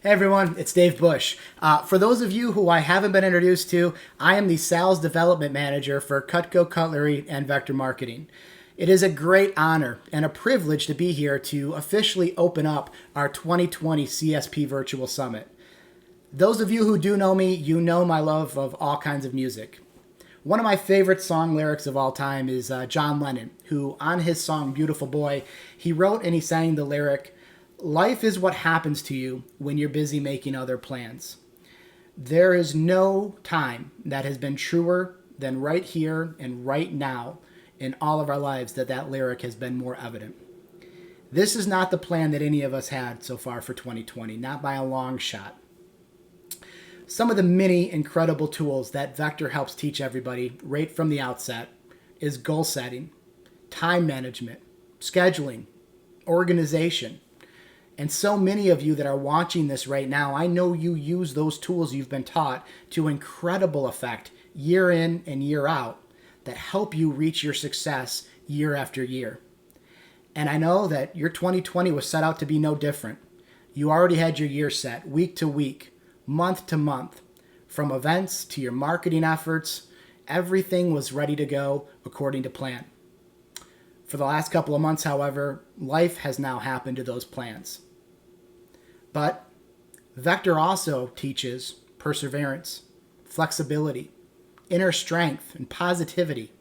Hey everyone, it's Dave Bush. For those of you who I haven't been introduced to, I am the Sales Development Manager for Cutco Cutlery and Vector Marketing. It is a great honor and a privilege to be here to officially open up our 2020 CSP Virtual Summit. Those of you who do know me, you know my love of all kinds of music. One of my favorite song lyrics of all time is John Lennon, who on his song Beautiful Boy, he wrote and he sang the lyric, "Life is what happens to you when you're busy making other plans." There is no time that has been truer than right here and right now in all of our lives that lyric has been more evident. This is not the plan that any of us had so far for 2020, not by a long shot. Some of the many incredible tools that Vector helps teach everybody right from the outset is goal setting, time management, scheduling, organization. And so many of you that are watching this right now, I know you use those tools you've been taught to incredible effect year in and year out that help you reach your success year after year. And I know that your 2020 was set out to be no different. You already had your year set, week to week, month to month. From events to your marketing efforts, everything was ready to go according to plan. For the last couple of months, however, life has now happened to those plans. But Vector also teaches perseverance, flexibility, inner strength, and positivity.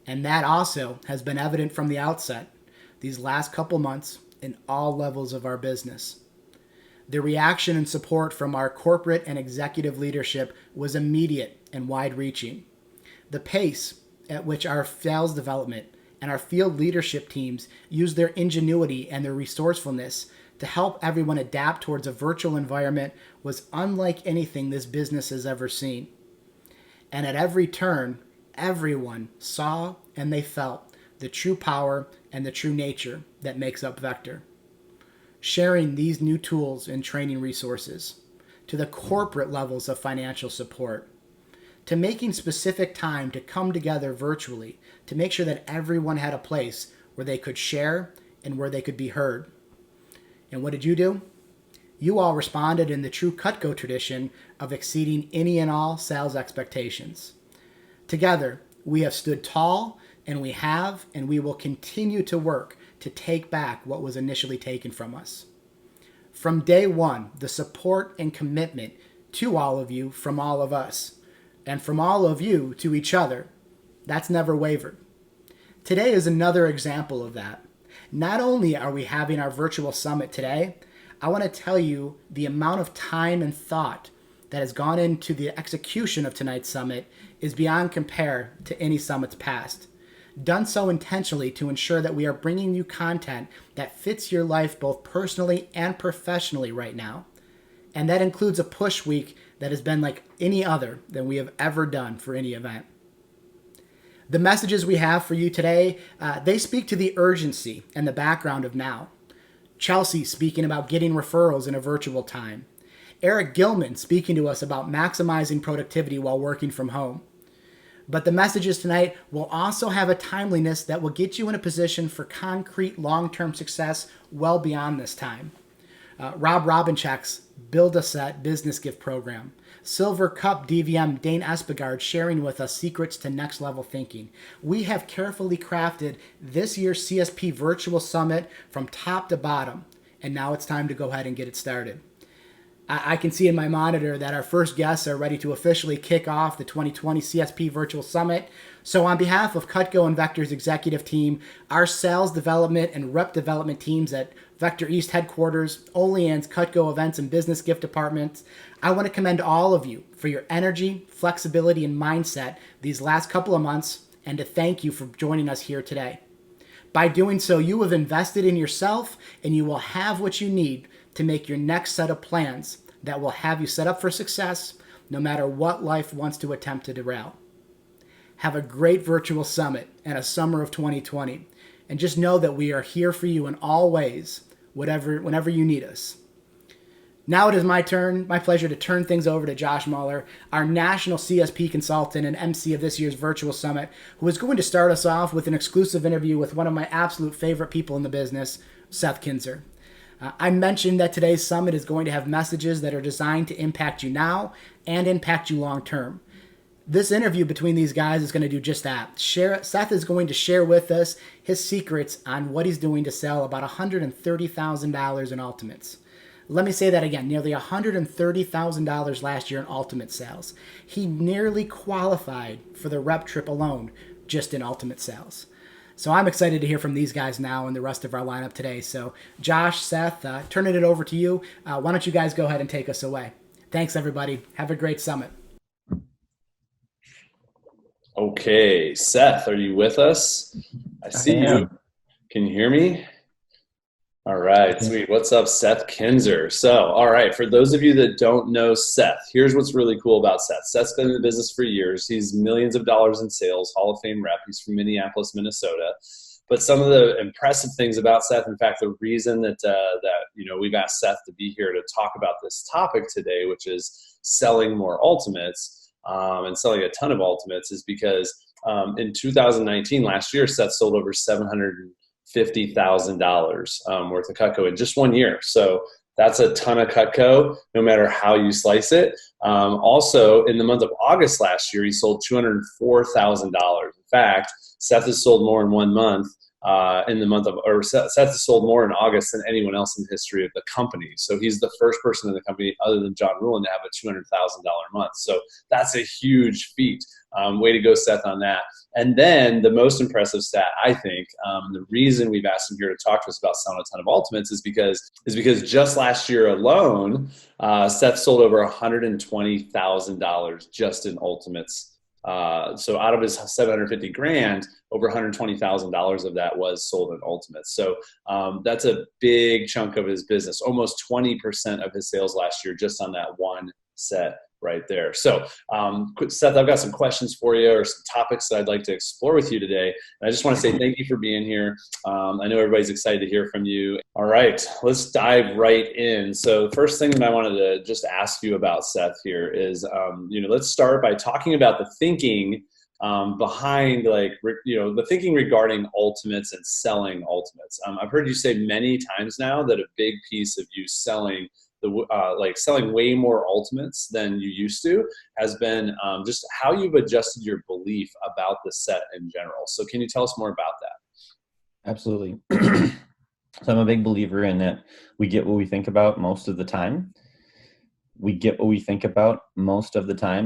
And that also has been evident from the outset these last couple months in all levels of our business. The reaction and support from our corporate and executive leadership was immediate and wide-reaching. The pace at which our sales development and our field leadership teams used their ingenuity and their resourcefulness to help everyone adapt towards a virtual environment was unlike anything this business has ever seen. And at every turn, everyone saw and they felt the true power and the true nature that makes up Vector. Sharing these new tools and training resources to the corporate levels of financial support, to making specific time to come together virtually to make sure that everyone had a place where they could share and where they could be heard. And what did you do? You all responded in the true Cutco tradition of exceeding any and all sales expectations. Together, we have stood tall, and we will continue to work to take back what was initially taken from us. From day one, the support and commitment to all of you from all of us, and from all of you to each other, that's never wavered. Today is another example of that. Not only are we having our virtual summit today, I want to tell you the amount of time and thought that has gone into the execution of tonight's summit is beyond compare to any summits past. Done so intentionally to ensure that we are bringing you content that fits your life both personally and professionally right now. And that includes a push week that has been like any other than we have ever done for any event. The messages we have for you today, they speak to the urgency and the background of now. Chelsea speaking about getting referrals in a virtual time. Eric Gilman speaking to us about maximizing productivity while working from home. But the messages tonight will also have a timeliness that will get you in a position for concrete long-term success well beyond this time. Rob Robinchek's Build a Set business gift program. Silver Cup DVM Dane Espegard sharing with us secrets to next level thinking. We have carefully crafted this year's CSP Virtual Summit from top to bottom, and now it's time to go ahead and get it started. I can see in my monitor that our first guests are ready to officially kick off the 2020 CSP Virtual Summit. So on behalf of Cutco and Vector's executive team, our sales development and rep development teams at Vector East headquarters, Olean's Cutco events and business gift departments, I want to commend all of you for your energy, flexibility, and mindset these last couple of months, and to thank you for joining us here today. By doing so, you have invested in yourself, and you will have what you need to make your next set of plans that will have you set up for success no matter what life wants to attempt to derail. Have a great virtual summit and a summer of 2020. And just know that we are here for you in all ways, whenever you need us. Now it is my pleasure to turn things over to Josh Muller, our national CSP consultant and MC of this year's virtual summit, who is going to start us off with an exclusive interview with one of my absolute favorite people in the business, Seth Kinzer. I mentioned that today's summit is going to have messages that are designed to impact you now and impact you long term. This interview between these guys is going to do just that. Seth is going to share with us his secrets on what he's doing to sell about $130,000 in Ultimates. Let me say that again, nearly $130,000 last year in Ultimate sales. He nearly qualified for the rep trip alone just in Ultimate sales. So I'm excited to hear from these guys now and the rest of our lineup today. So Josh, Seth, turning it over to you. Why don't you guys go ahead and take us away? Thanks, everybody. Have a great summit. Okay, Seth, are you with us? I see you. Can you hear me? All right, sweet. What's up, Seth Kinzer? So, all right, for those of you that don't know Seth, here's what's really cool about Seth. Seth's been in the business for years. He's millions of dollars in sales, Hall of Fame rep. He's from Minneapolis, Minnesota. But some of the impressive things about Seth, in fact, the reason that we've asked Seth to be here to talk about this topic today, which is selling more ultimates and selling a ton of ultimates, is because in 2019, last year, Seth sold over $750,000 worth of Cutco in just 1 year. So that's a ton of Cutco, no matter how you slice it. Also, in the month of August last year, he sold $204,000. In fact, Seth has sold more in 1 month Seth has sold more in August than anyone else in the history of the company. So he's the first person in the company other than John Ruhlin to have a $200,000 month. So that's a huge feat. Way to go, Seth, on that. And then the most impressive stat, I think, the reason we've asked him here to talk to us about selling a ton of ultimates is because just last year alone, Seth sold over $120,000 just in ultimates. So out of his $750,000, over $120,000 of that was sold in ultimates. So that's a big chunk of his business, almost 20% of his sales last year, just on that one set right there. So Seth, I've got some questions for you, or some topics that I'd like to explore with you today. And I just want to say thank you for being here. I know everybody's excited to hear from you. All right, let's dive right in. So the first thing that I wanted to just ask you about, Seth, here is, let's start by talking about the thinking behind, the thinking regarding ultimates and selling ultimates. I've heard you say many times now that a big piece of you selling selling way more ultimates than you used to has been just how you've adjusted your belief about the set in general. So can you tell us more about that? Absolutely. So I'm a big believer in that we get what we think about most of the time.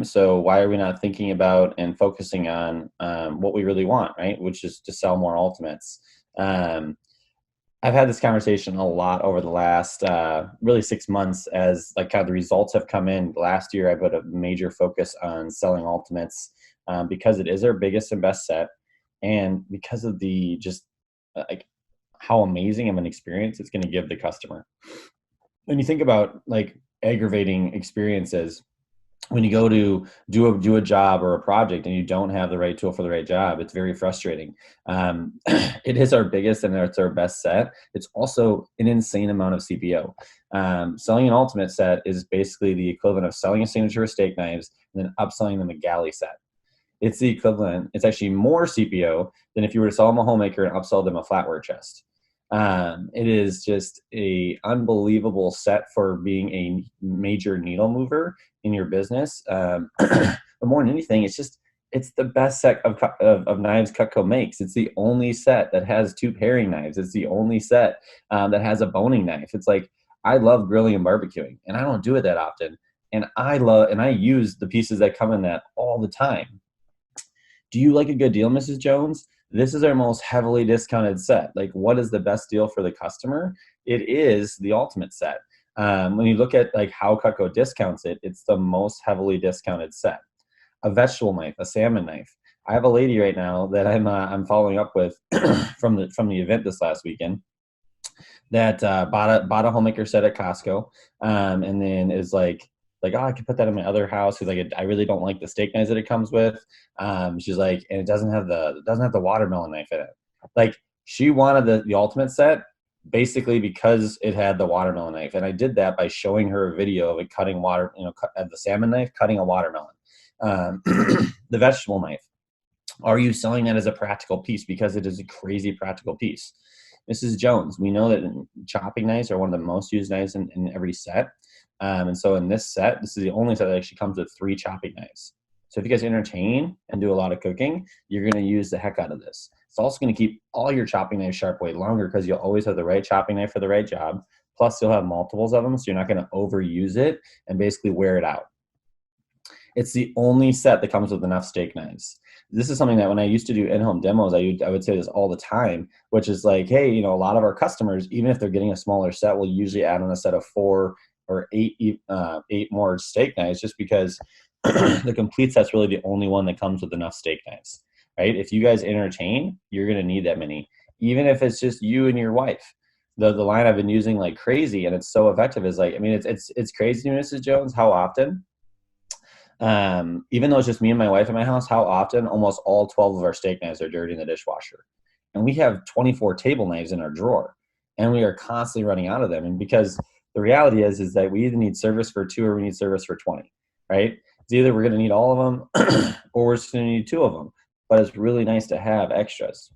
So why are we not thinking about and focusing on what we really want, right? Which is to sell more ultimates. I've had this conversation a lot over the last really 6 months as kind of the results have come in. Last year, I put a major focus on selling ultimates because it is our biggest and best set, and because of the just how amazing of an experience it's going to give the customer. When you think about aggravating experiences, when you go to do a job or a project and you don't have the right tool for the right job, it's very frustrating. It is our biggest and it's our best set. It's also an insane amount of CPO. Selling an ultimate set is basically the equivalent of selling a signature of steak knives and then upselling them a galley set. It's the equivalent. It's actually more CPO than if you were to sell them a homemaker and upsell them a flatware chest. It is just a unbelievable set for being a major needle mover in your business. But more than anything, it's the best set of knives Cutco makes. It's the only set that has 2 paring knives. It's the only set that has a boning knife. It's I love grilling and barbecuing, and I don't do it that often. And I use the pieces that come in that all the time. Do you like a good deal, Mrs. Jones? This is our most heavily discounted set. What is the best deal for the customer? It is the ultimate set. When you look at how Cutco discounts it, it's the most heavily discounted set. A vegetable knife, a salmon knife. I have a lady right now that I'm following up with from the event this last weekend that bought a homemaker set at Costco, and then is oh, I could put that in my other house because I really don't like the steak knives that it comes with. She's and it doesn't have the watermelon knife in it. She wanted the ultimate set basically because it had the watermelon knife, and I did that by showing her a video of it cutting the salmon knife cutting a watermelon. The vegetable knife. Are you selling that as a practical piece? Because it is a crazy practical piece. Mrs. Jones, we know that chopping knives are one of the most used knives in every set. And so in this set, this is the only set that actually comes with 3 chopping knives. So if you guys entertain and do a lot of cooking, you're going to use the heck out of this. It's also going to keep all your chopping knives sharp way longer because you'll always have the right chopping knife for the right job. Plus, you'll have multiples of them, so you're not going to overuse it and basically wear it out. It's the only set that comes with enough steak knives. This is something that when I used to do in-home demos, I would say this all the time, which is like, hey, you know, a lot of our customers, even if they're getting a smaller set, will usually add on a set of 4 or 8 more steak knives, just because the complete set's really the only one that comes with enough steak knives, right? If you guys entertain, you're going to need that many, even if it's just you and your wife. The line I've been using like crazy, and it's so effective, is like, I mean, it's crazy, Mrs. Jones, how often, even though it's just me and my wife in my house, how often almost all 12 of our steak knives are dirty in the dishwasher. And we have 24 table knives in our drawer, and we are constantly running out of them. And because the reality is that we either need service for 2 or we need service for 20, right? It's either we're going to need all of them or we're just going to need 2 of them. But it's really nice to have extras.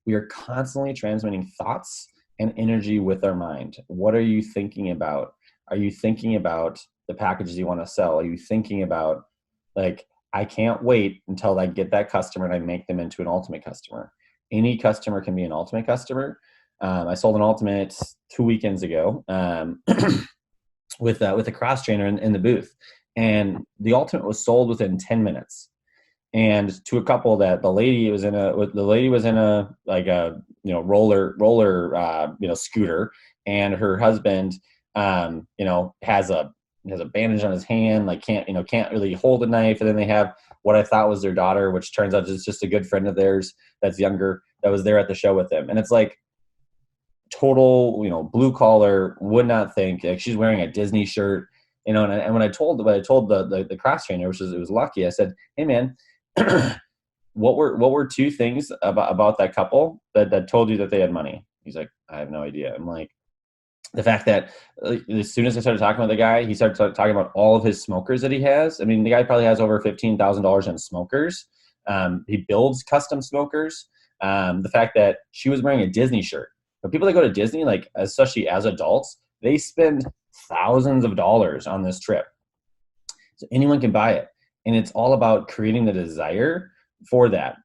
We are constantly transmitting thoughts and energy with our mind. What are you thinking about? Are you thinking about the packages you want to sell? Are you thinking about, like, I can't wait until I get that customer and I make them into an ultimate customer? Any customer can be an ultimate customer. I sold an ultimate 2 weekends ago with a cross trainer in the booth, and the ultimate was sold within 10 minutes. And to a couple that the lady was in a like a, you know, roller scooter, and her husband you know, has a bandage on his hand, like can't really hold a knife. And then they have what I thought was their daughter, which turns out is just a good friend of theirs that's younger, that was there at the show with them. And it's like total, you know, blue collar, would not think, like, she's wearing a Disney shirt, you know. And when I told the cross trainer, which is, it was Lucky, I said, hey man, what were 2 things about that couple that told you that they had money? He's like, I have no idea. I'm like, the fact that as soon as I started talking about the guy, he started talking about all of his smokers that he has. I mean, the guy probably has over $15,000 in smokers. He builds custom smokers. The fact that she was wearing a Disney shirt. But people that go to Disney, like, especially as adults, they spend thousands of dollars on this trip. So anyone can buy it. And it's all about creating the desire for that.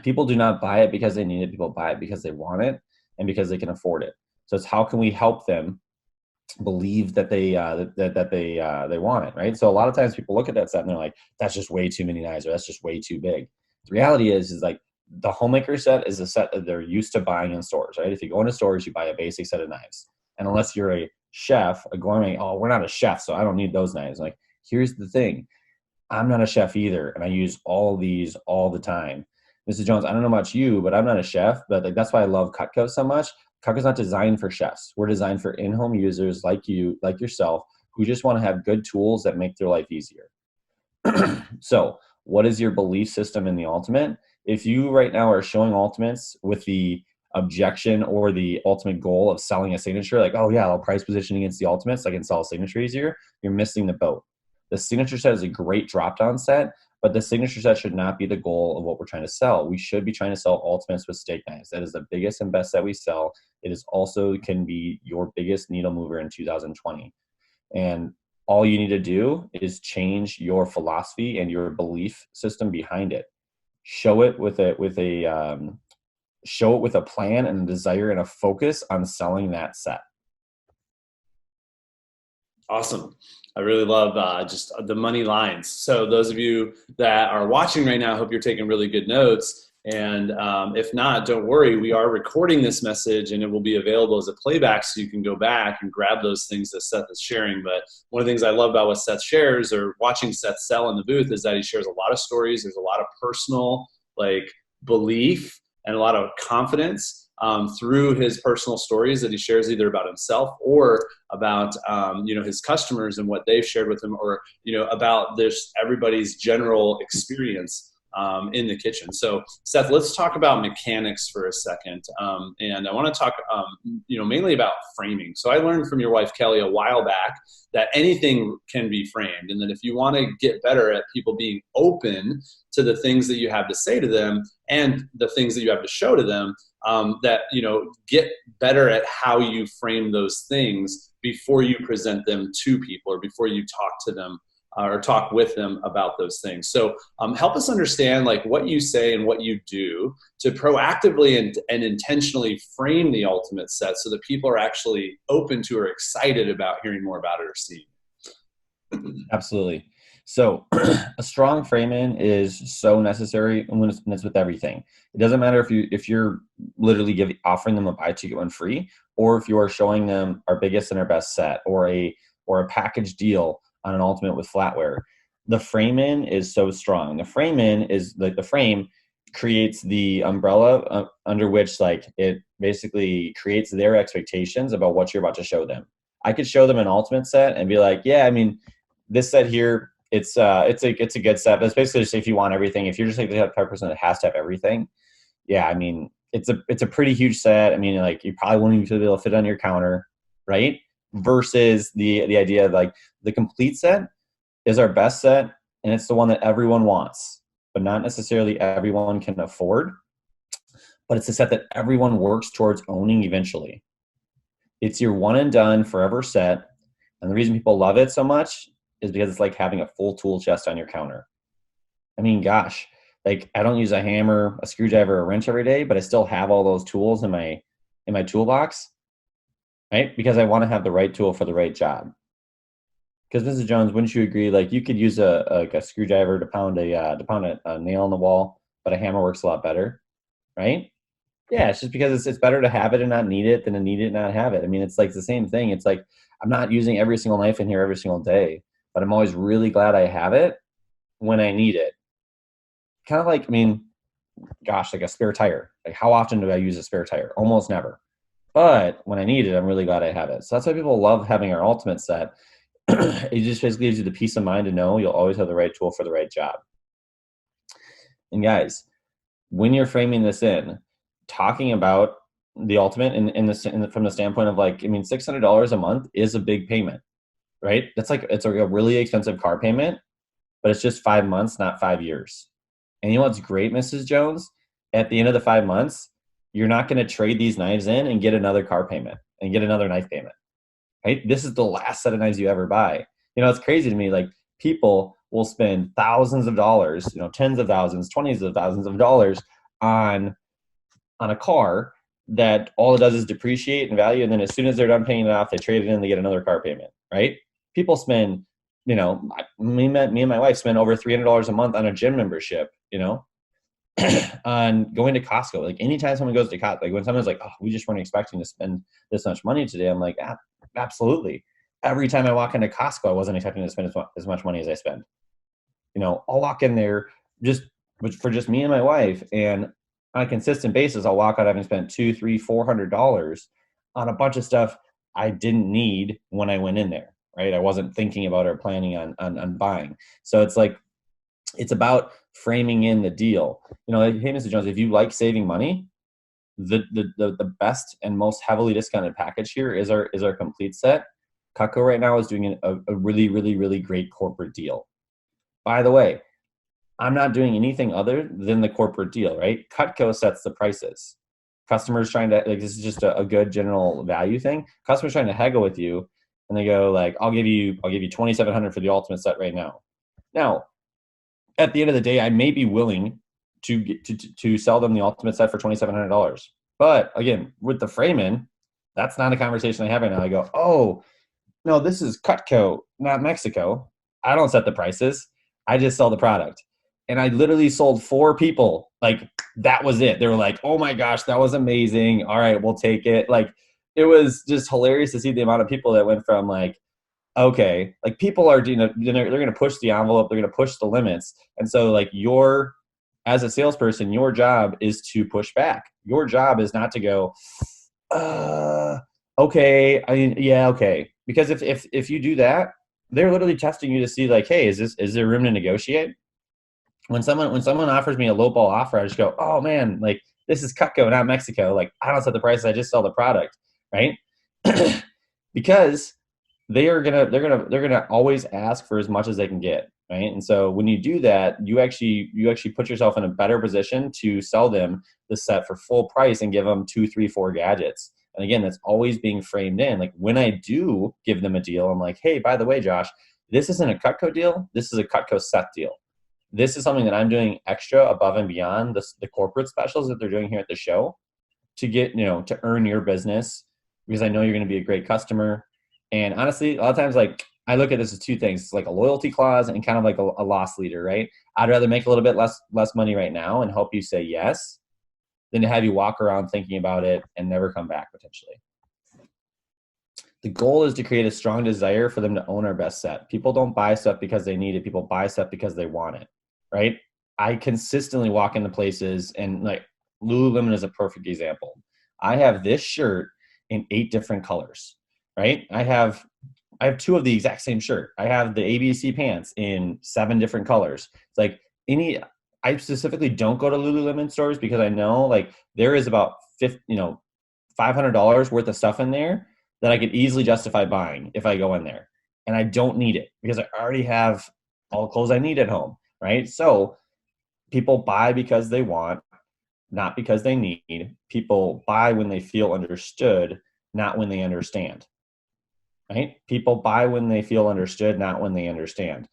People do not buy it because they need it. People buy it because they want it and because they can afford it. So it's how can we help them believe that they want it, right? So a lot of times people look at that set and they're like, that's just way too many knives, or that's just way too big. The reality is like the homemaker set is a set that they're used to buying in stores, right? If you go into stores, you buy a basic set of knives. And unless you're a chef, a gourmet, oh, we're not a chef, so I don't need those knives. Like, here's the thing. I'm not a chef either, and I use all these all the time. Mrs. Jones, I don't know about you, but I'm not a chef, but like, that's why I love Cutco so much. Cutco's not designed for chefs. We're designed for in-home users like you, like yourself, who just want to have good tools that make their life easier. So what is your belief system in the ultimate? If you right now are showing ultimates with the objection or the ultimate goal of selling a signature, like, oh yeah, I'll price position against the ultimates, so I can sell a signature easier, you're missing the boat. The signature set is a great drop-down set, but the signature set should not be the goal of what we're trying to sell. We should be trying to sell ultimates with steak knives. That is the biggest and best that we sell. It is also can be your biggest needle mover in 2020. And all you need to do is change your philosophy and your belief system behind it. Show it with a plan and a desire and a focus on selling that set. Awesome. I really love just the money lines. So those of you that are watching right now, I hope you're taking really good notes. And if not, don't worry. We are recording this message and it will be available as a playback, so you can go back and grab those things that Seth is sharing. But one of the things I love about what Seth shares, or watching Seth sell in the booth, is that he shares a lot of stories. There's a lot of personal belief and a lot of confidence through his personal stories that he shares, either about himself or about his customers and what they've shared with him, or about this everybody's general experience in the kitchen. So Seth, let's talk about mechanics for a second, and I want to talk mainly about framing. So I learned from your wife Kelly a while back that anything can be framed, and that if you want to get better at people being open to the things that you have to say to them and the things that you have to show to them, that, get better at how you frame those things before you present them to people or before you talk to them or talk with them about those things. So help us understand like what you say and what you do to proactively and intentionally frame the ultimate set so that people are actually open to or excited about hearing more about it or seeing it. Absolutely. So a strong framing is so necessary when it's with everything. It doesn't matter if you're literally offering them a buy two get one free, or if you are showing them our biggest and our best set, or a package deal on an ultimate with flatware. The frame-in is so strong. The frame-in is like the frame creates the umbrella under which like it basically creates their expectations about what you're about to show them. I could show them an ultimate set and be like, yeah, I mean, this set here, it's a good set. But it's basically just if you want everything. If you're just like the type of person that has to have everything, yeah, I mean, it's a pretty huge set. I mean, like you probably won't even be able to fit on your counter, right? Versus the idea of like the complete set is our best set, and it's the one that everyone wants, but not necessarily everyone can afford. But it's a set that everyone works towards owning eventually. It's your one and done forever set, and the reason people love it so much is because it's like having a full tool chest on your counter. I mean, gosh, like I don't use a hammer, a screwdriver, a wrench every day, but I still have all those tools in my toolbox, right? Because I want to have the right tool for the right job. Because Mrs. Jones, wouldn't you agree? Like you could use a screwdriver to pound a nail in the wall, but a hammer works a lot better, right? Yeah, it's just because it's better to have it and not need it than to need it and not have it. I mean, it's like the same thing. It's like I'm not using every single knife in here every single day, but I'm always really glad I have it when I need it. Kind of like, I mean, gosh, like a spare tire. Like how often do I use a spare tire? Almost never. But when I need it, I'm really glad I have it. So that's why people love having our ultimate set. It just basically gives you the peace of mind to know you'll always have the right tool for the right job. And guys, when you're framing this in, talking about the ultimate from the standpoint of like, I mean, $600 a month is a big payment, right? That's like, it's a really expensive car payment, but it's just 5 months, not 5 years. And you know what's great, Mrs. Jones? At the end of the 5 months, you're not going to trade these knives in and get another car payment and get another knife payment, right? This is the last set of knives you ever buy. You know, it's crazy to me. Like people will spend thousands of dollars, tens of thousands, 20s of thousands of dollars on a car that all it does is depreciate in value. And then as soon as they're done paying it off, they trade it in and they get another car payment, right? People spend, me and my wife spend over $300 a month on a gym membership, on going to Costco. Like anytime someone goes to Costco, like when someone's like, oh, we just weren't expecting to spend this much money today. I'm like, absolutely. Every time I walk into Costco, I wasn't expecting to spend as much money as I spend. I'll walk in there for just me and my wife, and on a consistent basis, I'll walk out having spent $200, $300, $400 on a bunch of stuff I didn't need when I went in there, right? I wasn't thinking about or planning on buying. So it's like, it's about framing in the deal. Hey, Mr. Jones, if you like saving money, the best and most heavily discounted package here is our complete set. Cutco right now is doing a really, really, really great corporate deal. By the way, I'm not doing anything other than the corporate deal, right? Cutco sets the prices. Customers trying to, like, this is just a good general value thing. Customers trying to haggle with you, and they go like, I'll give you $2,700 for the ultimate set right now. Now, at the end of the day, I may be willing to sell them the ultimate set for $2,700. But again, with the frame-in, that's not a conversation I have right now. I go, oh, no, this is Cutco, not Mexico. I don't set the prices. I just sell the product. And I literally sold 4 people. Like, that was it. They were like, oh my gosh, that was amazing. All right, we'll take it. Like, it was just hilarious to see the amount of people that went from like, okay, like people are, they're going to push the envelope. They're going to push the limits. And so like as a salesperson, your job is to push back. Your job is not to go, okay. I mean, yeah, okay. Because if you do that, they're literally testing you to see like, hey, is there room to negotiate? When someone offers me a lowball offer, I just go, oh man, like this is Cutco, not Mexico. Like I don't set the prices, I just sell the product, right? Because they're gonna always ask for as much as they can get. right? And so when you do that, you actually put yourself in a better position to sell them the set for full price and give them 2, 3, 4 gadgets. And again, that's always being framed in. Like when I do give them a deal, I'm like, hey, by the way, Josh, this isn't a Cutco deal. This is a Cutco set deal. This is something that I'm doing extra above and beyond the corporate specials that they're doing here at the show to get, to earn your business, because I know you're going to be a great customer. And honestly, a lot of times, like I look at this as 2 things. It's like a loyalty clause and kind of like a loss leader, right? I'd rather make a little bit less money right now and help you say yes than to have you walk around thinking about it and never come back potentially. The goal is to create a strong desire for them to own our best set. People don't buy stuff because they need it. People buy stuff because they want it, right? I consistently walk into places, and like Lululemon is a perfect example. I have this shirt in 8 different colors, right? I have 2 of the exact same shirt. I have the ABC pants in 7 different colors. It's like I specifically don't go to Lululemon stores because I know like there is about $500 worth of stuff in there that I could easily justify buying if I go in there. And I don't need it because I already have all the clothes I need at home, right? So people buy because they want, not because they need. People buy when they feel understood, not when they understand, right? People buy when they feel understood, not when they understand.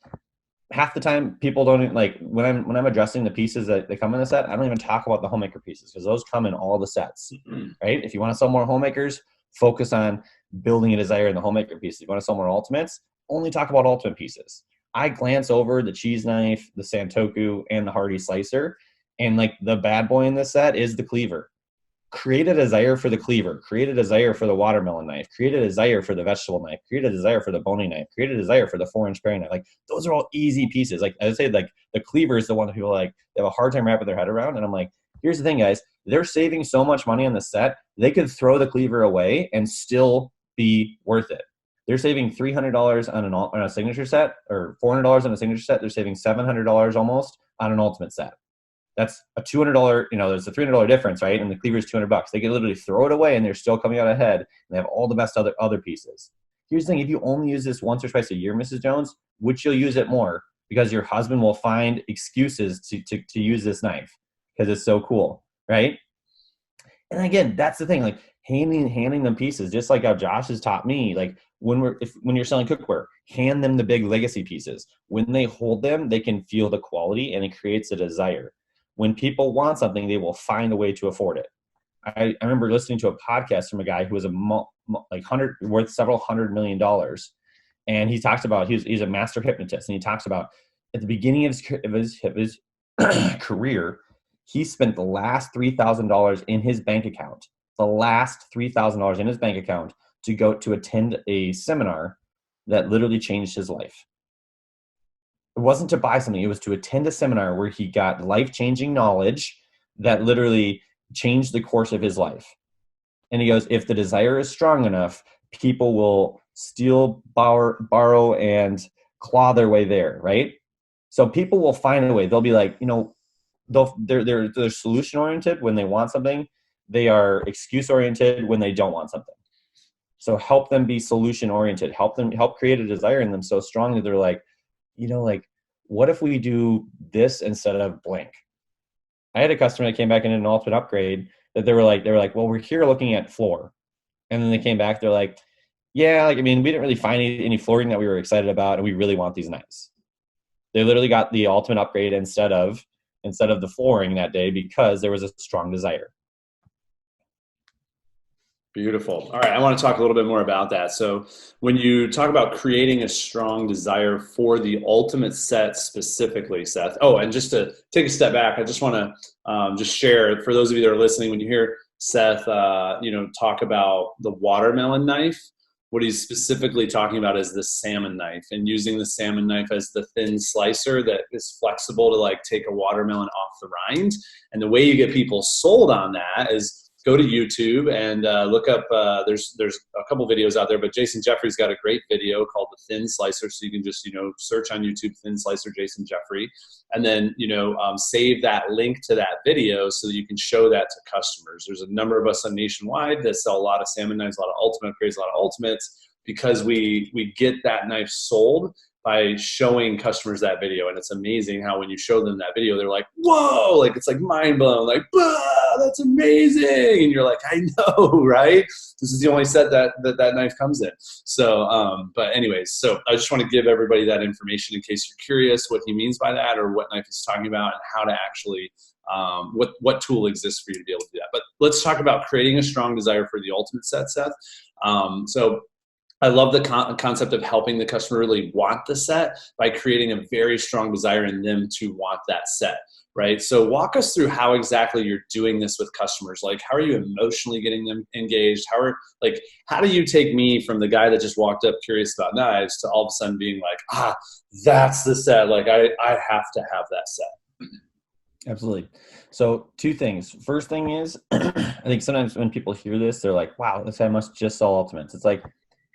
Half the time people don't like when I'm addressing the pieces that they come in the set, I don't even talk about the homemaker pieces because those come in all the sets, right? If you want to sell more homemakers, focus on building a desire in the homemaker pieces. If you want to sell more ultimates, only talk about ultimate pieces. I glance over the cheese knife, the Santoku, and the Hardy slicer, and like the bad boy in this set is the cleaver. Create a desire for the cleaver, create a desire for the watermelon knife, create a desire for the vegetable knife, create a desire for the boning knife, create a desire for the 4-inch paring knife. Like those are all easy pieces. Like I would say, like the cleaver is the one that people like they have a hard time wrapping their head around. And I'm like, here's the thing, guys, they're saving so much money on the set, they could throw the cleaver away and still be worth it. They're saving $300 on a signature set, or $400 on a signature set. They're saving $700 almost on an ultimate set. That's a $200, there's a $300 difference, right? And the cleaver is $200. They can literally throw it away and they're still coming out ahead, and they have all the best other pieces. Here's the thing. If you only use this once or twice a year, Mrs. Jones, which you'll use it more because your husband will find excuses to use this knife because it's so cool, right? And again, that's the thing, like handing them pieces, just like how Josh has taught me, like when you're selling cookware, hand them the big legacy pieces. When they hold them, they can feel the quality and it creates a desire. When people want something, they will find a way to afford it. I remember listening to a podcast from a guy who was worth several $100 million. And he talks about, he's a master hypnotist. And he talks about at the beginning of his career, he spent the last $3,000 in his bank account, to go to attend a seminar that literally changed his life. It wasn't to buy something. It was to attend a seminar where he got life-changing knowledge that literally changed the course of his life. And he goes, if the desire is strong enough, people will steal, borrow, and claw their way there, right? So people will find a way. They'll be like, they're solution-oriented when they want something. They are excuse-oriented when they don't want something. So help them be solution-oriented. Help create a desire in them so strong that they're like, what if we do this instead of blank? I had a customer that came back in an ultimate upgrade that they were like, well, we're here looking at floor. And then they came back, they're like, yeah, we didn't really find any flooring that we were excited about, and we really want these knives. They literally got the ultimate upgrade instead of the flooring that day because there was a strong desire. Beautiful. All right. I want to talk a little bit more about that. So when you talk about creating a strong desire for the ultimate set specifically, Seth. Oh, and just to take a step back, I just want to just share for those of you that are listening, when you hear Seth, talk about the watermelon knife, what he's specifically talking about is the salmon knife, and using the salmon knife as the thin slicer that is flexible to take a watermelon off the rind. And the way you get people sold on that is go to YouTube and look up, there's a couple videos out there, but Jason Jeffrey's got a great video called The Thin Slicer. So you can just, search on YouTube, Thin Slicer Jason Jeffrey, and then, save that link to that video so that you can show that to customers. There's a number of us on nationwide that sell a lot of salmon knives, a lot of ultimate upgrades, a lot of ultimates, because we get that knife sold by showing customers that video. And it's amazing how when you show them that video, they're like, whoa, like it's like mind blown, like, that's amazing. And you're like, I know, right? This is the only set that knife comes in. So, but anyways, so I just want to give everybody that information in case you're curious what he means by that or what knife he's talking about and how to actually, what tool exists for you to be able to do that. But let's talk about creating a strong desire for the ultimate set, Seth. So I love the concept of helping the customer really want the set by creating a very strong desire in them to want that set, right? So walk us through how exactly you're doing this with customers. Like, how are you emotionally getting them engaged? How do you take me from the guy that just walked up curious about knives to all of a sudden being like, that's the set. Like, I have to have that set. Absolutely. So 2 things. First thing is, I think sometimes when people hear this, they're like, wow, this guy must just sell ultimates. It's like,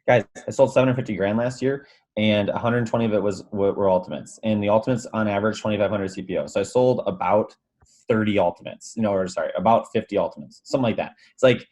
guys, I sold 750 grand last year, and 120 of it were ultimates. And the ultimates on average 2,500 CPO. So I sold about 30 ultimates, about 50 ultimates, something like that. It's like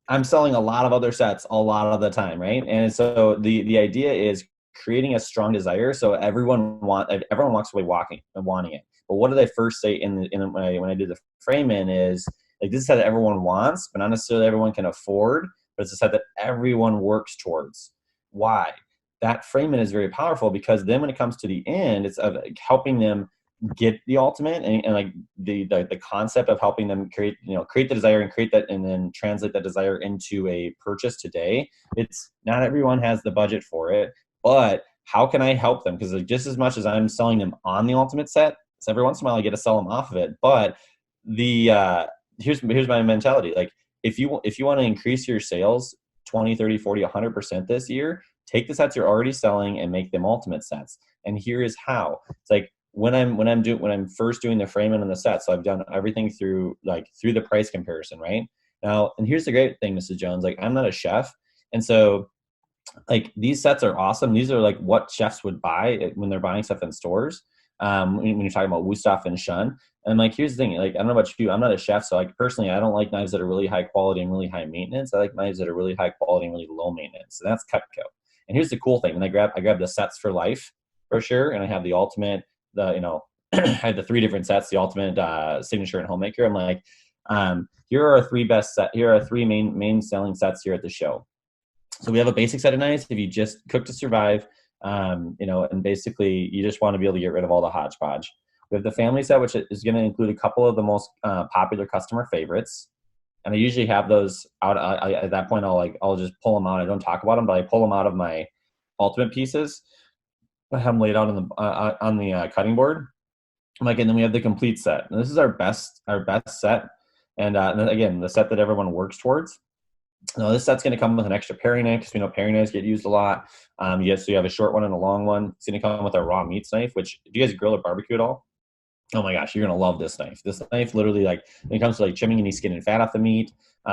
I'm selling a lot of other sets a lot of the time, right? And so the idea is creating a strong desire so everyone walks away wanting it. But what did I first say when I did the frame in is like, this is a set that everyone wants, but not necessarily everyone can afford. But it's a set that everyone works towards. Why? That frame-in is very powerful because then when it comes to the end, it's of helping them get the ultimate and like the concept of helping them create the desire and create that and then translate that desire into a purchase today. It's not everyone has the budget for it, but how can I help them? Because like, just as much as I'm selling them on the ultimate set, so every once in a while I get to sell them off of it. But here's my mentality. Like, if you want to increase your sales 20, 30, 40, 100% this year, take the sets you're already selling and make them ultimate sets. And here is how. It's like when I'm first doing the framing on the set. So I've done everything through the price comparison, right? Now, and here's the great thing, Mrs. Jones, like I'm not a chef. And so like these sets are awesome. These are like what chefs would buy when they're buying stuff in stores. When you're talking about Wusthof and Shun. And like, here's the thing, like, I don't know about you, I'm not a chef. So like personally, I don't like knives that are really high quality and really high maintenance. I like knives that are really high quality and really low maintenance. So that's Cutco. And here's the cool thing. When I grab the sets for life for sure. And I have the ultimate, I had the 3 different sets, the ultimate, signature and homemaker. I'm like, here are our 3 best set. Here are 3 main selling sets here at the show. So we have a basic set of knives. If you just cook to survive, and basically you just want to be able to get rid of all the hodgepodge. We have the family set, which is going to include a couple of the most popular customer favorites. And I usually have those out. At that point, I'll just pull them out. I don't talk about them, but I pull them out of my ultimate pieces. I have them laid out on the cutting board. I'm like, and then we have the complete set. And this is our best set. And then again, the set that everyone works towards. Now this set's going to come with an extra paring knife because we know paring knives get used a lot. So you have a short one and a long one. It's going to come with a raw meats knife, which, do you guys grill or barbecue at all? Oh my gosh, you're going to love this knife. This knife literally, like, when it comes to like trimming any skin and fat off the meat,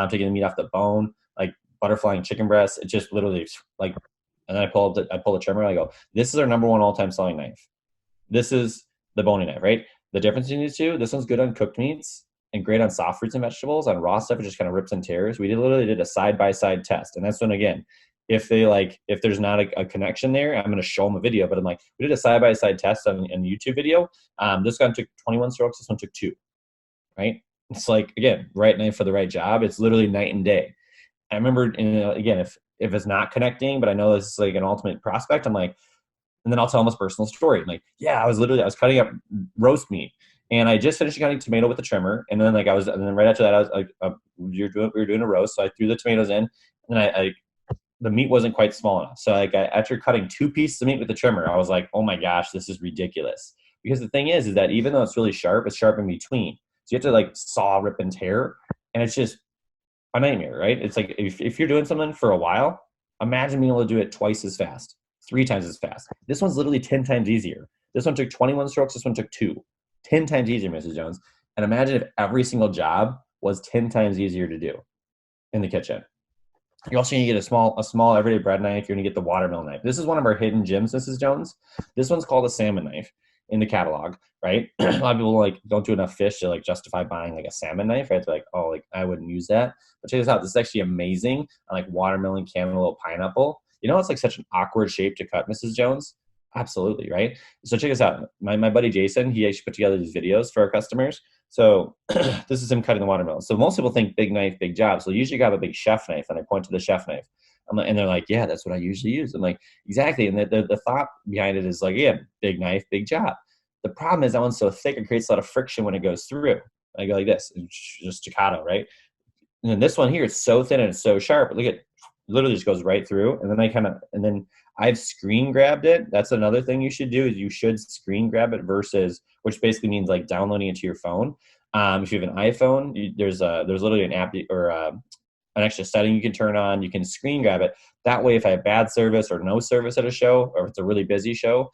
taking the meat off the bone, like butterflying chicken breasts, it just literally like, and then I pull the trimmer and I go, this is our number 1 all-time selling knife. This is the boning knife, right? The difference between these two, this one's good on cooked meats and great on soft fruits and vegetables. On raw stuff, it just kind of rips and tears. We literally did a side-by-side test. And that's when, again, if there's not a connection there, I'm going to show them a video. But I'm like, we did a side-by-side test on a YouTube video. This one took 21 strokes. This one took 2, right? It's like, again, right knife for the right job. It's literally night and day. I remember, again, if it's not connecting, but I know this is like an ultimate prospect, I'm like, and then I'll tell them a personal story. I'm like, yeah, I was cutting up roast meat. And I just finished cutting tomato with the trimmer, and then right after that, I was like, we were doing a roast, so I threw the tomatoes in, and the meat wasn't quite small enough. So after cutting 2 pieces of meat with the trimmer, I was like, oh my gosh, this is ridiculous. Because the thing is that even though it's really sharp, it's sharp in between. So you have to like saw, rip, and tear, and it's just a nightmare, right? It's like if you're doing something for a while, imagine being able to do it twice as fast, 3 times as fast. This one's literally 10 times easier. This one took 21 strokes. This one took 2. 10 times easier, Mrs. Jones. And imagine if every single job was 10 times easier to do in the kitchen. You're also going to get a small everyday bread knife. You're going to get the watermelon knife. This is one of our hidden gems, Mrs. Jones. This one's called a salmon knife in the catalog, right? A lot of people like don't do enough fish to like justify buying like a salmon knife, right? They're like, oh, like I wouldn't use that. But check this out. This is actually amazing on like watermelon, cantaloupe, pineapple. You know, it's like such an awkward shape to cut, Mrs. Jones. Absolutely, right? So check this out. My buddy Jason, he actually put together these videos for our customers. So this is him cutting the watermelon. So most people think big knife, big job. So usually grab a big chef knife, and I point to the chef knife. And they're like, yeah, that's what I usually use. I'm like, exactly. And the thought behind it is like, yeah, big knife, big job. The problem is that one's so thick, it creates a lot of friction when it goes through. I go like this, just staccato, right? And then this one here is so thin and it's so sharp. Look at, literally just goes right through. And then and then I've screen grabbed it. That's another thing you should do, is you should screen grab it versus, which basically means like downloading it to your phone. If you have an iPhone, there's literally an app or an extra setting you can turn on. You can screen grab it. That way, if I have bad service or no service at a show, or if it's a really busy show,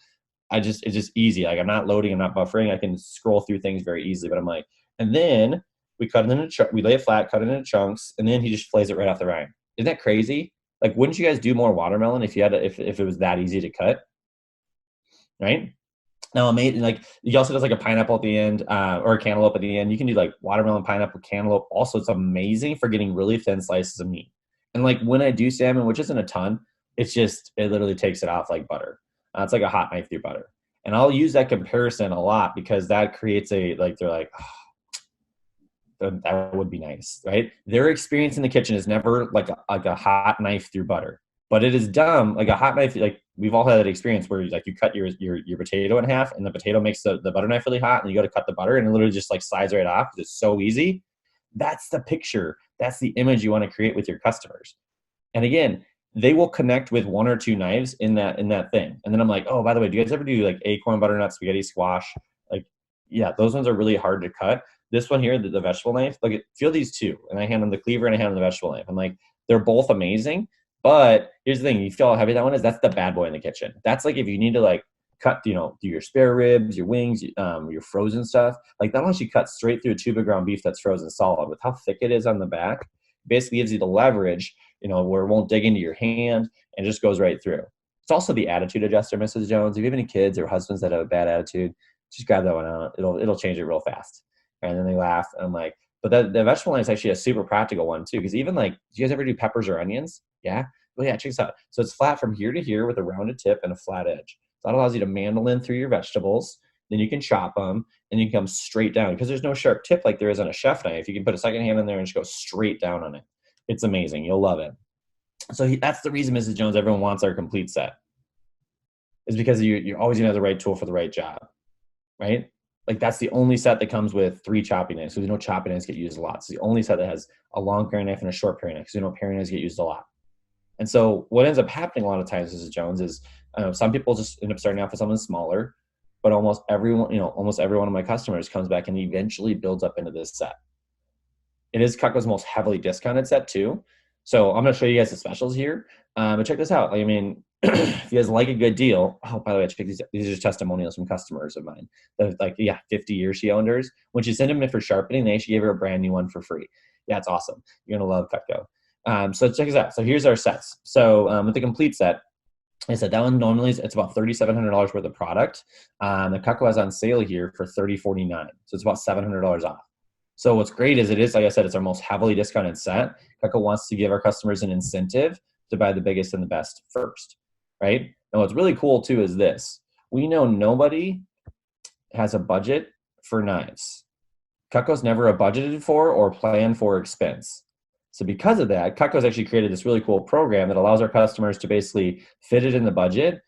it's just easy. Like I'm not loading, I'm not buffering. I can scroll through things very easily. But I'm like, and then we cut it into we lay it flat, cut it into chunks, and then he just flays it right off the rind. Isn't that crazy? Like, wouldn't you guys do more watermelon if you had if it was that easy to cut? Right? Now, amazing. Like, he also does like a pineapple at the end, or a cantaloupe at the end. You can do like watermelon, pineapple, cantaloupe. Also, it's amazing for getting really thin slices of meat. And like when I do salmon, which isn't a ton, it literally takes it off like butter. It's like a hot knife through butter. And I'll use that comparison a lot because that creates they're like, oh, that would be nice, right? Their experience in the kitchen is never like a hot knife through butter, but it is dumb. Like a hot knife, like we've all had that experience where like you cut your potato in half and the potato makes the butter knife really hot and you go to cut the butter and it literally just like slides right off because it's so easy. That's the picture. That's the image you want to create with your customers. And again, they will connect with one or two knives in that thing. And then I'm like, oh, by the way, do you guys ever do like acorn butternut spaghetti squash? Like, yeah, those ones are really hard to cut. This one here, the vegetable knife, look, feel these two. And I hand them the cleaver and I hand them the vegetable knife. I'm like, they're both amazing. But here's the thing, you feel how heavy that one is? That's the bad boy in the kitchen. That's like if you need to like cut, do your spare ribs, your wings, your frozen stuff. Like that one you cut straight through a tube of ground beef that's frozen solid. With how thick it is on the back, basically gives you the leverage, where it won't dig into your hand and just goes right through. It's also the attitude adjuster, Mrs. Jones. If you have any kids or husbands that have a bad attitude, just grab that one out. It'll change it real fast. And then they laugh. And I'm like, but the vegetable line is actually a super practical one too. Because even like, do you guys ever do peppers or onions? Yeah. Well, yeah, check this out. So it's flat from here to here with a rounded tip and a flat edge. So that allows you to mandolin through your vegetables. Then you can chop them and you can come straight down because there's no sharp tip like there is on a chef knife. You can put a second hand in there and just go straight down on it. It's amazing. You'll love it. So that's the reason, Mrs. Jones, everyone wants our complete set. Is because you're always going to have the right tool for the right job, right? Like that's the only set that comes with 3 chopping knives. So we know chopping knives get used a lot. It's the only set that has a long paring knife and a short paring knife. Because paring knives get used a lot. And so what ends up happening a lot of times, Mrs. Jones, is some people just end up starting off with something smaller, but almost every one of my customers comes back and eventually builds up into this set. It is Cutco's most heavily discounted set too. So I'm going to show you guys the specials here. But check this out. I mean, if you guys like a good deal, oh, by the way, I check these are just testimonials from customers of mine. That like, 50 years she owned hers. When she sent them in for sharpening, they actually gave her a brand new one for free. Yeah, it's awesome. You're going to love Cutco. So check this out. So here's our sets. So with the complete set, I said that one normally it's about $3,700 worth of product. The Cutco has on sale here for $30.49. So it's about $700 off. So what's great is like I said, it's our most heavily discounted set. Cutco wants to give our customers an incentive to buy the biggest and the best first, right? And what's really cool too is this. We know nobody has a budget for knives. Cutco's never a budgeted for or planned for expense. So because of that, Cutco's actually created this really cool program that allows our customers to basically fit it in the budget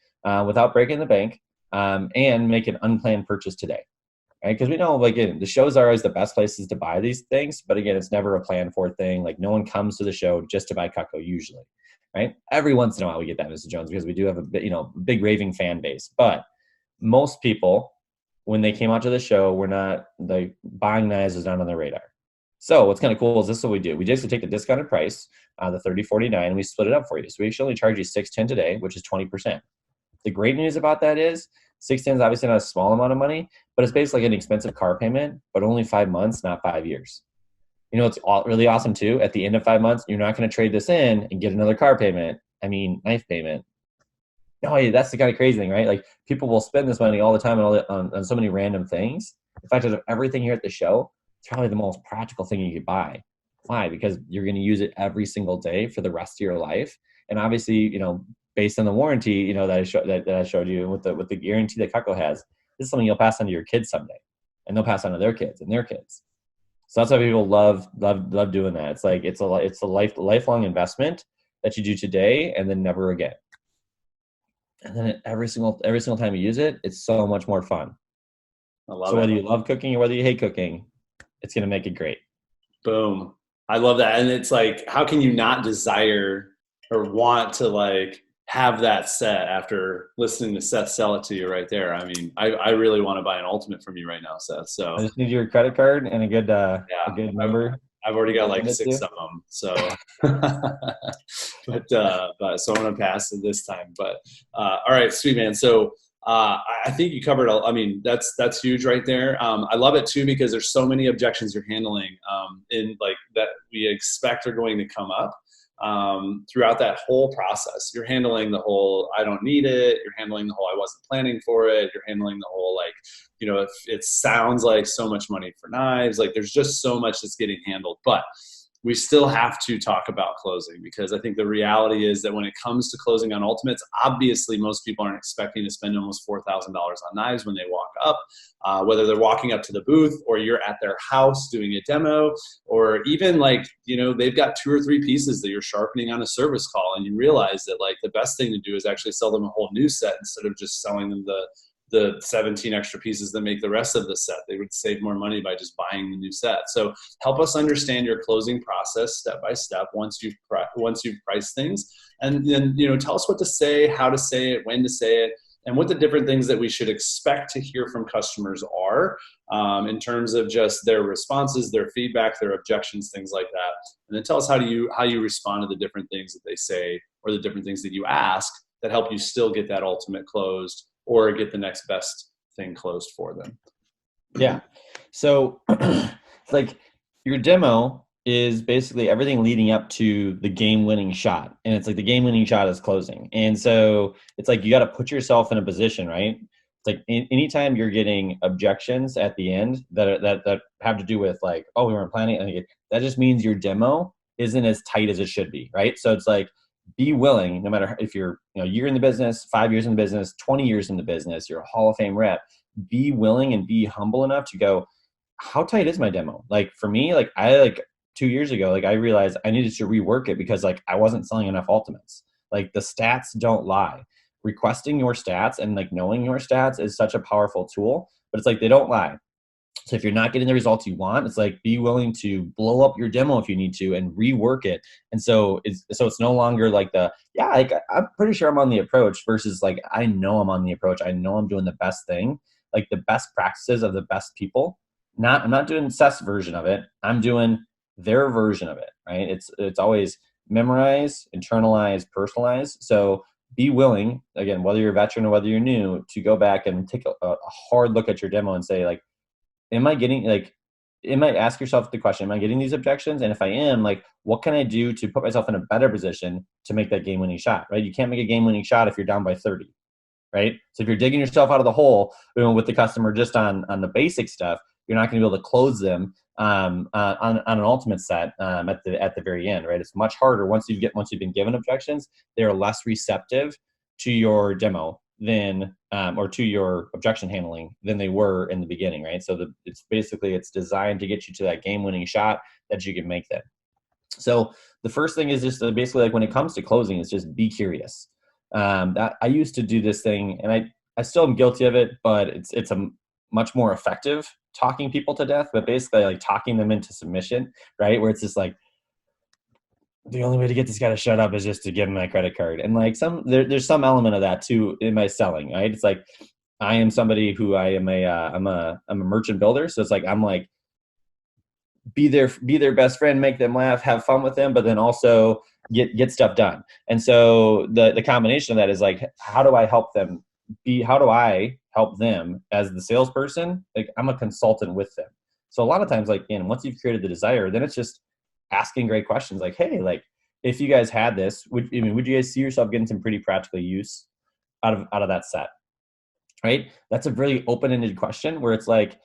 without breaking the bank and make an unplanned purchase today. Right? Because we know, again, the shows are always the best places to buy these things, but again, it's never a planned for thing. Like no one comes to the show just to buy Cutco usually, right? Every once in a while we get that, Mr. Jones, because we do have a big raving fan base. But most people, when they came out to the show, were not like buying knives was not on their radar. So what's kind of cool is this is what we do. We just take the discounted price, the $30.49, and we split it up for you. So we actually only charge you $610 today, which is 20%. The great news about that is $610 is obviously not a small amount of money, but it's basically like an expensive car payment, but only 5 months, not 5 years. It's really awesome too. At the end of 5 months, you're not going to trade this in and get another car payment. Knife payment. No, that's the kind of crazy thing, right? Like people will spend this money all the time on so many random things. In fact, out of everything here at the show, it's probably the most practical thing you could buy. Why? Because you're going to use it every single day for the rest of your life. And obviously, based on the warranty, you know, that I showed you, and with the guarantee that Cutco has, this is something you'll pass on to your kids someday, and they'll pass on to their kids and their kids. So that's why people love doing that. It's like it's a lifelong investment that you do today and then never again. And then every single time you use it, it's so much more fun. I love so it. Whether you love cooking or whether you hate cooking, it's going to make it great. Boom. I love that. And it's like, how can you not desire or want to like have that set after listening to Seth sell it to you right there? I mean, I really want to buy an Ultimate from you right now, Seth. So I just need your credit card and a good number. I've already got like 6 of them. So, but so I'm going to pass it this time, but, all right, sweet, man. So, I think you covered I mean, that's huge right there. I love it too, because there's so many objections you're handling, in like that we expect are going to come up, throughout that whole process. You're handling the whole, I don't need it. You're handling the whole, I wasn't planning for it. You're handling the whole, like, you know, if it sounds like so much money for knives, like there's just so much that's getting handled, but we still have to talk about closing, because I think the reality is that when it comes to closing on Ultimates, obviously most people aren't expecting to spend almost $4,000 on knives when they walk up, whether they're walking up to the booth or you're at their house doing a demo, or even like, you know, they've got 2 or 3 pieces that you're sharpening on a service call, and you realize that like the best thing to do is actually sell them a whole new set instead of just selling them the 17 extra pieces that make the rest of the set. They would save more money by just buying the new set. So help us understand your closing process step by step once you've priced things, and then, you know, tell us what to say, how to say it, when to say it, and what the different things that we should expect to hear from customers are, in terms of just their responses, their feedback, their objections, things like that. And then tell us how you respond to the different things that they say or the different things that you ask that help you still get that Ultimate closed or get the next best thing closed for them. Yeah. So it's like your demo is basically everything leading up to the game-winning shot. And it's like the game-winning shot is closing. And so it's like you got to put yourself in a position, right? It's like anytime you're getting objections at the end that have to do with like, oh, we weren't planning, and that just means your demo isn't as tight as it should be, right? So it's like, be willing, no matter if you're, you know, you're in the business, 5 years in the business, 20 years in the business, you're a Hall of Fame rep, be willing and be humble enough to go, how tight is my demo? Like for me, like 2 years ago, like I realized I needed to rework it because like I wasn't selling enough Ultimates. Like the stats don't lie. Requesting your stats and like knowing your stats is such a powerful tool, but it's like they don't lie. So if you're not getting the results you want, it's like be willing to blow up your demo if you need to and rework it. And so it's no longer like like I'm pretty sure I'm on the approach versus like I know I'm on the approach. I know I'm doing the best thing, like the best practices of the best people. I'm not doing Seth's version of it. I'm doing their version of it, right? It's always memorize, internalize, personalize. So be willing, again, whether you're a veteran or whether you're new, to go back and take a hard look at your demo and say like, ask yourself the question, am I getting these objections? And if I am, like, what can I do to put myself in a better position to make that game-winning shot, right? You can't make a game-winning shot if you're down by 30, right? So if you're digging yourself out of the hole, you know, with the customer just on the basic stuff, you're not going to be able to close them on an Ultimate set at the very end, right? It's much harder once you've been given objections. They are less receptive to your demo than or to your objection handling than they were in the beginning, right? So it's designed to get you to that game-winning shot that you can make them. So the first thing is just basically like when it comes to closing, is just be curious. I used to do this thing, and I still am guilty of it, but it's a much more effective talking people to death, but basically like talking them into submission, right? Where it's just like, the only way to get this guy to shut up is just to give him my credit card. And like there's some element of that too in my selling, right? It's like, I am somebody who I'm a merchant builder. So it's like, I'm like, be their best friend, make them laugh, have fun with them, but then also get stuff done. And so the combination of that is like, how do I help them as the salesperson? Like I'm a consultant with them. So a lot of times, like, once you've created the desire, then it's just asking great questions like, hey, like if you guys had this, would you guys see yourself getting some pretty practical use out of that set? Right? That's a really open-ended question where it's like,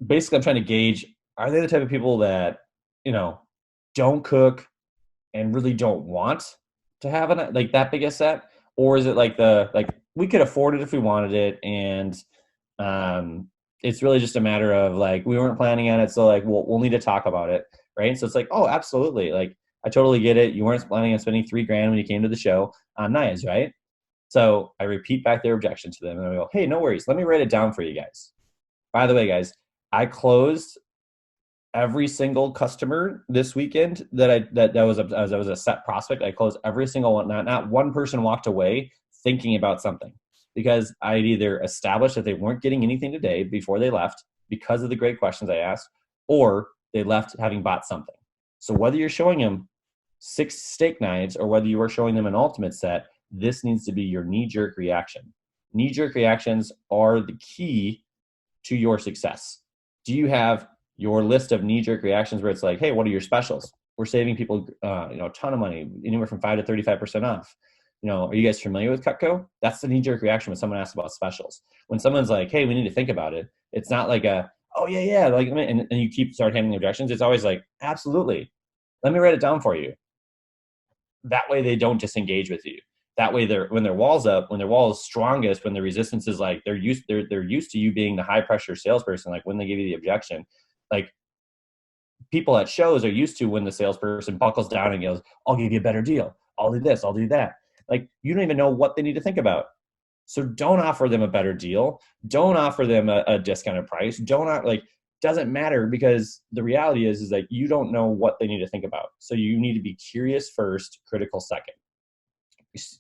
basically I'm trying to gauge, are they the type of people that, don't cook and really don't want to have like that big a set? Or is it like we could afford it if we wanted it, and it's really just a matter of like we weren't planning on it, so like we'll need to talk about it, right? So it's like, oh, absolutely, like I totally get it. You weren't planning on spending $3,000 when you came to the show on knives, right? So I repeat back their objection to them, and I go, hey, no worries. Let me write it down for you guys. By the way, guys, I closed every single customer this weekend that was a set prospect. I closed every single one. Not one person walked away thinking about something, because I'd either established that they weren't getting anything today before they left because of the great questions I asked, or they left having bought something. So whether you're showing them 6 steak knives or whether you are showing them an ultimate set, this needs to be your knee-jerk reaction. Knee-jerk reactions are the key to your success. Do you have your list of knee-jerk reactions where it's like, hey, what are your specials? We're saving people a ton of money, anywhere from 5 to 35% off. Are you guys familiar with Cutco? That's the knee-jerk reaction when someone asks about specials. When someone's like, hey, we need to think about it, it's not like oh, yeah, like, and you start handing objections. It's always like, absolutely. Let me write it down for you. That way they don't disengage with you. That way when their wall's up, when their wall is strongest, when the resistance is like they're used to you being the high pressure salesperson, like when they give you the objection, like people at shows are used to when the salesperson buckles down and goes, I'll give you a better deal. I'll do this, I'll do that. Like you don't even know what they need to think about. So don't offer them a better deal. Don't offer them a discounted price. Doesn't matter, because the reality is that you don't know what they need to think about. So you need to be curious first, critical second.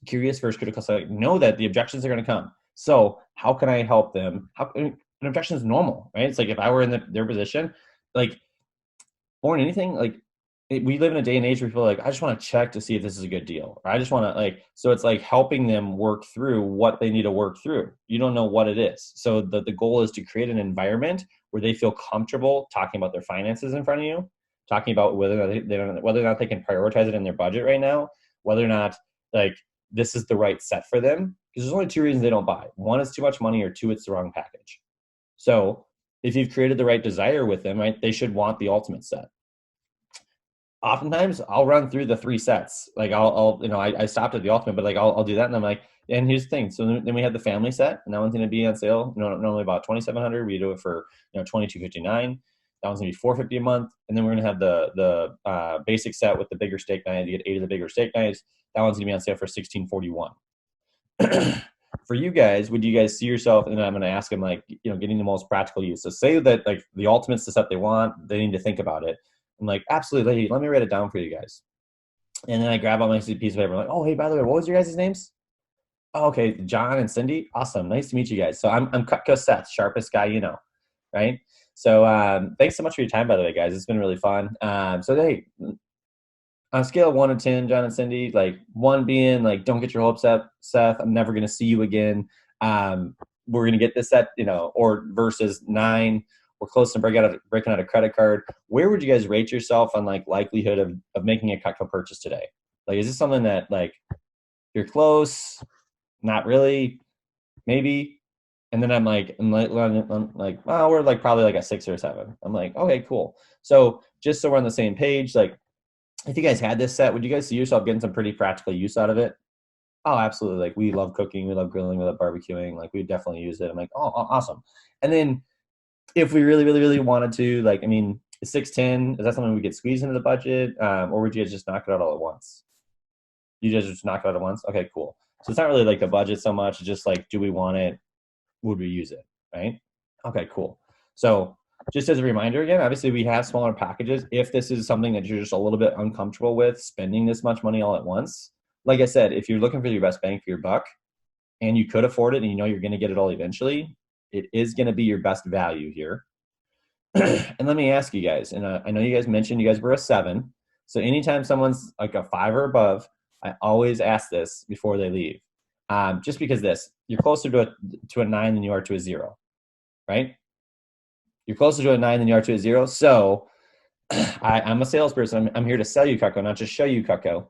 Curious first, critical second. Know that the objections are going to come. So how can I help them? An objection is normal, right? It's like if I were in their position, like more than anything, like we live in a day and age where people are like, I just want to check to see if this is a good deal. Or I just want to so it's like helping them work through what they need to work through. You don't know what it is. So the goal is to create an environment where they feel comfortable talking about their finances in front of you, talking about whether or not they can prioritize it in their budget right now, whether or not like this is the right set for them. Because there's only 2 reasons they don't buy. 1 is too much money, or 2, it's the wrong package. So if you've created the right desire with them, right, they should want the ultimate set. Oftentimes I'll run through the 3 sets. Like I stopped at the ultimate, but like I'll do that, and I'm like, and here's the thing. So then we have the family set, and that one's going to be on sale. Normally about $2,700. We do it for $2,259. That one's going to be $450 a month, and then we're going to have the basic set with the bigger steak knives. You get 8 of the bigger steak knives. That one's going to be on sale for $1,641. For you guys, would you guys see yourself? And I'm going to ask them getting the most practical use. So say that like the ultimate's the set they want, they need to think about it. I'm like, absolutely. Let me write it down for you guys. And then I grab out my piece of paper. I'm like, oh, hey, by the way, what was your guys' names? Oh, okay, John and Cindy. Awesome. Nice to meet you guys. So I'm Cutco Seth, sharpest guy you know, right? So thanks so much for your time, by the way, guys. It's been really fun. So hey, on a scale of 1 to 10, John and Cindy, like 1 being like, don't get your hopes up, Seth. I'm never going to see you again. We're going to get this set, or versus 9. We're close to breaking out a credit card. Where would you guys rate yourself on like likelihood of making a Cutco purchase today? Like, is this something that like you're close, not really, maybe? And then I'm like, well, we're like probably like a 6 or 7. I'm like, okay, cool. So just so we're on the same page, like if you guys had this set, would you guys see yourself getting some pretty practical use out of it? Oh, absolutely. Like we love cooking, we love grilling, we love barbecuing. Like we definitely use it. I'm like, oh, awesome. And then if we really, really, really wanted to, like, I mean, 610, is that something we could squeeze into the budget? Or would you guys just knock it out all at once? You guys just knock it out at once? Okay, cool. So it's not really like the budget so much. It's just like, do we want it? Would we use it? Right? Okay, cool. So just as a reminder again, obviously we have smaller packages. If this is something that you're just a little bit uncomfortable with spending this much money all at once, like I said, if you're looking for your best bang for your buck and you could afford it and you're going to get it all eventually, it is going to be your best value here. And let me ask you guys, and I know you guys mentioned you guys were a 7. So anytime someone's like a 5 or above, I always ask this before they leave. Just because you're closer to a 9 than you are to a 0, right? You're closer to a 9 than you are to a 0. So I'm a salesperson. I'm here to sell you Cutco, not just show you Cutco.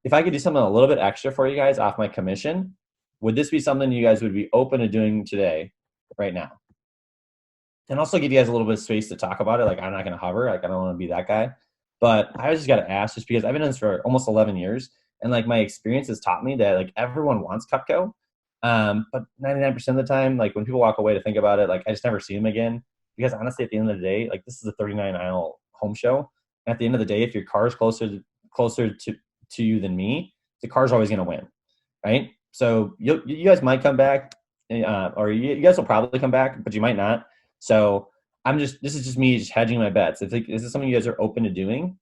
If I could do something a little bit extra for you guys off my commission, would this be something you guys would be open to doing today, right now? And also give you guys a little bit of space to talk about it. Like, I'm not going to hover. Like, I don't want to be that guy. But I just got to ask, just because I've been in this for almost 11 years, And like my experience has taught me that like everyone wants Cutco. But 99% of the time, like when people walk away to think about it, like I just never see them again. Because honestly, at the end of the day, like this is a 39 aisle home show. And at the end of the day, if your car is closer to you than me, the car's always going to win. Right. So you guys might come back, or you guys will probably come back, but you might not. So this is just me just hedging my bets. If this is something you guys are open to doing,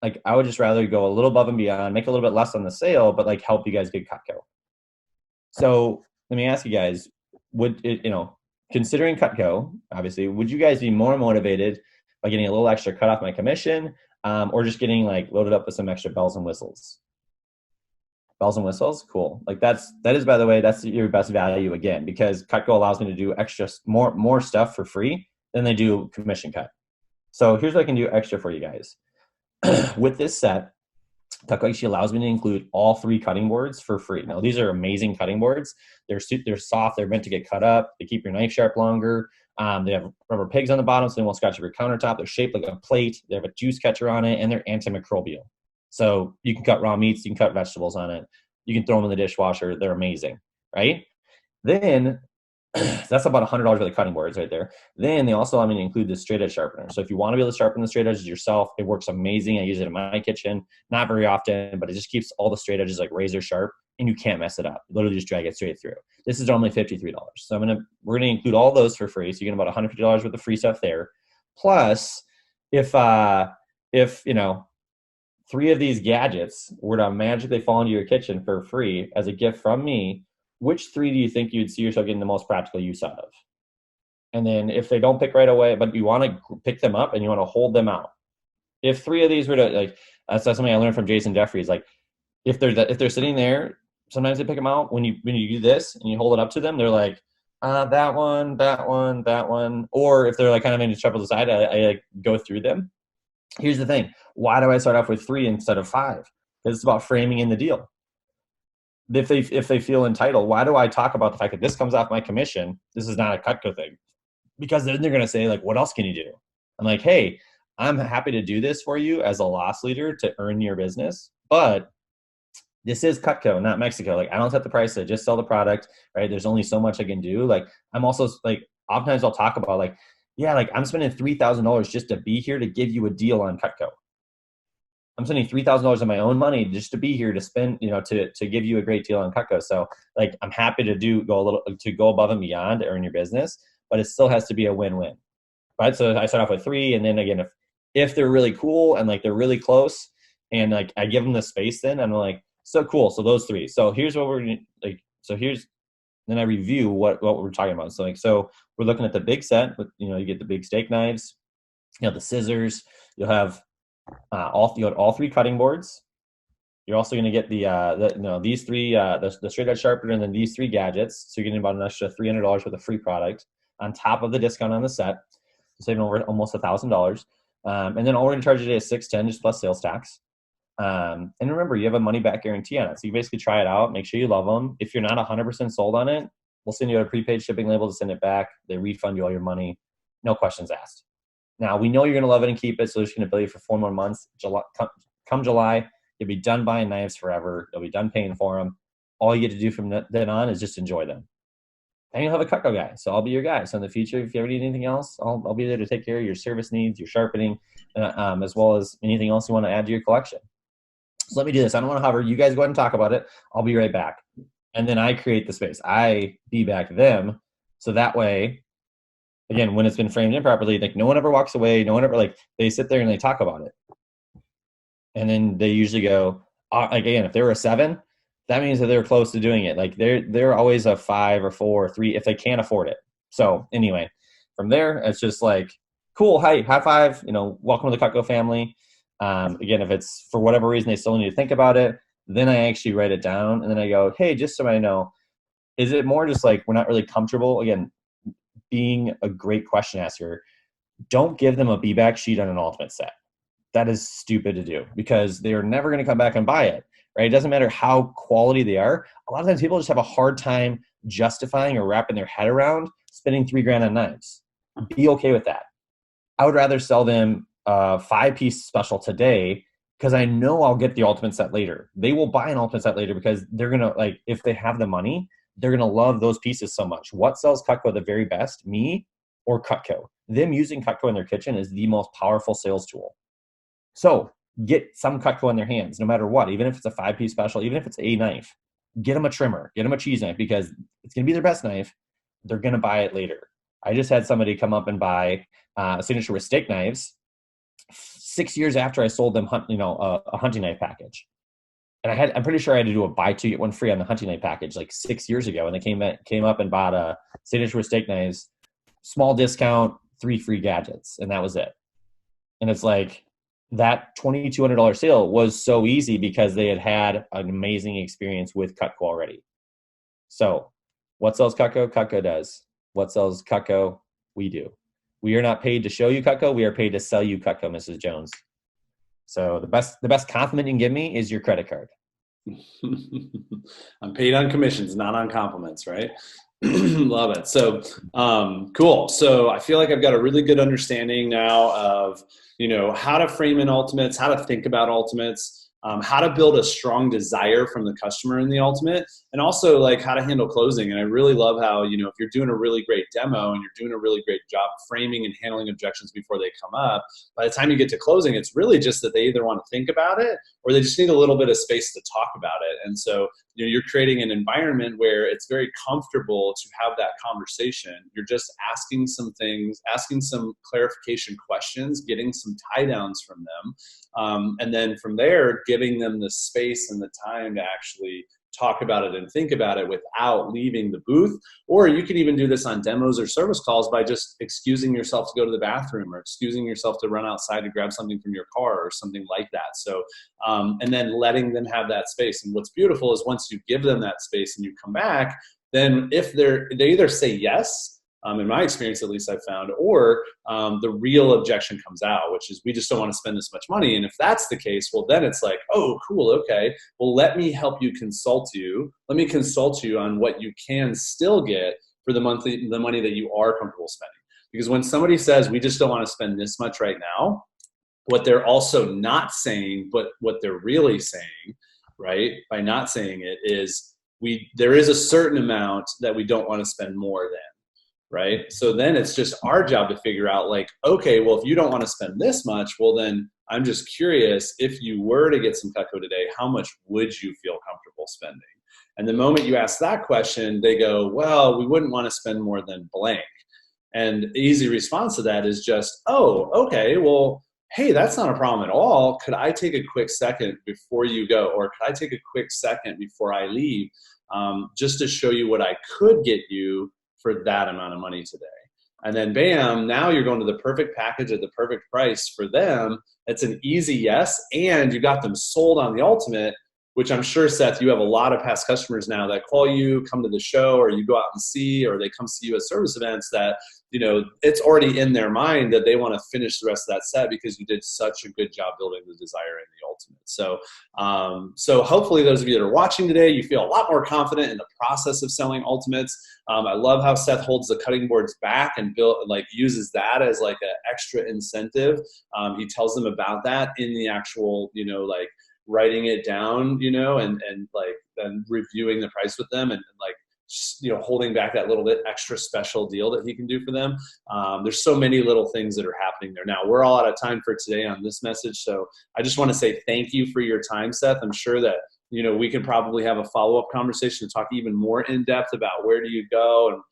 like I would just rather go a little above and beyond, make a little bit less on the sale, but like help you guys get Cutco. So let me ask you guys, considering Cutco, obviously, would you guys be more motivated by getting a little extra cut off my commission, or just getting like loaded up with some extra bells and whistles? Bells and whistles, cool. Like that is, by the way, that's your best value again, because Cutco allows me to do extra more stuff for free than they do commission cut. So here's what I can do extra for you guys. With this set, Cutco actually allows me to include all 3 cutting boards for free. Now these are amazing cutting boards. They're soft. They're meant to get cut up. They keep your knife sharp longer. They have rubber pigs on the bottom, so they won't scratch up your countertop. They're shaped like a plate. They have a juice catcher on it, and they're antimicrobial. So you can cut raw meats, you can cut vegetables on it. You can throw them in the dishwasher. They're amazing, right? Then that's about $100 worth of cutting boards right there. Then they also allow me to include the straight edge sharpener. So if you want to be able to sharpen the straight edges yourself, it works amazing. I use it in my kitchen, not very often, but it just keeps all the straight edges like razor sharp, and you can't mess it up. You literally just drag it straight through. This is only $53. So we're gonna include all those for free. So you get about $150 worth of free stuff there. Plus, if 3 of these gadgets were to magically fall into your kitchen for free as a gift from me, which 3 do you think you'd see yourself getting the most practical use out of? And then if they don't pick right away, but you want to pick them up and you want to hold them out. If 3 of these were to, like, that's something I learned from Jason Jeffries. Like if they're sitting there, sometimes they pick them out when you do this and you hold it up to them, they're like, that one. Or if they're like kind of in a shuffle aside, I like go through them. Here's the thing. Why do I start off with 3 instead of 5? Because it's about framing in the deal. If they feel entitled, why do I talk about the fact that this comes off my commission? This is not a Cutco thing. Because then they're going to say, like, what else can you do? I'm like, hey, I'm happy to do this for you as a loss leader to earn your business, but this is Cutco, not Mexico. Like, I don't set the price. I just sell the product, right? There's only so much I can do. Like, I'm also like, oftentimes I'll talk about like, yeah, like I'm spending $3,000 just to be here to give you a deal on Cutco. I'm spending $3,000 of my own money just to be here to spend, to give you a great deal on Cutco. So like, I'm happy to go above and beyond to earn your business, but it still has to be a win-win, right? So I start off with 3, and then again, if they're really cool and like they're really close, and like I give them the space, then I'm like, so cool. So those 3. So here's what we're like. So then I review what we're talking about. So we're looking at the big set. You get the big steak knives, the scissors. You'll have all 3 cutting boards. You're also going to get these 3 the straight edge sharpener, and then these 3 gadgets. So you're getting about an extra $300 worth of free product on top of the discount on the set, saving over almost $1,000. And then all we're going to charge today is $610 just plus sales tax. And remember, you have a money back guarantee on it. So you basically try it out, make sure you love them. If you're not 100% sold on it, we'll send you a prepaid shipping label to send it back. They refund you all your money. No questions asked. Now, we know you're going to love it and keep it, so we're just going to bill you for 4 more months. Come July, you'll be done buying knives forever. You'll be done paying for them. All you get to do from then on is just enjoy them. And you'll have a Cutco guy, so I'll be your guy. So in the future, if you ever need anything else, I'll be there to take care of your service needs, your sharpening, as well as anything else you want to add to your collection. So let me do this. I don't want to hover. You guys go ahead and talk about it. I'll be right back. And then I create the space. I be back them. So that way, again, when it's been framed in properly, like no one ever walks away. No one ever, like, they sit there and they talk about it. And then they usually go, again, if they were a 7, that means that they're close to doing it. Like they're always a 5 or 4 or 3 if they can't afford it. So anyway, from there, it's just like, cool. Hi, high five, welcome to the Cutco family. Again, if it's for whatever reason, they still need to think about it, then I actually write it down. And then I go, hey, just so I know, is it more just like, we're not really comfortable? Again, being a great question asker, don't give them a be-back sheet on an ultimate set. That is stupid to do because they're never going to come back and buy it, right? It doesn't matter how quality they are. A lot of times people just have a hard time justifying or wrapping their head around spending $3,000 on knives. Be okay with that. I would rather sell them a 5-piece special today because I know I'll get the ultimate set later. They will buy an ultimate set later because they're going to, like, if they have the money, they're going to love those pieces so much. What sells Cutco the very best, me or Cutco? Them using Cutco in their kitchen is the most powerful sales tool. So get some Cutco in their hands, no matter what, even if it's a 5-piece special, even if it's a knife, get them a trimmer, get them a cheese knife, because it's going to be their best knife. They're going to buy it later. I just had somebody come up and buy a Signature with steak knives 6 years after I sold them, a hunting knife package. And I'm pretty sure I had to do a buy two get one free on the hunting knife package like 6 years ago. And they came up and bought a Signature with steak knives, small discount, 3 free gadgets, and that was it. And it's like, that $2,200 sale was so easy because they had an amazing experience with Cutco already. So what sells Cutco? Cutco does. What sells Cutco? We do. We are not paid to show you Cutco. We are paid to sell you Cutco, Mrs. Jones. So the best compliment you can give me is your credit card. I'm paid on commissions, not on compliments, right? Love it. So cool. So I feel like I've got a really good understanding now of, how to frame in ultimates, how to think about ultimates, how to build a strong desire from the customer in the ultimate, and also like how to handle closing. And I really love how, if you're doing a really great demo and you're doing a really great job framing and handling objections before they come up, by the time you get to closing, it's really just that they either want to think about it or they just need a little bit of space to talk about it. And so, you're creating an environment where it's very comfortable to have that conversation. You're just asking some things, asking some clarification questions, getting some tie downs from them. And then from there, giving them the space and the time to actually talk about it and think about it without leaving the booth. Or you can even do this on demos or service calls by just excusing yourself to go to the bathroom or excusing yourself to run outside to grab something from your car or something like that. So, and then letting them have that space. And what's beautiful is once you give them that space and you come back, then if they either say yes, in my experience, at least I've found, or the real objection comes out, which is we just don't want to spend this much money. And if that's the case, well, then it's like, oh, cool. Okay. Well, let me help you consult you. Let me consult you on what you can still get for the money that you are comfortable spending. Because when somebody says, we just don't want to spend this much right now, what they're also not saying, but what they're really saying, right, by not saying it is there is a certain amount that we don't want to spend more than. Right. So then it's just our job to figure out like, okay, well, if you don't want to spend this much, well, then I'm just curious, if you were to get some Cutco today, how much would you feel comfortable spending? And the moment you ask that question, they go, well, we wouldn't want to spend more than blank. And the easy response to that is just, oh, okay, well, hey, that's not a problem at all. Could I take a quick second before you go? Or could I take a quick second before I leave just to show you what I could get you for that amount of money today? And then bam, now you're going to the perfect package at the perfect price for them. It's an easy yes, and you got them sold on the ultimate, which I'm sure, Seth, you have a lot of past customers now that call you, come to the show, or you go out and see, or they come see you at service events that, it's already in their mind that they want to finish the rest of that set because you did such a good job building the desire in the ultimate. So hopefully those of you that are watching today, you feel a lot more confident in the process of selling ultimates. I love how Seth holds the cutting boards back and uses that as like an extra incentive. He tells them about that in the actual, writing it down, and reviewing the price with them and holding back that little bit extra special deal that he can do for them. There's so many little things that are happening there. Now, we're all out of time for today on this message. So I just want to say thank you for your time, Seth. I'm sure that, we can probably have a follow-up conversation to talk even more in depth about where do you go and,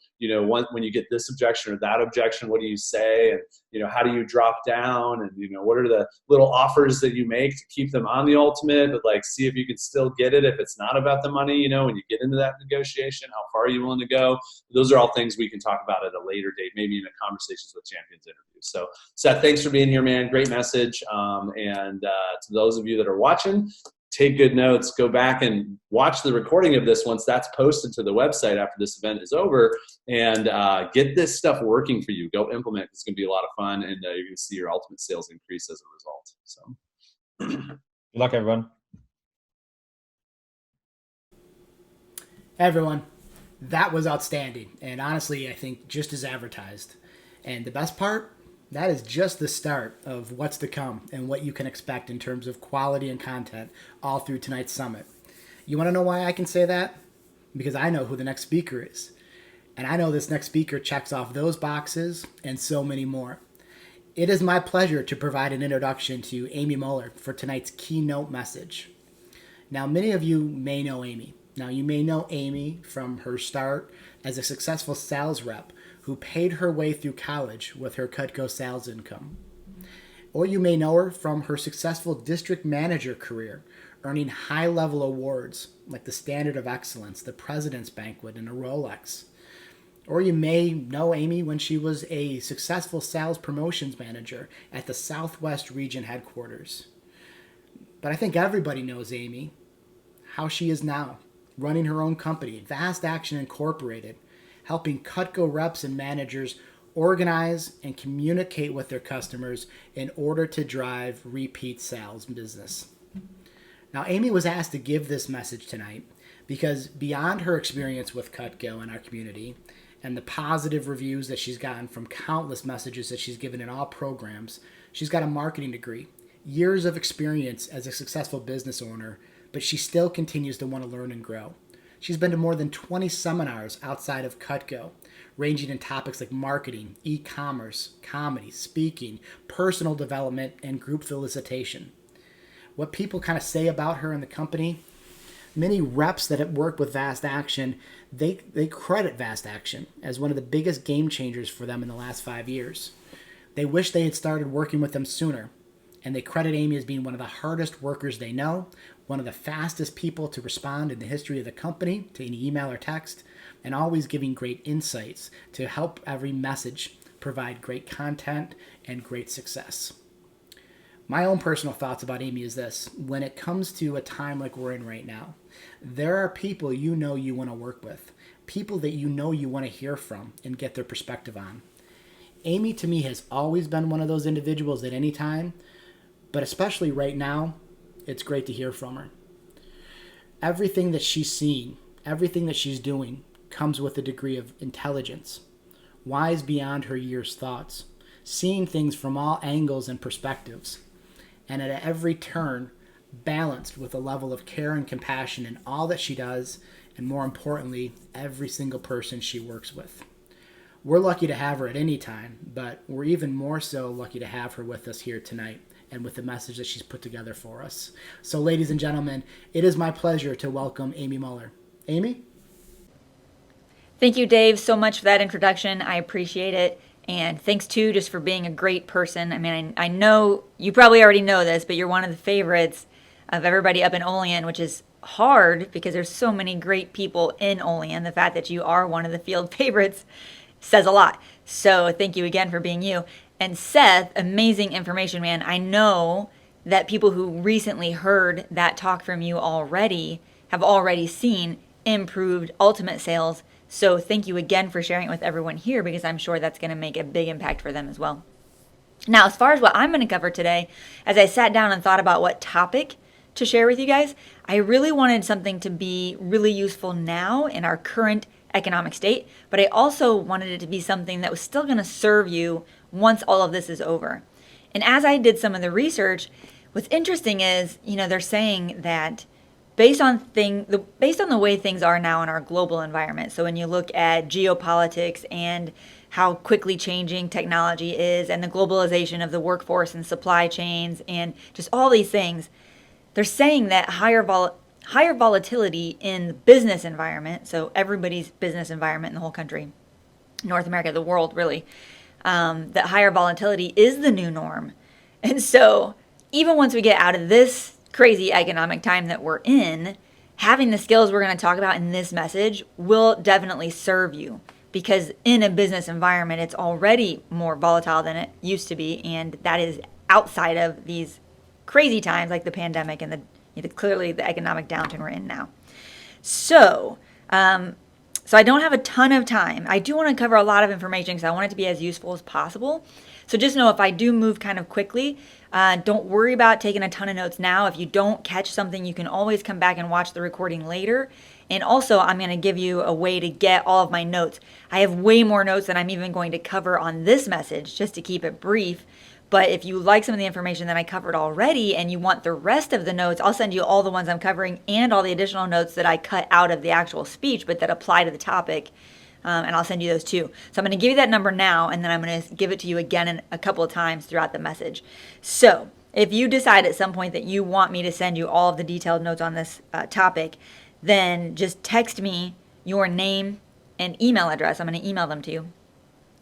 when you get this objection or that objection, what do you say? And, how do you drop down? And, what are the little offers that you make to keep them on the ultimate, but see if you can still get it if it's not about the money, when you get into that negotiation, how far are you willing to go? Those are all things we can talk about at a later date, maybe in a Conversations with Champions interview. So, Seth, thanks for being here, man. Great message. And to those of you that are watching, take good notes, go back and watch the recording of this once that's posted to the website after this event is over, and get this stuff working for you. Go implement. It's going to be a lot of fun, and you're going to see your ultimate sales increase as a result. So good luck, everyone. Hey, everyone. That was outstanding. And honestly, I think just as advertised. And the best part, That is just the start of what's to come and what you can expect in terms of quality and content all through tonight's summit. You want to know why I can say that? Because I know who the next speaker is. And I know this next speaker checks off those boxes and so many more. It is my pleasure to provide an introduction to Amy Muller for tonight's keynote message. Now, many of you may know Amy. Now, you may know Amy from her start as a successful sales rep who paid her way through college with her Cutco sales income. Or you may know her from her successful district manager career, earning high-level awards like the Standard of Excellence, the President's Banquet, and a Rolex. Or you may know Amy when she was a successful sales promotions manager at the Southwest Region headquarters. But I think everybody knows Amy, how she is now, running her own company, Vast Action Incorporated, helping Cutco reps and managers organize and communicate with their customers in order to drive repeat sales business. Now, Amy was asked to give this message tonight because beyond her experience with Cutco and our community and the positive reviews that she's gotten from countless messages that she's given in all programs, she's got a marketing degree, years of experience as a successful business owner, but she still continues to want to learn and grow. She's been to more than 20 seminars outside of Cutco, ranging in topics like marketing, e-commerce, comedy, speaking, personal development, and group felicitation. What people kind of say about her in the company, many reps that have worked with Vast Action, they credit Vast Action as one of the biggest game changers for them in the last 5 years. They wish they had started working with them sooner, and they credit Amy as being one of the hardest workers they know, one of the fastest people to respond in the history of the company to any email or text, and always giving great insights to help every message provide great content and great success. My own personal thoughts about Amy is this: when it comes to a time like we're in right now, there are people you know you want to work with, people that you know you want to hear from and get their perspective on. Amy, to me, has always been one of those individuals at any time, but especially right now, it's great to hear from her. Everything that she's seen, everything that she's doing, comes with a degree of intelligence, wise beyond her years' thoughts, seeing things from all angles and perspectives, and at every turn, balanced with a level of care and compassion in all that she does, and more importantly, every single person she works with. We're lucky to have her at any time, but we're even more so lucky to have her with us here tonight and with the message that she's put together for us. So, ladies and gentlemen, it is my pleasure to welcome Amy Muller. Amy? Thank you, Dave, so much for that introduction. I appreciate it. And thanks, too, just for being a great person. I mean, I know you probably already know this, but you're one of the favorites of everybody up in Olean, which is hard because there's so many great people in Olean. The fact that you are one of the field favorites says a lot. So thank you again for being you. And Seth, amazing information, man. I know that people who recently heard that talk from you already have already seen improved ultimate sales. So thank you again for sharing it with everyone here, because I'm sure that's going to make a big impact for them as well. Now, as far as what I'm going to cover today, as I sat down and thought about what topic to share with you guys, I really wanted something to be really useful now in our current economic state, but I also wanted it to be something that was still going to serve you once all of this is over. And as I did some of the research, what's interesting is, they're saying that based on the way things are now in our global environment. So when you look at geopolitics and how quickly changing technology is, and the globalization of the workforce and supply chains and just all these things, they're saying that higher volatility in the business environment, so everybody's business environment in the whole country, North America, the world really, that higher volatility is the new norm. And so even once we get out of this crazy economic time that we're in, having the skills we're going to talk about in this message will definitely serve you, because in a business environment, it's already more volatile than it used to be. And that is outside of these crazy times like the pandemic and clearly the economic downturn we're in now. So I don't have a ton of time. I do want to cover a lot of information because I want it to be as useful as possible. So just know if I do move kind of quickly, don't worry about taking a ton of notes now. If you don't catch something, you can always come back and watch the recording later. And also, I'm going to give you a way to get all of my notes. I have way more notes than I'm even going to cover on this message, just to keep it brief. But if you like some of the information that I covered already and you want the rest of the notes, I'll send you all the ones I'm covering and all the additional notes that I cut out of the actual speech, but that apply to the topic. And I'll send you those too. So I'm going to give you that number now, and then I'm going to give it to you again a couple of times throughout the message. So if you decide at some point that you want me to send you all of the detailed notes on this topic, then just text me your name and email address. I'm going to email them to you.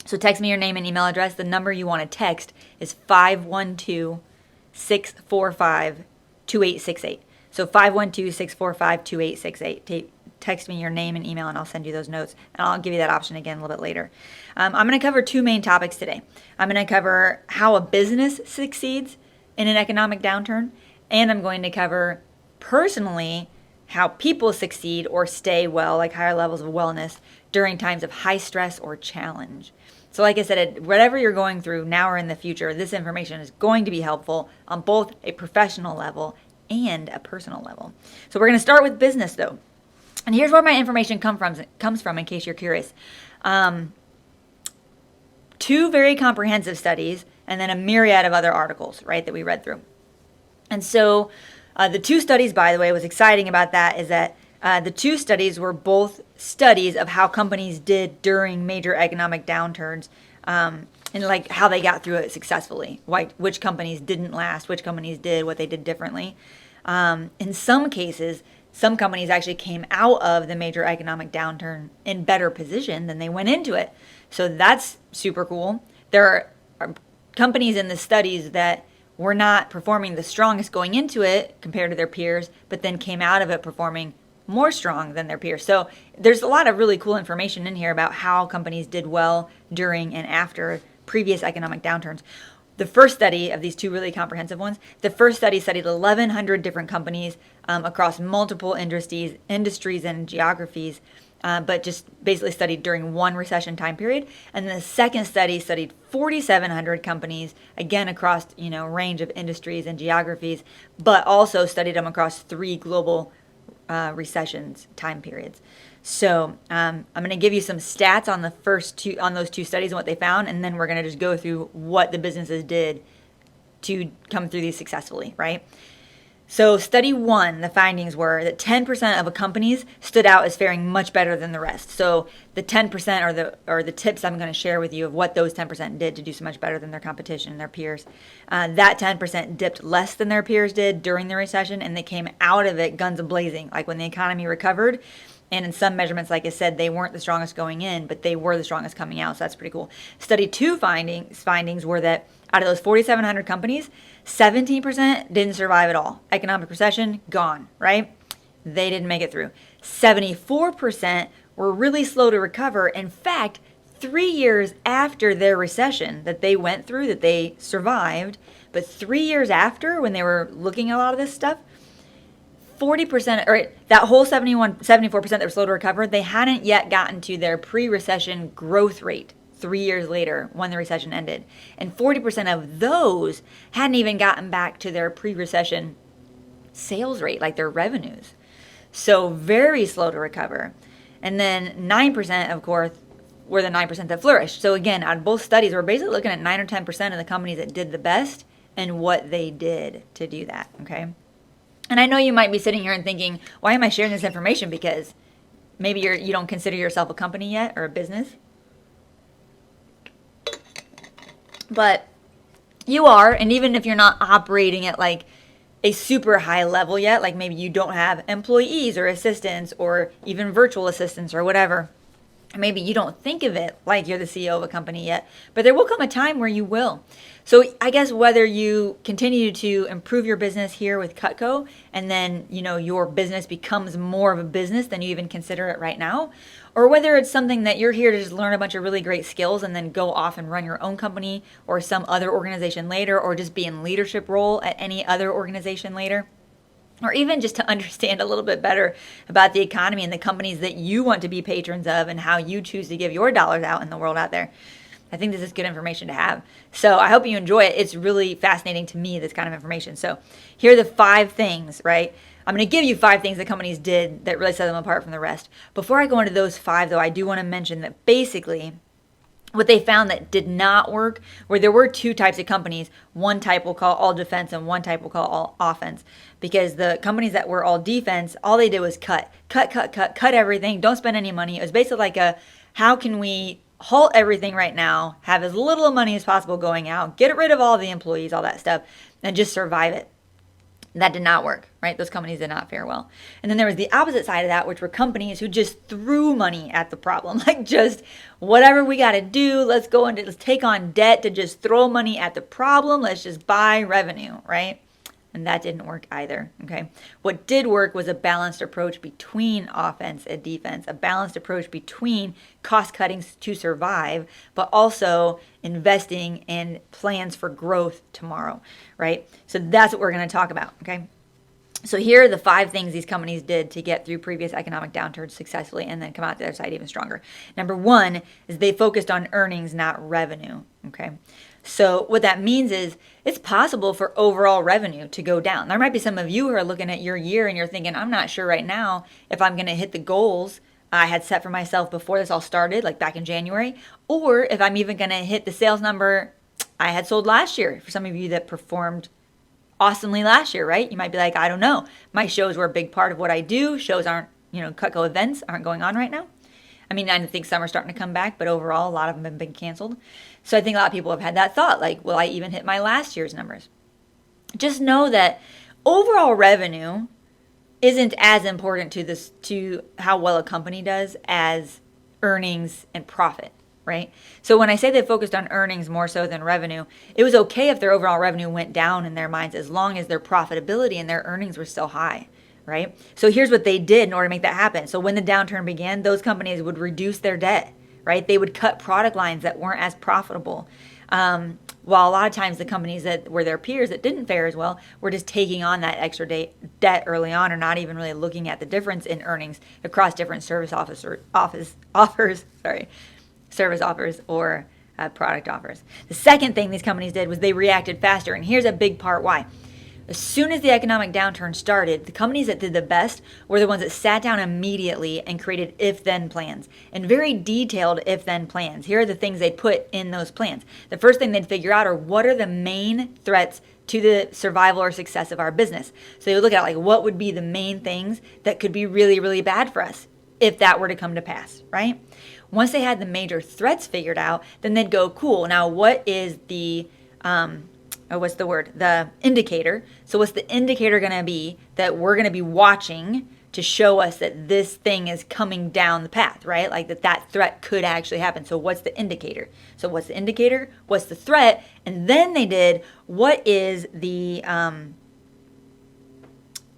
So text me your name and email address. The number you want to text is 512-645-2868. So 512-645-2868. Text me your name and email, and I'll send you those notes. And I'll give you that option again a little bit later. I'm going to cover two main topics today. I'm going to cover how a business succeeds in an economic downturn, and I'm going to cover personally how people succeed or stay well, like higher levels of wellness, during times of high stress or challenge. So like I said, whatever you're going through now or in the future, this information is going to be helpful on both a professional level and a personal level. So we're going to start with business though. And here's where my information comes from in case you're curious. Two very comprehensive studies and then a myriad of other articles, right, that we read through. And so the two studies, by the way, what's exciting about that is that the two studies were both studies of how companies did during major economic downturns, and like how they got through it successfully, which companies didn't last, which companies did, what they did differently. In some cases, some companies actually came out of the major economic downturn in better position than they went into it. So that's super cool. There are companies in the studies that were not performing the strongest going into it compared to their peers, but then came out of it performing more strong than their peers. So there's a lot of really cool information in here about how companies did well during and after previous economic downturns. The first study of these two really comprehensive ones, the first study studied 1,100 different companies across multiple industries and geographies, but just basically studied during one recession time period. And the second study studied 4,700 companies, again across range of industries and geographies, but also studied them across three global recessions time periods. So I'm going to give you some stats on those two studies and what they found, and then we're going to just go through what the businesses did to come through these successfully, right? So study one, the findings were that 10% of companies stood out as faring much better than the rest. So the 10% are the tips I'm going to share with you of what those 10% did to do so much better than their competition, their peers. That 10% dipped less than their peers did during the recession, and they came out of it guns a-blazing, like when the economy recovered. And in some measurements, like I said, they weren't the strongest going in, but they were the strongest coming out. So that's pretty cool. Study two findings were that out of those 4,700 companies, 17% didn't survive at all. Economic recession, gone, right? They didn't make it through. 74% were really slow to recover. In fact, 3 years after their recession that they went through, that they survived, but 3 years after, when they were looking at a lot of this stuff, 40%, or that whole 74% that were slow to recover, they hadn't yet gotten to their pre-recession growth rate 3 years later when the recession ended. And 40% of those hadn't even gotten back to their pre-recession sales rate, like their revenues. So very slow to recover. And then 9%, of course, were the 9% that flourished. So again, out of both studies, we're basically looking at 9 or 10% of the companies that did the best and what they did to do that, okay? And I know you might be sitting here and thinking, why am I sharing this information? Because maybe you don't consider yourself a company yet or a business. But you are, and even if you're not operating at like a super high level yet, like maybe you don't have employees or assistants or even virtual assistants or whatever, maybe you don't think of it like you're the CEO of a company yet, but there will come a time where you will. So I guess whether you continue to improve your business here with Cutco and then, your business becomes more of a business than you even consider it right now, or whether it's something that you're here to just learn a bunch of really great skills and then go off and run your own company or some other organization later, or just be in leadership role at any other organization later, or even just to understand a little bit better about the economy and the companies that you want to be patrons of and how you choose to give your dollars out in the world out there. I think this is good information to have. So I hope you enjoy it. It's really fascinating to me, this kind of information. So here are the 5 things, right? I'm going to give you 5 things that companies did that really set them apart from the rest. Before I go into those 5, though, I do want to mention that basically what they found that did not work, where there were 2 types of companies. One type we'll call all defense and one type we'll call all offense. Because the companies that were all defense, all they did was cut everything, don't spend any money. It was basically like how can we halt everything right now, have as little money as possible going out, get rid of all the employees, all that stuff, and just survive it. That did not work, right? Those companies did not fare well. And then there was the opposite side of that, which were companies who just threw money at the problem. Like just whatever we got to do, let's take on debt to just throw money at the problem. Let's just buy revenue, right? And that didn't work either, okay? What did work was a balanced approach between offense and defense, a balanced approach between cost cutting to survive, but also investing in plans for growth tomorrow, right? So that's what we're going to talk about, okay? So here are the 5 things these companies did to get through previous economic downturns successfully and then come out the other side even stronger. Number 1 is they focused on earnings, not revenue, okay? So what that means is it's possible for overall revenue to go down. There might be some of you who are looking at your year and you're thinking, I'm not sure right now if I'm going to hit the goals I had set for myself before this all started, like back in January, or if I'm even going to hit the sales number I had sold last year. For some of you that performed awesomely last year, right? You might be like, I don't know. My shows were a big part of what I do. Shows aren't, Cutco events aren't going on right now. I mean, I think some are starting to come back, but overall, a lot of them have been canceled. So I think a lot of people have had that thought, like, will I even hit my last year's numbers? Just know that overall revenue isn't as important to how well a company does as earnings and profit, right? So when I say they focused on earnings more so than revenue, it was okay if their overall revenue went down in their minds as long as their profitability and their earnings were still high. Right? So here's what they did in order to make that happen. So when the downturn began, those companies would reduce their debt, right? They would cut product lines that weren't as profitable. While a lot of times the companies that were their peers that didn't fare as well were just taking on that extra debt early on or not even really looking at the difference in earnings across different service offers or product offers. The second thing these companies did was they reacted faster. And here's a big part why. As soon as the economic downturn started, the companies that did the best were the ones that sat down immediately and created if-then plans, and very detailed if-then plans. Here are the things they'd put in those plans. The first thing they'd figure out are what are the main threats to the survival or success of our business. So they would look at like what would be the main things that could be really, really bad for us if that were to come to pass, right? Once they had the major threats figured out, then they'd go, cool, now what is the the indicator. So what's the indicator going to be that we're going to be watching to show us that this thing is coming down the path, right? Like that threat could actually happen. So what's the indicator? So what's the indicator? What's the threat? And then they did, what is the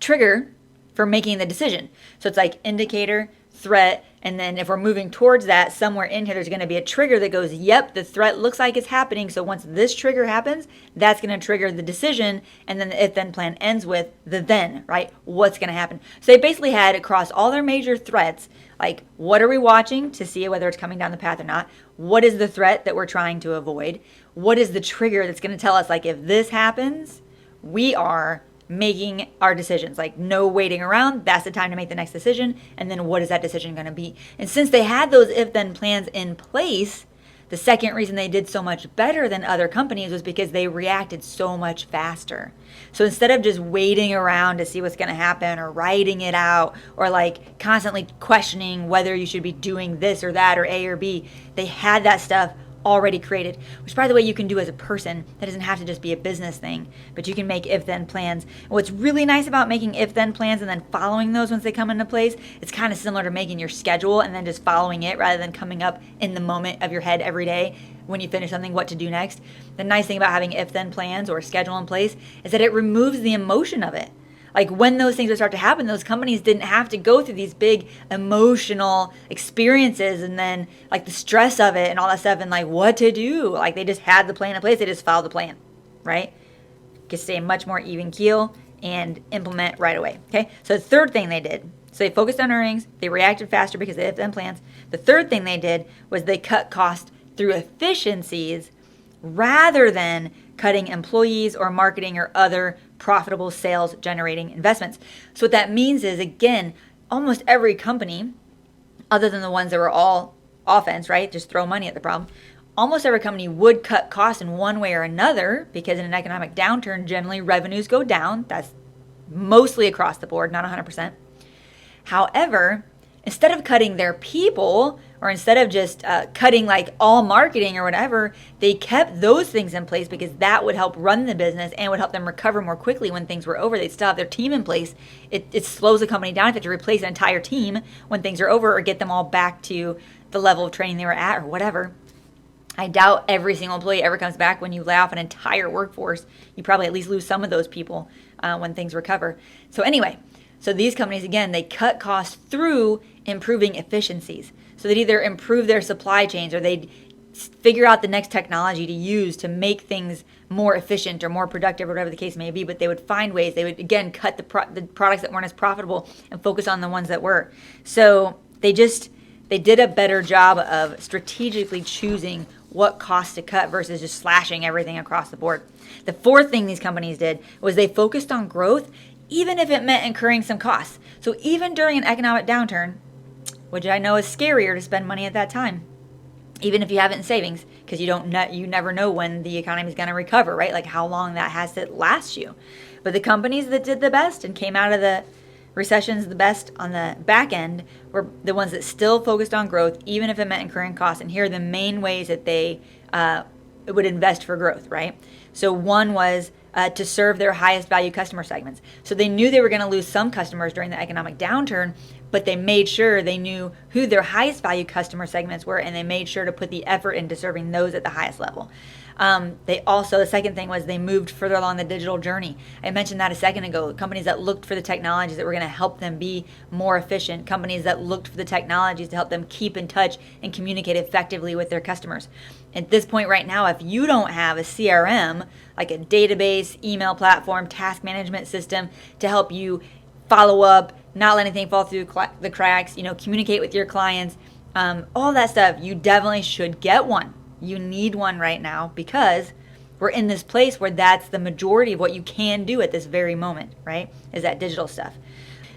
trigger for making the decision? So it's like indicator, threat, and then if we're moving towards that, somewhere in here, there's going to be a trigger that goes, yep, the threat looks like it's happening. So once this trigger happens, that's going to trigger the decision. And then the if-then plan ends with the then, right? What's going to happen? So they basically had across all their major threats, like what are we watching to see whether it's coming down the path or not? What is the threat that we're trying to avoid? What is the trigger that's going to tell us, like, if this happens, we are making our decisions, like no waiting around. That's the time to make the next decision. And then what is that decision going to be? And since they had those if-then plans in place, the second reason they did so much better than other companies was because they reacted so much faster. So instead of just waiting around to see what's going to happen or writing it out or like constantly questioning whether you should be doing this or that or A or B, they had that stuff already created, which by the way you can do as a person. That doesn't have to just be a business thing, but you can make if-then plans. And what's really nice about making if-then plans and then following those once they come into place, it's kind of similar to making your schedule and then just following it rather than coming up in the moment of your head every day when you finish something what to do next. The nice thing about having if-then plans or a schedule in place is that it removes the emotion of it. Like when those things would start to happen, those companies didn't have to go through these big emotional experiences and then like the stress of it and all that stuff and like what to do. Like they just had the plan in place. They just followed the plan, right? Could stay much more even keel and implement right away. Okay. So the third thing they did, so they focused on earnings. They reacted faster because they had them plans. The third thing they did was they cut costs through efficiencies rather than cutting employees or marketing or other profitable sales generating investments. So what that means is, again, almost every company, other than the ones that were all offense, right? Just throw money at the problem. Almost every company would cut costs in one way or another, because in an economic downturn, generally revenues go down. That's mostly across the board, not 100%. However, instead of cutting their people, or instead of just cutting like all marketing or whatever, they kept those things in place because that would help run the business and would help them recover more quickly when things were over. They'd still have their team in place. It slows the company down if they have to replace an entire team when things are over, or get them all back to the level of training they were at or whatever. I doubt every single employee ever comes back. When you lay off an entire workforce, you probably at least lose some of those people when things recover. So anyway, so these companies, again, they cut costs through improving efficiencies. So they'd either improve their supply chains, or they'd figure out the next technology to use to make things more efficient or more productive, or whatever the case may be. But they would find ways. They would, again, cut the products that weren't as profitable and focus on the ones that were. So they did a better job of strategically choosing what costs to cut versus just slashing everything across the board. The fourth thing these companies did was they focused on growth, even if it meant incurring some costs. So even during an economic downturn, which I know is scarier to spend money at that time, even if you have it in savings, because you never know when the economy is going to recover, right? Like how long that has to last you. But the companies that did the best and came out of the recessions the best on the back end were the ones that still focused on growth, even if it meant incurring costs. And here are the main ways that they would invest for growth, right? So one was to serve their highest value customer segments. So they knew they were going to lose some customers during the economic downturn, but they made sure they knew who their highest value customer segments were, and they made sure to put the effort into serving those at the highest level. The second thing was they moved further along the digital journey. I mentioned that a second ago. Companies that looked for the technologies that were going to help them be more efficient. Companies that looked for the technologies to help them keep in touch and communicate effectively with their customers. At this point right now, if you don't have a CRM, like a database, email platform, task management system to help you follow up, not let anything fall through the cracks, communicate with your clients, all that stuff, you definitely should get one. You need one right now, because we're in this place where that's the majority of what you can do at this very moment, right? Is that digital stuff.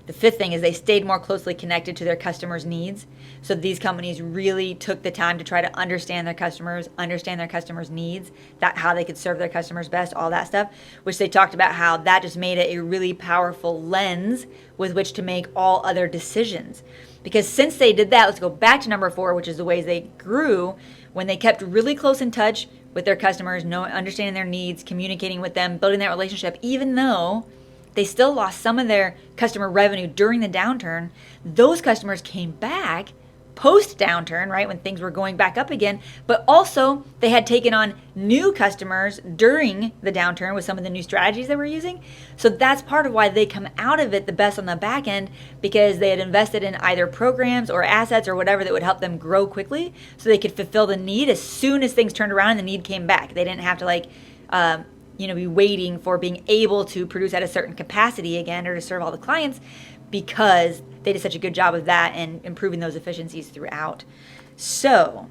The fifth thing is they stayed more closely connected to their customers' needs. So these companies really took the time to try to understand their customers needs, how they could serve their customers best, all that stuff, which they talked about how that just made it a really powerful lens with which to make all other decisions. Because since they did that, let's go back to number 4, which is the ways they grew. When they kept really close in touch with their customers, understanding their needs, communicating with them, building that relationship, even though they still lost some of their customer revenue during the downturn, those customers came back post-downturn, right, when things were going back up again. But also, they had taken on new customers during the downturn with some of the new strategies they were using. So that's part of why they come out of it the best on the back end, because they had invested in either programs or assets or whatever that would help them grow quickly, so they could fulfill the need as soon as things turned around and the need came back. They didn't have to be waiting for being able to produce at a certain capacity again, or to serve all the clients, because they did such a good job of that and improving those efficiencies throughout. So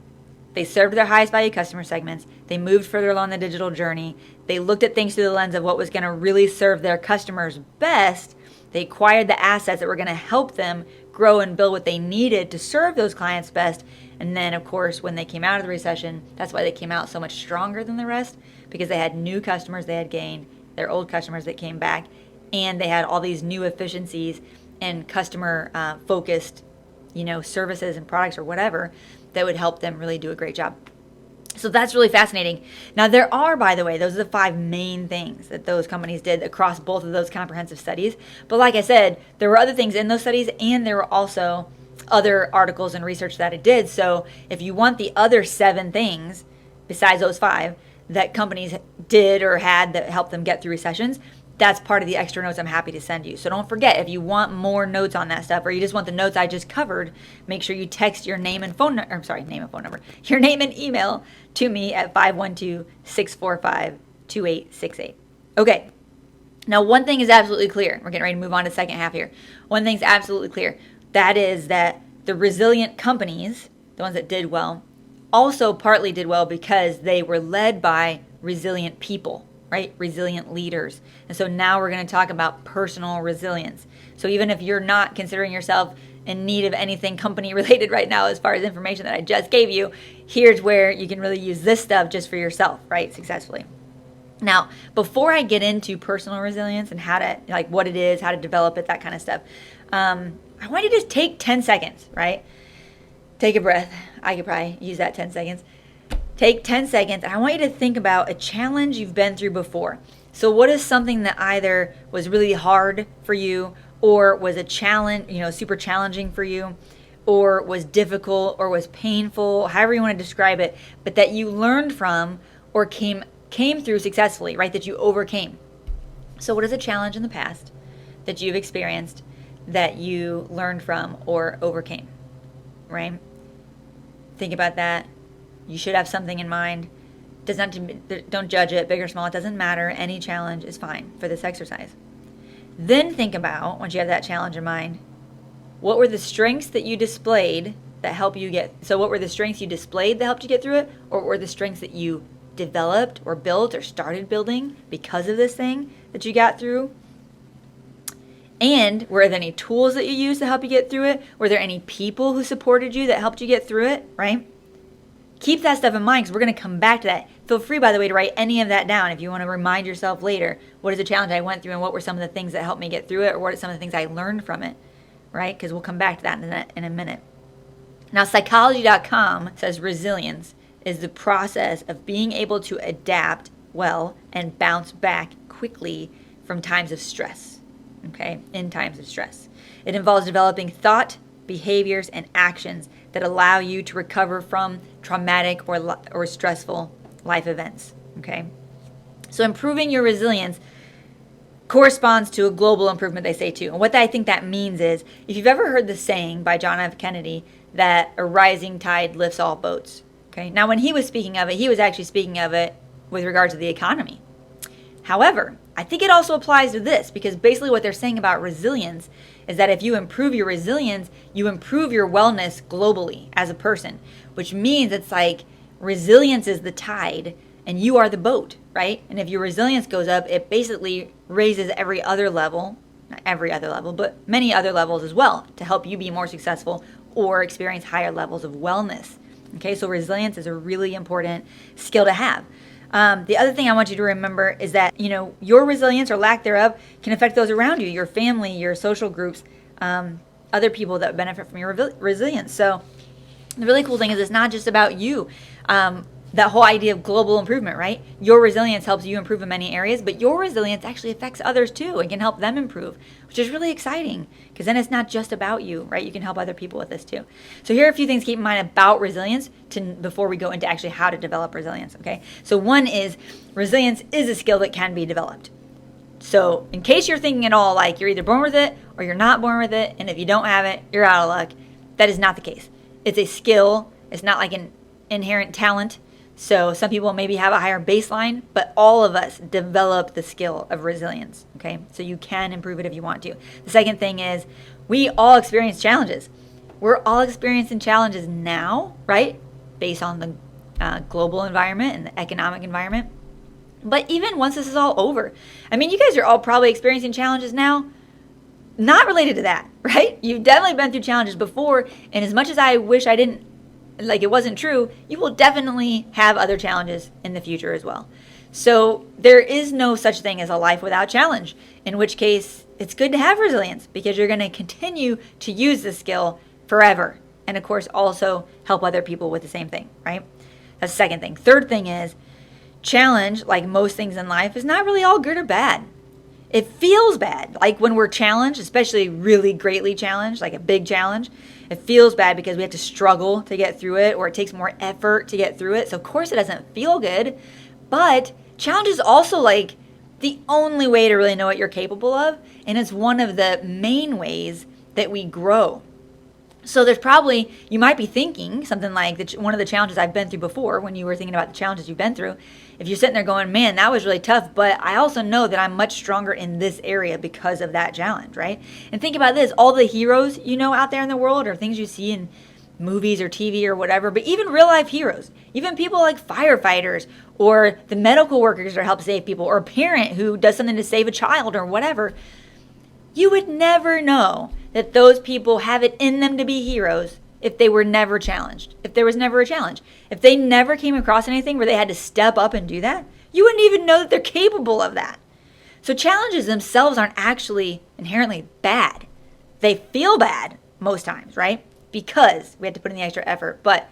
they served their highest value customer segments. They moved further along the digital journey. They looked at things through the lens of what was going to really serve their customers best. They acquired the assets that were going to help them grow and build what they needed to serve those clients best. And then, of course, when they came out of the recession, that's why they came out so much stronger than the rest, because they had new customers they had gained, their old customers that came back, and they had all these new efficiencies and customer focused, services and products or whatever that would help them really do a great job. So that's really fascinating. Now there are, by the way, those are the 5 main things that those companies did across both of those comprehensive studies. But like I said, there were other things in those studies, and there were also other articles and research that it did. So if you want the other 7 things besides those 5 that companies did or had that helped them get through recessions, that's part of the extra notes I'm happy to send you. So don't forget, if you want more notes on that stuff, or you just want the notes I just covered, make sure you text your name and phone number, your name and email to me at 512-645-2868. Okay. Now, one thing is absolutely clear. We're getting ready to move on to the second half here. One thing's absolutely clear. That is that the resilient companies, the ones that did well, also partly did well because they were led by resilient people, right? Resilient leaders. And so now we're going to talk about personal resilience. So even if you're not considering yourself in need of anything company related right now, as far as information that I just gave you, here's where you can really use this stuff just for yourself, right? Successfully. Now, before I get into personal resilience and how to, like, what it is, how to develop it, that kind of stuff, I want you to just take 10 seconds, right? Take a breath. I could probably use that 10 seconds. Take 10 seconds, and I want you to think about a challenge you've been through before. So what is something that either was really hard for you, or was a challenge, super challenging for you, or was difficult, or was painful, however you want to describe it, but that you learned from or came through successfully, right? That you overcame. So what is a challenge in the past that you've experienced that you learned from or overcame, right? Think about that. You should have something in mind. Don't judge it, big or small, it doesn't matter. Any challenge is fine for this exercise. Then think about, once you have that challenge in mind, what were the strengths that you displayed that help you get, so what were the strengths you displayed that helped you get through it, or what were the strengths that you developed or built or started building because of this thing that you got through? And were there any tools that you used to help you get through it? Were there any people who supported you that helped you get through it, right? Keep that stuff in mind, because we're going to come back to that. Feel free, by the way, to write any of that down if you want to remind yourself later, what is a challenge I went through and what were some of the things that helped me get through it, or what are some of the things I learned from it, right? Because we'll come back to that in a minute. Now, psychology.com says resilience is the process of being able to adapt well and bounce back quickly from times of stress, okay, in times of stress. It involves developing thought, behaviors, and actions that allow you to recover from traumatic or stressful life events, okay? So improving your resilience corresponds to a global improvement, they say too. And what I think that means is, if you've ever heard the saying by John F. Kennedy that a rising tide lifts all boats, okay? Now, when he was speaking of it, he was actually speaking of it with regard to the economy. However, I think it also applies to this, because basically what they're saying about resilience is that if you improve your resilience, you improve your wellness globally as a person, which means it's like resilience is the tide and you are the boat, right? And if your resilience goes up, it basically raises every other level, not every other level, but many other levels as well, to help you be more successful or experience higher levels of wellness. Okay, so resilience is a really important skill to have. The other thing I want you to remember is that, your resilience or lack thereof can affect those around you, your family, your social groups, other people that benefit from your resilience. So the really cool thing is it's not just about you. That whole idea of global improvement, right? Your resilience helps you improve in many areas, but your resilience actually affects others too and can help them improve, which is really exciting, because then it's not just about you, right? You can help other people with this too. So here are a few things to keep in mind about resilience before we go into actually how to develop resilience, okay? So one is, resilience is a skill that can be developed. So in case you're thinking at all like you're either born with it or you're not born with it, and if you don't have it, you're out of luck, that is not the case. It's a skill. It's not like an inherent talent. So some people maybe have a higher baseline, but all of us develop the skill of resilience, okay? So you can improve it if you want to. The second thing is, we all experience challenges. We're all experiencing challenges now, right? Based on the global environment and the economic environment. But even once this is all over, I mean, you guys are all probably experiencing challenges now, not related to that, right? You've definitely been through challenges before, and as much as I wish I didn't, like it wasn't true, you will definitely have other challenges in the future as well. So there is no such thing as a life without challenge, in which case it's good to have resilience, because you're going to continue to use this skill forever. And of course, also help other people with the same thing, right? That's the second thing. Third thing is, challenge, like most things in life, is not really all good or bad. It feels bad. Like when we're challenged, especially really greatly challenged, like a big challenge, it feels bad because we have to struggle to get through it, or it takes more effort to get through it. So of course it doesn't feel good, but challenge is also like the only way to really know what you're capable of. And it's one of the main ways that we grow. So there's probably, you might be thinking something like one of the challenges I've been through before, when you were thinking about the challenges you've been through, if you're sitting there going, man, that was really tough, but I also know that I'm much stronger in this area because of that challenge, right? And think about this, all the heroes you know out there in the world, or things you see in movies or TV or whatever, but even real life heroes, even people like firefighters or the medical workers that help save people, or a parent who does something to save a child or whatever, you would never know that those people have it in them to be heroes if they were never challenged, if there was never a challenge. If they never came across anything where they had to step up and do that, you wouldn't even know that they're capable of that. So challenges themselves aren't actually inherently bad. They feel bad most times, right? Because we had to put in the extra effort, but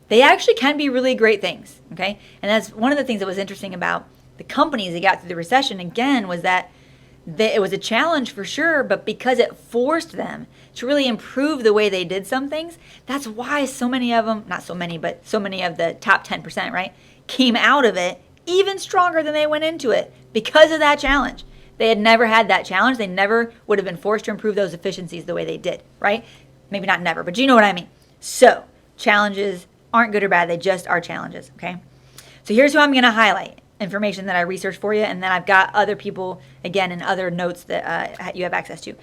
they actually can be really great things, okay? And that's one of the things that was interesting about the companies that got through the recession, again, was that it was a challenge for sure, but because it forced them to really improve the way they did some things, that's why so many of them, not so many, but so many of the top 10%, right, came out of it even stronger than they went into it because of that challenge. They had never had that challenge. They never would have been forced to improve those efficiencies the way they did, right? Maybe not never, but you know what I mean. So challenges aren't good or bad. They just are challenges, okay? So here's who I'm going to highlight, information that I researched for you, and then I've got other people, again, in other notes that you have access to.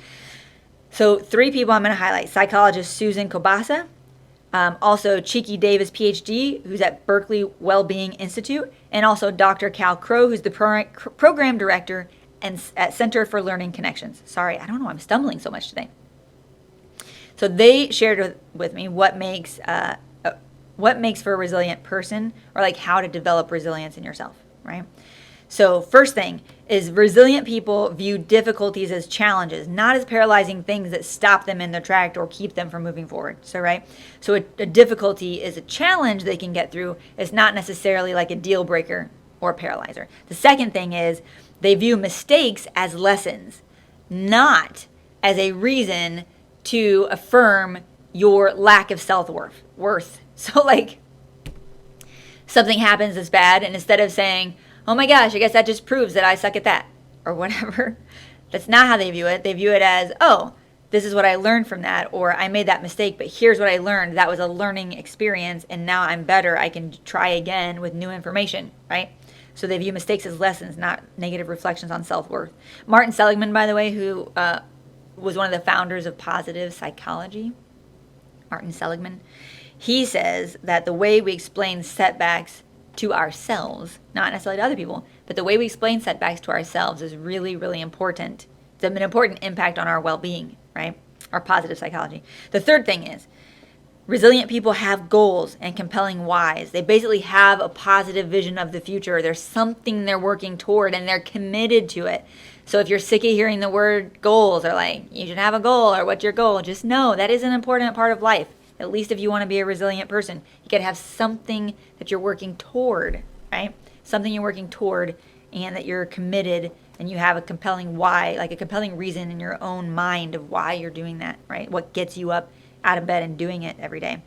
So 3 people I'm going to highlight. Psychologist Susan Kobasa, also Cheeky Davis, PhD, who's at Berkeley Wellbeing Institute, and also Dr. Cal Crow, who's the program director at Center for Learning Connections. Sorry, I don't know why I'm stumbling so much today. So they shared with me what makes for a resilient person, or like how to develop resilience in yourself, right? So first thing is, resilient people view difficulties as challenges, not as paralyzing things that stop them in their track or keep them from moving forward. So, right? So a difficulty is a challenge they can get through. It's not necessarily like a deal breaker or a paralyzer. The second thing is, they view mistakes as lessons, not as a reason to affirm your lack of self-worth. So like, something happens that's bad, and instead of saying, oh my gosh, I guess that just proves that I suck at that, or whatever, that's not how they view it. They view it as, oh, this is what I learned from that, or I made that mistake, but here's what I learned. That was a learning experience, and now I'm better. I can try again with new information, right? So they view mistakes as lessons, not negative reflections on self-worth. Martin Seligman, by the way, who was one of the founders of positive psychology, Martin Seligman, he says that the way we explain setbacks to ourselves, not necessarily to other people, but the way we explain setbacks to ourselves is really, really important. It's an important impact on our well-being, right? Our positive psychology. The third thing is, resilient people have goals and compelling whys. They basically have a positive vision of the future. There's something they're working toward, and they're committed to it. So if you're sick of hearing the word goals, or like, you should have a goal, or what's your goal, just know that is an important part of life. At least if you want to be a resilient person, you got to have something that you're working toward, right? Something you're working toward, and that you're committed, and you have a compelling why, like a compelling reason in your own mind of why you're doing that, right? What gets you up out of bed and doing it every day.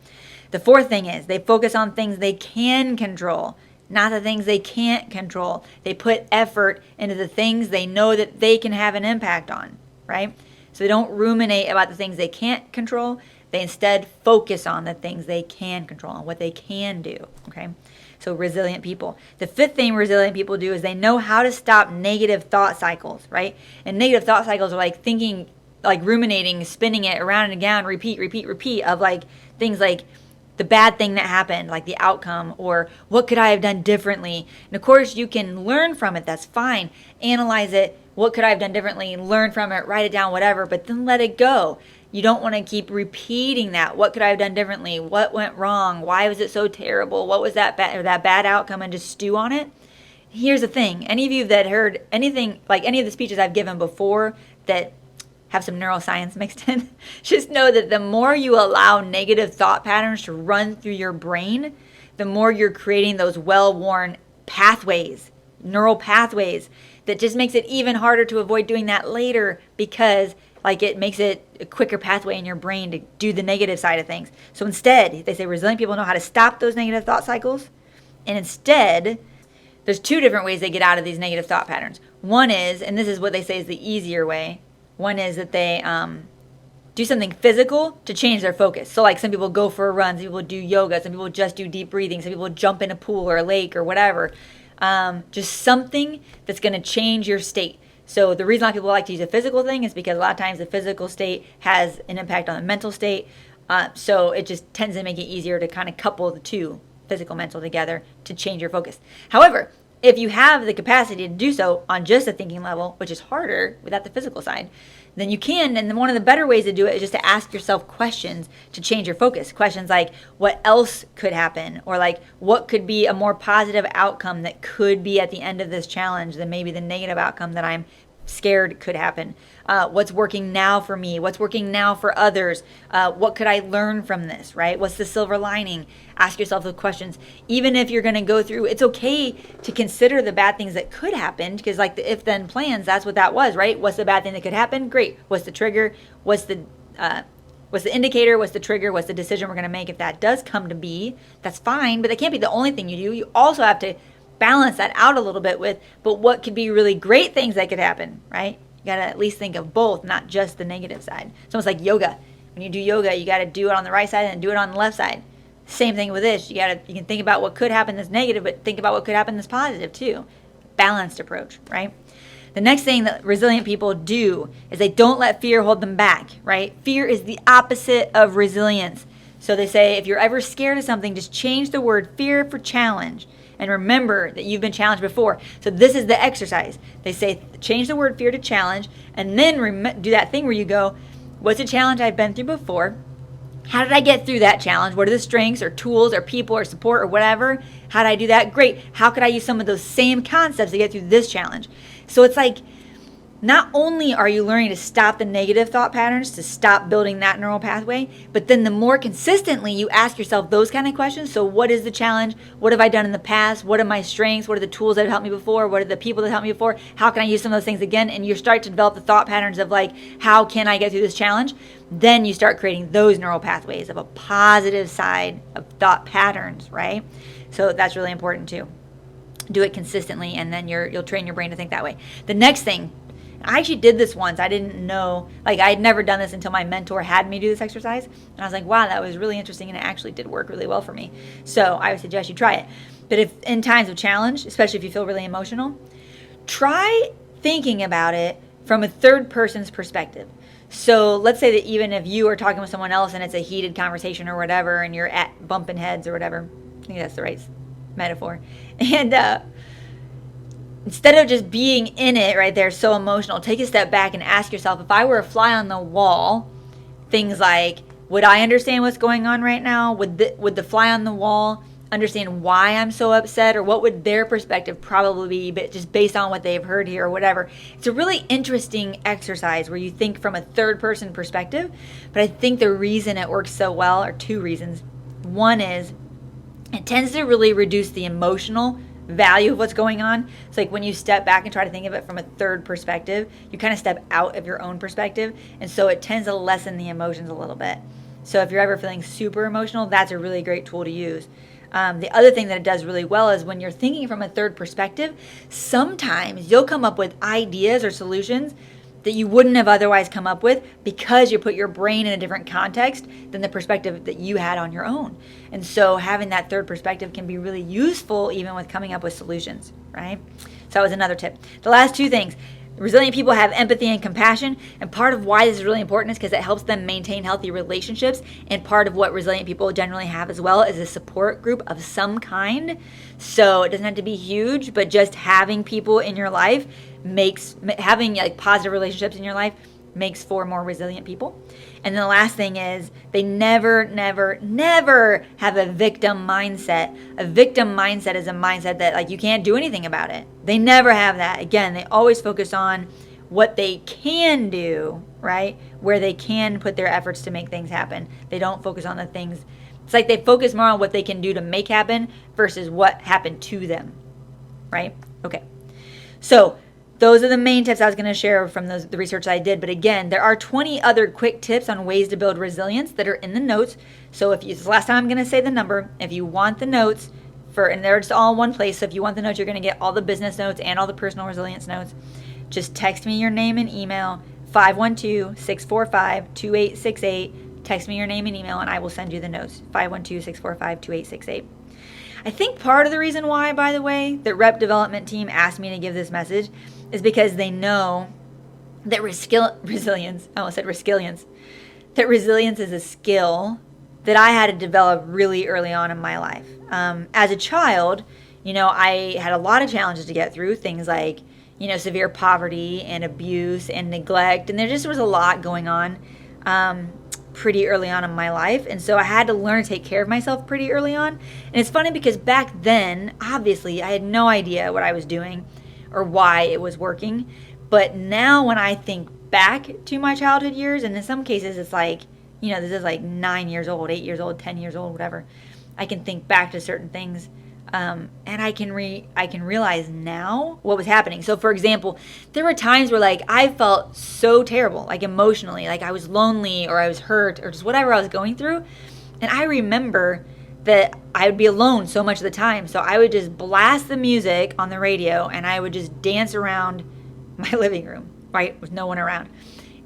The fourth thing is, they focus on things they can control, not the things they can't control. They put effort into the things they know that they can have an impact on, right? So they don't ruminate about the things they can't control. They instead focus on the things they can control and what they can do, okay? So resilient people. The fifth thing resilient people do is they know how to stop negative thought cycles, right? And negative thought cycles are like thinking, like ruminating, spinning it around and again, repeat of like things like the bad thing that happened, like the outcome, or what could I have done differently? And of course you can learn from it, that's fine. Analyze it, what could I have done differently? Learn from it, write it down, whatever, but then let it go. You don't want to keep repeating that. What could I have done differently? What went wrong? Why was it so terrible? What was that bad outcome, and just stew on it? Here's the thing. Any of you that heard anything, like any of the speeches I've given before that have some neuroscience mixed in, just know that the more you allow negative thought patterns to run through your brain, the more you're creating those well-worn pathways, neural pathways, that just makes it even harder to avoid doing that later, because like it makes it a quicker pathway in your brain to do the negative side of things. So instead, they say resilient people know how to stop those negative thought cycles. And instead, there's 2 different ways they get out of these negative thought patterns. One is, and this is what they say is the easier way, one is that they do something physical to change their focus. So like some people go for a run, some people do yoga, some people just do deep breathing, some people jump in a pool or a lake or whatever. Just something that's going to change your state. So the reason a lot of people like to use a physical thing is because a lot of times the physical state has an impact on the mental state. So it just tends to make it easier to kind of couple the two, physical, mental, together to change your focus. However, if you have the capacity to do so on just a thinking level, which is harder without the physical side, then you can. And one of the better ways to do it is just to ask yourself questions to change your focus. Questions like, what else could happen? Or like, what could be a more positive outcome that could be at the end of this challenge than maybe the negative outcome that I'm scared could happen? What's working now for me? What's working now for others? What could I learn from this, right? What's the silver lining? Ask yourself those questions. Even if you're going to go through, it's okay to consider the bad things that could happen, because like the if-then plans, that's what that was, right? What's the bad thing that could happen? Great. What's the trigger? What's the indicator? What's the trigger? What's the decision we're going to make if that does come to be? That's fine, but that can't be the only thing you do. You also have to balance that out a little bit with, but what could be really great things that could happen, right? You got to at least think of both, not just the negative side. It's almost like yoga. When you do yoga, you got to do it on the right side and do it on the left side. Same thing with this. You can think about what could happen that's negative, but think about what could happen that's positive too. Balanced approach, right? The next thing that resilient people do is they don't let fear hold them back, right? Fear is the opposite of resilience. So they say, if you're ever scared of something, just change the word fear for challenge. And remember that you've been challenged before. So this is the exercise. They say, change the word fear to challenge, and then do that thing where you go, what's a challenge I've been through before? How did I get through that challenge? What are the strengths or tools or people or support or whatever? How did I do that? Great. How could I use some of those same concepts to get through this challenge? So it's like, not only are you learning to stop the negative thought patterns, to stop building that neural pathway, but then the more consistently you ask yourself those kind of questions. So what is the challenge? What have I done in the past? What are my strengths? What are the tools that have helped me before? What are the people that helped me before? How can I use some of those things again? And you start to develop the thought patterns of like, how can I get through this challenge? Then you start creating those neural pathways of a positive side of thought patterns, right? So that's really important too. Do it consistently, and then you'll train your brain to think that way. The next thing, I actually did this once. I didn't know, like I had never done this until my mentor had me do this exercise. And I was like, wow, that was really interesting. And it actually did work really well for me. So I would suggest you try it. But if in times of challenge, especially if you feel really emotional, try thinking about it from a third person's perspective. So let's say that even if you are talking with someone else and it's a heated conversation or whatever, and you're at bumping heads or whatever, I think that's the right metaphor. And, instead of just being in it right there, so emotional, take a step back and ask yourself, if I were a fly on the wall, things like, would I understand what's going on right now? Would the fly on the wall understand why I'm so upset? Or what would their perspective probably be, but just based on what they've heard here or whatever? It's a really interesting exercise where you think from a third person perspective. But I think the reason it works so well are two reasons. One is it tends to really reduce the emotional value of what's going on. It's like when you step back and try to think of it from a third perspective, you kind of step out of your own perspective, and so it tends to lessen the emotions a little bit. So if you're ever feeling super emotional, that's a really great tool to use. The other thing that it does really well is when you're thinking from a third perspective, sometimes you'll come up with ideas or solutions that you wouldn't have otherwise come up with because you put your brain in a different context than the perspective that you had on your own. And so having that third perspective can be really useful even with coming up with solutions, right? So that was another tip. The last two things. Resilient people have empathy and compassion, and part of why this is really important is because it helps them maintain healthy relationships, and part of what resilient people generally have as well is a support group of some kind. So it doesn't have to be huge, but just having people in your life having like positive relationships in your life makes for more resilient people. And then the last thing is they never have a victim mindset. A victim mindset is a mindset that like you can't do anything about it. They never have that. Again, they always focus on what they can do, right? Where they can put their efforts to make things happen. They don't focus on the things. It's like they focus more on what they can do to make happen versus what happened to them, right? Okay. So those are the main tips I was going to share from the research that I did. But again, there are 20 other quick tips on ways to build resilience that are in the notes. So this is the last time I'm going to say the number. If you want the notes, and they're just all in one place. So if you want the notes, you're going to get all the business notes and all the personal resilience notes. Just text me your name and email, 512-645-2868. Text me your name and email, and I will send you the notes, 512-645-2868. I think part of the reason why, by the way, the rep development team asked me to give this message is because they know that resilience, I almost said resilience, that resilience is a skill that I had to develop really early on in my life. As a child, I had a lot of challenges to get through, things like, severe poverty and abuse and neglect. And there just was a lot going on pretty early on in my life. And so I had to learn to take care of myself pretty early on. And it's funny because back then, obviously, I had no idea what I was doing or why it was working. But now when I think back to my childhood years, and in some cases it's like, this is like 9 years old, 8 years old, 10 years old, whatever. I can think back to certain things. And I can realize now what was happening. So for example, there were times where like I felt so terrible, like emotionally, like I was lonely or I was hurt or just whatever I was going through. And I remember that I would be alone so much of the time. So I would just blast the music on the radio and I would just dance around my living room, right, with no one around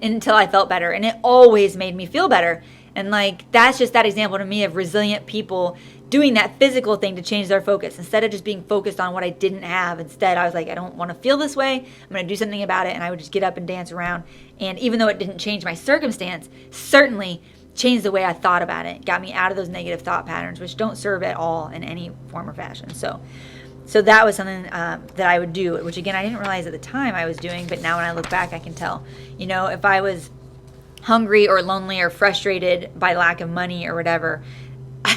until I felt better. And it always made me feel better. And like, that's just that example to me of resilient people doing that physical thing to change their focus. Instead of just being focused on what I didn't have, instead I was like, I don't want to feel this way. I'm going to do something about it. And I would just get up and dance around. And even though it didn't change my circumstance, certainly changed the way I thought about it. Got me out of those negative thought patterns, which don't serve at all in any form or fashion. So that was something that I would do, which again, I didn't realize at the time I was doing, but now when I look back, I can tell. If I was hungry or lonely or frustrated by lack of money or whatever,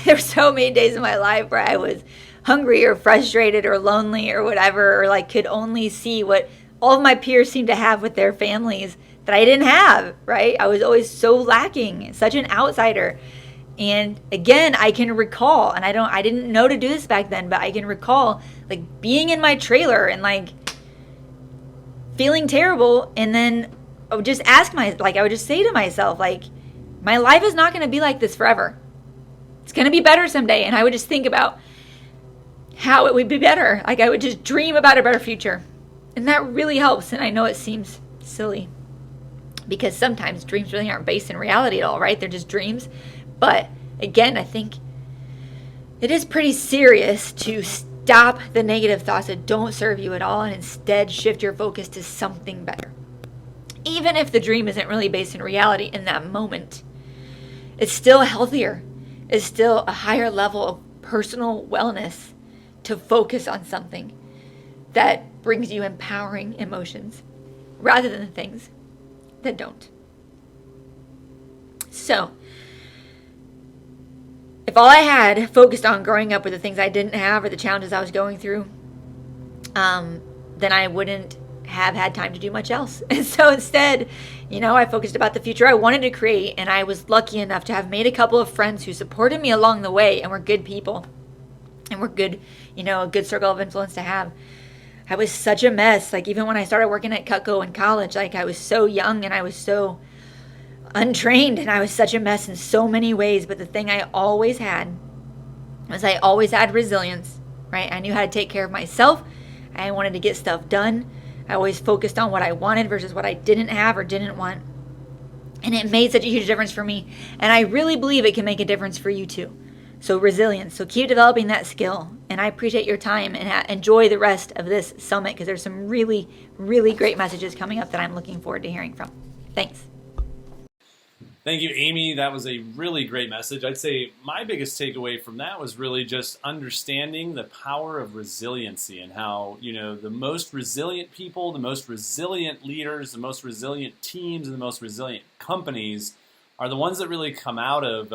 there's so many days in my life where I was hungry or frustrated or lonely or whatever, or like could only see what all of my peers seemed to have with their families that I didn't have, right? I was always so lacking, such an outsider. And again, I can recall, and I didn't know to do this back then, but I can recall like being in my trailer and like feeling terrible. And then I would just I would just say to myself, like, my life is not going to be like this forever. It's going to be better someday. And I would just think about how it would be better. Like I would just dream about a better future. And that really helps. And I know it seems silly because sometimes dreams really aren't based in reality at all, right? They're just dreams. But again, I think it is pretty serious to stop the negative thoughts that don't serve you at all and instead shift your focus to something better. Even if the dream isn't really based in reality in that moment, it's still healthier. It's still a higher level of personal wellness to focus on something that brings you empowering emotions rather than things that don't. So, if all I had focused on growing up with the things I didn't have or the challenges I was going through, then I wouldn't have had time to do much else. And so instead, I focused about the future I wanted to create, and I was lucky enough to have made a couple of friends who supported me along the way and were good people and were good, a good circle of influence to have. I was such a mess. Like even when I started working at Cutco in college, like I was so young and I was so untrained and I was such a mess in so many ways. But the thing I always had was I always had resilience, right? I knew how to take care of myself. I wanted to get stuff done. I always focused on what I wanted versus what I didn't have or didn't want. And it made such a huge difference for me. And I really believe it can make a difference for you too. So resilience. So keep developing that skill. And I appreciate your time and enjoy the rest of this summit because there's some really, really great messages coming up that I'm looking forward to hearing from. Thanks. Thank you, Amy. That was a really great message. I'd say my biggest takeaway from that was really just understanding the power of resiliency and how, the most resilient people, the most resilient leaders, the most resilient teams, and the most resilient companies are the ones that really come out of,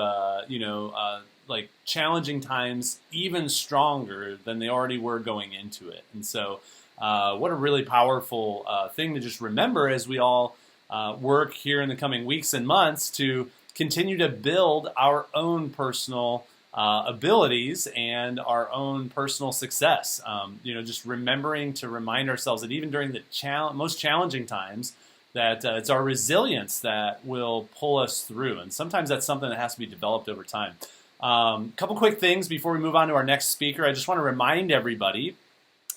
like challenging times even stronger than they already were going into it. And so what a really powerful thing to just remember as we all work here in the coming weeks and months to continue to build our own personal abilities and our own personal success. Just remembering to remind ourselves that even during the most challenging times, that it's our resilience that will pull us through. And sometimes that's something that has to be developed over time. Couple quick things before we move on to our next speaker. I just want to remind everybody,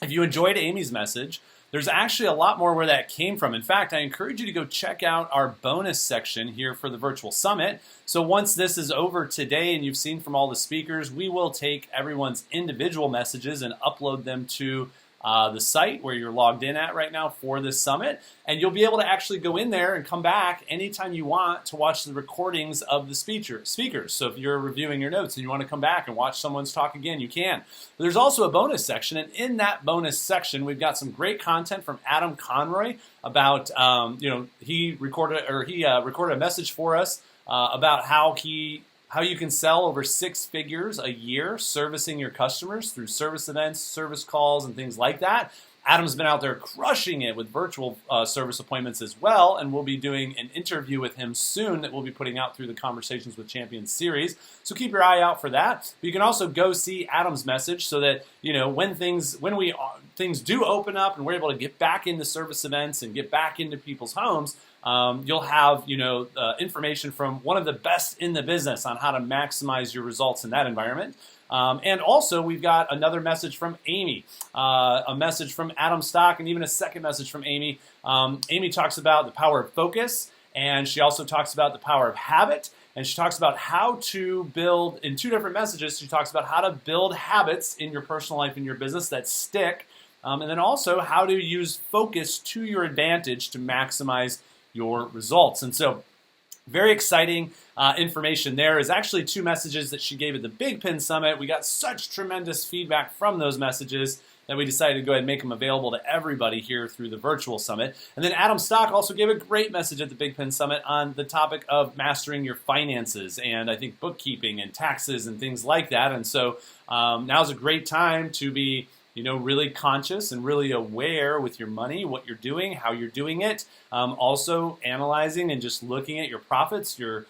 if you enjoyed Amy's message, there's actually a lot more where that came from. In fact, I encourage you to go check out our bonus section here for the virtual summit. So once this is over today and you've seen from all the speakers, we will take everyone's individual messages and upload them to the site where you're logged in at right now for this summit, and you'll be able to actually go in there and come back anytime you want to watch the recordings of the speakers. So if you're reviewing your notes and you want to come back and watch someone's talk again, you can. But there's also a bonus section, and in that bonus section, we've got some great content from Adam Conroy about, he recorded a message for us about how you can sell over 6 figures a year servicing your customers through service events, service calls, and things like that. Adam's been out there crushing it with virtual service appointments as well, and we'll be doing an interview with him soon that we'll be putting out through the Conversations with Champions series. So keep your eye out for that. But you can also go see Adam's message so that when things do open up and we're able to get back into service events and get back into people's homes, you'll have information from one of the best in the business on how to maximize your results in that environment. And also, we've got another message from Amy, a message from Adam Stock, and even a second message from Amy. Amy talks about the power of focus, and she also talks about the power of habit, and she talks about how to build, in 2 different messages, she talks about how to build habits in your personal life and your business that stick, and then also how to use focus to your advantage to maximize your results. And so, very exciting information there. Is actually 2 messages that she gave at the Big Pin Summit. We got such tremendous feedback from those messages that we decided to go ahead and make them available to everybody here through the virtual summit. And then Adam Stock also gave a great message at the Big Pin Summit on the topic of mastering your finances and I think bookkeeping and taxes and things like that. And so now's a great time to be really conscious and really aware with your money, what you're doing, how you're doing it. Also analyzing and just looking at your profits, your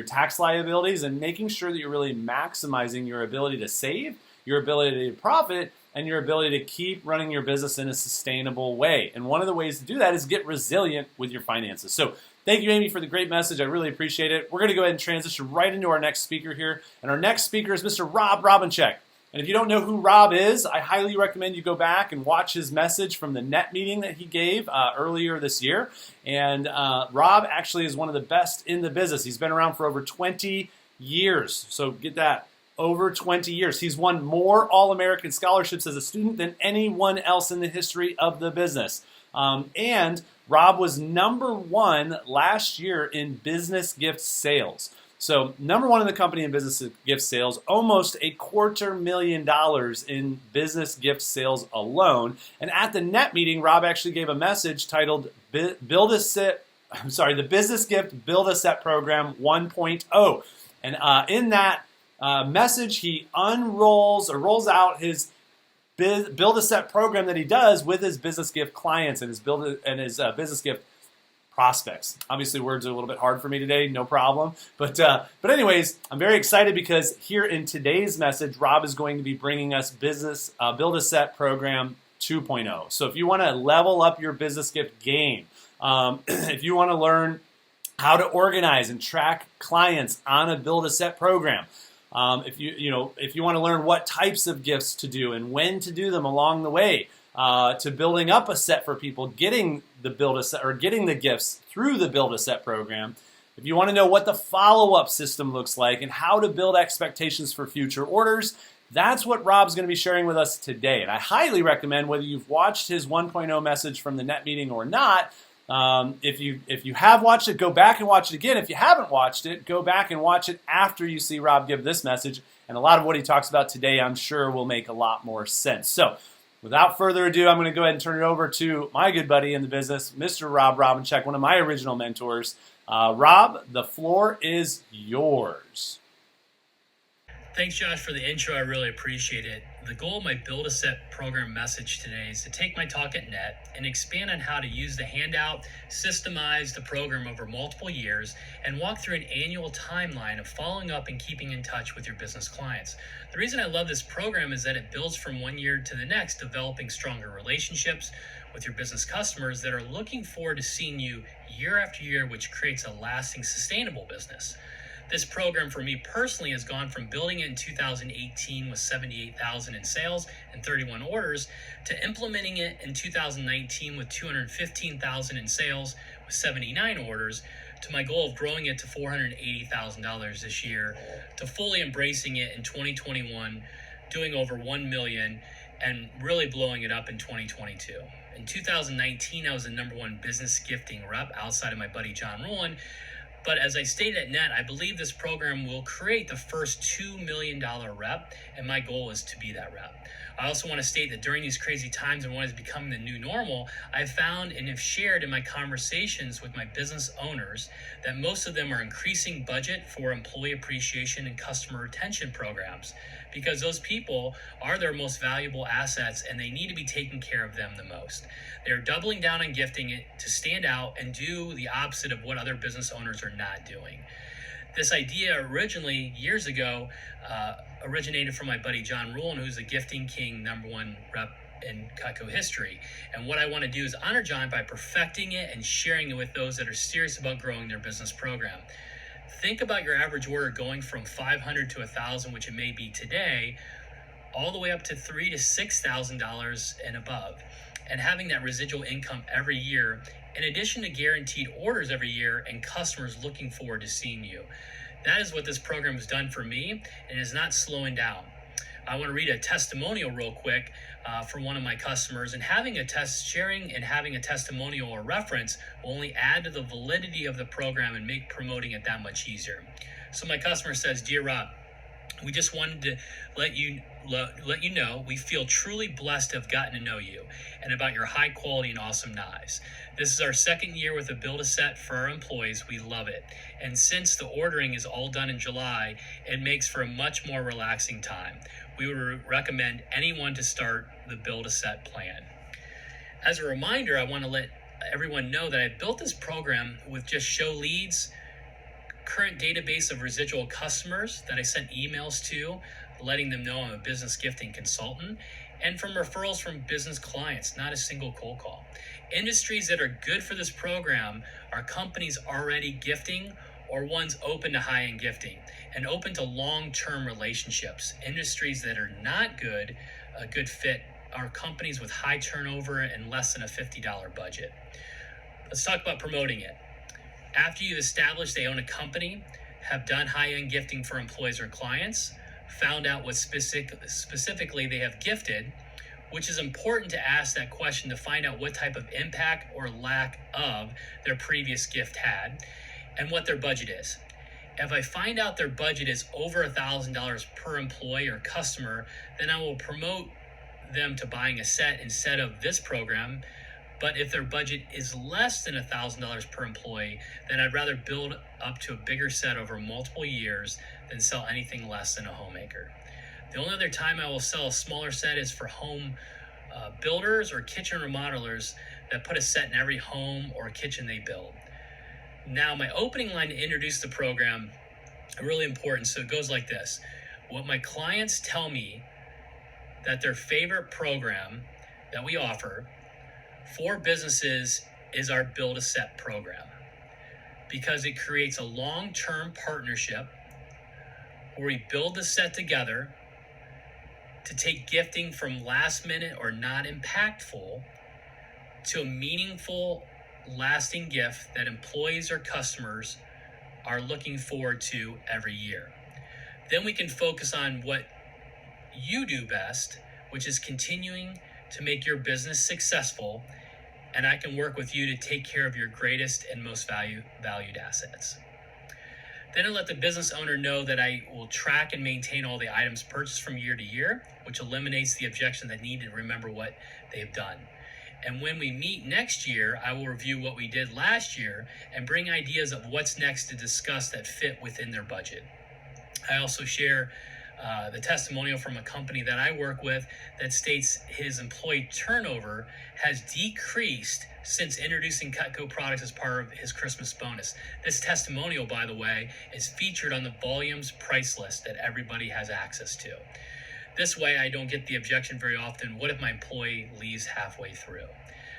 tax liabilities, and making sure that you're really maximizing your ability to save, your ability to profit, and your ability to keep running your business in a sustainable way. And one of the ways to do that is get resilient with your finances. So thank you, Amy, for the great message. I really appreciate it. We're going to go ahead and transition right into our next speaker here. And our next speaker is Mr. Rob Robinchek. And if you don't know who Rob is, I highly recommend you go back and watch his message from the net meeting that he gave earlier this year. And Rob actually is one of the best in the business. He's been around for over 20 years. So get that, over 20 years. He's won more All-American scholarships as a student than anyone else in the history of the business. And Rob was number 1 last year in business gift sales. So number 1 in the company in business gift sales, almost $250,000 in business gift sales alone. And at the net meeting, Rob actually gave a message titled the Business Gift Build a Set Program 1.0. And in that message, he rolls out his Build a Set program that he does with his business gift clients and his business gift prospects. Obviously, words are a little bit hard for me today, no problem. But anyways, I'm very excited because here in today's message, Rob is going to be bringing us business Build a Set program 2.0. So if you want to level up your business gift game, if you want to learn how to organize and track clients on a Build a Set program, if you want to learn what types of gifts to do and when to do them along the way, to building up a set for people, getting the Build a Set or getting the gifts through the Build a Set program. If you want to know what the follow-up system looks like and how to build expectations for future orders, that's what Rob's going to be sharing with us today. And I highly recommend, whether you've watched his 1.0 message from the net meeting or not, if you have watched it, go back and watch it again. If you haven't watched it, go back and watch it after you see Rob give this message. And a lot of what he talks about today, I'm sure, will make a lot more sense. So without further ado, I'm going to go ahead and turn it over to my good buddy in the business, Mr. Rob Robinchek, one of my original mentors. Rob, the floor is yours. Thanks, Josh, for the intro. I really appreciate it. The goal of my Build a Set program message today is to take my talk at NET and expand on how to use the handout, systemize the program over multiple years, and walk through an annual timeline of following up and keeping in touch with your business clients. The reason I love this program is that it builds from one year to the next, developing stronger relationships with your business customers that are looking forward to seeing you year after year, which creates a lasting, sustainable business. This program for me personally has gone from building it in 2018 with 78,000 in sales and 31 orders to implementing it in 2019 with 215,000 in sales with 79 orders to my goal of growing it to $480,000 this year, to fully embracing it in 2021, doing over 1 million and really blowing it up in 2022. In 2019, I was the #1 business gifting rep outside of my buddy John Rulon. But as I stated at NET, I believe this program will create the first $2 million rep, and my goal is to be that rep. I also want to state that during these crazy times and what is becoming the new normal, I've found and have shared in my conversations with my business owners that most of them are increasing budget for employee appreciation and customer retention programs, because those people are their most valuable assets and they need to be taking care of them the most. They're doubling down on gifting it to stand out and do the opposite of what other business owners are not doing. This idea originally, years ago, originated from my buddy John Rulon, who's the gifting king #1 rep in Cutco history. And what I want to do is honor John by perfecting it and sharing it with those that are serious about growing their business program. Think about your average order going from $500 to $1,000, which it may be today, all the way up to $3,000 to $6,000 and above. And having that residual income every year, in addition to guaranteed orders every year and customers looking forward to seeing you. That is what this program has done for me and is not slowing down. I want to read a testimonial real quick for one of my customers, and sharing and having a testimonial or reference will only add to the validity of the program and make promoting it that much easier. So my customer says, "Dear Rob, we just wanted to let you know we feel truly blessed to have gotten to know you and about your high quality and awesome knives. This is our second year with a Build-A-Set for our employees. We love it. And since the ordering is all done in July, it makes for a much more relaxing time. We would recommend anyone to start the Build-A-Set plan." As a reminder, I want to let everyone know that I built this program with just show leads, current database of residual customers that I sent emails to, letting them know I'm a business gifting consultant, and from referrals from business clients, not a single cold call. Industries that are good for this program are companies already gifting or ones open to high-end gifting and open to long-term relationships. Industries that are not good, a good fit, are companies with high turnover and less than a $50 budget. Let's talk about promoting it. After you've established they own a company, have done high-end gifting for employees or clients, found out what specifically they have gifted, which is important to ask that question to find out what type of impact or lack of their previous gift had, and what their budget is. If I find out their budget is over $1,000 per employee or customer, then I will promote them to buying a set instead of this program. But if their budget is less than $1,000 per employee, then I'd rather build up to a bigger set over multiple years than sell anything less than a homemaker. The only other time I will sell a smaller set is for home builders or kitchen remodelers that put a set in every home or kitchen they build. Now, my opening line to introduce the program are really important. So it goes like this. What my clients tell me that their favorite program that we offer for businesses is our Build-A-Set program, because it creates a long-term partnership where we build the set together to take gifting from last minute or not impactful to a meaningful, lasting gift that employees or customers are looking forward to every year. Then we can focus on what you do best, which is continuing to make your business successful, and I can work with you to take care of your greatest and most valued assets. Then I let the business owner know that I will track and maintain all the items purchased from year to year, which eliminates the objection that need to remember what they've done. And when we meet next year, I will review what we did last year and bring ideas of what's next to discuss that fit within their budget. I also share the testimonial from a company that I work with that states his employee turnover has decreased since introducing Cutco products as part of his Christmas bonus. This testimonial, by the way, is featured on the volumes price list that everybody has access to. This way, I don't get the objection very often, what if my employee leaves halfway through?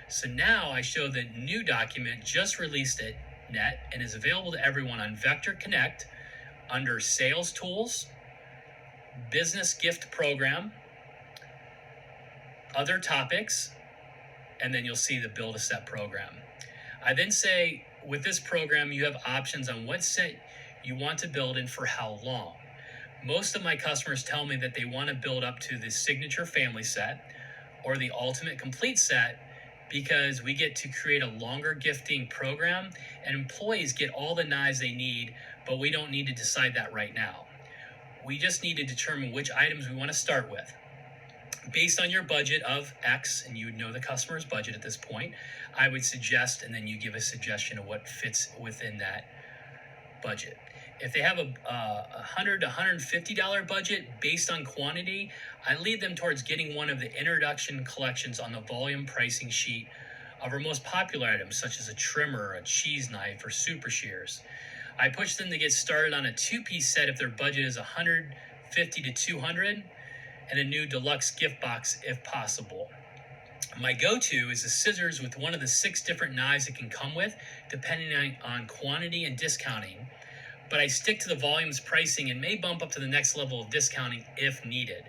So now I show the new document just released at NET and is available to everyone on Vector Connect under Sales Tools, Business Gift Program, Other Topics, and then you'll see the Build-A-Set program. I then say, with this program, you have options on what set you want to build and for how long. Most of my customers tell me that they want to build up to the signature family set or the ultimate complete set because we get to create a longer gifting program and employees get all the knives they need, but we don't need to decide that right now. We just need to determine which items we want to start with. Based on your budget of X, and you would know the customer's budget at this point, I would suggest, and then you give a suggestion of what fits within that budget. If they have a $100 to $150 budget based on quantity, I lead them towards getting one of the introduction collections on the volume pricing sheet of our most popular items, such as a trimmer, a cheese knife, or super shears. I push them to get started on a two-piece set if their budget is $150 to $200, and a new deluxe gift box if possible. My go-to is the scissors with one of the 6 different knives it can come with, depending on quantity and discounting. But I stick to the volumes pricing and may bump up to the next level of discounting if needed.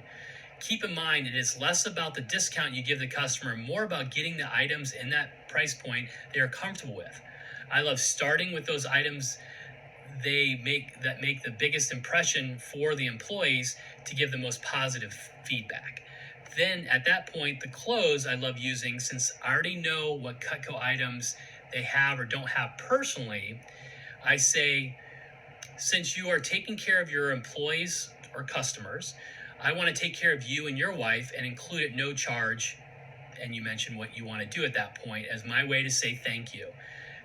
Keep in mind, it is less about the discount you give the customer, more about getting the items in that price point they are comfortable with. I love starting with those items that make the biggest impression for the employees to give the most positive feedback. Then at that point, the close I love using, since I already know what Cutco items they have or don't have personally, I say, since you are taking care of your employees or customers, I want to take care of you and your wife and include at no charge, and you mentioned what you want to do at that point, as my way to say thank you.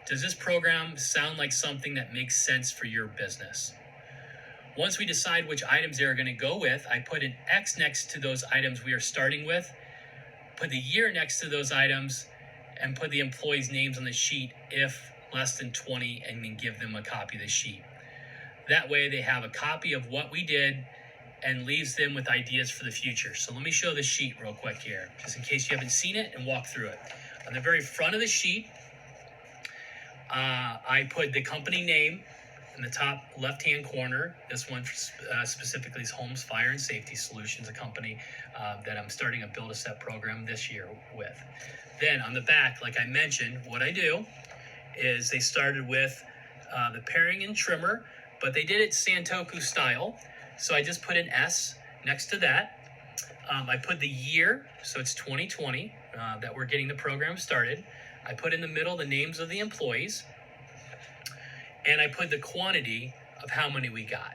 Does this program sound like something that makes sense for your business? Once we decide which items they are going to go with, I put an X next to those items we are starting with, put the year next to those items, and put the employees' names on the sheet if less than 20, and then give them a copy of the sheet. That way they have a copy of what we did and leaves them with ideas for the future. So let me show the sheet real quick here, just in case you haven't seen it, and walk through it. On the very front of the sheet, I put the company name in the top left-hand corner. This one specifically is Holmes Fire and Safety Solutions, a company that I'm starting a Build-A-Set program this year with. Then on the back, like I mentioned, what I do is they started with the paring and trimmer, but they did it Santoku style. So I just put an S next to that. I put the year, so it's 2020, that we're getting the program started. I put in the middle the names of the employees, and I put the quantity of how many we got.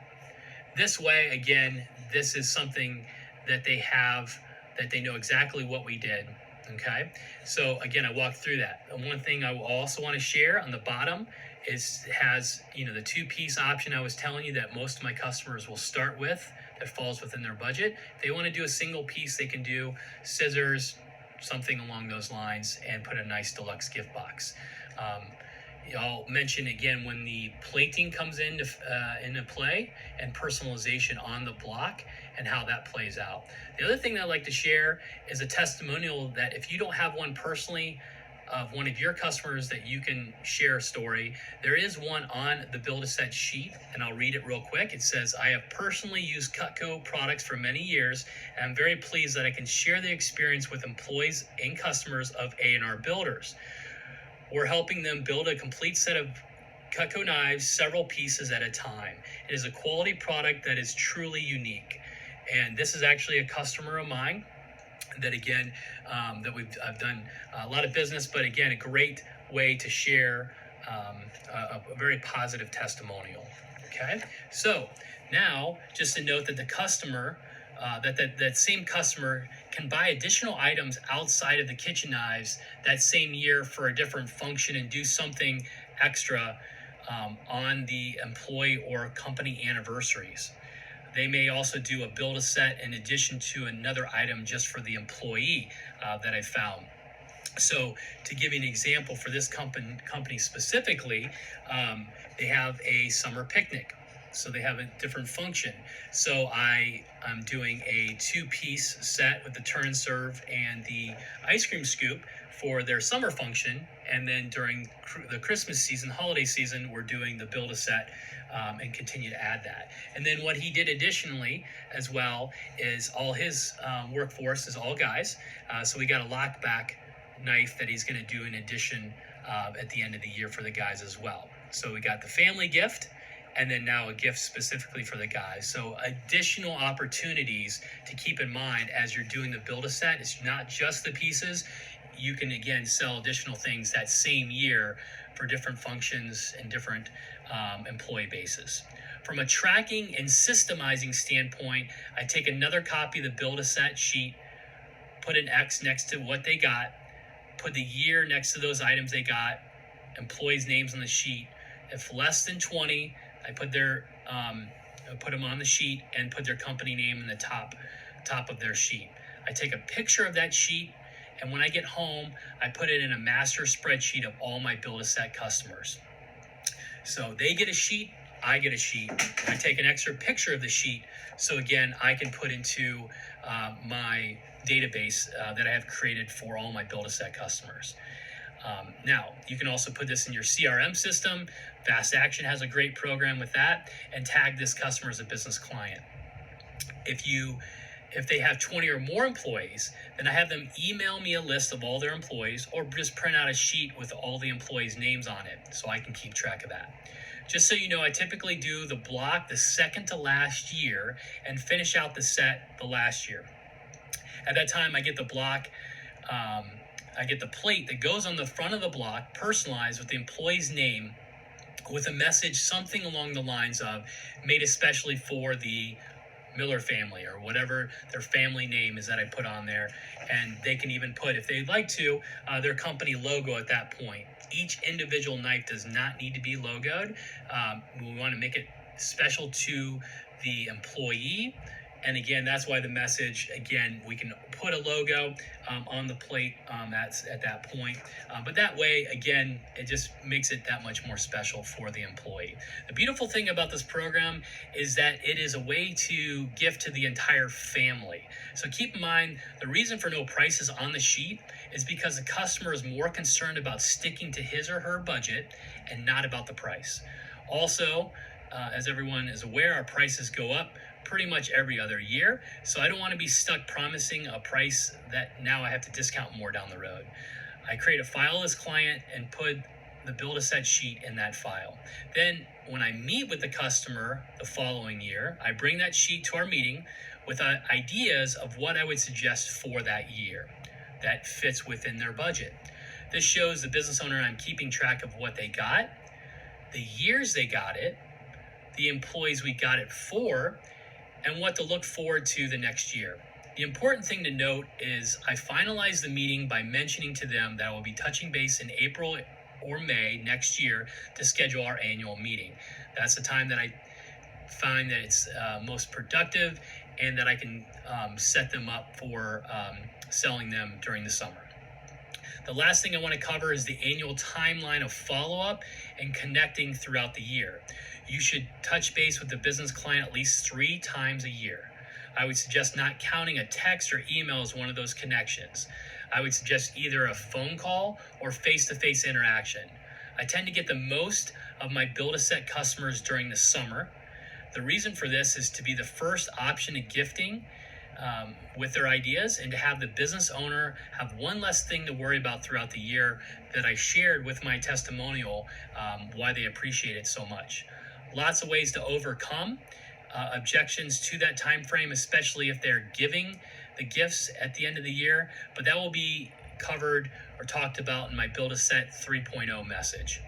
This way, again, this is something that they have, that they know exactly what we did. Okay, so again, I walked through that. And one thing I also want to share on the bottom has the two-piece option I was telling you that most of my customers will start with, that falls within their budget. If they want to do a single piece, they can do scissors, something along those lines, and put a nice deluxe gift box. I'll mention again when the plating comes into play, and personalization on the block, and how that plays out. The other thing that I'd like to share is a testimonial that if you don't have one personally of one of your customers that you can share a story, there is one on the Build-A-Set sheet, and I'll read it real quick. It says, I have personally used Cutco products for many years, and I'm very pleased that I can share the experience with employees and customers of A&R Builders. We're helping them build a complete set of Cutco knives, several pieces at a time. It is a quality product that is truly unique. And this is actually a customer of mine that, again, I've done a lot of business, but again, a great way to share a very positive testimonial. Okay, so now just to note that the customer, that same customer can buy additional items outside of the kitchen knives that same year for a different function and do something extra on the employee or company anniversaries. They may also do a Build-A-Set in addition to another item just for the employee that I found. So to give you an example for this company specifically, they have a summer picnic. So they have a different function. So I'm doing a two-piece set with the turn and serve and the ice cream scoop for their summer function. And then during the Christmas season, holiday season, we're doing the Build-A-Set and continue to add that. And then what he did additionally as well is all his workforce is all guys. So we got a lockback knife that he's going to do in addition at the end of the year for the guys as well. So we got the family gift, and then now a gift specifically for the guys. So additional opportunities to keep in mind as you're doing the Build-A-Set. It's not just the pieces. You can, again, sell additional things that same year for different functions and different employee bases. From a tracking and systemizing standpoint, I take another copy of the Build-A-Set sheet, put an X next to what they got, put the year next to those items they got, employees' names on the sheet. If less than 20, I put them on the sheet and put their company name in the top of their sheet. I take a picture of that sheet, and when I get home, I put it in a master spreadsheet of all my Build-A-Set customers. So they get a sheet, I get a sheet. I take an extra picture of the sheet, so again, I can put into my database that I have created for all my Build-A-Set customers. Now, you can also put this in your CRM system. Fast Action has a great program with that, and tag this customer as a business client. If they have 20 or more employees, then I have them email me a list of all their employees, or just print out a sheet with all the employees' names on it so I can keep track of that. Just so you know, I typically do the block the second to last year and finish out the set the last year. At that time, I get the block, I get the plate that goes on the front of the block, personalized with the employee's name, with a message, something along the lines of, made especially for the Miller family, or whatever their family name is that I put on there. And they can even put, if they'd like to, their company logo at that point. Each individual knife does not need to be logoed. We want to make it special to the employee. And again, that's why the message, again, we can put a logo on the plate that's at that point. But that way, again, it just makes it that much more special for the employee. The beautiful thing about this program is that it is a way to gift to the entire family. So keep in mind, the reason for no prices on the sheet is because the customer is more concerned about sticking to his or her budget and not about the price. Also, as everyone is aware, our prices go up pretty much every other year. So I don't want to be stuck promising a price that now I have to discount more down the road. I create a file as client and put the Build-A-Set sheet in that file. Then when I meet with the customer the following year, I bring that sheet to our meeting with ideas of what I would suggest for that year that fits within their budget. This shows the business owner I'm keeping track of what they got, the years they got it, the employees we got it for, and what to look forward to the next year. The important thing to note is I finalize the meeting by mentioning to them that I will be touching base in April or May next year to schedule our annual meeting. That's the time that I find that it's most productive and that I can set them up for selling them during the summer. The last thing I want to cover is the annual timeline of follow-up and connecting throughout the year. You should touch base with the business client at least 3 times a year. I would suggest not counting a text or email as one of those connections. I would suggest either a phone call or face-to-face interaction. I tend to get the most of my Build-A-Set customers during the summer. The reason for this is to be the first option in gifting with their ideas, and to have the business owner have one less thing to worry about throughout the year that I shared with my testimonial, why they appreciate it so much. Lots of ways to overcome objections to that time frame, especially if they're giving the gifts at the end of the year, but that will be covered or talked about in my Build-A-Set 3.0 message.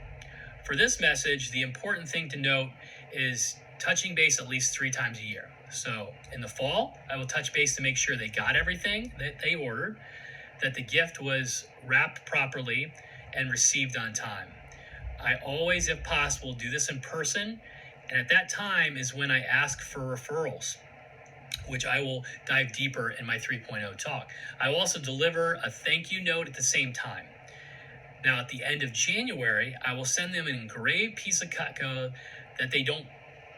For this message, the important thing to note is touching base at least 3 times a year. So in the fall, I will touch base to make sure they got everything that they ordered, that the gift was wrapped properly and received on time. I always, if possible, do this in person, and at that time is when I ask for referrals, which I will dive deeper in my 3.0 talk. I will also deliver a thank you note at the same time. Now, at the end of January, I will send them an engraved piece of Cutco that they don't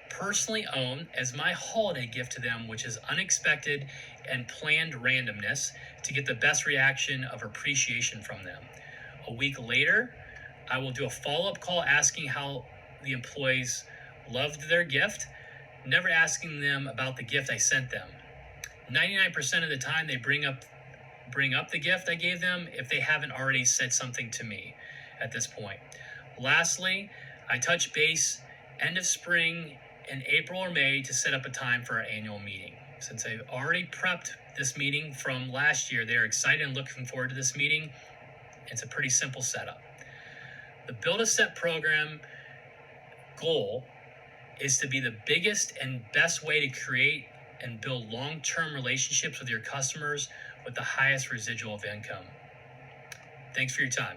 personally own as my holiday gift to them, which is unexpected and planned randomness, to get the best reaction of appreciation from them. A week later, I will do a follow-up call asking how the employees loved their gift, never asking them about the gift I sent them. 99% of the time, they bring up the gift I gave them if they haven't already said something to me at this point. Lastly, I touch base end of spring in April or May to set up a time for our annual meeting. Since I've already prepped this meeting from last year, they're excited and looking forward to this meeting. It's a pretty simple setup. The Build a Set program goal is to be the biggest and best way to create and build long-term relationships with your customers with the highest residual of income. Thanks for your time.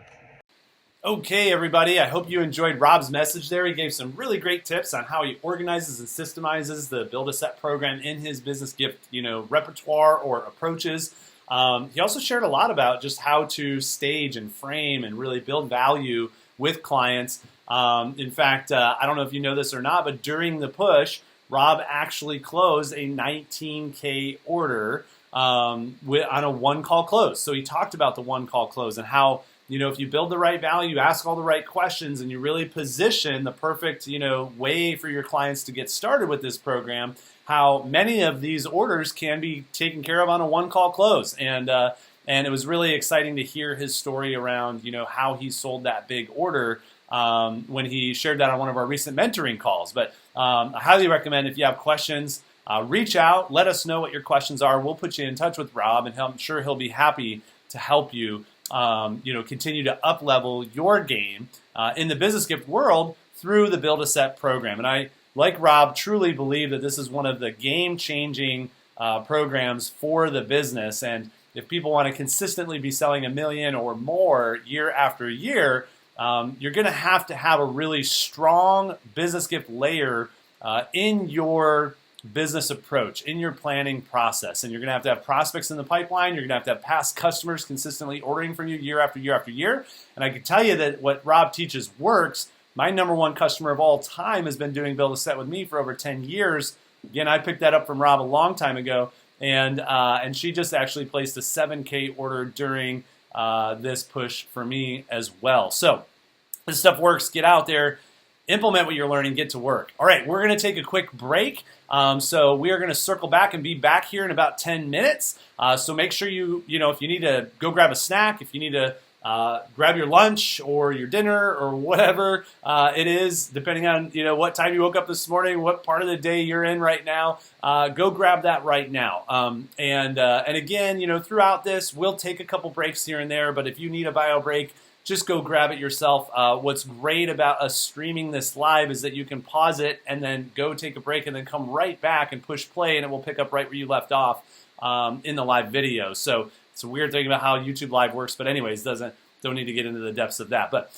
Okay, everybody, I hope you enjoyed Rob's message there. He gave some really great tips on how he organizes and systemizes the Build a Set program in his business gift, repertoire or approaches. He also shared a lot about just how to stage and frame and really build value with clients. In fact, I don't know if you know this or not, but during the push, Rob actually closed a $19K order on a one-call close. So he talked about the one-call close and how, if you build the right value, ask all the right questions, and you really position the perfect, way for your clients to get started with this program, how many of these orders can be taken care of on a one-call close. And it was really exciting to hear his story around, how he sold that big order when he shared that on one of our recent mentoring calls. But I highly recommend, if you have questions, reach out, let us know what your questions are. We'll put you in touch with Rob, and I'm sure he'll be happy to help you, continue to up-level your game in the business gift world through the Build a Set program. And I, like Rob, truly believe that this is one of the game-changing programs for the business. And if people want to consistently be selling $1 million or more year after year, you're going to have a really strong business gift layer in your business approach, in your planning process. And you're going to have prospects in the pipeline. You're going to have past customers consistently ordering from you year after year after year. And I can tell you that what Rob teaches works. My number one customer of all time has been doing Build a Set with me for over 10 years. Again, I picked that up from Rob a long time ago. And she just actually placed a 7K order during this push for me as well. So this stuff works. Get out there, implement what you're learning, get to work. All right, we're going to take a quick break. So we are going to circle back and be back here in about 10 minutes. So make sure if you need to go grab a snack, if you need to grab your lunch or your dinner or whatever it is, depending on what time you woke up this morning, what part of the day you're in right now, go grab that right now. And again, throughout this, we'll take a couple breaks here and there, but if you need a bio break, just go grab it yourself. What's great about us streaming this live is that you can pause it and then go take a break and then come right back and push play, and it will pick up right where you left off in the live video. So it's a weird thing about how YouTube Live works, but anyways, don't need to get into the depths of that. But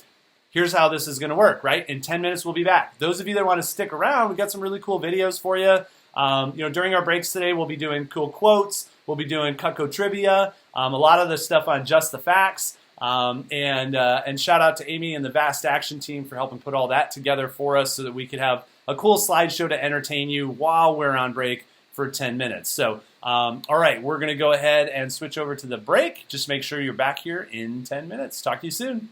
here's how this is going to work, right? In 10 minutes, we'll be back. Those of you that want to stick around, we've got some really cool videos for you. During our breaks today, we'll be doing cool quotes. We'll be doing Cutco trivia, a lot of the stuff on Just the Facts. And shout out to Amy and the Vast Action team for helping put all that together for us so that we could have a cool slideshow to entertain you while we're on break for 10 minutes. So, all right, we're going to go ahead and switch over to the break. Just make sure you're back here in 10 minutes. Talk to you soon.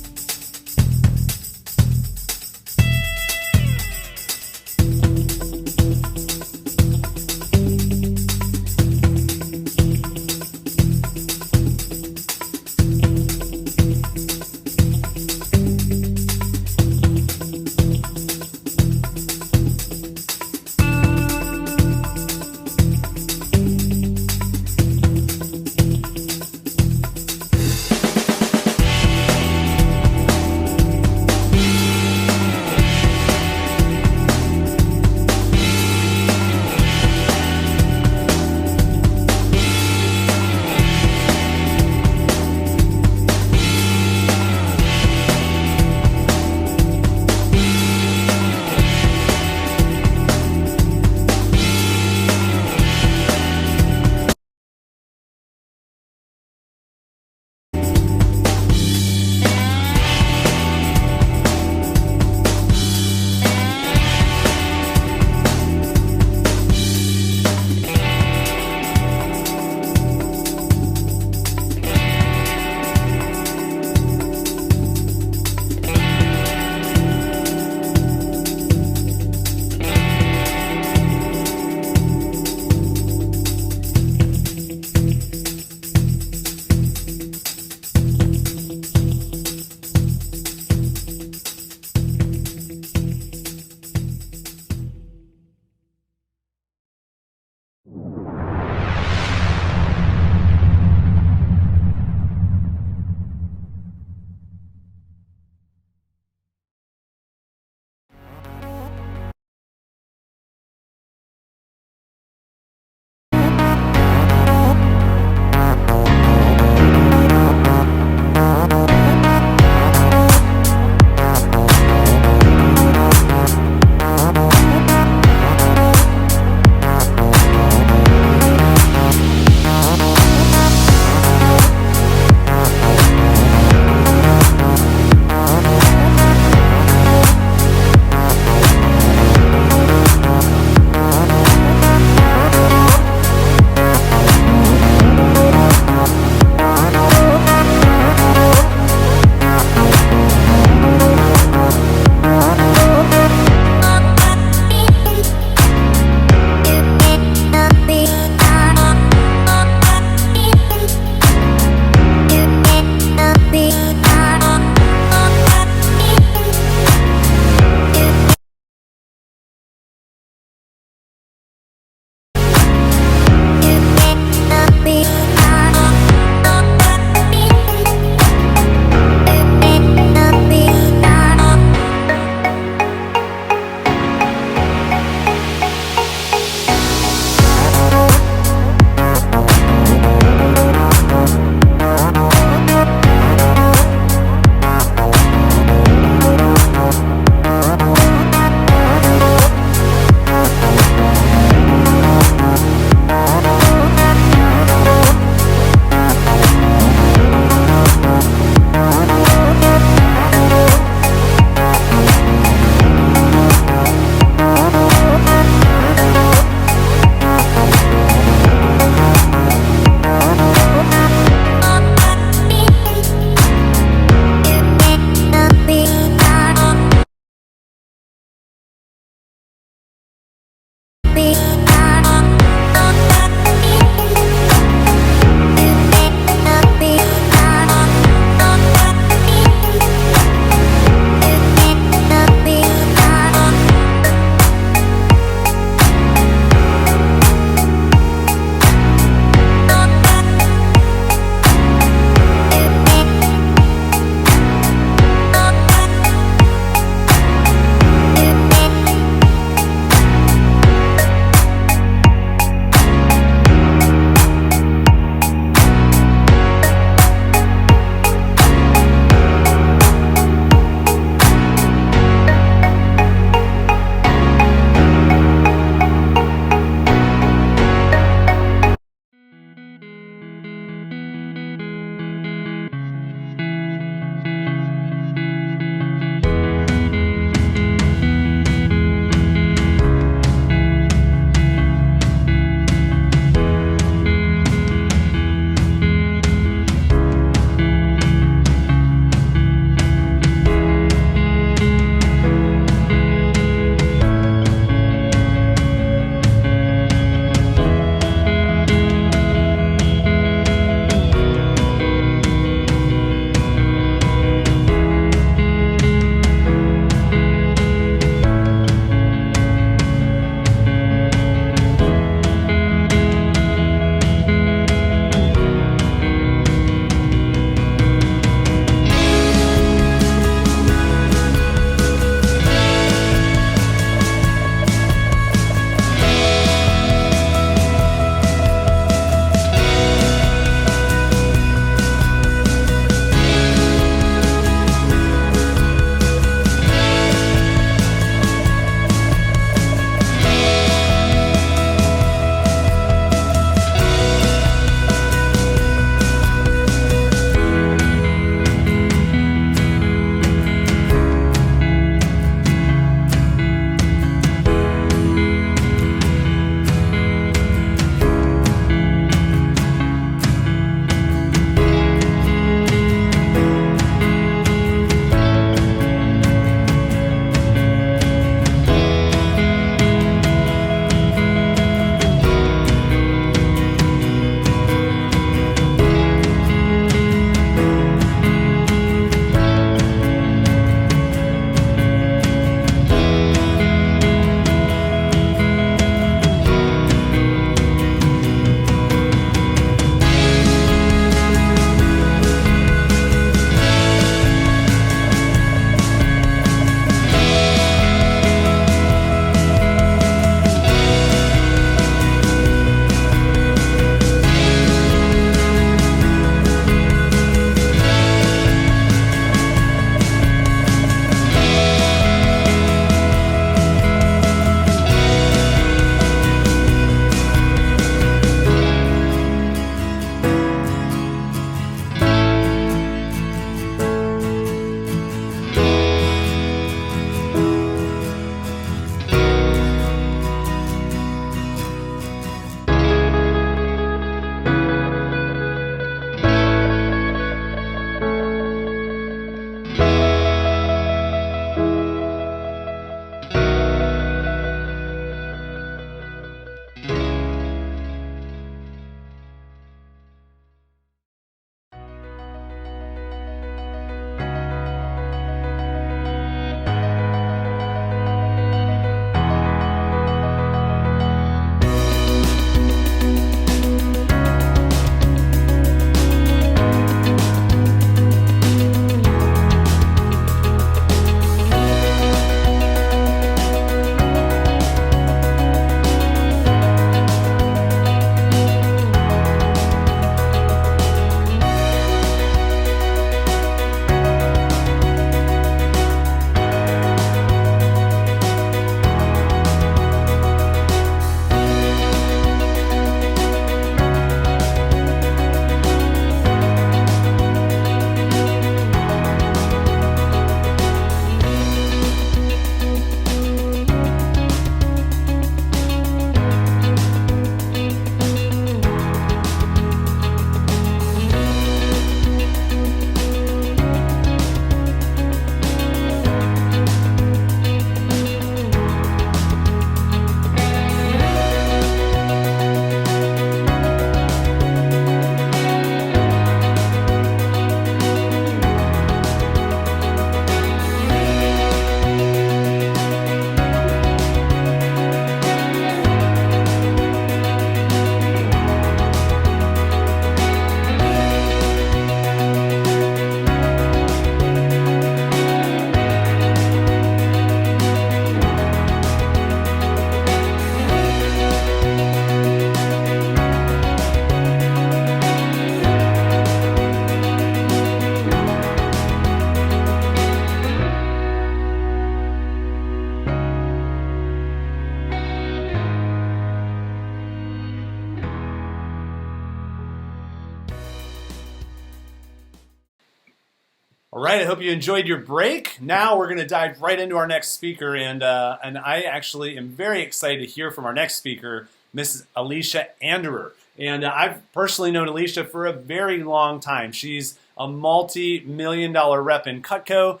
All right, I hope you enjoyed your break. Now we're going to dive right into our next speaker, and I actually am very excited to hear from our next speaker, Mrs. Alicia Anderer. And I've personally known Alicia for a very long time. She's a multi-million-dollar rep in Cutco,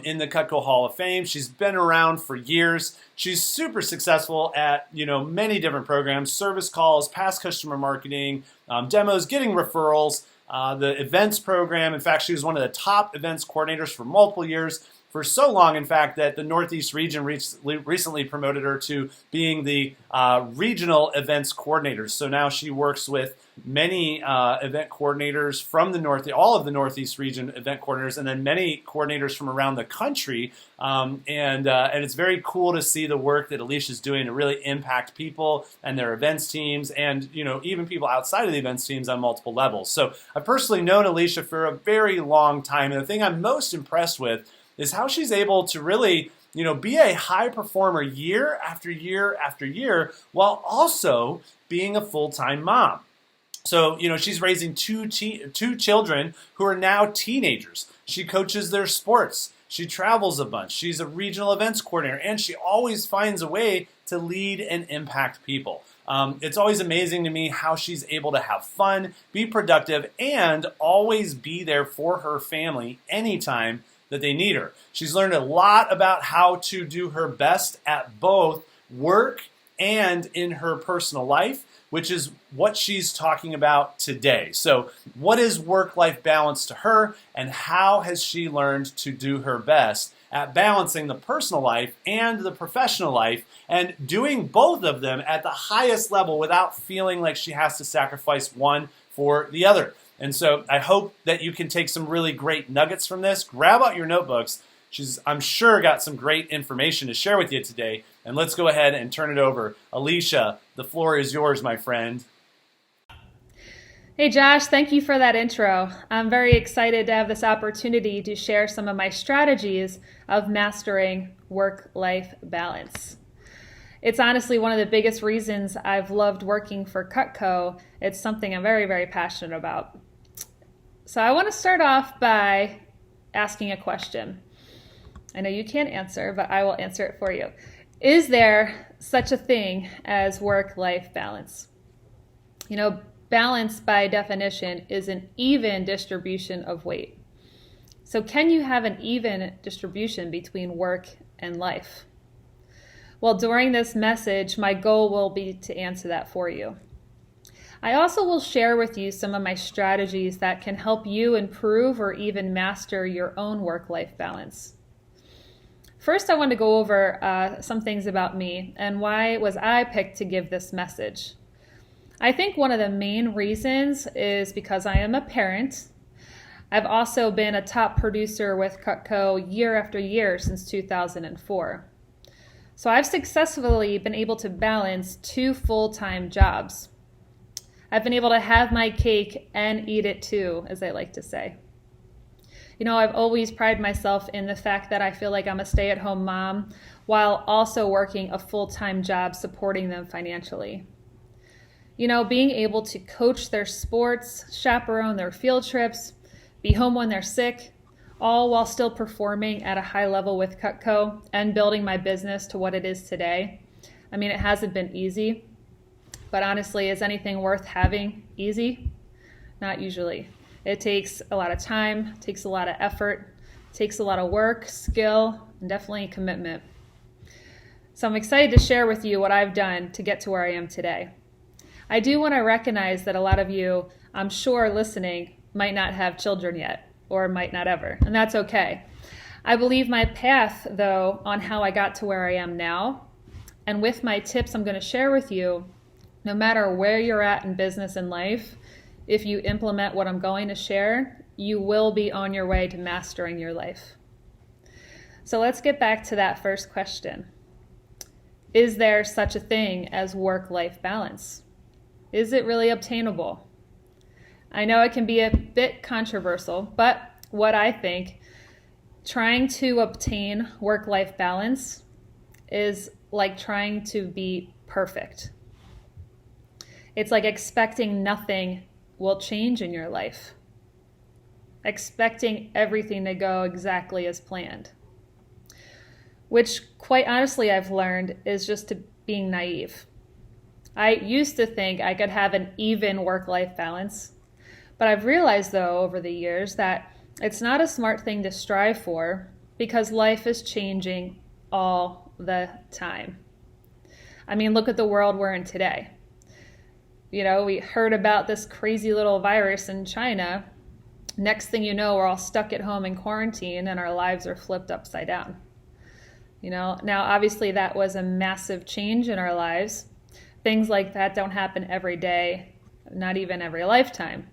in the Cutco Hall of Fame. She's been around for years. She's super successful at many different programs: service calls, past customer marketing, demos, getting referrals. The events program. In fact, she was one of the top events coordinators for multiple years, for so long, in fact, that the Northeast region recently promoted her to being the regional events coordinator. So now she works with many event coordinators from the all of the Northeast region event coordinators, and then many coordinators from around the country. And it's very cool to see the work that Alicia's doing to really impact people and their events teams, and even people outside of the events teams on multiple levels. So I've personally known Alicia for a very long time, and the thing I'm most impressed with is how she's able to really be a high performer year after year after year, while also being a full-time mom. So, she's raising two children who are now teenagers. She coaches their sports. She travels a bunch. She's a regional events coordinator, and she always finds a way to lead and impact people. It's always amazing to me how she's able to have fun, be productive, and always be there for her family anytime that they need her. She's learned a lot about how to do her best at both work and in her personal life, which is what she's talking about today. So what is work-life balance to her, and how has she learned to do her best at balancing the personal life and the professional life, and doing both of them at the highest level without feeling like she has to sacrifice one for the other. And so I hope that you can take some really great nuggets from this. Grab out your notebooks. She's, I'm sure, got some great information to share with you today. And let's go ahead and turn it over. Alicia, the floor is yours, my friend. Hey Josh, thank you for that intro. I'm very excited to have this opportunity to share some of my strategies of mastering work-life balance. It's honestly one of the biggest reasons I've loved working for Cutco. It's something I'm very, very passionate about. So I want to start off by asking a question. I know you can't answer, but I will answer it for you. Is there such a thing as work-life balance? Balance by definition is an even distribution of weight. So can you have an even distribution between work and life? Well, during this message, my goal will be to answer that for you. I also will share with you some of my strategies that can help you improve or even master your own work-life balance. First, I want to go over some things about me and why was I picked to give this message. I think one of the main reasons is because I am a parent. I've also been a top producer with Cutco year after year since 2004. So I've successfully been able to balance 2 full-time jobs. I've been able to have my cake and eat it too, as I like to say. I've always prided myself in the fact that I feel like I'm a stay-at-home mom while also working a full-time job supporting them financially. Being able to coach their sports, chaperone their field trips, be home when they're sick, all while still performing at a high level with Cutco and building my business to what it is today. It hasn't been easy, but honestly, is anything worth having easy? Not usually. It takes a lot of time, takes a lot of effort, takes a lot of work, skill, and definitely commitment. So I'm excited to share with you what I've done to get to where I am today. I do want to recognize that a lot of you, I'm sure, listening might not have children yet, or might not ever, and that's okay. I believe my path, though, on how I got to where I am now, and with my tips I'm going to share with you, no matter where you're at in business and life, if you implement what I'm going to share, you will be on your way to mastering your life. So let's get back to that first question. Is there such a thing as work-life balance? Is it really obtainable? I know it can be a bit controversial, but what I think, trying to obtain work-life balance is like trying to be perfect. It's like expecting nothing will change in your life. expecting everything to go exactly as planned, which quite honestly I've learned is just being naive. I used to think I could have an even work-life balance, but I've realized though over the years that it's not a smart thing to strive for because life is changing all the time. I mean, look at the world we're in today. You know, we heard about this crazy little virus in China. Next thing you know, we're all stuck at home in quarantine and our lives are flipped upside down. You know, now obviously that was a massive change in our lives. Things like that don't happen every day, not even every lifetime.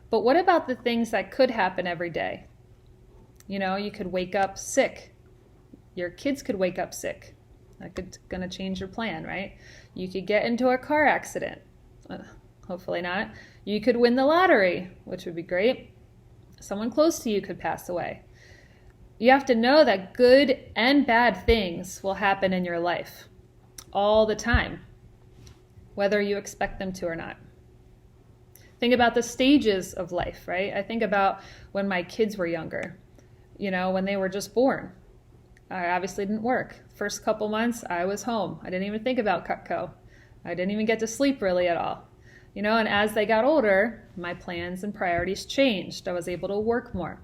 But what about the things that could happen every day? You know, you could wake up sick. Your kids could wake up sick. That's going to change your plan, right? You could get into a car accident. Hopefully not. You could win the lottery, which would be great. Someone close to you could pass away. You have to know that good and bad things will happen in your life all the time, whether you expect them to or not. Think about the stages of life, right? I think about when my kids were younger, you know, when they were just born. I obviously didn't work. First couple months, I was home. I didn't even think about Cutco. I didn't even get to sleep really at all. You know, and as they got older, my plans and priorities changed. I was able to work more.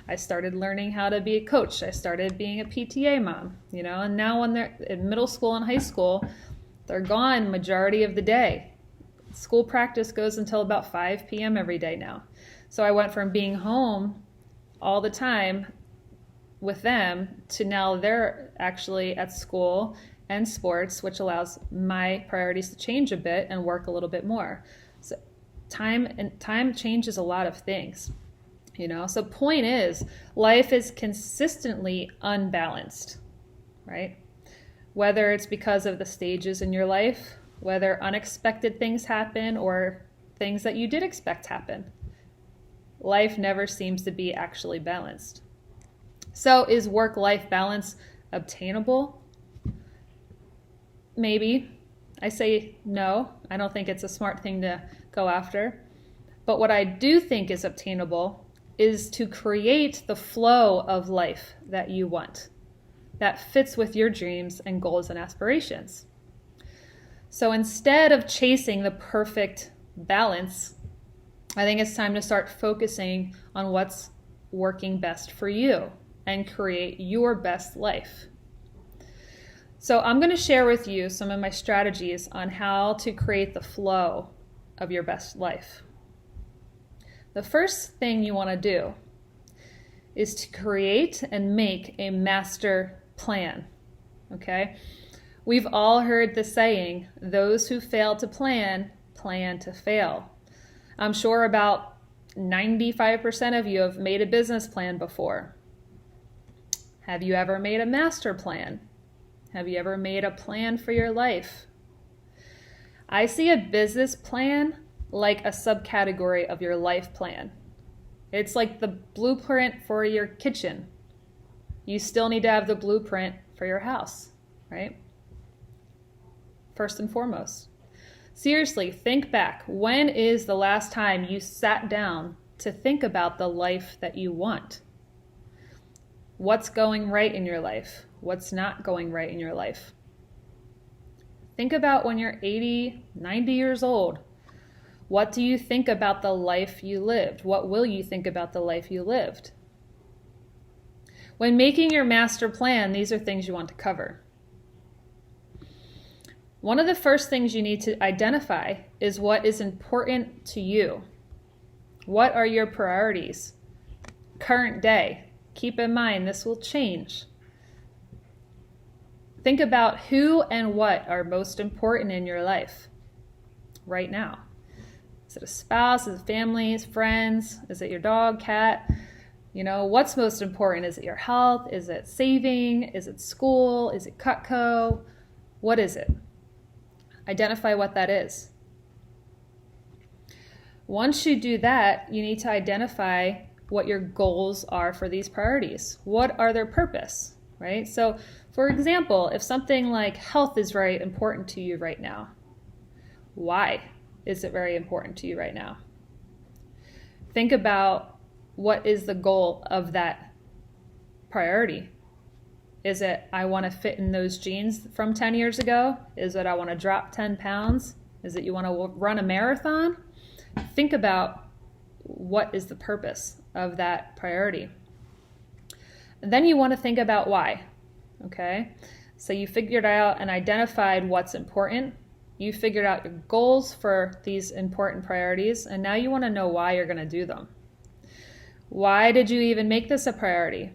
I started learning how to be a coach. I started being a PTA mom, you know, and now when they're in middle school and high school, they're gone majority of the day. School practice goes until about 5 p.m. every day now. So I went from being home all the time with them to now they're actually at school and sports, which allows my priorities to change a bit and work a little bit more. So time changes a lot of things, you know. So point is, life is consistently unbalanced, right? Whether it's because of the stages in your life, whether unexpected things happen or things that you did expect happen. Life never seems to be actually balanced. So is work-life balance obtainable? Maybe. I say no. I don't think it's a smart thing to go after. But what I do think is obtainable is to create the flow of life that you want, that fits with your dreams and goals and aspirations. So instead of chasing the perfect balance, I think it's time to start focusing on what's working best for you and create your best life. So I'm going to share with you some of my strategies on how to create the flow of your best life. The first thing you want to do is to create and make a master plan, okay? We've all heard the saying, those who fail to plan, plan to fail. I'm sure about 95% of you have made a business plan before. Have you ever made a master plan? Have you ever made a plan for your life? I see a business plan like a subcategory of your life plan. It's like the blueprint for your kitchen. You still need to have the blueprint for your house, right? First and foremost. Seriously, think back. When is the last time you sat down to think about the life that you want? What's going right in your life? What's not going right in your life? Think about when you're 80, 90 years old. What do you think about the life you lived? What will you think about the life you lived? When making your master plan, these are things you want to cover. One of the first things you need to identify is what is important to you. What are your priorities? Current day. Keep in mind, this will change. Think about who and what are most important in your life right now. Is it a spouse? Is it families, friends? Is it your dog, cat? You know, what's most important? Is it your health? Is it saving? Is it school? Is it Cutco? What is it? Identify what that is. Once you do that, you need to identify what your goals are for these priorities. What are their purpose, right? So, for example, if something like health is very important to you right now, why is it very important to you right now? Think about what is the goal of that priority? Is it I want to fit in those jeans from 10 years ago? Is it I want to drop 10 pounds? Is it you want to run a marathon? Think about what is the purpose of that priority. And then you want to think about why. Okay? So you figured out and identified what's important. You figured out your goals for these important priorities, and now you want to know why you're going to do them. Why did you even make this a priority?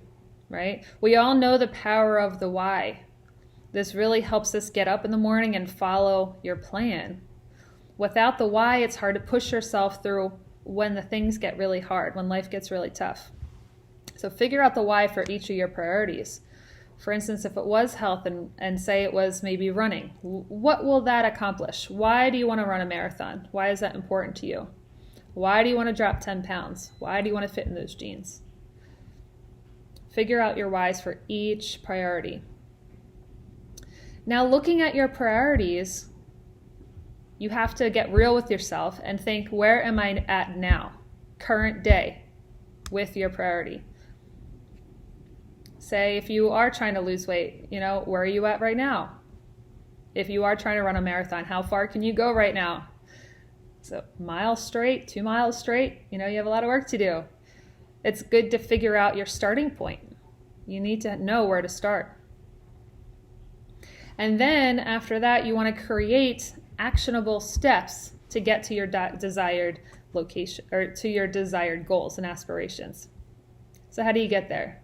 Right? We all know the power of the why. This really helps us get up in the morning and follow your plan. Without the why, it's hard to push yourself through when the things get really hard, when life gets really tough. So figure out the why for each of your priorities. For instance, if it was health and say it was maybe running, what will that accomplish? Why do you want to run a marathon? Why is that important to you? Why do you want to drop 10 pounds? Why do you want to fit in those jeans? Figure out your whys for each priority. Now, looking at your priorities, you have to get real with yourself and think, where am I at now, current day, with your priority? Say if you are trying to lose weight, where are you at right now? If you are trying to run a marathon, how far can you go right now? So miles straight, 2 miles straight, you have a lot of work to do. It's good to figure out your starting point. You need to know where to start. And then after that, you want to create actionable steps to get to your desired location or to your desired goals and aspirations. So how do you get there?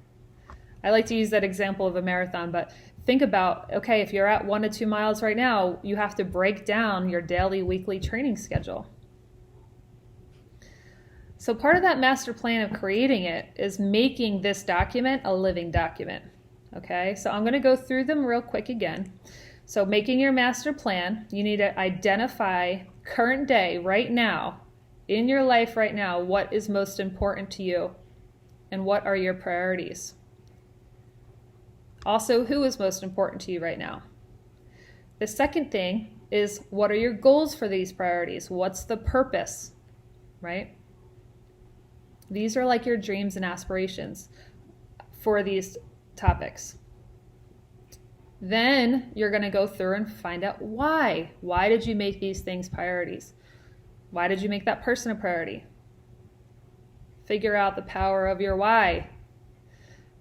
I like to use that example of a marathon, but think about, okay, if you're at 1 to 2 miles right now, you have to break down your daily, weekly training schedule. So part of that master plan of creating it is making this document a living document. Okay, so I'm going to go through them real quick again. So making your master plan, you need to identify current day right now, in your life right now, what is most important to you and what are your priorities. Also, who is most important to you right now? The second thing is, what are your goals for these priorities? What's the purpose, right? These are like your dreams and aspirations for these topics. Then you're going to go through and find out why. Why did you make these things priorities? Why did you make that person a priority? Figure out the power of your why.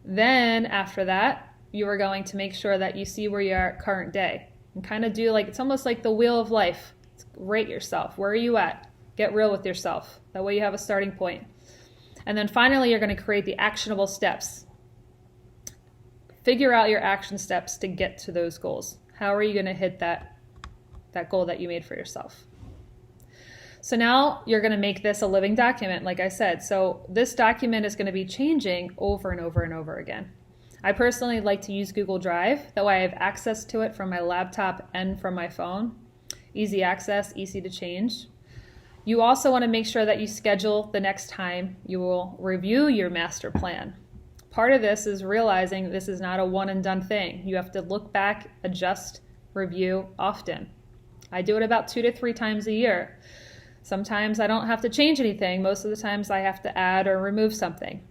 Then after that, you are going to make sure that you see where you are at current day and kind of do it's almost like the wheel of life. Rate yourself. Where are you at? Get real with yourself. That way you have a starting point. And then finally, you're going to create the actionable steps. Figure out your action steps to get to those goals. How are you going to hit that goal that you made for yourself? So now you're going to make this a living document, like I said. So this document is going to be changing over and over and over again. I personally like to use Google Drive. That way I have access to it from my laptop and from my phone. Easy access, easy to change. You also want to make sure that you schedule the next time you will review your master plan. Part of this is realizing this is not a one and done thing. You have to look back, adjust, review often. I do it about 2 to 3 times a year. Sometimes I don't have to change anything. Most of the times I have to add or remove something.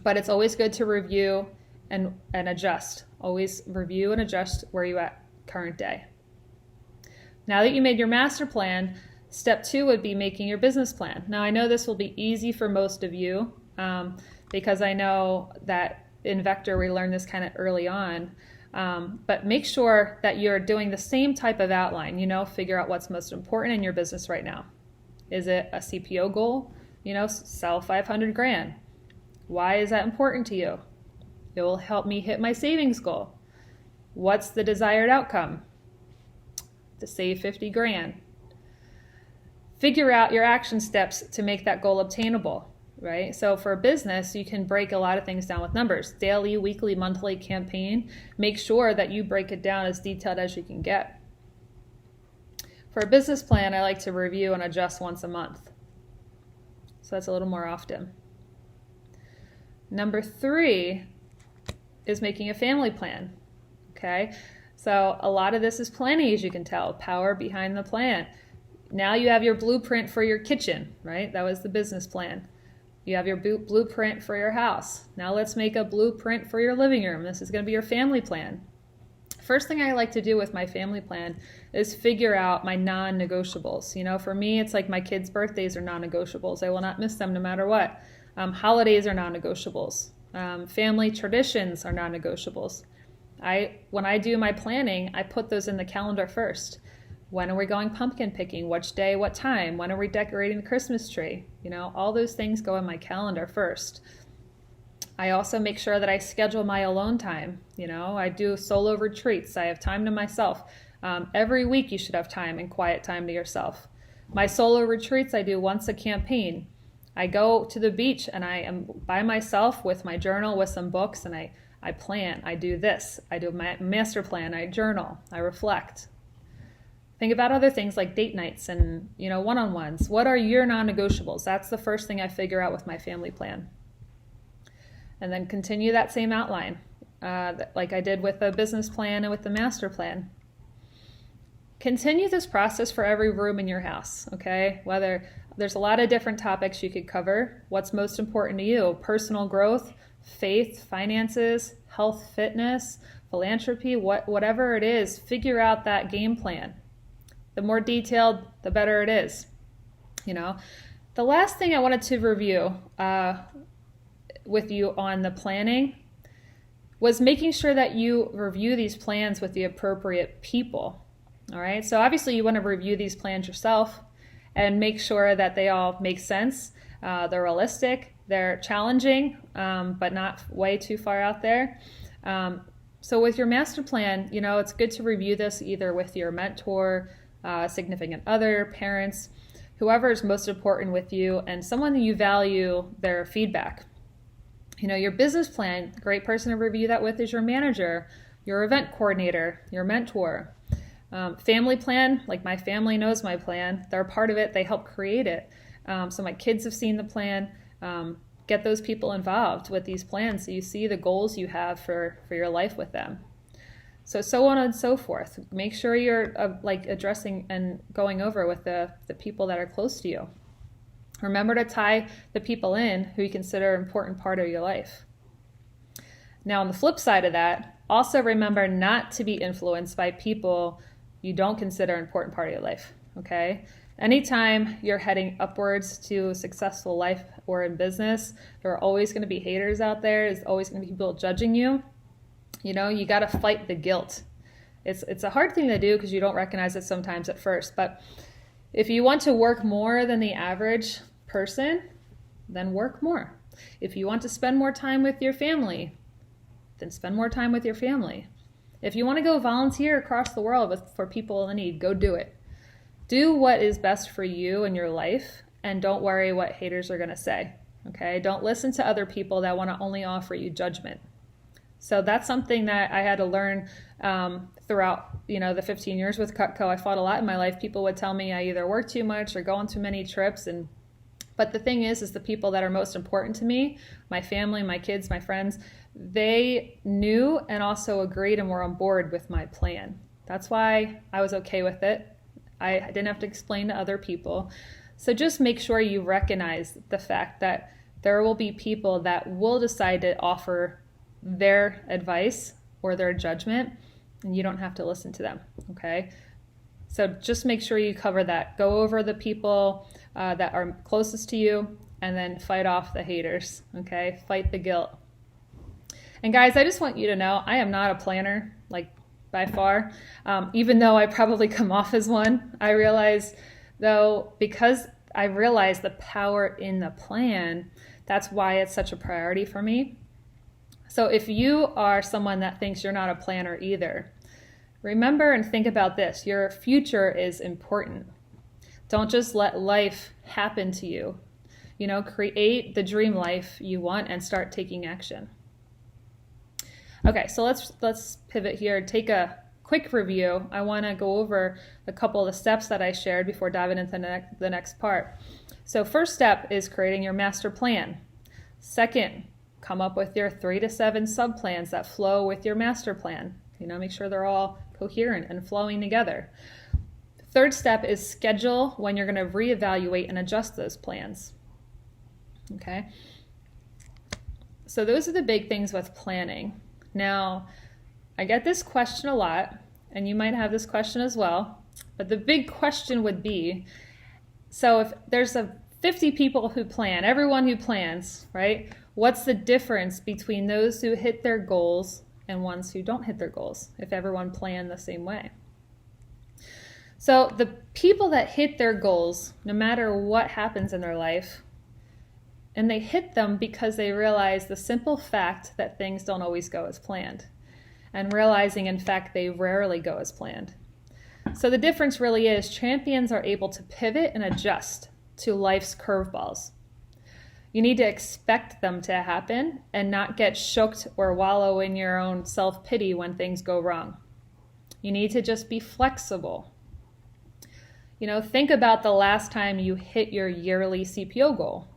But it's always good to review and adjust. Always review and adjust where you're at current day. Now that you made your master plan, step 2 would be making your business plan. Now I know this will be easy for most of you because I know that in Vector we learned this kind of early on. But make sure that you're doing the same type of outline, figure out what's most important in your business right now. Is it a CPO goal? Sell 500 grand. Why is that important to you? It will help me hit my savings goal. What's the desired outcome? To save 50 grand. Figure out your action steps to make that goal obtainable, right? So for a business, you can break a lot of things down with numbers. Daily, weekly, monthly campaign. Make sure that you break it down as detailed as you can get. For a business plan, I like to review and adjust once a month. So that's a little more often. Number 3 is making a family plan, okay? So a lot of this is planning, as you can tell, power behind the plan. Now you have your blueprint for your kitchen, right? That was the business plan. You have your blueprint for your house. Now let's make a blueprint for your living room. This is going to be your family plan. First thing I like to do with my family plan is figure out my non-negotiables. You know, for me, it's like my kids' birthdays are non-negotiables. I will not miss them no matter what. Holidays are non-negotiables. Family traditions are non-negotiables. When I do my planning, I put those in the calendar first. When are we going pumpkin picking? Which day, what time? When are we decorating the Christmas tree? You know, all those things go in my calendar first. I also make sure that I schedule my alone time. You know, I do solo retreats. I have time to myself. Every week you should have time and quiet time to yourself. My solo retreats I do once a campaign. I go to the beach and I am by myself with my journal, with some books, and I plan. I do this. I do my master plan. I journal. I reflect. Think about other things like date nights and, you know, one-on-ones. What are your non-negotiables? That's the first thing I figure out with my family plan. And then continue that same outline, like I did with the business plan and with the master plan. Continue this process for every room in your house, okay? Whether there's a lot of different topics you could cover. What's most important to you? Personal growth, faith, finances, health, fitness, philanthropy, whatever it is, figure out that game plan. The more detailed, the better it is. You know, the last thing I wanted to review with you on the planning was making sure that you review these plans with the appropriate people. All right, so obviously you want to review these plans yourself and make sure that they all make sense. They're realistic, they're challenging, but not way too far out there. So with your master plan, you know, it's good to review this either with your mentor, significant other, parents, whoever is most important with you, and someone that you value their feedback. You know, your business plan, a great person to review that with is your manager, your event coordinator, your mentor. Family plan, like my family knows my plan. They're a part of it. They help create it. So my kids have seen the plan. Get those people involved with these plans so you see the goals you have for your life with them. So on and so forth. Make sure you're like addressing and going over with the people that are close to you. Remember to tie the people in who you consider an important part of your life. Now, on the flip side of that, also remember not to be influenced by people you don't consider an important part of your life, okay? Anytime you're heading upwards to a successful life or in business, there are always going to be haters out there. There's always going to be people judging you. You know, you got to fight the guilt. It's a hard thing to do because you don't recognize it sometimes at first, but if you want to work more than the average person, then work more. If you want to spend more time with your family, then spend more time with your family. If you want to go volunteer across the world for people in need, go do it. Do what is best for you in your life, and don't worry what haters are going to say, okay? Don't listen to other people that want to only offer you judgment. So that's something that I had to learn throughout, you know, the 15 years with Cutco. I fought a lot in my life. People would tell me I either work too much or go on too many trips. But the thing is the people that are most important to me, my family, my kids, my friends, they knew and also agreed and were on board with my plan. That's why I was okay with it. I didn't have to explain to other people. So just make sure you recognize the fact that there will be people that will decide to offer their advice or their judgment, and you don't have to listen to them, okay? So just make sure you cover that. Go over the people that are closest to you, and then fight off the haters, okay? Fight the guilt. And guys, I just want you to know I am not a planner, like by far, even though I probably come off as one. I realize, though, because I realize the power in the plan, that's why it's such a priority for me. So if you are someone that thinks you're not a planner either, remember and think about this. Your future is important. Don't just let life happen to you. You know, create the dream life you want and start taking action. Okay, so let's pivot here. Take a quick review. I want to go over a couple of the steps that I shared before diving into the next part. So first step is creating your master plan. Second, come up with your 3 to 7 sub-plans that flow with your master plan. You know, make sure they're all coherent and flowing together. Third step is schedule when you're going to reevaluate and adjust those plans. Okay. So those are the big things with planning. Now, I get this question a lot, and you might have this question as well, but the big question would be, so if there's 50 people who plan, everyone who plans, right? What's the difference between those who hit their goals and ones who don't hit their goals if everyone planned the same way? So the people that hit their goals, no matter what happens in their life, and they hit them because they realize the simple fact that things don't always go as planned, and realizing, in fact, they rarely go as planned. So the difference really is champions are able to pivot and adjust to life's curveballs. You need to expect them to happen and not get shocked or wallow in your own self-pity when things go wrong. You need to just be flexible. Think about the last time you hit your yearly CPO goal.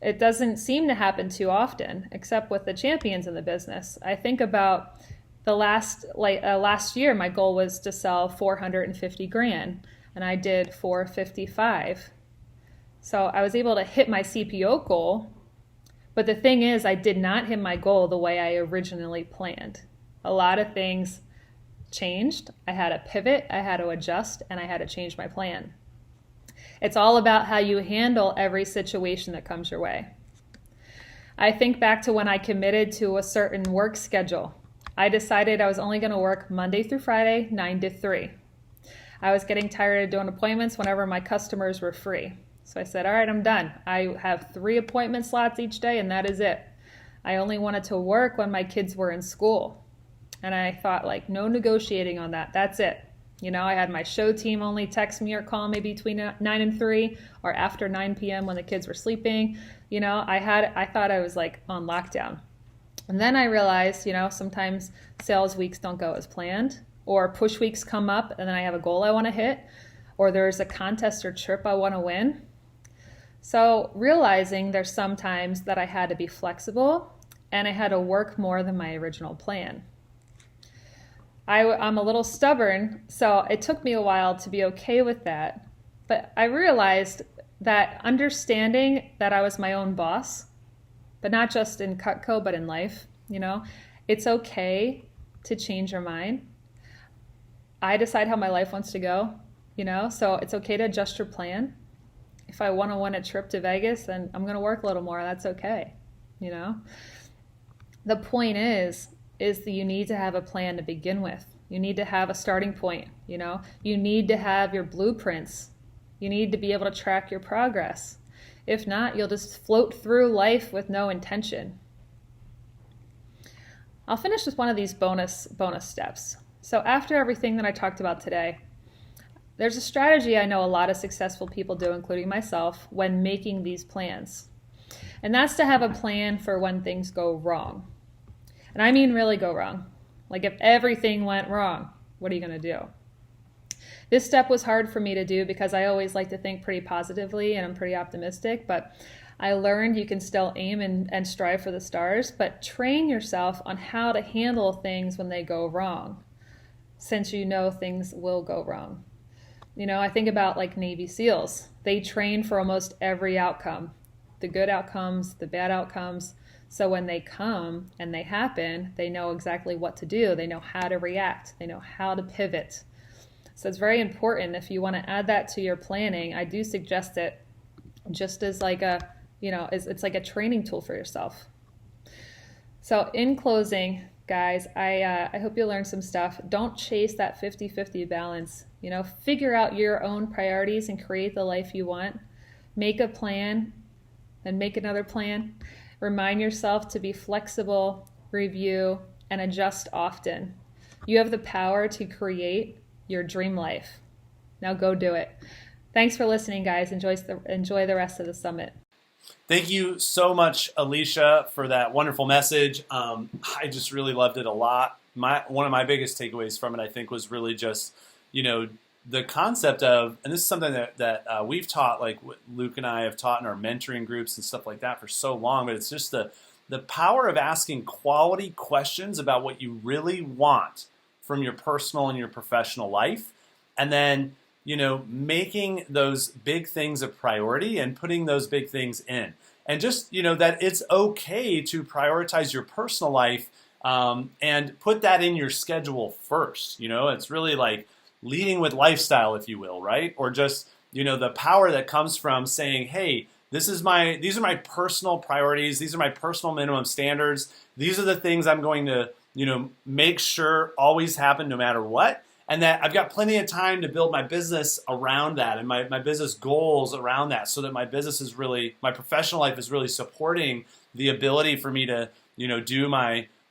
It doesn't seem to happen too often, except with the champions in the business. I think about the last year, my goal was to sell 450 grand, and I did 455. So I was able to hit my CPO goal, but the thing is, I did not hit my goal the way I originally planned. A lot of things changed. I had to pivot, I had to adjust, and I had to change my plan. It's all about how you handle every situation that comes your way. I think back to when I committed to a certain work schedule. I decided I was only going to work Monday through Friday, 9 to 3. I was getting tired of doing appointments whenever my customers were free. So I said, all right, I'm done. I have 3 appointment slots each day, and that is it. I only wanted to work when my kids were in school. And I thought, no negotiating on that. That's it. I had my show team only text me or call me between 9 and 3 or after 9 p.m. when the kids were sleeping. I thought I was on lockdown. And then I realized, sometimes sales weeks don't go as planned, or push weeks come up and then I have a goal I want to hit, or there's a contest or trip I want to win. So realizing there's sometimes that I had to be flexible and I had to work more than my original plan. I'm a little stubborn, so it took me a while to be okay with that. But I realized that understanding that I was my own boss, but not just in Cutco, but in life, it's okay to change your mind. I decide how my life wants to go, so it's okay to adjust your plan. If I want to win a trip to Vegas, then I'm going to work a little more. That's okay, The point is that you need to have a plan to begin with. You need to have a starting point, You need to have your blueprints. You need to be able to track your progress. If not, you'll just float through life with no intention. I'll finish with one of these bonus steps. So after everything that I talked about today, there's a strategy I know a lot of successful people do, including myself, when making these plans. And that's to have a plan for when things go wrong. And I mean really go wrong. If everything went wrong, what are you going to do? This step was hard for me to do because I always like to think pretty positively and I'm pretty optimistic, but I learned you can still aim and strive for the stars, but train yourself on how to handle things when they go wrong, since things will go wrong. I think about Navy SEALs. They train for almost every outcome, the good outcomes, the bad outcomes. So when they come and they happen, they know exactly what to do. They know how to react. They know how to pivot. So it's very important. If you want to add that to your planning, I do suggest it just as it's like a training tool for yourself. So in closing, guys, I hope you learned some stuff. Don't chase that 50-50 balance. Figure out your own priorities and create the life you want. Make a plan, then make another plan. Remind yourself to be flexible, review, and adjust often. You have the power to create your dream life. Now go do it. Thanks for listening, guys. Enjoy the rest of the summit. Thank you so much, Alicia, for that wonderful message. I just really loved it a lot. One of my biggest takeaways from it, I think, was really just, the concept of, and this is something that we've taught, Luke and I have taught in our mentoring groups and stuff like that for so long, but it's just the power of asking quality questions about what you really want from your personal and your professional life, and then making those big things a priority and putting those big things in. And just, that it's okay to prioritize your personal life and put that in your schedule first. It's really like leading with lifestyle, if you will, right? Or just, the power that comes from saying, hey, these are my personal priorities. These are my personal minimum standards. These are the things I'm going to, make sure always happen no matter what. And that I've got plenty of time to build my business around that and my business goals around that, so that my professional life is really supporting the ability for me to, do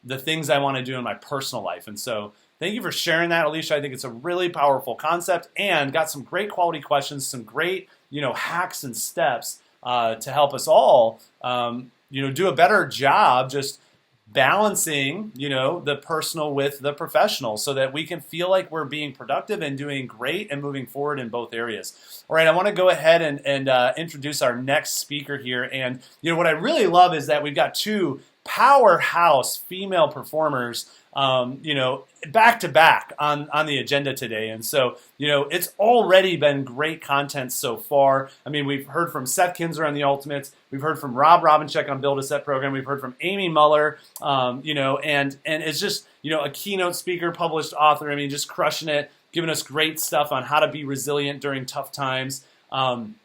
the things I want to do in my personal life. And so thank you for sharing that, Alicia. I think it's a really powerful concept, and got some great quality questions, some great, hacks and steps to help us all, do a better job just balancing, the personal with the professional, so that we can feel like we're being productive and doing great and moving forward in both areas. All right, I want to go ahead and introduce our next speaker here. And, what I really love is that we've got two powerhouse female performers, back to back on the agenda today. And so, it's already been great content so far. I mean, we've heard from Seth Kinzer on the Ultimates. We've heard from Rob Robinchek on Build a Set program. We've heard from Amy Muller, and it's just, a keynote speaker, published author. I mean, just crushing it, giving us great stuff on how to be resilient during tough times. And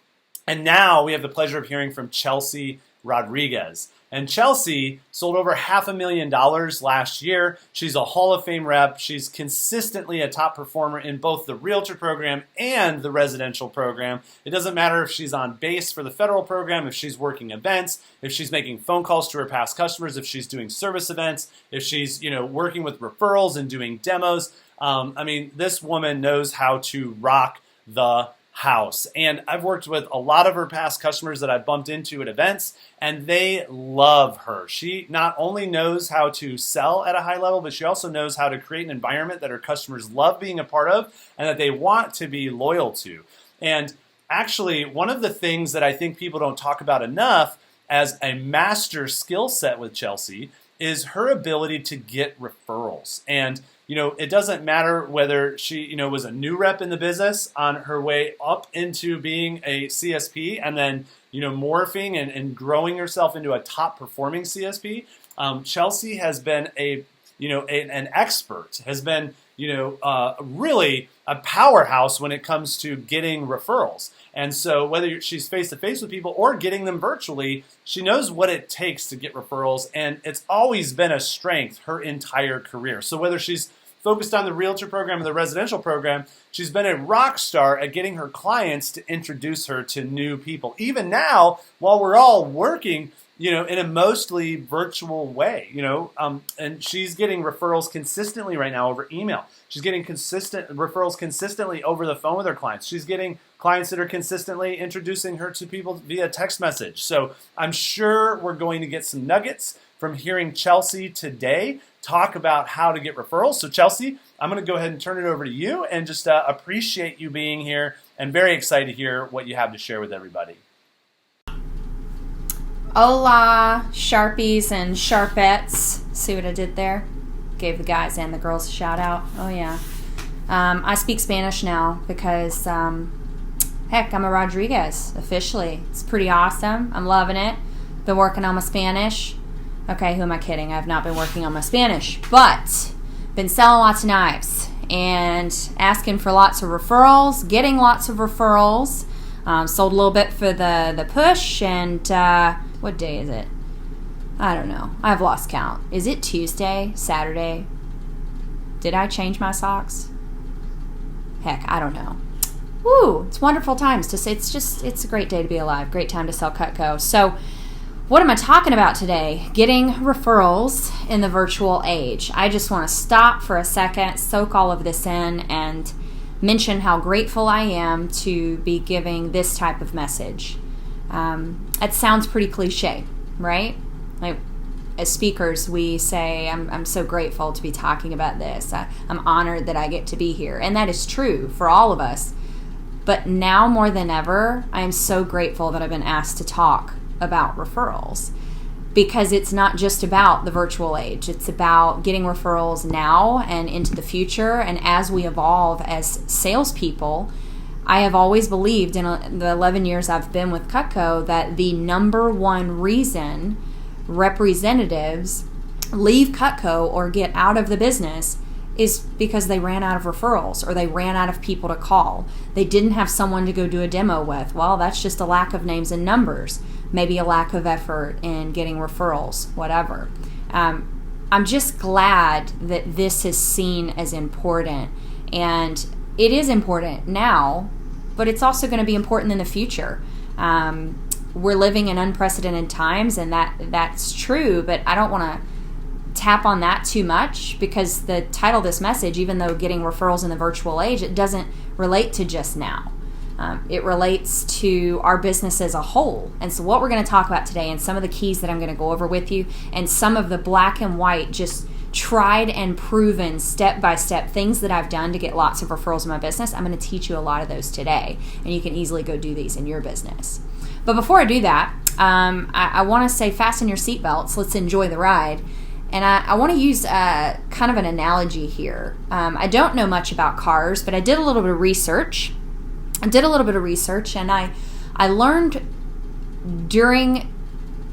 now we have the pleasure of hearing from Chelsea Rodriguez. And Chelsea sold over $500,000 last year. She's a Hall of Fame rep. She's consistently a top performer in both the Realtor program and the residential program. It doesn't matter if she's on base for the federal program, if she's working events, if she's making phone calls to her past customers, if she's doing service events, if she's working with referrals and doing demos. This woman knows how to rock the house. And I've worked with a lot of her past customers that I've bumped into at events, and they love her. She not only knows how to sell at a high level, but she also knows how to create an environment that her customers love being a part of and that they want to be loyal to. And actually, one of the things that I think people don't talk about enough as a master skill set with Chelsea is her ability to get referrals. And it doesn't matter whether she, was a new rep in the business on her way up into being a CSP and then, morphing and growing herself into a top performing CSP. Chelsea has been an expert, has been, really a powerhouse when it comes to getting referrals. And so whether she's face to face with people or getting them virtually, she knows what it takes to get referrals. And it's always been a strength her entire career. So whether she's focused on the Realtor program or the residential program, she's been a rock star at getting her clients to introduce her to new people. Even now, while we're all working, in a mostly virtual way, and she's getting referrals consistently right now over email. She's getting referrals consistently over the phone with her clients. She's getting clients that are consistently introducing her to people via text message. So I'm sure we're going to get some nuggets from hearing Chelsea today talk about how to get referrals. So Chelsea, I'm going to go ahead and turn it over to you and just appreciate you being here and very excited to hear what you have to share with everybody. Hola, Sharpies and Sharpettes. See what I did there? Gave the guys and the girls a shout out. Oh yeah. I speak Spanish now because, heck, I'm a Rodriguez officially. It's pretty awesome. I'm loving it. Been working on my Spanish. Okay, who am I kidding? I've not been working on my Spanish, but been selling lots of knives and asking for lots of referrals, getting lots of referrals. Sold a little bit for the push, and what day is it? I don't know. I've lost count. Is it Tuesday? Saturday? Did I change my socks? Heck, I don't know. Woo! It's wonderful times to say. It's a great day to be alive. Great time to sell Cutco. So, what am I talking about today? Getting referrals in the virtual age. I just want to stop for a second, soak all of this in, and mention how grateful I am to be giving this type of message. It sounds pretty cliche, right? Like, as speakers, we say, I'm so grateful to be talking about this. I'm honored that I get to be here. And that is true for all of us. But now more than ever, I am so grateful that I've been asked to talk about referrals, because it's not just about the virtual age. It's about getting referrals now and into the future. And as we evolve as salespeople, I have always believed in the 11 years I've been with Cutco that the number one reason representatives leave Cutco or get out of the business is because they ran out of referrals or they ran out of people to call. They didn't have someone to go do a demo with. Well, that's just a lack of names and numbers, maybe a lack of effort in getting referrals, whatever. I'm just glad that this is seen as important, and it is important now, but it's also going to be important in the future. We're living in unprecedented times, and that's true, but I don't want to tap on that too much, because the title of this message, even though getting referrals in the virtual age, it doesn't relate to just now. It relates to our business as a whole. And so what we're going to talk about today, and some of the keys that I'm going to go over with you, and some of the black and white, just tried and proven step-by-step things that I've done to get lots of referrals in my business, I'm going to teach you a lot of those today. And you can easily go do these in your business. But before I do that, I want to say fasten your seatbelts. Let's enjoy the ride. And I want to use kind of an analogy here. I don't know much about cars, but I did a little bit of research. And I learned during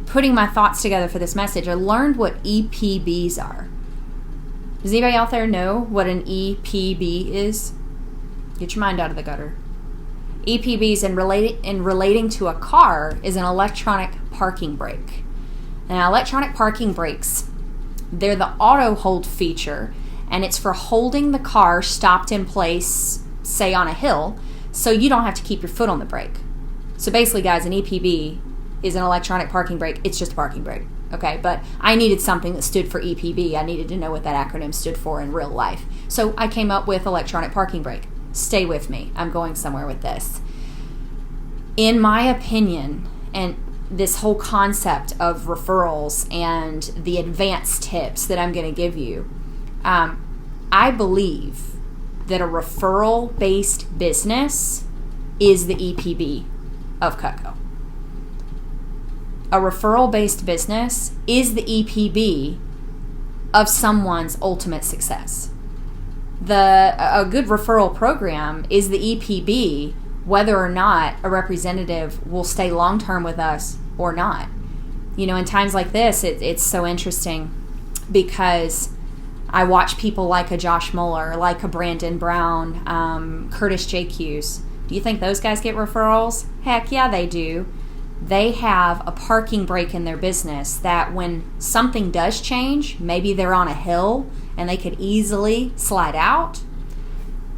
putting my thoughts together for this message, I learned what EPBs are. Does anybody out there know what an EPB is? Get your mind out of the gutter. EPBs in relating to a car is an electronic parking brake. Now, electronic parking brakes, they're the auto hold feature, and it's for holding the car stopped in place, say on a hill, so you don't have to keep your foot on the brake. So basically, guys, an EPB is an electronic parking brake. It's just a parking brake, okay? But I needed something that stood for EPB. I needed to know what that acronym stood for in real life. So I came up with electronic parking brake. Stay with me. I'm going somewhere with this. In my opinion, and this whole concept of referrals and the advanced tips that I'm going to give you, I believe that a referral-based business is the EPB of Cutco. A referral-based business is the EPB of someone's ultimate success. A good referral program is the EPB whether or not a representative will stay long-term with us or not. You know, in times like this, it's so interesting because I watch people like a Josh Mueller, like a Brandon Brown, Curtis J. Hughes. Do you think those guys get referrals? Heck yeah, they do. They have a parking brake in their business that when something does change, maybe they're on a hill and they could easily slide out,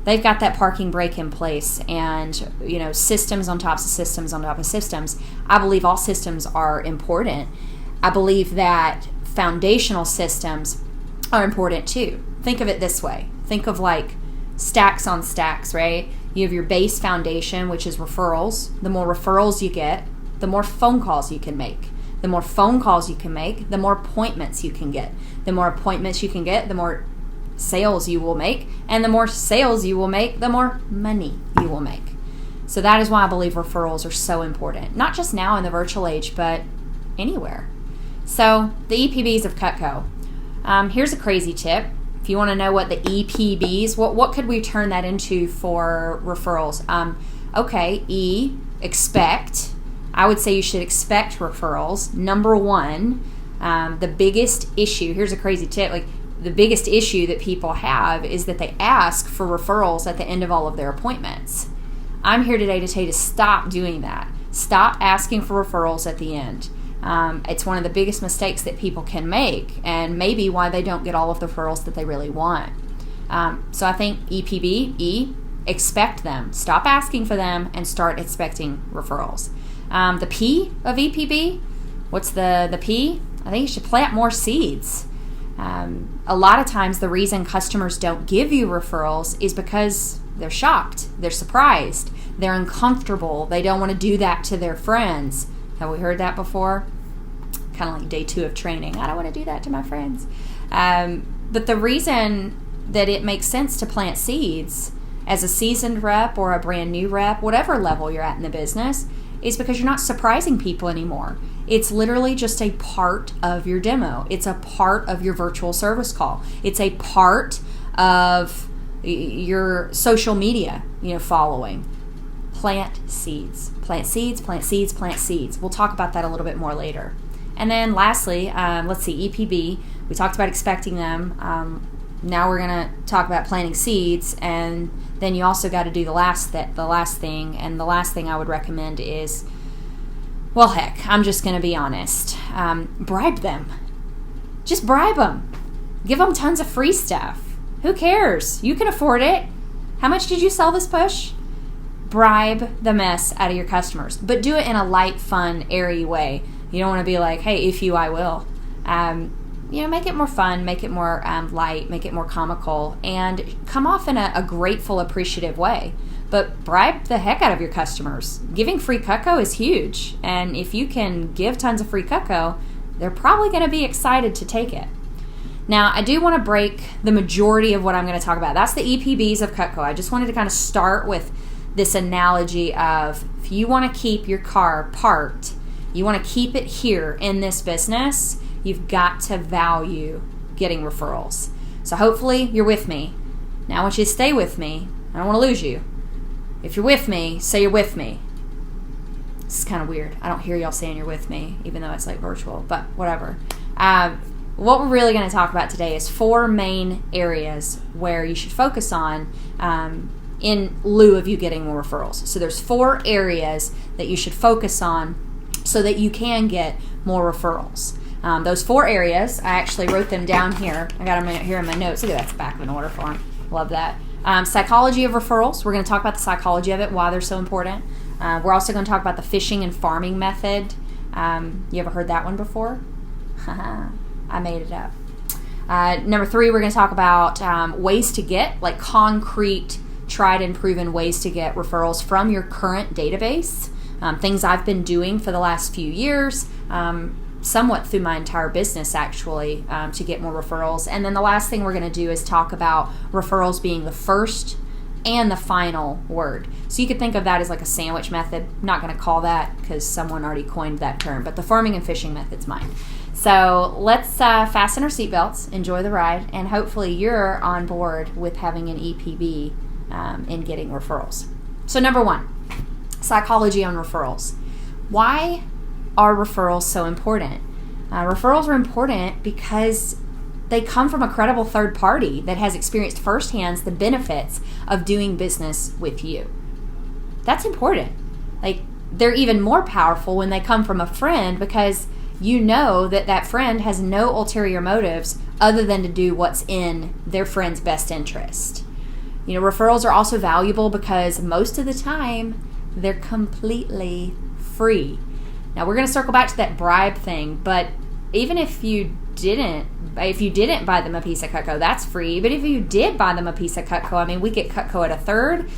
they've got that parking brake in place. And, you know, systems on top of systems on top of systems. I believe all systems are important. I believe that foundational systems are important too. Think of it this way. Think of like stacks on stacks, right? You have your base foundation, which is referrals. The more referrals you get, the more phone calls you can make. The more phone calls you can make, the more appointments you can get. The more appointments you can get, the more sales you will make. And the more sales you will make, the more money you will make. So that is why I believe referrals are so important. Not just now in the virtual age, but anywhere. So the EPBs of Cutco. Here's a crazy tip. If you want to know what the EPBs, what could we turn that into for referrals? Okay, E, expect. I would say you should expect referrals. Number one, the biggest issue, here's a crazy tip, like the biggest issue that people have is that they ask for referrals at the end of all of their appointments. I'm here today to tell you to stop doing that. Stop asking for referrals at the end. It's one of the biggest mistakes that people can make, and maybe why they don't get all of the referrals that they really want. So I think EPB, E, expect them. Stop asking for them and start expecting referrals. The P of EPB, what's the P? I think you should plant more seeds. A lot of times the reason customers don't give you referrals is because they're shocked, they're surprised, they're uncomfortable, they don't want to do that to their friends. Have we heard that before? Kind of like day 2 of training. I don't want to do that to my friends. But the reason that it makes sense to plant seeds as a seasoned rep or a brand new rep, whatever level you're at in the business, is because you're not surprising people anymore. It's literally just a part of your demo. It's a part of your virtual service call. It's a part of your social media, following. plant seeds. Plant seeds, plant seeds, plant seeds. We'll talk about that a little bit more later. And then lastly, let's see, EPB. We talked about expecting them. Now we're going to talk about planting seeds, and then you also got to do the last thing. And the last thing I would recommend is, well, heck, I'm just going to be honest. Bribe them. Just bribe them. Give them tons of free stuff. Who cares? You can afford it. How much did you sell this push? Bribe the mess out of your customers, but do it in a light, fun, airy way. You don't want to be like, hey, if you, I will. Make it more fun, make it more light, make it more comical, and come off in a grateful, appreciative way. But bribe the heck out of your customers. Giving free Cutco is huge, and if you can give tons of free Cutco, they're probably going to be excited to take it. Now, I do want to break the majority of what I'm going to talk about. That's the EPBs of Cutco. I just wanted to kind of start with this analogy of, if you want to keep your car parked, you want to keep it here in this business, you've got to value getting referrals. So hopefully you're with me. Now I want you to stay with me. I don't want to lose you. If you're with me, say you're with me. This is kind of weird. I don't hear y'all saying you're with me, even though it's like virtual, but whatever. What we're really going to talk about today is 4 main areas where you should focus on in lieu of you getting more referrals. So there's 4 areas that you should focus on so that you can get more referrals. Those 4 areas, I actually wrote them down here. I got them here in my notes. Look at that, it's back in order form. Love that. Psychology of referrals. We're going to talk about the psychology of it, why they're so important. We're also going to talk about the fishing and farming method. You ever heard that one before? I made it up. Number 3, we're going to talk about ways to get, like concrete, tried and proven ways to get referrals from your current database. Things I've been doing for the last few years, somewhat through my entire business actually, to get more referrals. And then the last thing we're going to do is talk about referrals being the first and the final word. So you could think of that as like a sandwich method. I'm not going to call that because someone already coined that term, but the farming and fishing method's mine. So let's fasten our seatbelts, enjoy the ride, and hopefully you're on board with having an EPB in getting referrals. So number 1, psychology on referrals. Why are referrals so important? Referrals are important because they come from a credible third party that has experienced firsthand the benefits of doing business with you. That's important. Like, they're even more powerful when they come from a friend, because you know that that friend has no ulterior motives other than to do what's in their friend's best interest. Referrals are also valuable because most of the time they're completely free. Now we're going to circle back to that bribe thing, but even if you didn't buy them a piece of Cutco, that's free. But if you did buy them a piece of Cutco, we get Cutco at a third.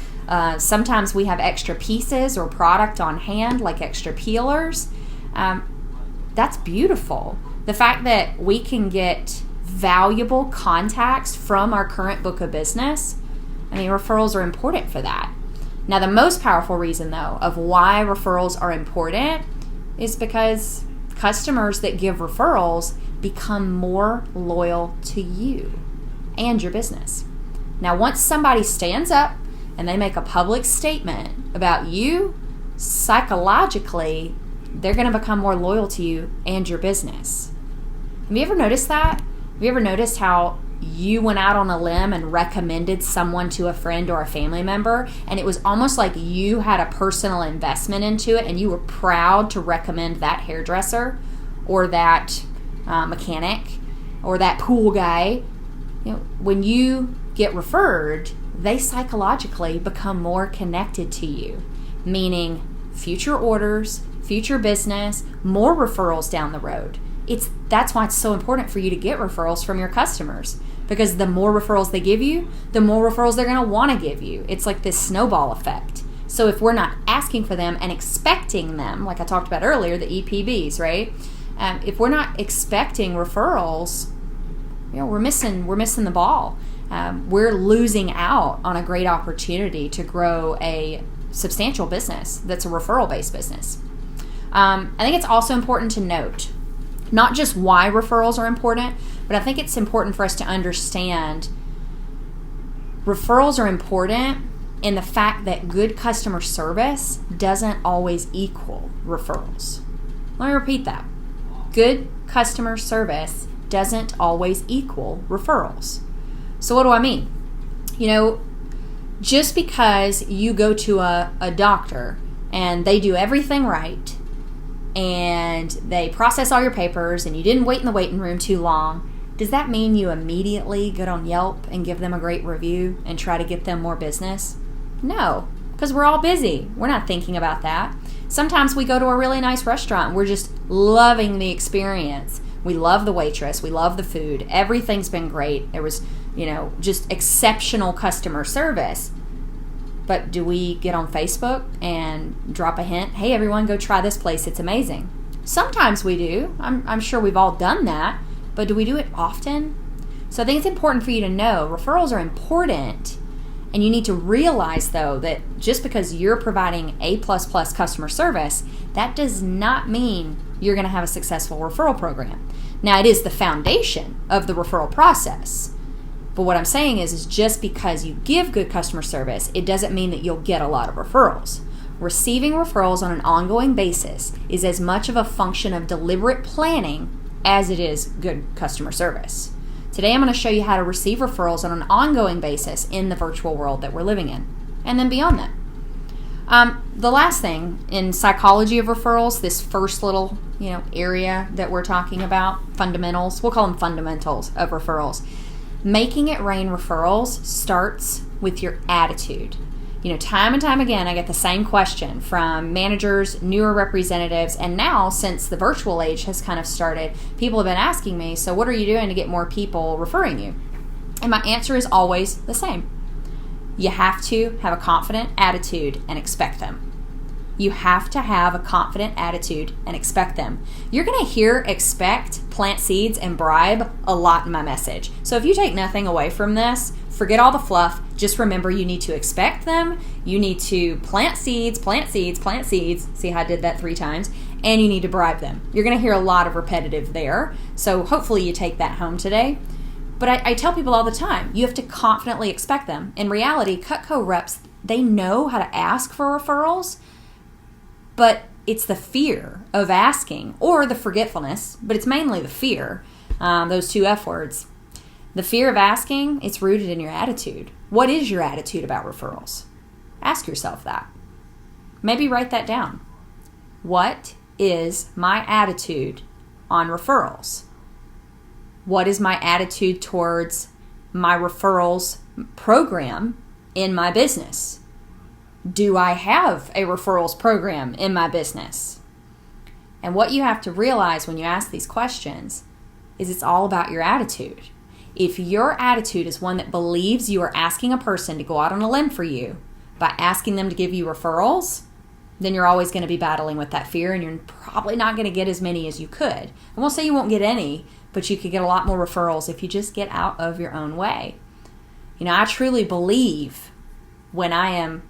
Sometimes we have extra pieces or product on hand, like extra peelers. That's beautiful. The fact that we can get valuable contacts from our current book of business, referrals are important for that. Now, the most powerful reason, though, of why referrals are important is because customers that give referrals become more loyal to you and your business. Now, once somebody stands up and they make a public statement about you, psychologically, they're going to become more loyal to you and your business. Have you ever noticed that? Have you ever noticed how you went out on a limb and recommended someone to a friend or a family member, and it was almost like you had a personal investment into it and you were proud to recommend that hairdresser or that mechanic or that pool guy? When you get referred, they psychologically become more connected to you, meaning future orders, future business, more referrals down the road. That's why it's so important for you to get referrals from your customers, because the more referrals they give you, the more referrals they're going to want to give you. It's like this snowball effect. So if we're not asking for them and expecting them, like I talked about earlier, the EPBs, right? If we're not expecting referrals, we're missing the ball. We're losing out on a great opportunity to grow a substantial business that's a referral-based business. I think it's also important to note not just why referrals are important, but I think it's important for us to understand referrals are important in the fact that good customer service doesn't always equal referrals. Let me repeat that. Good customer service doesn't always equal referrals. So what do I mean? Just because you go to a doctor and they do everything right and they process all your papers and you didn't wait in the waiting room too long, does that mean you immediately get on Yelp and give them a great review and try to get them more business? No, because we're all busy. We're not thinking about that. Sometimes we go to a really nice restaurant and we're just loving the experience. We love the waitress. We love the food. Everything's been great. There was, just exceptional customer service. But do we get on Facebook and drop a hint? Hey, everyone, go try this place. It's amazing. Sometimes we do. I'm sure we've all done that. But do we do it often? So I think it's important for you to know referrals are important. And you need to realize, though, that just because you're providing A++ customer service, that does not mean you're going to have a successful referral program. Now, it is the foundation of the referral process. But what I'm saying is just because you give good customer service, it doesn't mean that you'll get a lot of referrals. Receiving referrals on an ongoing basis is as much of a function of deliberate planning as it is good customer service. Today I'm going to show you how to receive referrals on an ongoing basis in the virtual world that we're living in, and then beyond that. The last thing in psychology of referrals, this first little area that we're talking about, fundamentals, we'll call them fundamentals of referrals. Making it rain referrals starts with your attitude. Time and time again, I get the same question from managers, newer representatives, and now since the virtual age has kind of started, people have been asking me, so what are you doing to get more people referring you? And my answer is always the same. You have to have a confident attitude and expect them. You have to have a confident attitude and expect them. You're going to hear expect, plant seeds, and bribe a lot in my message. So if you take nothing away from this, forget all the fluff. Just remember you need to expect them. You need to plant seeds, plant seeds, plant seeds. See how I did that 3 times? And you need to bribe them. You're going to hear a lot of repetitive there. So hopefully you take that home today. But I tell people all the time, you have to confidently expect them. In reality, Cutco reps, they know how to ask for referrals, but it's the fear of asking or the forgetfulness, but it's mainly the fear, those 2 F words. The fear of asking, it's rooted in your attitude. What is your attitude about referrals? Ask yourself that. Maybe write that down. What is my attitude on referrals? What is my attitude towards my referrals program in my business? Do I have a referrals program in my business? And what you have to realize when you ask these questions is it's all about your attitude. If your attitude is one that believes you are asking a person to go out on a limb for you by asking them to give you referrals, then you're always going to be battling with that fear and you're probably not going to get as many as you could. I won't say you won't get any, but you could get a lot more referrals if you just get out of your own way. I truly believe when I am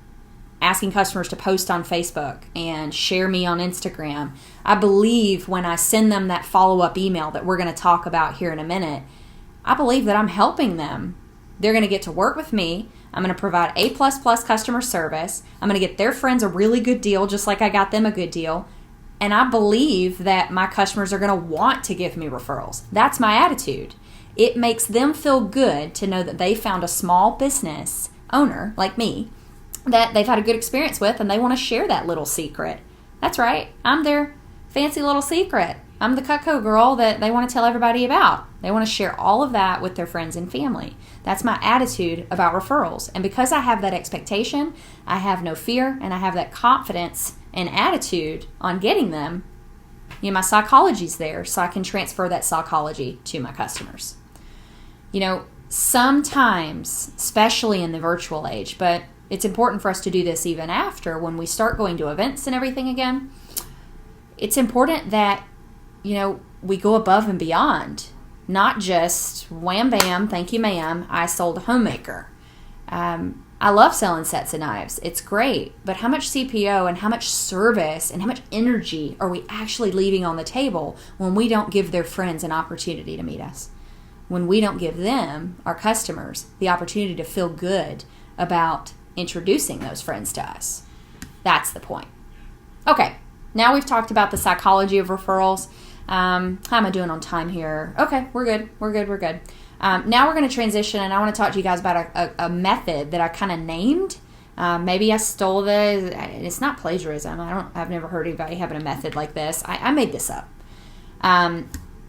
asking customers to post on Facebook and share me on Instagram, I believe when I send them that follow-up email that we're going to talk about here in a minute, I believe that I'm helping them. They're going to get to work with me. I'm going to provide A++ customer service. I'm going to get their friends a really good deal just like I got them a good deal. And I believe that my customers are going to want to give me referrals. That's my attitude. It makes them feel good to know that they found a small business owner like me that they've had a good experience with and they want to share that little secret. That's right. I'm their fancy little secret. I'm the Cutco girl that they want to tell everybody about. They want to share all of that with their friends and family. That's my attitude about referrals. And because I have that expectation, I have no fear, and I have that confidence and attitude on getting them, my psychology's there, so I can transfer that psychology to my customers. Sometimes, especially in the virtual age, but it's important for us to do this even after when we start going to events and everything again, it's important that we go above and beyond, not just wham bam, thank you ma'am, I sold a homemaker. I love selling sets of knives. It's great, but how much CPO and how much service and how much energy are we actually leaving on the table when we don't give their friends an opportunity to meet us? When we don't give them, our customers, the opportunity to feel good about introducing those friends to us. That's the point. Okay, now we've talked about the psychology of referrals. How am I doing on time here? Okay, we're good. Now we're going to transition, and I want to talk to you guys about a method that I kind of named. Maybe I stole this. It's not plagiarism. I've never heard anybody having a method like this. I made this up.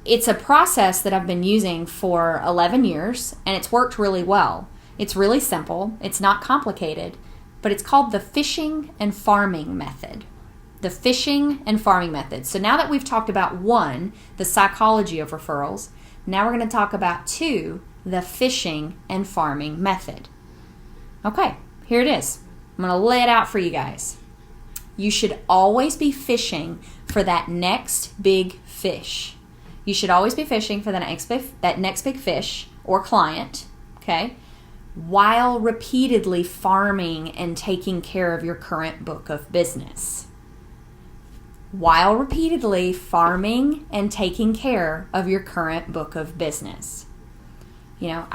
It's a process that I've been using for 11 years, and it's worked really well. It's really simple. It's not complicated, but it's called the fishing and farming method. The fishing and farming method. So now that we've talked about 1, the psychology of referrals, now we're going to talk about 2, the fishing and farming method. Okay, here it is. I'm going to lay it out for you guys. You should always be fishing for that next big fish. You should always be fishing for that next big fish or client, okay, while repeatedly farming and taking care of your current book of business. While repeatedly farming and taking care of your current book of business. You know,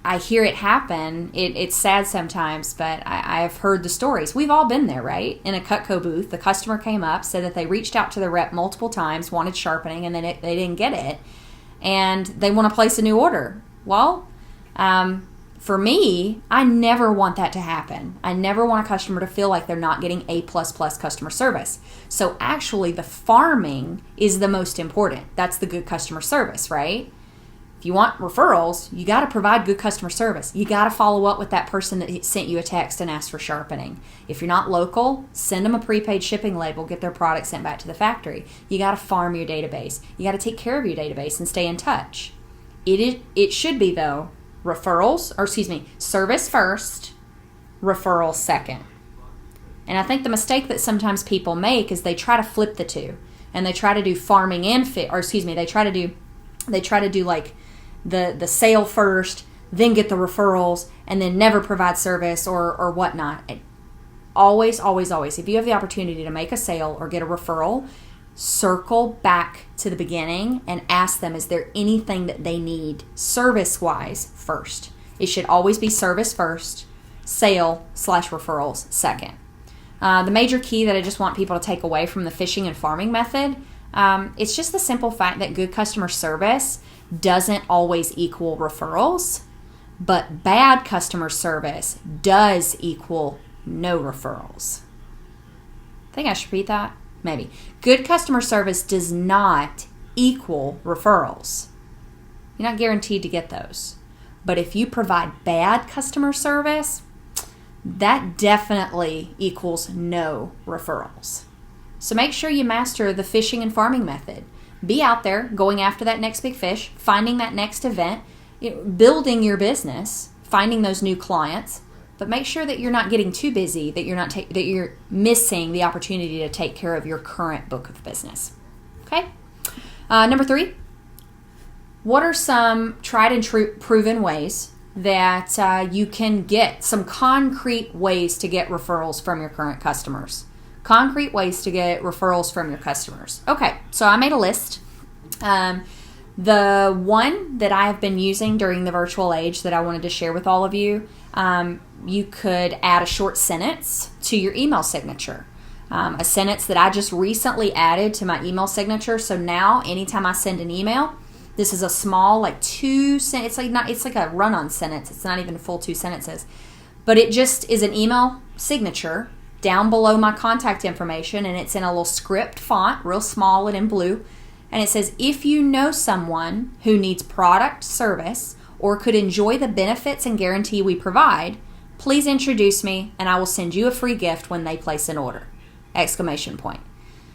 I hear it happen. It's sad sometimes, but I've heard the stories. We've all been there, right? In a Cutco booth, the customer came up, said that they reached out to the rep multiple times, wanted sharpening, and then they didn't get it, and they want to place a new order. Well, for me, I never want that to happen. I never want a customer to feel like they're not getting A++ customer service. So actually, the farming is the most important. That's the good customer service, right? If you want referrals, you got to provide good customer service. You got to follow up with that person that sent you a text and asked for sharpening. If you're not local, send them a prepaid shipping label, get their product sent back to the factory. You got to farm your database. You got to take care of your database and stay in touch. It should be, though, service first, referral second. And I think the mistake that sometimes people make is they try to flip the two, and they try to do farming and they try to do like the sale first, then get the referrals, and then never provide service or whatnot. Always, if you have the opportunity to make a sale or get a referral, circle back to the beginning and ask them, is there anything that they need service-wise first? It should always be service first, sale/referrals second. The major key that I just want people to take away from the fishing and farming method, it's just the simple fact that good customer service doesn't always equal referrals, but bad customer service does equal no referrals. I think I should repeat that. Maybe. Good customer service does not equal referrals. You're not guaranteed to get those. But if you provide bad customer service, that definitely equals no referrals. So make sure you master the fishing and farming method. Be out there going after that next big fish, finding that next event, building your business, finding those new clients. But make sure that you're not getting too busy, that you're missing the opportunity to take care of your current book of business. Okay? Number 3, what are some tried and proven ways that you can get some concrete ways to get referrals from your current customers? Concrete ways to get referrals from your customers. Okay, so I made a list. The one that I have been using during the virtual age that I wanted to share with all of you, you could add a short sentence to your email signature. A sentence that I just recently added to my email signature. So now anytime I send an email, this is a small, like 2 sentences. It's like a run-on sentence. It's not even full 2 sentences. But it just is an email signature down below my contact information, and it's in a little script font, real small and in blue. And it says, if you know someone who needs product, service, or could enjoy the benefits and guarantee we provide, please introduce me and I will send you a free gift when they place an order! Exclamation point.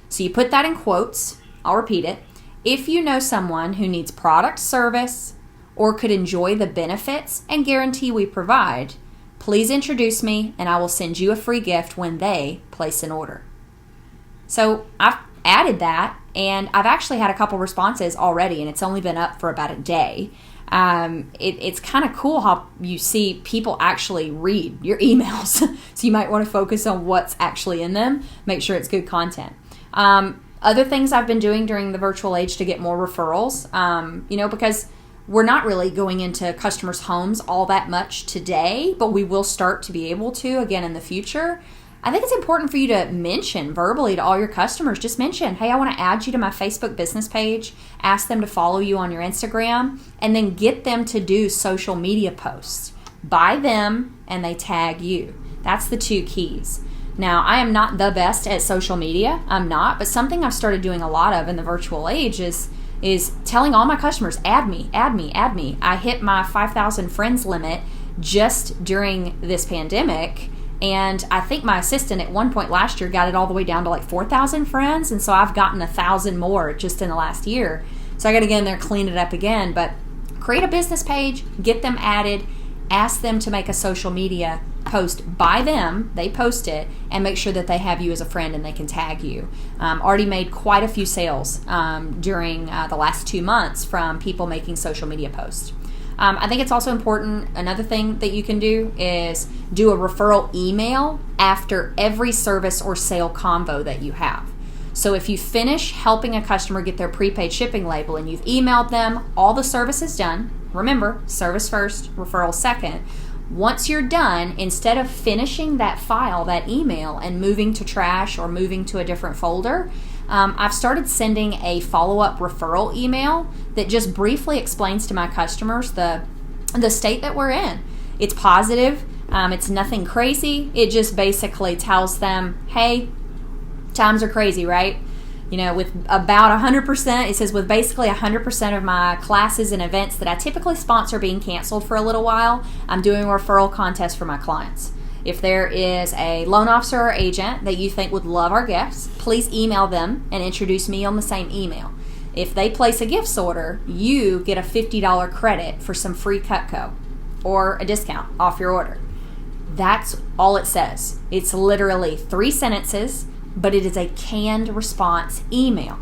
So you put that in quotes. I'll repeat it. If you know someone who needs product, service, or could enjoy the benefits and guarantee we provide, please introduce me and I will send you a free gift when they place an order. So I've added that, and I've actually had a couple responses already, and it's only been up for about a day. It's kind of cool how you see people actually read your emails. So you might want to focus on what's actually in them. Make sure it's good content. Other things I've been doing during the virtual age to get more referrals, because we're not really going into customers' homes all that much today, but we will start to be able to again in the future. I think it's important for you to mention verbally to all your customers, just mention, hey, I want to add you to my Facebook business page, ask them to follow you on your Instagram, and then get them to do social media posts by them and they tag you. That's the 2 keys. Now, I am not the best at social media. I'm not, but something I've started doing a lot of in the virtual age is telling all my customers, add me, add me, add me. I hit my 5,000 friends limit just during this pandemic. And I think my assistant at one point last year got it all the way down to like 4,000 friends. And so I've gotten 1,000 more just in the last year. So I got to get in there, clean it up again. But create a business page, get them added, ask them to make a social media post by them. They post it and make sure that they have you as a friend and they can tag you. Already made quite a few sales during the last 2 months from people making social media posts. I think it's also important, another thing that you can do is do a referral email after every service or sale convo that you have. So if you finish helping a customer get their prepaid shipping label and you've emailed them, all the service is done. Remember, service first, referral second. Once you're done, instead of finishing that file, that email, and moving to trash or moving to a different folder, I've started sending a follow-up referral email that just briefly explains to my customers the state that we're in. It's positive. It's nothing crazy. It just basically tells them, hey, times are crazy, right? You know, with about 100%, it says with basically 100% of my classes and events that I typically sponsor being canceled for a little while, I'm doing a referral contest for my clients. If there is a loan officer or agent that you think would love our gifts, please email them and introduce me on the same email. If they place a gifts order, you get a $50 credit for some free Cutco or a discount off your order. That's all it says. It's literally 3 sentences, but it is a canned response email.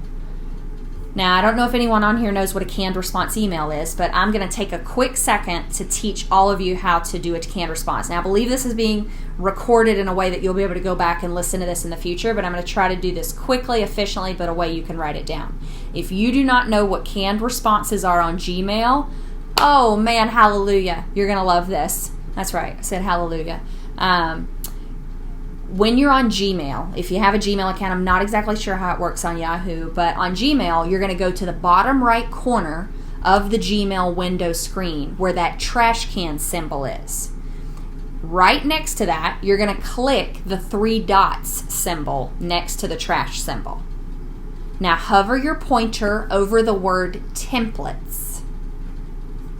Now, I don't know if anyone on here knows what a canned response email is, but I'm going to take a quick second to teach all of you how to do a canned response. Now, I believe this is being recorded in a way that you'll be able to go back and listen to this in the future, but I'm going to try to do this quickly, efficiently, but a way you can write it down. If you do not know what canned responses are on Gmail, oh man, hallelujah, you're going to love this. That's right, I said hallelujah. When you're on Gmail, if you have a Gmail account, I'm not exactly sure how it works on Yahoo, but on Gmail, you're going to go to the bottom right corner of the Gmail window screen where that trash can symbol is. Right next to that, you're going to click the 3 dots symbol next to the trash symbol. Now hover your pointer over the word templates.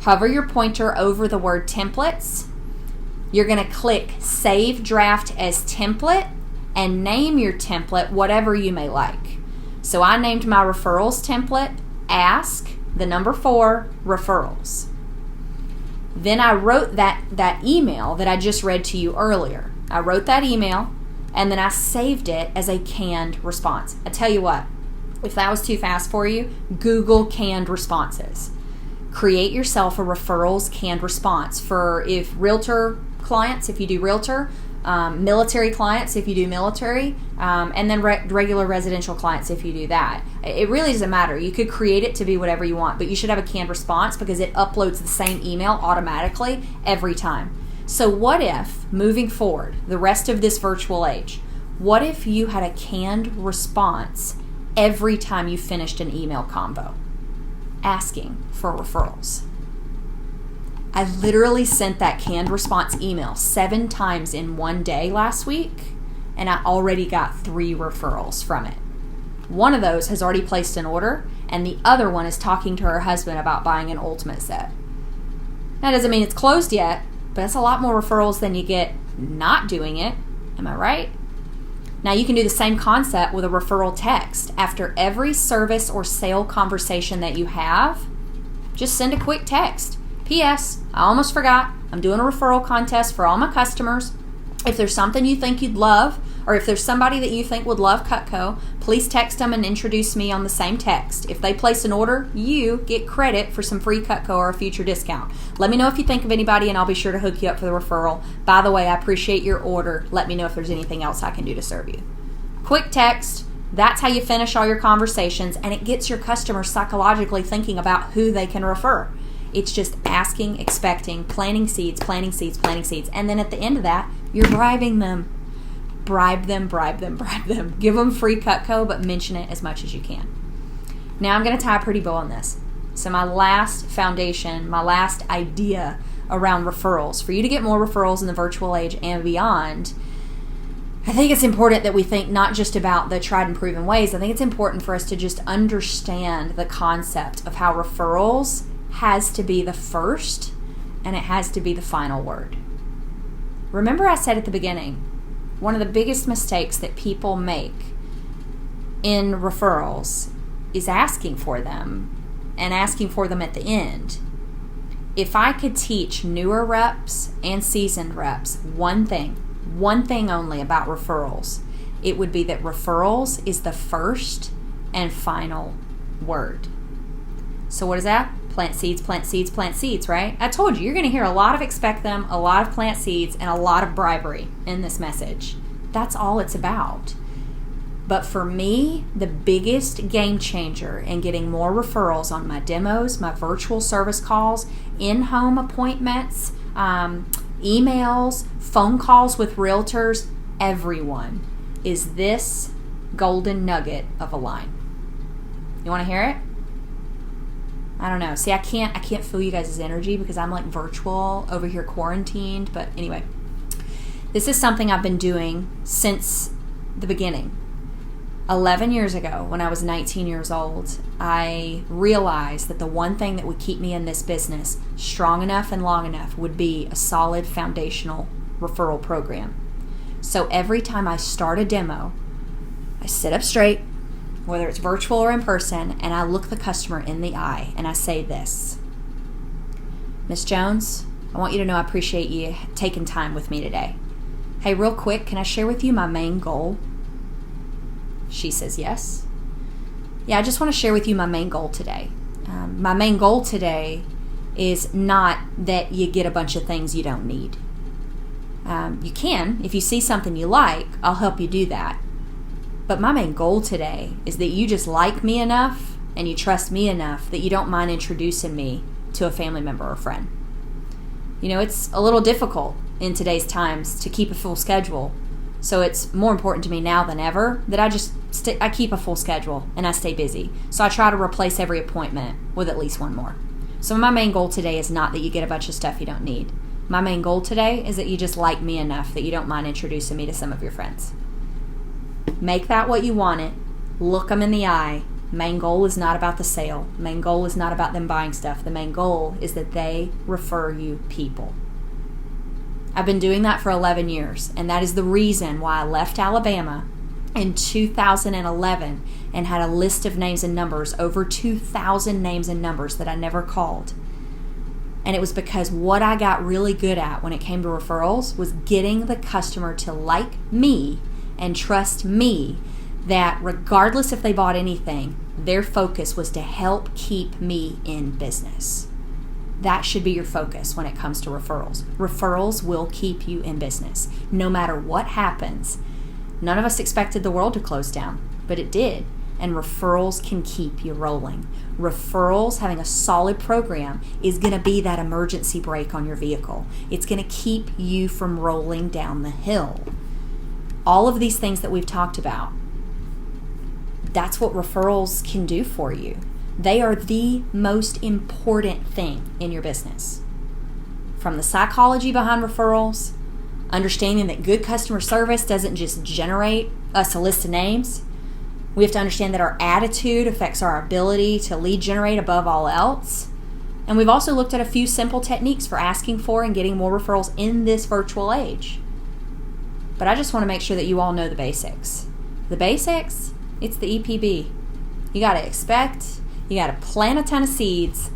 Hover your pointer over the word templates. You're going to click Save Draft as Template and name your template whatever you may like. So I named my referrals template Ask the number 4 Referrals. Then I wrote that email that I just read to you earlier. I wrote that email and then I saved it as a canned response. I tell you what, if that was too fast for you, Google canned responses. Create yourself a referrals canned response for if realtor clients, if you do realtor, military clients, if you do military, and then regular residential clients, if you do that. It really doesn't matter. You could create it to be whatever you want, but you should have a canned response because it uploads the same email automatically every time. So what if, moving forward, the rest of this virtual age, what if you had a canned response every time you finished an email combo asking for referrals? I literally sent that canned response email 7 times in one day last week, and I already got 3 referrals from it. One of those has already placed an order, and the other one is talking to her husband about buying an ultimate set. That doesn't mean it's closed yet, but it's a lot more referrals than you get not doing it. Am I right? Now you can do the same concept with a referral text. After every service or sale conversation that you have, just send a quick text. P.S. I almost forgot. I'm doing a referral contest for all my customers. If there's something you think you'd love, or if there's somebody that you think would love Cutco, please text them and introduce me on the same text. If they place an order, you get credit for some free Cutco or a future discount. Let me know if you think of anybody and I'll be sure to hook you up for the referral. By the way, I appreciate your order. Let me know if there's anything else I can do to serve you. Quick text. That's how you finish all your conversations, and it gets your customers psychologically thinking about who they can refer. It's just asking, expecting, planting seeds, planting seeds, planting seeds. And then at the end of that, you're bribing them. Bribe them, bribe them, bribe them. Give them free Cutco, but mention it as much as you can. Now I'm going to tie a pretty bow on this. So my last foundation, my last idea around referrals, for you to get more referrals in the virtual age and beyond, I think it's important that we think not just about the tried and proven ways. I think it's important for us to just understand the concept of how referrals has to be the first and it has to be the final word. Remember I said at the beginning, one of the biggest mistakes that people make in referrals is asking for them and asking for them at the end. If I could teach newer reps and seasoned reps one thing only about referrals, it would be that referrals is the first and final word. So what is that? Plant seeds, plant seeds, plant seeds, right? I told you, you're going to hear a lot of expect them, a lot of plant seeds, and a lot of bribery in this message. That's all it's about. But for me, the biggest game changer in getting more referrals on my demos, my virtual service calls, in-home appointments, emails, phone calls with realtors, everyone, is this golden nugget of a line. You want to hear it? I don't know. See, I can't feel you guys' energy because I'm like virtual over here quarantined. But anyway, this is something I've been doing since the beginning. 11 years ago, when I was 19 years old, I realized that the one thing that would keep me in this business strong enough and long enough would be a solid foundational referral program. So every time I start a demo, I sit up straight, whether it's virtual or in person, and I look the customer in the eye and I say this: Miss Jones, I want you to know I appreciate you taking time with me today. Hey, real quick, can I share with you my main goal? She says yes. Yeah, I just want to share with you my main goal today. My main goal today is not that you get a bunch of things you don't need. You can. If you see something you like, I'll help you do that. But my main goal today is that you just like me enough and you trust me enough that you don't mind introducing me to a family member or friend. You know, it's a little difficult in today's times to keep a full schedule. So it's more important to me now than ever that I keep a full schedule and I stay busy. So I try to replace every appointment with at least one more. So my main goal today is not that you get a bunch of stuff you don't need. My main goal today is that you just like me enough that you don't mind introducing me to some of your friends. Make that what you want it. Look them in the eye. Main goal is not about the sale. Main goal is not about them buying stuff. The main goal is that they refer you people. I've been doing that for 11 years, and that is the reason why I left Alabama in 2011 and had a list of names and numbers, over 2,000 names and numbers that I never called. And it was because what I got really good at when it came to referrals was getting the customer to like me and trust me that regardless if they bought anything, their focus was to help keep me in business. That should be your focus when it comes to referrals. Referrals will keep you in business. No matter what happens, none of us expected the world to close down, but it did. And referrals can keep you rolling. Referrals, having a solid program, is going to be that emergency brake on your vehicle. It's going to keep you from rolling down the hill. All of these things that we've talked about, that's what referrals can do for you. They are the most important thing in your business. From the psychology behind referrals, understanding that good customer service doesn't just generate us a list of names. We have to understand that our attitude affects our ability to lead generate above all else. And we've also looked at a few simple techniques for asking for and getting more referrals in this virtual age. But I just want to make sure that you all know the basics. The basics, it's the EPB. You got to expect, you got to plant a ton of seeds,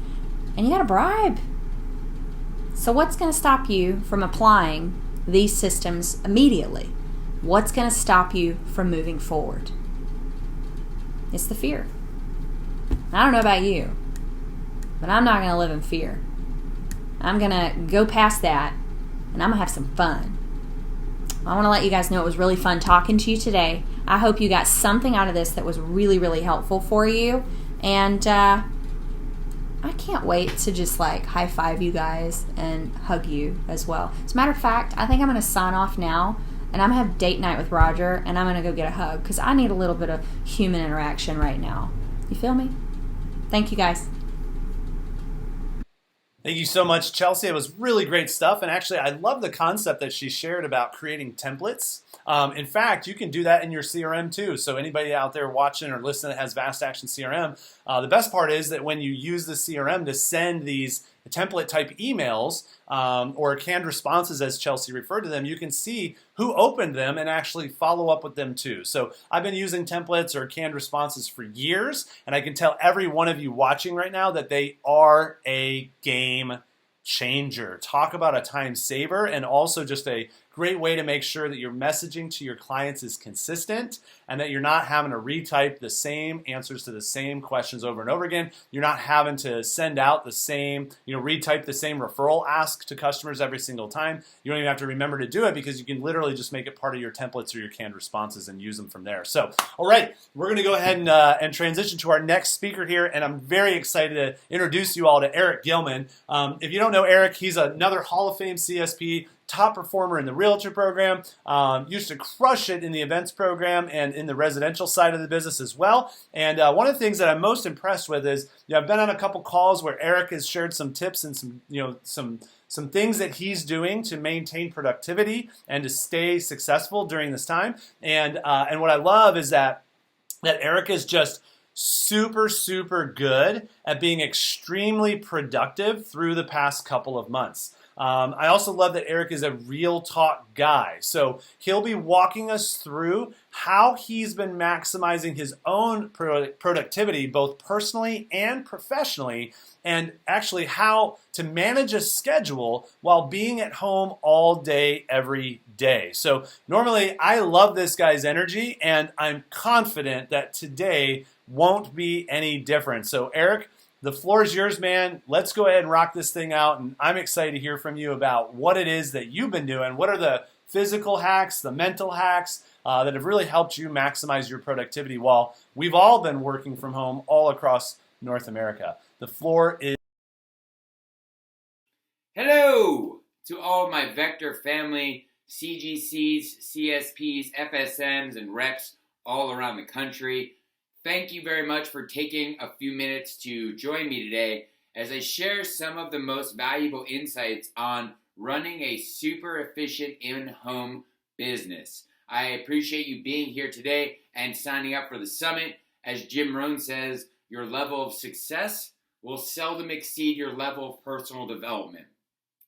and you got to bribe. So what's going to stop you from applying these systems immediately? What's going to stop you from moving forward? It's the fear. I don't know about you, but I'm not going to live in fear. I'm going to go past that, and I'm going to have some fun. I want to let you guys know it was really fun talking to you today. I hope you got something out of this that was really, really helpful for you. And I can't wait to just like high five you guys and hug you as well. As a matter of fact, I think I'm going to sign off now, and I'm going to have date night with Roger, and I'm going to go get a hug because I need a little bit of human interaction right now. You feel me? Thank you, guys. Thank you so much, Chelsea. It was really great stuff. And actually, I love the concept that she shared about creating templates. In fact, you can do that in your CRM too. So anybody out there watching or listening that has Vast Action CRM, the best part is that when you use the CRM to send these template type emails or canned responses, as Chelsea referred to them, you can see who opened them and actually follow up with them too. So I've been using templates or canned responses for years, and I can tell every one of you watching right now that they are a game changer. Talk about a time saver, and also just a great way to make sure that your messaging to your clients is consistent and that you're not having to retype the same answers to the same questions over and over again. You're not having to send out the same, retype the same referral ask to customers every single time. You don't even have to remember to do it because you can literally just make it part of your templates or your canned responses and use them from there. So, all right, we're going to go ahead and transition to our next speaker here, and I'm very excited to introduce you all to Eric Gilman. If you don't know Eric, he's another Hall of Fame CSP, top performer in the realtor program, used to crush it in the events program and in the residential side of the business as well. And one of the things that I'm most impressed with is, I've been on a couple calls where Eric has shared some tips and some things that he's doing to maintain productivity and to stay successful during this time. And what I love is that Eric is just super, super good at being extremely productive through the past couple of months. I also love that Eric is a real talk guy. So he'll be walking us through how he's been maximizing his own productivity, both personally and professionally, and actually how to manage a schedule while being at home all day, every day. So normally I love this guy's energy, and I'm confident that today won't be any different. So Eric, the floor is yours, man. Let's go ahead and rock this thing out. And I'm excited to hear from you about what it is that you've been doing. What are the physical hacks, the mental hacks that have really helped you maximize your productivity while we've all been working from home all across North America? The floor is... Hello to all my Vector family, CGCs, CSPs, FSMs, and reps all around the country. Thank you very much for taking a few minutes to join me today as I share some of the most valuable insights on running a super efficient in-home business. I appreciate you being here today and signing up for the summit. As Jim Rohn says, your level of success will seldom exceed your level of personal development.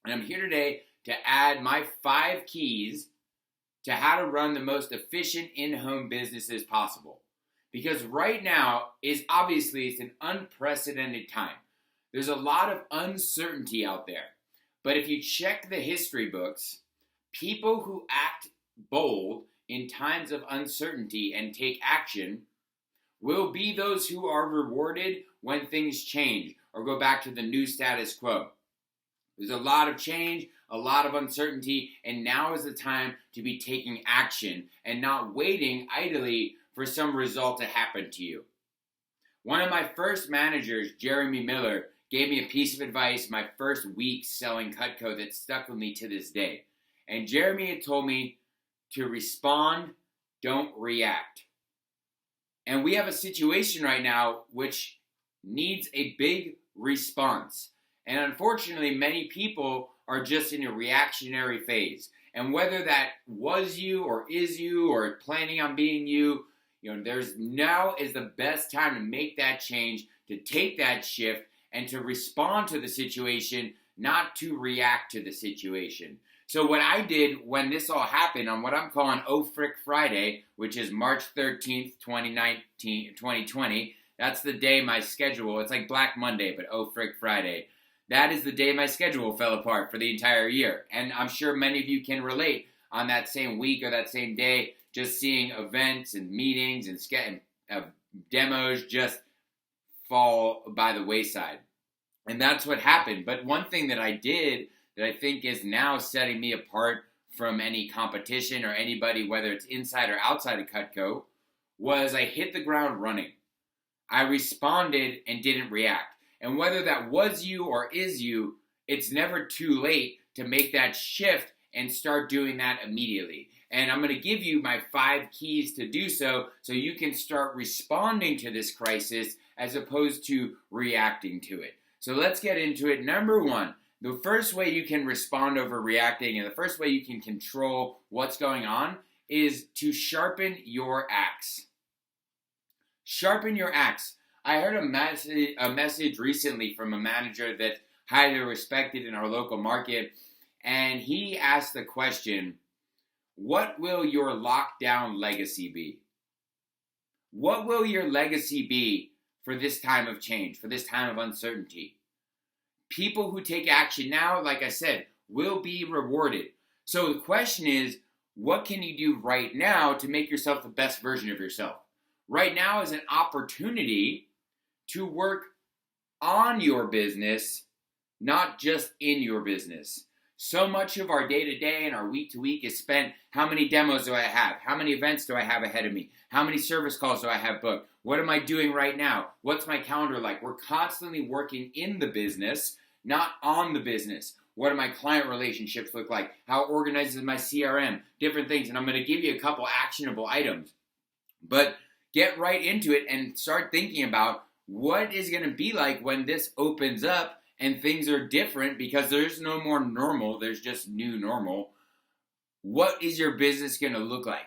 And I'm here today to add my 5 keys to how to run the most efficient in-home businesses possible. Because right now it's an unprecedented time. There's a lot of uncertainty out there. But if you check the history books, people who act bold in times of uncertainty and take action will be those who are rewarded when things change or go back to the new status quo. There's a lot of change, a lot of uncertainty, and now is the time to be taking action and not waiting idly for some result to happen to you. One of my first managers, Jeremy Miller, gave me a piece of advice my first week selling Cutco that stuck with me to this day. And Jeremy had told me to respond, don't react. And we have a situation right now which needs a big response. And unfortunately, many people are just in a reactionary phase. And whether that was you or is you or planning on being you, now is the best time to make that change, to take that shift, and to respond to the situation, not to react to the situation. So what I did when this all happened on what I'm calling Oh Frick Friday, which is March 13th, 2020, that's the day my schedule, it's like Black Monday, but Oh Frick Friday. That is the day my schedule fell apart for the entire year. And I'm sure many of you can relate on that same week or that same day, just seeing events and meetings and demos just fall by the wayside. And that's what happened. But one thing that I did that I think is now setting me apart from any competition or anybody, whether it's inside or outside of Cutco, was I hit the ground running. I responded and didn't react. And whether that was you or is you, it's never too late to make that shift and start doing that immediately. And I'm going to give you my 5 keys to do so you can start responding to this crisis as opposed to reacting to it. So let's get into it. Number 1, the first way you can respond over reacting and the first way you can control what's going on is to sharpen your axe. Sharpen your axe. I heard a message recently from a manager that's highly respected in our local market, and he asked the question, what will your lockdown legacy be? What will your legacy be for this time of change, for this time of uncertainty? People who take action now, like I said, will be rewarded. So the question is, what can you do right now to make yourself the best version of yourself? Right now is an opportunity to work on your business, not just in your business. So much of our day-to-day and our week-to-week is spent, how many demos do I have? How many events do I have ahead of me? How many service calls do I have booked? What am I doing right now? What's my calendar like? We're constantly working in the business, not on the business. What do my client relationships look like? How organized is my CRM? Different things. And I'm going to give you a couple actionable items. But get right into it and start thinking about what is going to be like when this opens up and things are different, because there's no more normal, there's just new normal. What is your business going to look like?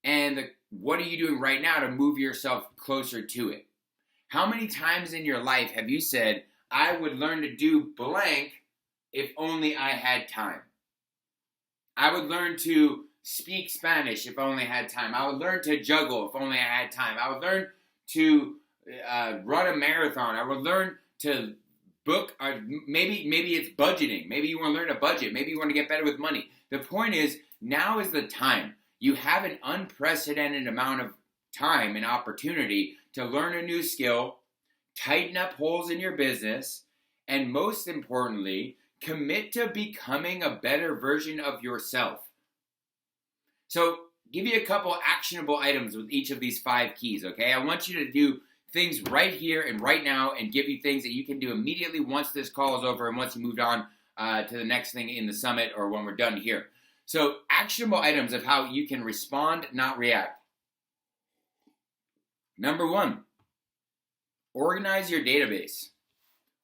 And what are you doing right now to move yourself closer to it? How many times in your life have you said, I would learn to do blank if only I had time? I would learn to speak Spanish if only I had time. I would learn to juggle if only I had time. I would learn to run a marathon. I would learn to book, maybe it's budgeting. Maybe you want to learn a budget. Maybe you want to get better with money. The point is, now is the time. You have an unprecedented amount of time and opportunity to learn a new skill, tighten up holes in your business, and most importantly, commit to becoming a better version of yourself. So, give you a couple actionable items with each of these 5 keys, okay? I want you to do things right here and right now and give you things that you can do immediately once this call is over and once you moved on to the next thing in the summit or when we're done here. So, actionable items of how you can respond, not react. Number 1, organize your database.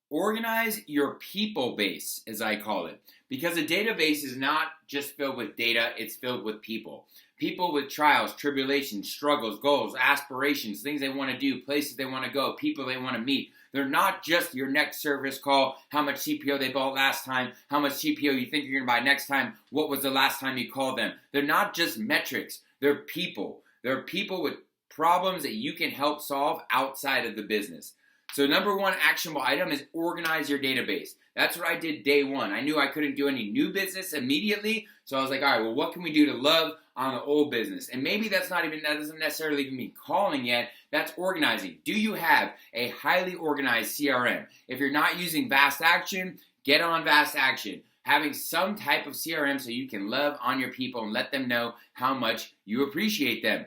Organize your people base, as I call it, because a database is not just filled with data, it's filled with people. People with trials, tribulations, struggles, goals, aspirations, things they want to do, places they want to go, people they want to meet. They're not just your next service call, how much CPO they bought last time, how much CPO you think you're going to buy next time, what was the last time you called them. They're not just metrics, they're people. They're people with problems that you can help solve outside of the business. So number 1 actionable item is organize your database. That's what I did day 1. I knew I couldn't do any new business immediately, so I was like, all right, well, what can we do to love on the old business? And maybe that doesn't necessarily even mean calling yet. That's organizing. Do you have a highly organized CRM? If you're not using Vast Action, get on Vast Action. Having some type of CRM so you can love on your people and let them know how much you appreciate them.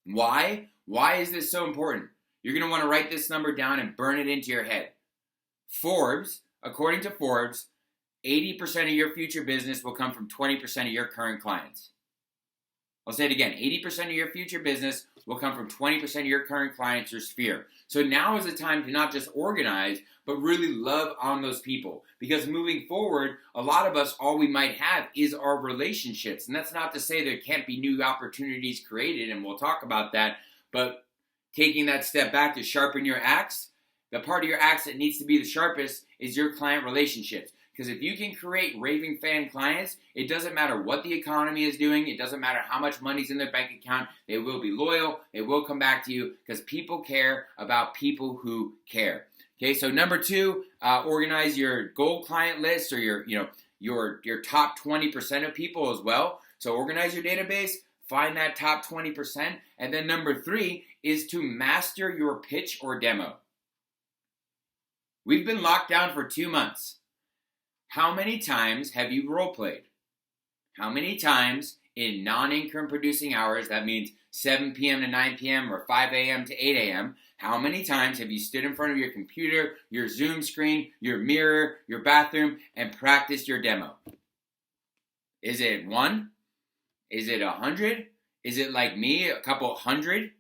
Why? Why is this so important? You're going to want to write this number down and burn it into your head. Forbes, according to Forbes, 80% of your future business will come from 20% of your current clients. I'll say it again, 80% of your future business will come from 20% of your current clients or sphere. So now is the time to not just organize, but really love on those people. Because moving forward, a lot of us, all we might have is our relationships. And that's not to say there can't be new opportunities created, and we'll talk about that. But taking that step back to sharpen your axe, the part of your axe that needs to be the sharpest is your client relationships. Because if you can create raving fan clients, it doesn't matter what the economy is doing. It doesn't matter how much money's in their bank account. They will be loyal. They will come back to you because people care about people who care. Okay, so number 2, organize your gold client list or your top 20% of people as well. So organize your database, find that top 20%. And then number 3 is to master your pitch or demo. We've been locked down for 2 months. How many times have you role played? How many times in non-income producing hours, that means 7 p.m. to 9 p.m. or 5 a.m. to 8 a.m., How many times have you stood in front of your computer, your Zoom screen, your mirror, your bathroom, and practiced your demo? Is it 1? Is it 100? Is it like me, a couple hundred?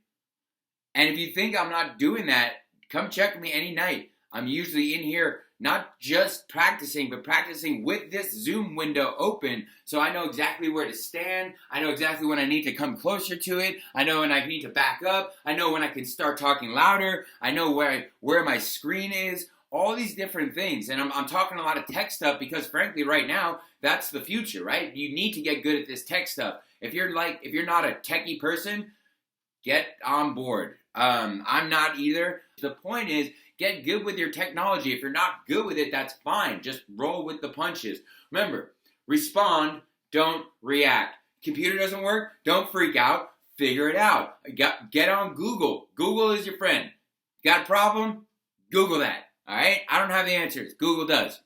And if you think I'm not doing that, come check me any night. I'm usually in here not just practicing, but practicing with this Zoom window open, so I know exactly where to stand. I know exactly when I need to come closer to it. I know when I need to back up. I know when I can start talking louder. I know where my screen is. All these different things. And I'm talking a lot of tech stuff because, frankly, right now, that's the future, right? You need to get good at this tech stuff. If you're not a techie person, get on board. I'm not either. The point is, get good with your technology. If you're not good with it, that's fine. Just roll with the punches. Remember, respond, don't react. Computer doesn't work, don't freak out. Figure it out. Get on Google. Google is your friend. Got a problem? Google that. All right? I don't have the answers. Google does.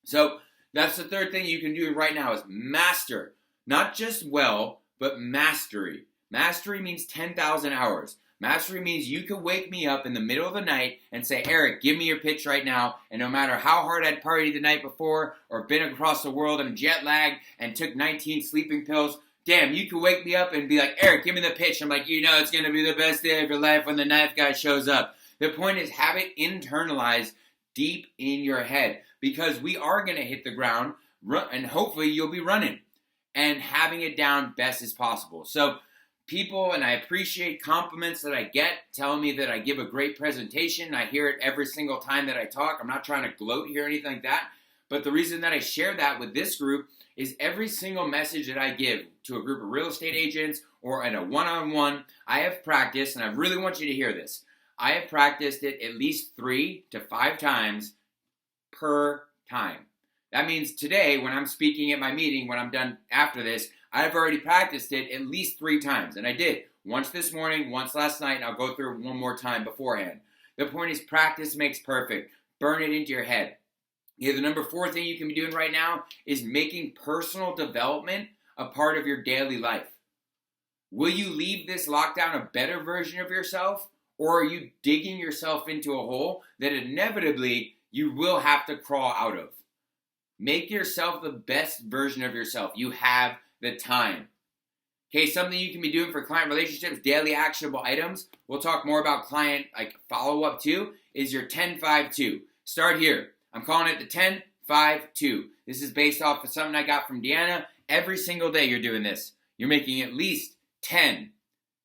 So that's the third thing you can do right now is master. Not just well, but mastery. Mastery means 10,000 hours. Mastery means you could wake me up in the middle of the night and say, Eric, give me your pitch right now. And no matter how hard I'd partied the night before or been across the world and jet lagged and took 19 sleeping pills, damn, you could wake me up and be like, Eric, give me the pitch. I'm like, it's going to be the best day of your life when the knife guy shows up. The point is have it internalized deep in your head because we are going to hit the ground and hopefully you'll be running and having it down best as possible. So people, and I appreciate compliments that I get telling me that I give a great presentation. I hear it every single time that I talk. I'm not trying to gloat here or anything like that. But the reason that I share that with this group is every single message that I give to a group of real estate agents or in a one-on-one, I have practiced, and I really want you to hear this. I have practiced it at least 3 to 5 times per time. That means today, when I'm speaking at my meeting, when I'm done after this, I've already practiced it at least 3 times. And I did. Once this morning, once last night, and I'll go through it one more time beforehand. The point is practice makes perfect. Burn it into your head. The number 4 thing you can be doing right now is making personal development a part of your daily life. Will you leave this lockdown a better version of yourself? Or are you digging yourself into a hole that inevitably you will have to crawl out of? Make yourself the best version of yourself. You have the time. Okay, something you can be doing for client relationships, daily actionable items. We'll talk more about client follow-up too, is your 10-5-2. Start here. I'm calling it the 10-5-2. This is based off of something I got from Deanna. Every single day you're doing this. You're making at least 10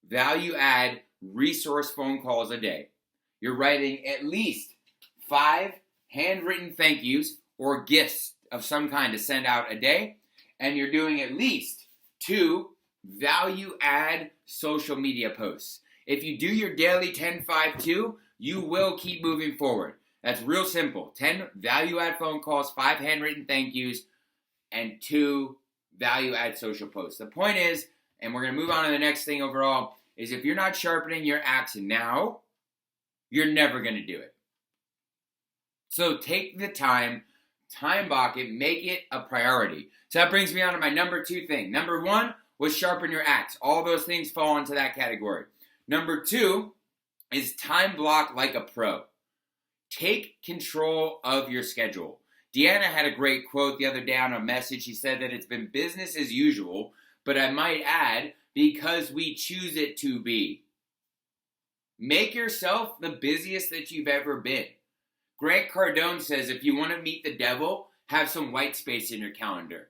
value-add resource phone calls a day. You're writing at least 5 handwritten thank yous or gifts of some kind to send out a day. And you're doing at least 2 value-add social media posts. If you do your daily 10-5-2, you will keep moving forward. That's real simple. 10 value-add phone calls, 5 handwritten thank yous, and 2 value-add social posts. The point is, and we're going to move on to the next thing overall, is if you're not sharpening your axe now, you're never going to do it. So take the time block it, make it a priority. So that brings me on to my number 2 thing. Number 1 was sharpen your axe. All those things fall into that category. Number 2 is time block like a pro. Take control of your schedule. Deanna had a great quote the other day on a message. She said that it's been business as usual, but I might add, because we choose it to be. Make yourself the busiest that you've ever been. Grant Cardone says if you want to meet the devil, have some white space in your calendar.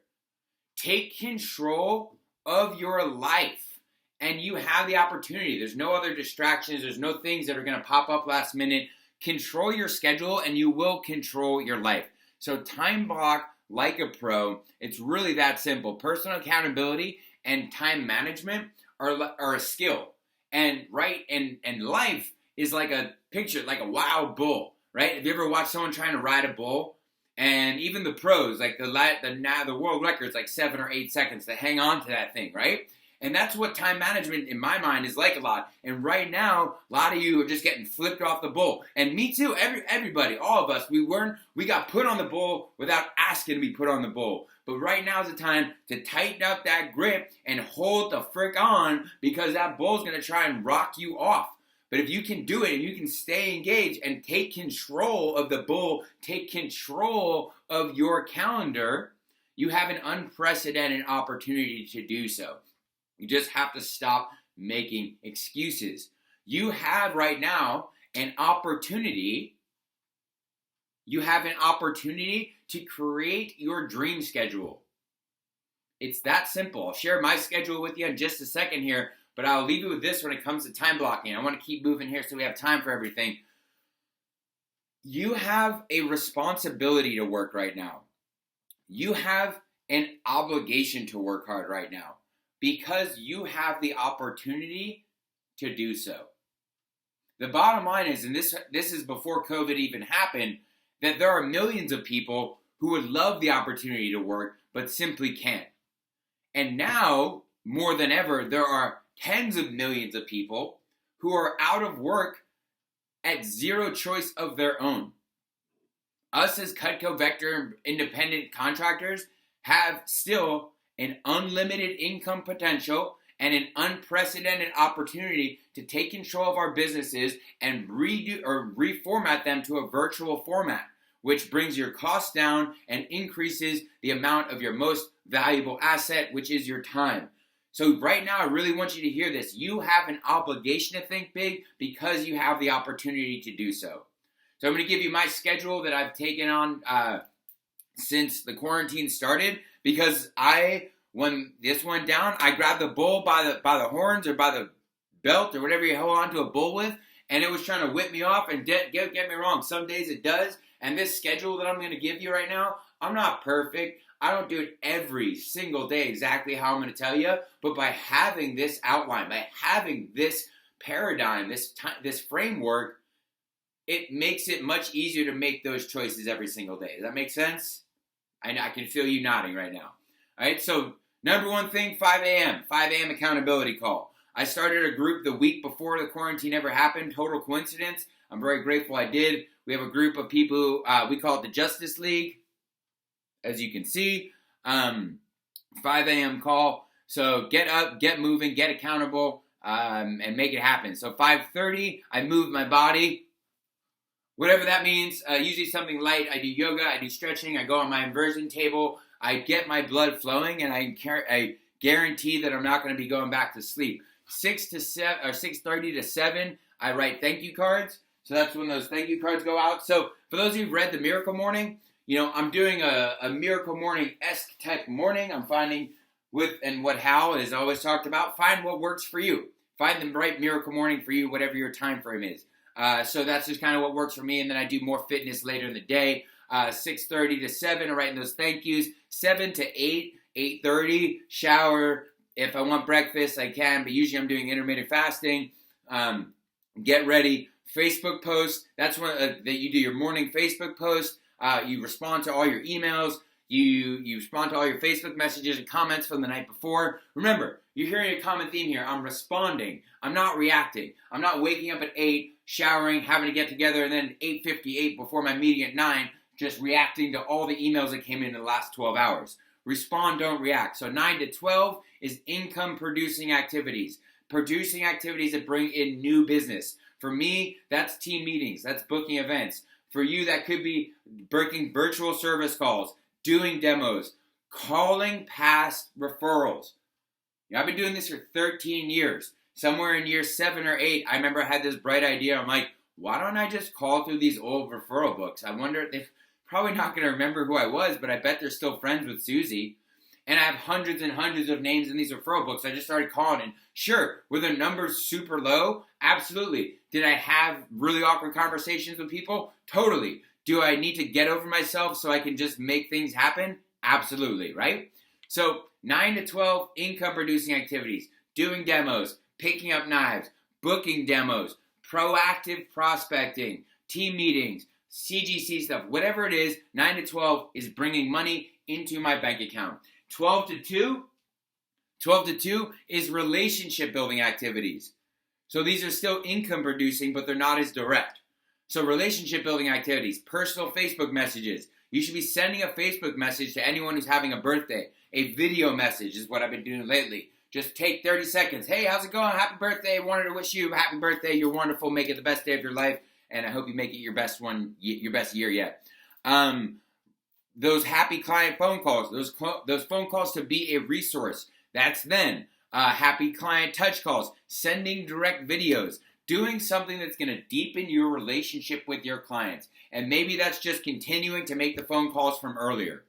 Take control of your life, and you have the opportunity. There's no other distractions. There's no things that are going to pop up last minute. Control your schedule, and you will control your life. So time block like a pro. It's really that simple. Personal accountability and time management are a skill. And life is like a picture, like a wild bull, right? Have you ever watched someone trying to ride a bull? And even the pros, like the world record's like 7 or 8 seconds to hang on to that thing, right? And that's what time management, in my mind, is like a lot. And right now, a lot of you are just getting flipped off the bull. And me too, everybody, all of us, we got put on the bull without asking to be put on the bull. But right now is the time to tighten up that grip and hold the frick on, because that bull's going to try and rock you off. But if you can do it and you can stay engaged and take control of the bull, take control of your calendar, you have an unprecedented opportunity to do so. You just have to stop making excuses. You have right now an opportunity. You have an opportunity to create your dream schedule. It's that simple. I'll share my schedule with you in just a second here, but I'll leave you with this when it comes to time blocking. I want to keep moving here so we have time for everything. You have a responsibility to work right now. You have an obligation to work hard right now because you have the opportunity to do so. The bottom line is, and this is before COVID even happened, that there are millions of people who would love the opportunity to work but simply can't. And now, more than ever, there are tens of millions of people who are out of work at zero choice of their own. Us as Cutco Vector independent contractors have still an unlimited income potential and an unprecedented opportunity to take control of our businesses and redo or reformat them to a virtual format, which brings your costs down and increases the amount of your most valuable asset, which is your time. So right now, I really want you to hear this. You have an obligation to think big because you have the opportunity to do so. So I'm going to give you my schedule that I've taken on since the quarantine started, because when this went down, I grabbed the bull by the horns or by the belt or whatever you hold on to a bull with, and it was trying to whip me off. And get me wrong, some days it does. And this schedule that I'm going to give you right now, I'm not perfect. I don't do it every single day exactly how I'm going to tell you, but by having this outline, by having this paradigm, this framework, it makes it much easier to make those choices every single day. Does that make sense? I can feel you nodding right now. All right, so number one thing, 5 a.m. accountability call. I started a group the week before the quarantine ever happened. Total coincidence. I'm very grateful I did. We have a group of people, we call it the Justice League, as you can see. 5 a.m. call. So get up, get moving, get accountable, and make it happen. So 5:30, I move my body. Whatever that means, usually something light. I do yoga, I do stretching, I go on my inversion table, I get my blood flowing, and I guarantee that I'm not going to be going back to sleep. 6:30 to 7, I write thank you cards. So that's when those thank you cards go out. So for those of you who've read The Miracle Morning, I'm doing a Miracle Morning-esque type morning. I'm finding what Hal has always talked about, find what works for you. Find the right Miracle Morning for you, whatever your time frame is. So that's just kind of what works for me, and then I do more fitness later in the day. 6:30 to 7, I'm writing those thank yous. 7 to 8, 8:30, shower. If I want breakfast, I can, but usually I'm doing intermittent fasting. Get ready. Facebook post, that's when that you do your morning Facebook post. You respond to all your emails. You respond to all your Facebook messages and comments from the night before. Remember, you're hearing a common theme here. I'm responding. I'm not reacting. I'm not waking up at 8, showering, having to get together, and then 8:58 before my meeting at 9, just reacting to all the emails that came in the last 12 hours. Respond, don't react. So 9 to 12 is income-producing activities. Producing activities that bring in new business. For me, that's team meetings. That's booking events. For you, that could be booking virtual service calls, doing demos, calling past referrals. I've been doing this for 13 years. Somewhere in year 7 or 8, I remember I had this bright idea. I'm like, why don't I just call through these old referral books? I wonder if they're probably not going to remember who I was, but I bet they're still friends with Susie. And I have hundreds and hundreds of names in these referral books. I just started calling, and sure, were the numbers super low? Absolutely. Did I have really awkward conversations with people? Totally. Do I need to get over myself so I can just make things happen? Absolutely, right? So 9 to 12, income-producing activities, doing demos, picking up knives, booking demos, proactive prospecting, team meetings, CGC stuff, whatever it is, 9 to 12 is bringing money into my bank account. 12 to 2 is relationship building activities. So these are still income producing, but they're not as direct. So relationship building activities, personal Facebook messages. You should be sending a Facebook message to anyone who's having a birthday. A video message is what I've been doing lately. Just take 30 seconds. Hey, how's it going? Happy birthday. Wanted to wish you a happy birthday. You're wonderful. Make it the best day of your life. And I hope you make it your best year yet. Those happy client phone calls, those phone calls to be a resource. That's then. Happy client touch calls, sending direct videos, doing something that's going to deepen your relationship with your clients. And maybe that's just continuing to make the phone calls from earlier.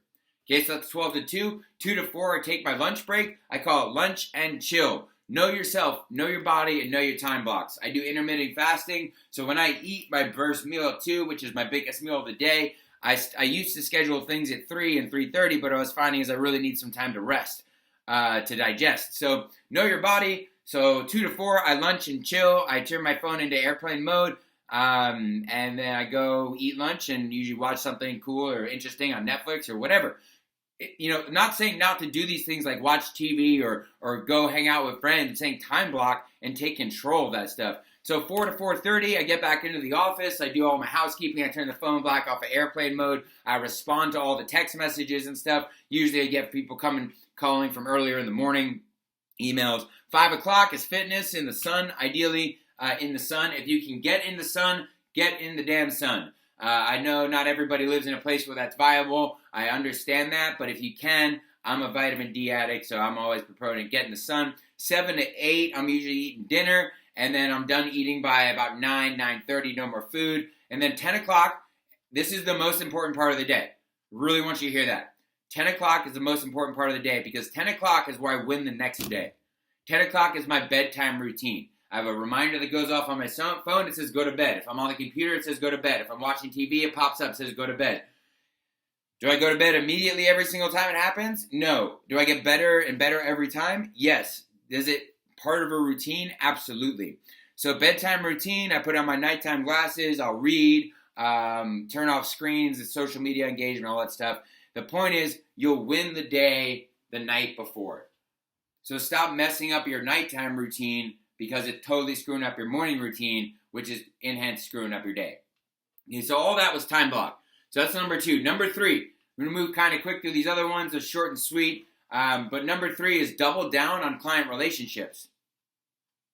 Okay, so that's 12 to 2. 2 to 4, I take my lunch break. I call it lunch and chill. Know yourself, know your body, and know your time blocks. I do intermittent fasting. So when I eat my first meal at 2, which is my biggest meal of the day, I used to schedule things at 3 and 3:30, but what I was finding is I really need some time to rest, to digest. So know your body. So 2 to 4, I lunch and chill. I turn my phone into airplane mode, and then I go eat lunch and usually watch something cool or interesting on Netflix or whatever. Not saying not to do these things like watch TV or go hang out with friends, saying time block and take control of that stuff. So 4 to 4:30, I get back into the office. I do all my housekeeping. I turn the phone back off of airplane mode. I respond to all the text messages and stuff. Usually I get people calling from earlier in the morning, emails. 5 o'clock is fitness in the sun, ideally in the sun. If you can get in the sun, get in the damn sun. I know not everybody lives in a place where that's viable. I understand that, but if you can, I'm a vitamin D addict, so I'm always proponent get in the sun. 7 to 8, I'm usually eating dinner, and then I'm done eating by about 9:30, no more food. And then 10 o'clock, this is the most important part of the day. Really want you to hear that. 10 o'clock is the most important part of the day because 10 o'clock is where I win the next day. 10 o'clock is my bedtime routine. I have a reminder that goes off on my phone that says go to bed. If I'm on the computer, it says go to bed. If I'm watching TV, it pops up, says go to bed. Do I go to bed immediately every single time it happens? No. Do I get better and better every time? Yes. Is it part of a routine? Absolutely. So bedtime routine, I put on my nighttime glasses, I'll read, turn off screens, the social media engagement, all that stuff. The point is, you'll win the day the night before. So stop messing up your nighttime routine because it's totally screwing up your morning routine, which is in hence screwing up your day. Okay, so all that was time block. So that's number 2. Number 3, I'm going to move kind of quick through these other ones. They're short and sweet. But number 3 is double down on client relationships.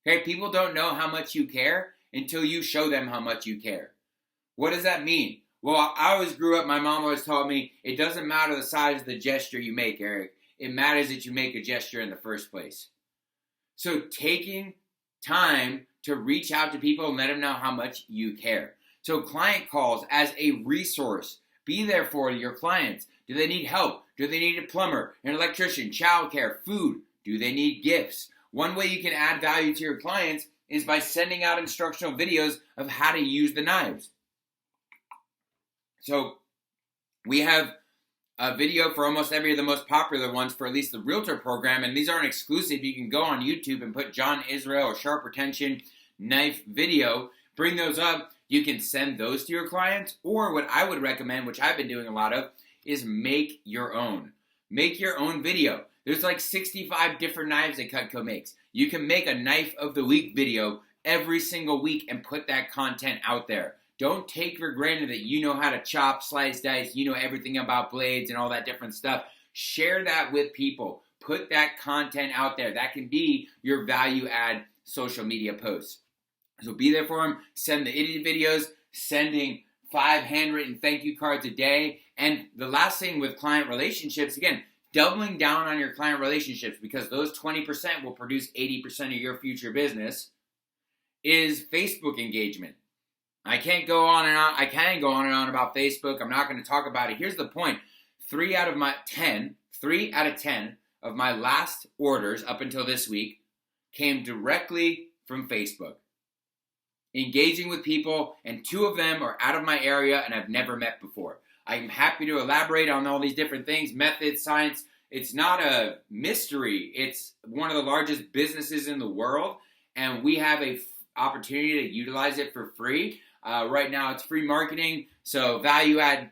Okay, people don't know how much you care until you show them how much you care. What does that mean? Well, I always grew up, my mom always taught me, it doesn't matter the size of the gesture you make, Eric. It matters that you make a gesture in the first place. So taking time to reach out to people and let them know how much you care. So client calls as a resource. Be there for your clients. Do they need help? Do they need a plumber, an electrician, childcare, food? Do they need gifts? One way you can add value to your clients is by sending out instructional videos of how to use the knives. So we have a video for almost every of the most popular ones for at least the Realtor program, and these aren't exclusive. You can go on YouTube and put John Israel or Sharp Retention knife video, bring those up. You can send those to your clients, or what I would recommend, which I've been doing a lot of, is make your own. Make your own video. There's like 65 different knives that Cutco makes. You can make a knife of the week video every single week and put that content out there. Don't take for granted that you know how to chop, slice, dice, you know everything about blades and all that different stuff. Share that with people. Put that content out there. That can be your value add social media posts. So be there for them. Send the idiot videos, sending 5 handwritten thank you cards a day. And the last thing with client relationships, again, doubling down on your client relationships, because those 20% will produce 80% of your future business, is Facebook engagement. I can go on and on about Facebook. I'm not going to talk about it. Here's the point. 3 out of 10 of my last orders up until this week came directly from Facebook. Engaging with people, and 2 of them are out of my area and I've never met before. I'm happy to elaborate on all these different things, methods, science. It's not a mystery. It's one of the largest businesses in the world, and we have an opportunity to utilize it for free. Right now it's free marketing, so value add,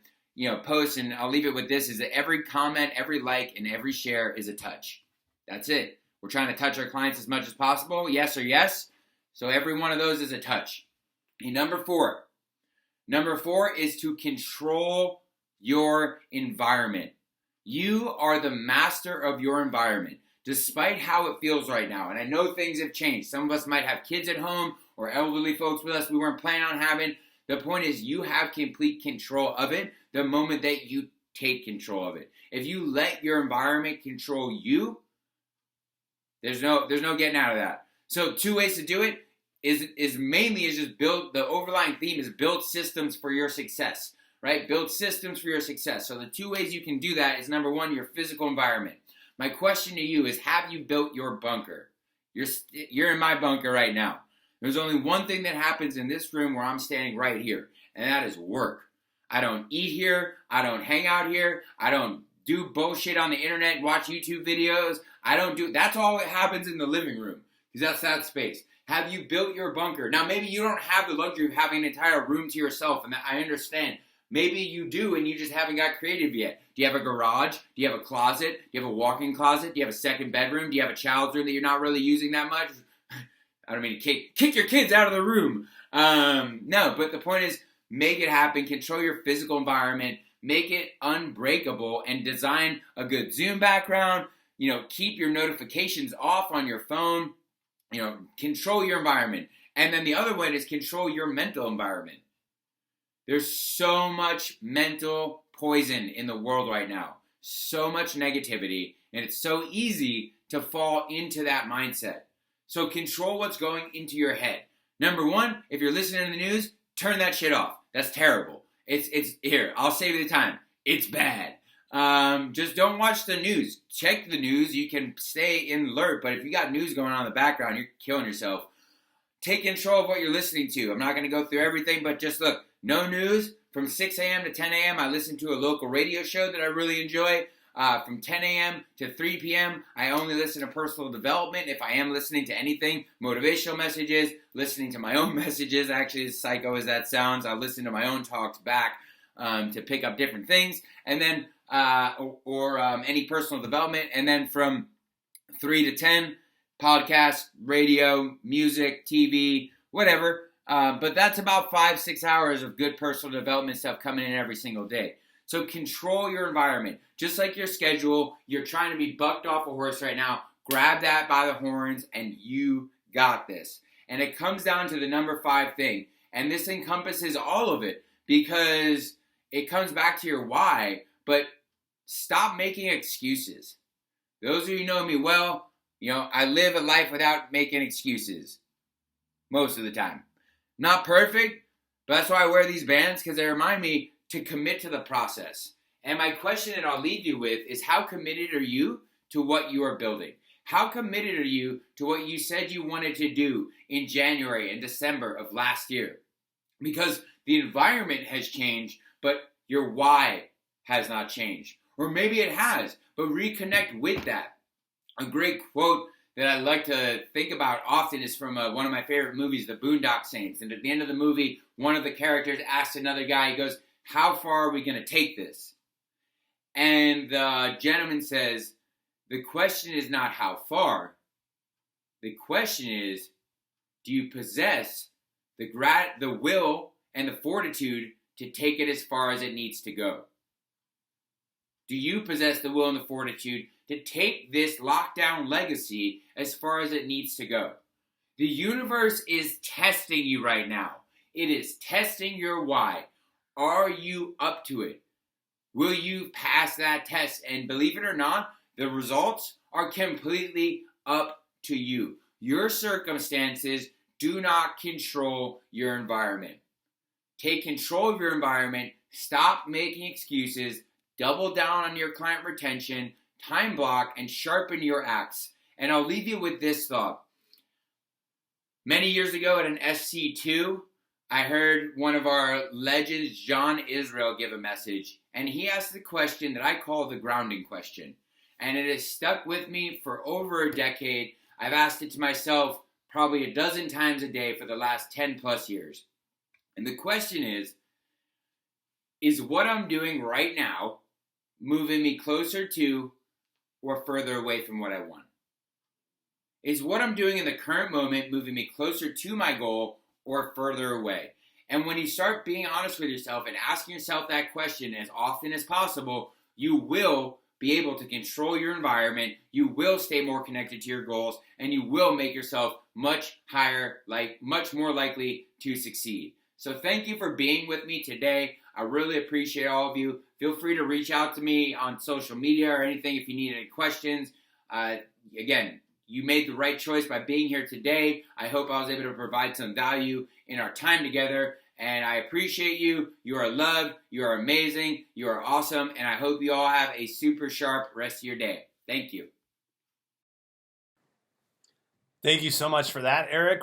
posts, and I'll leave it with this, is that every comment, every like, and every share is a touch. That's it. We're trying to touch our clients as much as possible, yes or yes. So every one of those is a touch. And number 4 is to control your environment. You are the master of your environment. despite how it feels right now. And I know things have changed. Some of us might have kids at home or elderly folks with us we weren't planning on having. The point is you have complete control of it the moment that you take control of it. If you let your environment control you, there's no getting out of that. So 2 ways to do it is mainly just build, the overlying theme is build systems for your success, right? Build systems for your success. So the 2 ways you can do that is, number one, your physical environment. My question to you is, have you built your bunker? You're in my bunker right now. There's only one thing that happens in this room where I'm standing right here, and that is work. I don't eat here. I don't hang out here. I don't do bullshit on the internet, watch YouTube videos. That's all that happens in the living room, because that's that space. Have you built your bunker? Now, maybe you don't have the luxury of having an entire room to yourself, and I understand. Maybe you do, and you just haven't got creative yet. Do you have a garage? Do you have a closet? Do you have a walk-in closet? Do you have a second bedroom? Do you have a child's room that you're not really using that much? I don't mean to kick your kids out of the room. No, but the point is, make it happen. Control your physical environment. Make it unbreakable, and design a good Zoom background. Keep your notifications off on your phone. Control your environment. And then the other one is control your mental environment. There's so much mental poison in the world right now. So much negativity. And it's so easy to fall into that mindset. So control what's going into your head. Number one, if you're listening to the news, turn that shit off. That's terrible. It's here. I'll save you the time. It's bad. Just don't watch the news. Check the news. You can stay in alert, but if you got news going on in the background, you're killing yourself. Take control of what you're listening to. I'm not going to go through everything, but just look. No news. From 6 a.m. to 10 a.m., I listen to a local radio show that I really enjoy. From 10 a.m. to 3 p.m., I only listen to personal development. If I am listening to anything, motivational messages, listening to my own messages, actually as psycho as that sounds, I'll listen to my own talks back to pick up different things. And then, any personal development. And then from 3 to 10, podcast, radio, music, TV, whatever. But that's about 5-6 hours of good personal development stuff coming in every single day. So control your environment. Just like your schedule, you're trying to be bucked off a horse right now. Grab that by the horns, and you got this. And it comes down to the number 5 thing. And this encompasses all of it, because it comes back to your why. But stop making excuses. Those of you who know me well, I live a life without making excuses. Most of the time. Not perfect, but that's why I wear these bands, because they remind me to commit to the process. And my question that I'll leave you with is, how committed are you to what you are building? How committed are you to what you said you wanted to do in January and December of last year? Because the environment has changed, but your why has not changed. Or maybe it has, but reconnect with that. A great quote that I like to think about often is from one of my favorite movies, The Boondock Saints. And at the end of the movie, one of the characters asks another guy, he goes, "How far are we going to take this?" And the gentleman says, "The question is not how far. The question is, do you possess the will and the fortitude to take it as far as it needs to go? Do you possess the will and the fortitude to take this lockdown legacy as far as it needs to go?" The universe is testing you right now. It is testing your why. Are you up to it? Will you pass that test? And believe it or not, the results are completely up to you. Your circumstances do not control your environment. Take control of your environment. Stop making excuses. Double down on your client retention. Time block and sharpen your axe. And I'll leave you with this thought. Many years ago at an SC2, I heard one of our legends, John Israel, give a message. And he asked the question that I call the grounding question. And it has stuck with me for over a decade. I've asked it to myself probably a dozen times a day for the last 10 plus years. And the question is what I'm doing right now moving me closer to or further away from what I want? Is what I'm doing in the current moment moving me closer to my goal or further away? And when you start being honest with yourself and asking yourself that question as often as possible, you will be able to control your environment, you will stay more connected to your goals, and you will make yourself much more likely to succeed. So thank you for being with me today. I really appreciate all of you. Feel free to reach out to me on social media or anything if you need any questions. Again, you made the right choice by being here today. I hope I was able to provide some value in our time together. And I appreciate you. You are loved. You are amazing. You are awesome. And I hope you all have a super sharp rest of your day. Thank you. Thank you so much for that, Eric.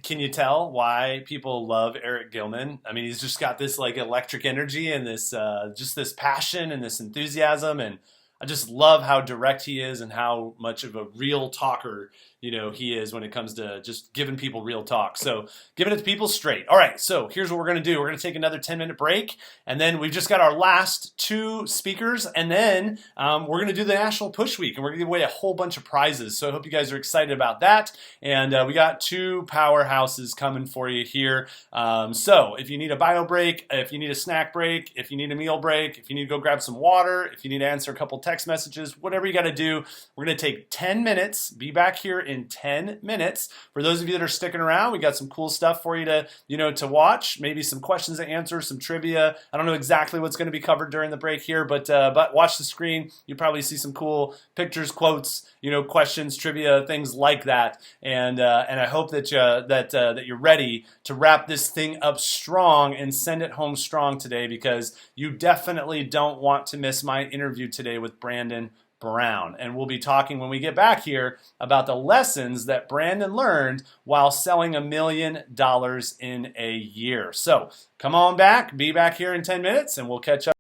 Can you tell why people love Eric Gilman? I mean, he's just got this like electric energy and this just this passion and this enthusiasm, and I just love how direct he is and how much of a real talker, he is when it comes to just giving people real talk. So giving it to people straight. All right, so here's what we're going to do. We're going to take another 10-minute break, and then we've just got our last two speakers, and then we're going to do the National Push Week, and we're going to give away a whole bunch of prizes. So I hope you guys are excited about that. And we got two powerhouses coming for you here. So if you need a bio break, if you need a snack break, if you need a meal break, if you need to go grab some water, if you need to answer a couple text messages, whatever you got to do, we're going to take 10 minutes. Be back here in 10 minutes. For those of you that are sticking around, we got some cool stuff for you to watch, maybe some questions to answer, some trivia. I don't know exactly what's going to be covered during the break here, but watch the screen. You probably see some cool pictures, quotes, questions, trivia, things like that. And I hope that you're ready to wrap this thing up strong and send it home strong today, because you definitely don't want to miss my interview today with Brandon Brown. And we'll be talking when we get back here about the lessons that Brandon learned while selling $1 million in a year. So come on back, be back here in 10 minutes, and we'll catch up.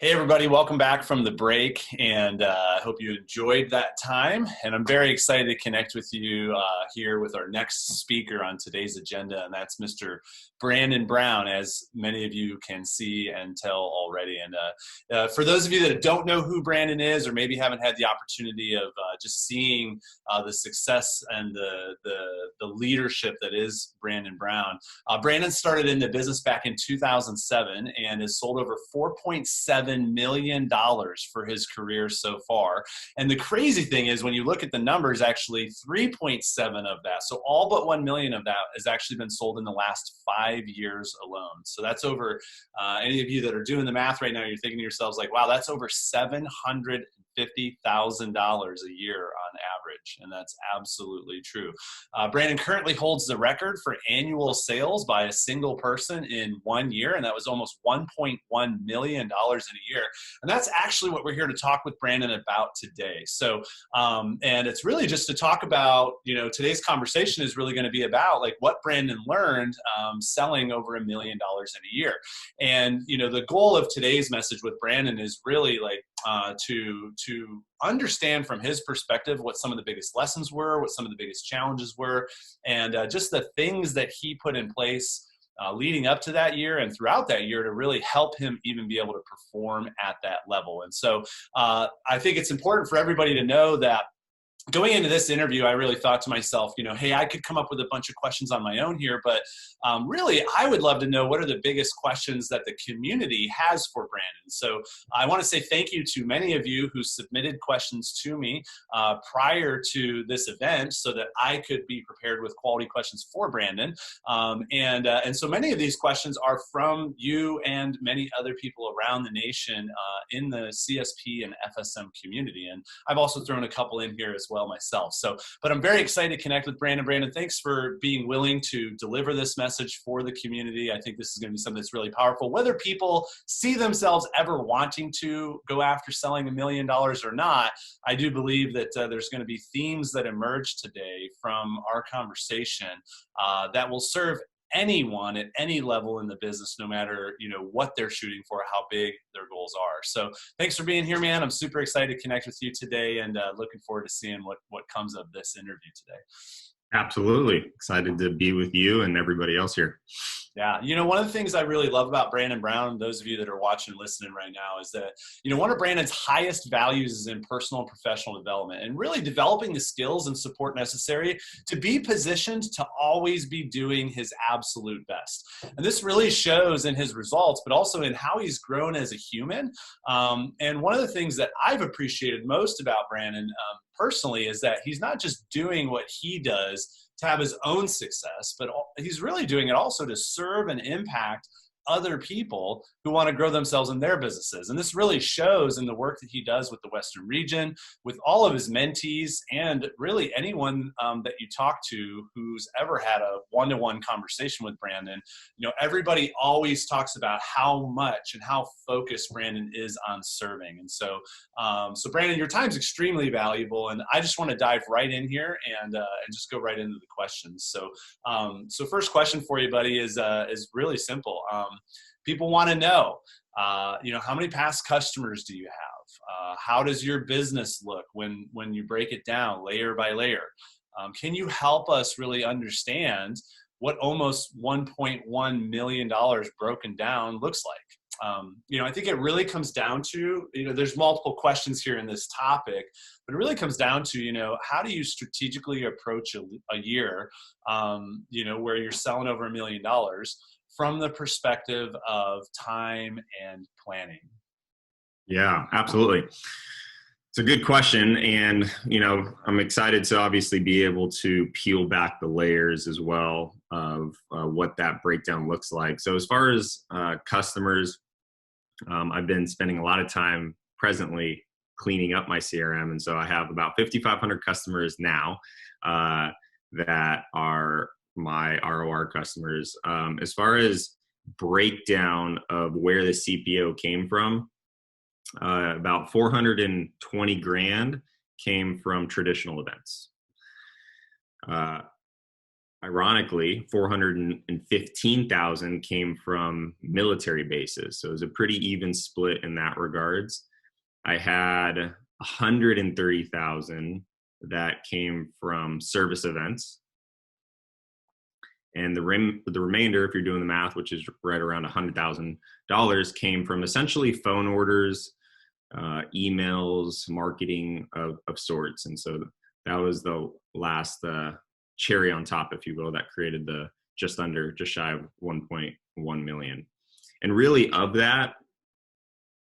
Hey, everybody, welcome back from the break, and I hope you enjoyed that time. And I'm very excited to connect with you here with our next speaker on today's agenda, and that's Mr. Brandon Brown, as many of you can see and tell already. And for those of you that don't know who Brandon is, or maybe haven't had the opportunity of just seeing the success and the leadership that is Brandon Brown, Brandon started in the business back in 2007 and has sold over $4.7 million for his career so far. And the crazy thing is, when you look at the numbers, actually 3.7 of that, so all but 1 million of that has actually been sold in the last 5 years alone. So that's over, any of you that are doing the math right now, you're thinking to yourselves like, wow, that's over $750,000 a year on average, and that's absolutely true. Brandon currently holds the record for annual sales by a single person in 1 year, and that was almost $1.1 million in a year. And that's actually what we're here to talk with Brandon about today. So, and it's really just to talk about, today's conversation is really going to be about like what Brandon learned selling over $1 million in a year. And, the goal of today's message with Brandon is really like to understand from his perspective what some of the biggest lessons were, what some of the biggest challenges were, and just the things that he put in place leading up to that year and throughout that year to really help him even be able to perform at that level. And so I think it's important for everybody to know that going into this interview, I really thought to myself, hey, I could come up with a bunch of questions on my own here, but really, I would love to know what are the biggest questions that the community has for Brandon. So I want to say thank you to many of you who submitted questions to me prior to this event so that I could be prepared with quality questions for Brandon. And so many of these questions are from you and many other people around the nation in the CSP and FSM community. And I've also thrown a couple in here as well myself. But I'm very excited to connect with Brandon. Brandon, thanks for being willing to deliver this message for the community. I think this is going to be something that's really powerful. Whether people see themselves ever wanting to go after selling $1 million or not, I do believe that there's going to be themes that emerge today from our conversation that will serve anyone at any level in the business, no matter what they're shooting for, how big their goals are. So thanks for being here, man. I'm super excited to connect with you today, and looking forward to seeing what comes of this interview today. Absolutely excited to be with you and everybody else here. Yeah. One of the things I really love about Brandon Brown, those of you that are watching and listening right now, is that, one of Brandon's highest values is in personal and professional development, and really developing the skills and support necessary to be positioned to always be doing his absolute best. And this really shows in his results, but also in how he's grown as a human. And one of the things that I've appreciated most about Brandon personally is that he's not just doing what he does to have his own success, but he's really doing it also to serve and impact other people who want to grow themselves in their businesses. And this really shows in the work that he does with the Western region, with all of his mentees, and really anyone that you talk to who's ever had a one-to-one conversation with Brandon. Everybody always talks about how much and how focused Brandon is on serving. And so Brandon, your time's extremely valuable, and I just want to dive right in here and just go right into the questions. So first question for you, buddy, is really simple. People want to know, how many past customers do you have? How does your business look when you break it down layer by layer? Can you help us really understand what almost $1.1 million broken down looks like? I think it really comes down to, there's multiple questions here in this topic, but it really comes down to, how do you strategically approach a year, where you're selling over $1 million from the perspective of time and planning? Yeah, absolutely. It's a good question. And, I'm excited to obviously be able to peel back the layers as well of what that breakdown looks like. So as far as customers, I've been spending a lot of time presently cleaning up my CRM. And so I have about 5,500 customers now that are my ROR customers. As far as breakdown of where the CPO came from, about 420 grand came from traditional events. ironically, 415,000 came from military bases. So it was a pretty even split in that regards. I had 130,000 that came from service events. And the remainder, if you're doing the math, which is right around $100,000, came from essentially phone orders, emails, marketing of sorts. And so that was the last cherry on top, if you will, that created the just shy of 1.1 million. And really of that,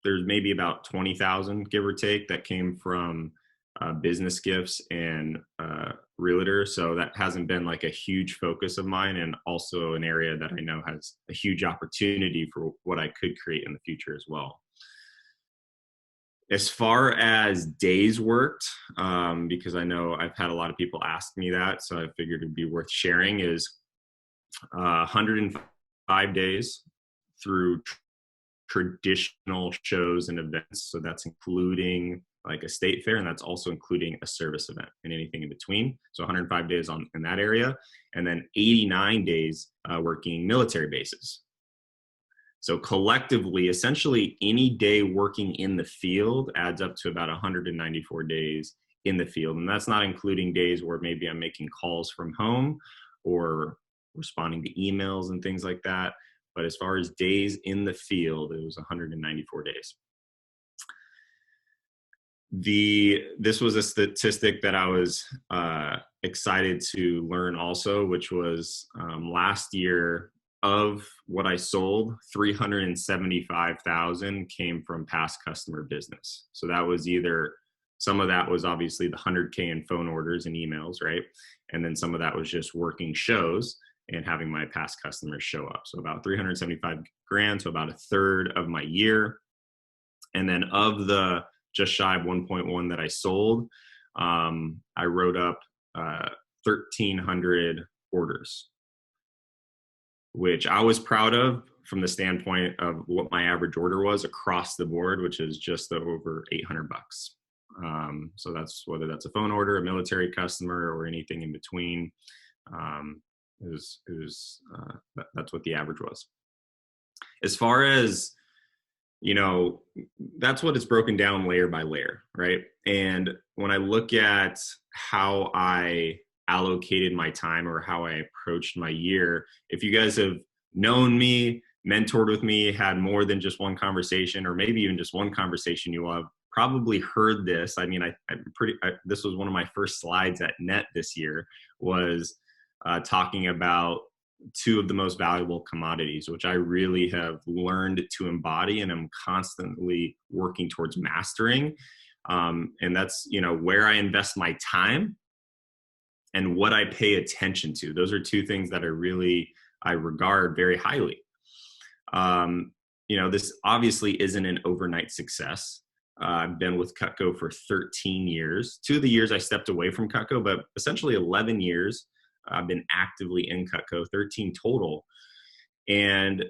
there's maybe about 20,000, give or take, that came from business gifts and realtor. So that hasn't been like a huge focus of mine, and also an area that I know has a huge opportunity for what I could create in the future as well. As far as days worked, because I know I've had a lot of people ask me that, so I figured it'd be worth sharing, is 105 days through traditional shows and events. So that's including like a state fair, and that's also including a service event and anything in between. So 105 days in that area, and then 89 days working military bases. So collectively, essentially any day working in the field adds up to about 194 days in the field. And that's not including days where maybe I'm making calls from home or responding to emails and things like that. But as far as days in the field, it was 194 days. This was a statistic that I was excited to learn also, which was last year, of what I sold, 375,000 came from past customer business. So that was either, some of that was obviously the 100K in phone orders and emails, right? And then some of that was just working shows and having my past customers show up. So about 375 grand, so about a third of my year. And then of the just shy of 1.1 that I sold, I wrote up 1,300 orders, which I was proud of from the standpoint of what my average order was across the board, which is just over $800. So that's whether that's a phone order, a military customer, or anything in between. That's what the average was. As far as, that's what it's broken down layer by layer, right? And when I look at how I allocated my time or how I approached my year, if you guys have known me, mentored with me, had more than just one conversation, or maybe even just one conversation, you will have probably heard this. I mean, this was one of my first slides at NET this year, was talking about two of the most valuable commodities, which I really have learned to embody and am constantly working towards mastering. And that's, where I invest my time and what I pay attention to. Those are two things that I regard very highly. This obviously isn't an overnight success. I've been with Cutco for 13 years. 2 of the years I stepped away from Cutco, but essentially 11 years I've been actively in Cutco, 13 total. And,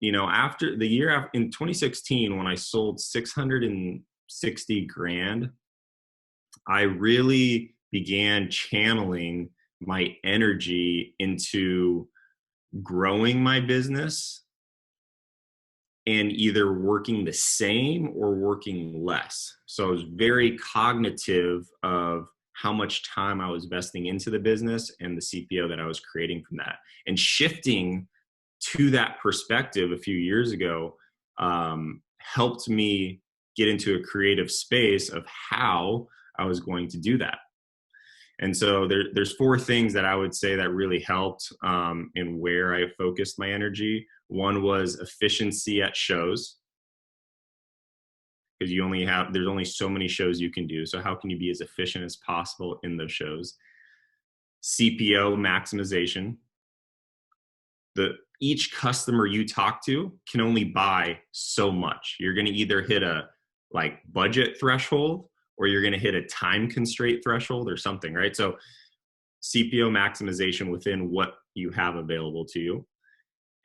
after the year in 2016, when I sold 660 grand, I really began channeling my energy into growing my business and either working the same or working less. So I was very cognitive of how much time I was investing into the business and the CPO that I was creating from that. And shifting to that perspective a few years ago helped me get into a creative space of how I was going to do that. And so there's 4 things that I would say that really helped in where I focused my energy. One was efficiency at shows, because there's only so many shows you can do. So how can you be as efficient as possible in those shows? CPO maximization. Each customer you talk to can only buy so much. You're going to either hit a budget threshold, or you're going to hit a time constraint threshold or something, right? So CPO maximization within what you have available to you.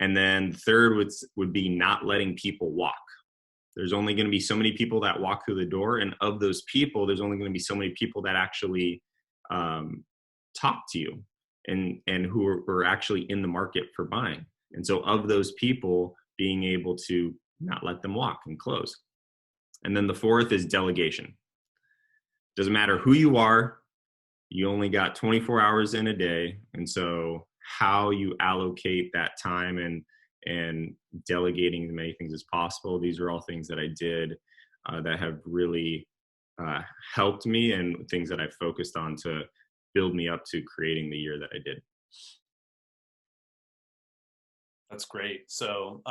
And then third would be not letting people walk. There's only going to be so many people that walk through the door. And of those people, there's only going to be so many people that actually talk to you. and who are actually in the market for buying. And so of those people, being able to not let them walk and close. And then the fourth is delegation. Doesn't matter who you are, you only got 24 hours in a day. And so how you allocate that time and delegating as many things as possible, these are all things that I did that have really helped me, and things that I focused on to build me up to creating the year that I did. That's great. So,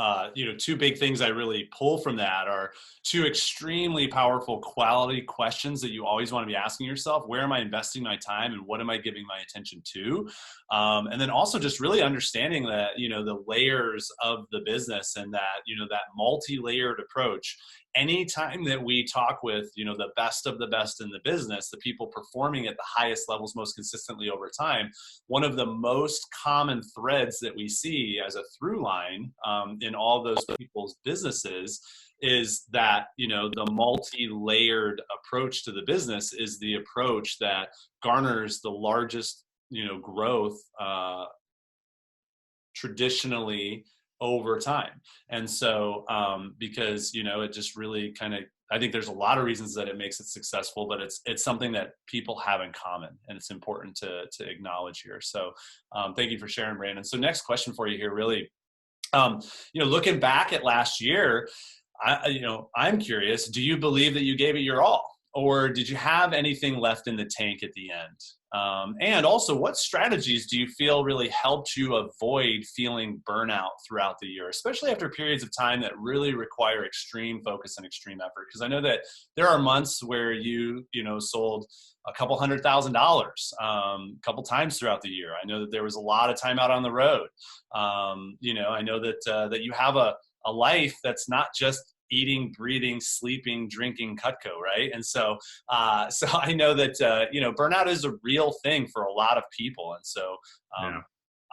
two big things I really pull from that are two extremely powerful quality questions that you always want to be asking yourself. Where am I investing my time, and what am I giving my attention to? And then also just really understanding that, the layers of the business, and that, that multi-layered approach. Anytime that we talk with, the best of the best in the business, the people performing at the highest levels most consistently over time, one of the most common threads that we see as a through line in all those people's businesses is that, the multi-layered approach to the business is the approach that garners the largest, growth traditionally over time. And so, because, it just really I think there's a lot of reasons that it makes it successful, but it's something that people have in common, and it's important to acknowledge here. So, thank you for sharing, Brandon. So next question for you here, really, looking back at last year, I'm curious, do you believe that you gave it your all? Or did you have anything left in the tank at the end? And also, what strategies do you feel really helped you avoid feeling burnout throughout the year, especially after periods of time that really require extreme focus and extreme effort? Because I know that there are months where you sold a couple $100,000 a couple times throughout the year. I know that there was a lot of time out on the road. I know that you have a life that's not just eating, breathing, sleeping, drinking Cutco, right? And so I know that, burnout is a real thing for a lot of people. And so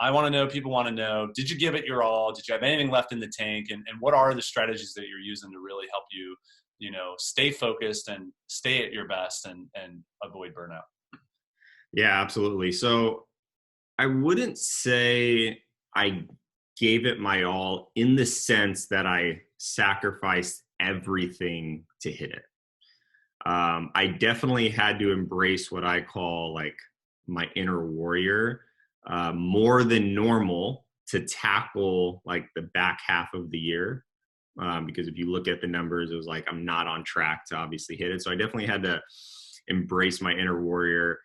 I want to know, people want to know, did you give it your all? Did you have anything left in the tank? And what are the strategies that you're using to really help you, stay focused and stay at your best and avoid burnout? Yeah, absolutely. So I wouldn't say I gave it my all in the sense that I sacrificed everything to hit it. I definitely had to embrace what I call like my inner warrior more than normal to tackle like the back half of the year. Because if you look at the numbers, it was like I'm not on track to obviously hit it. So I definitely had to embrace my inner warrior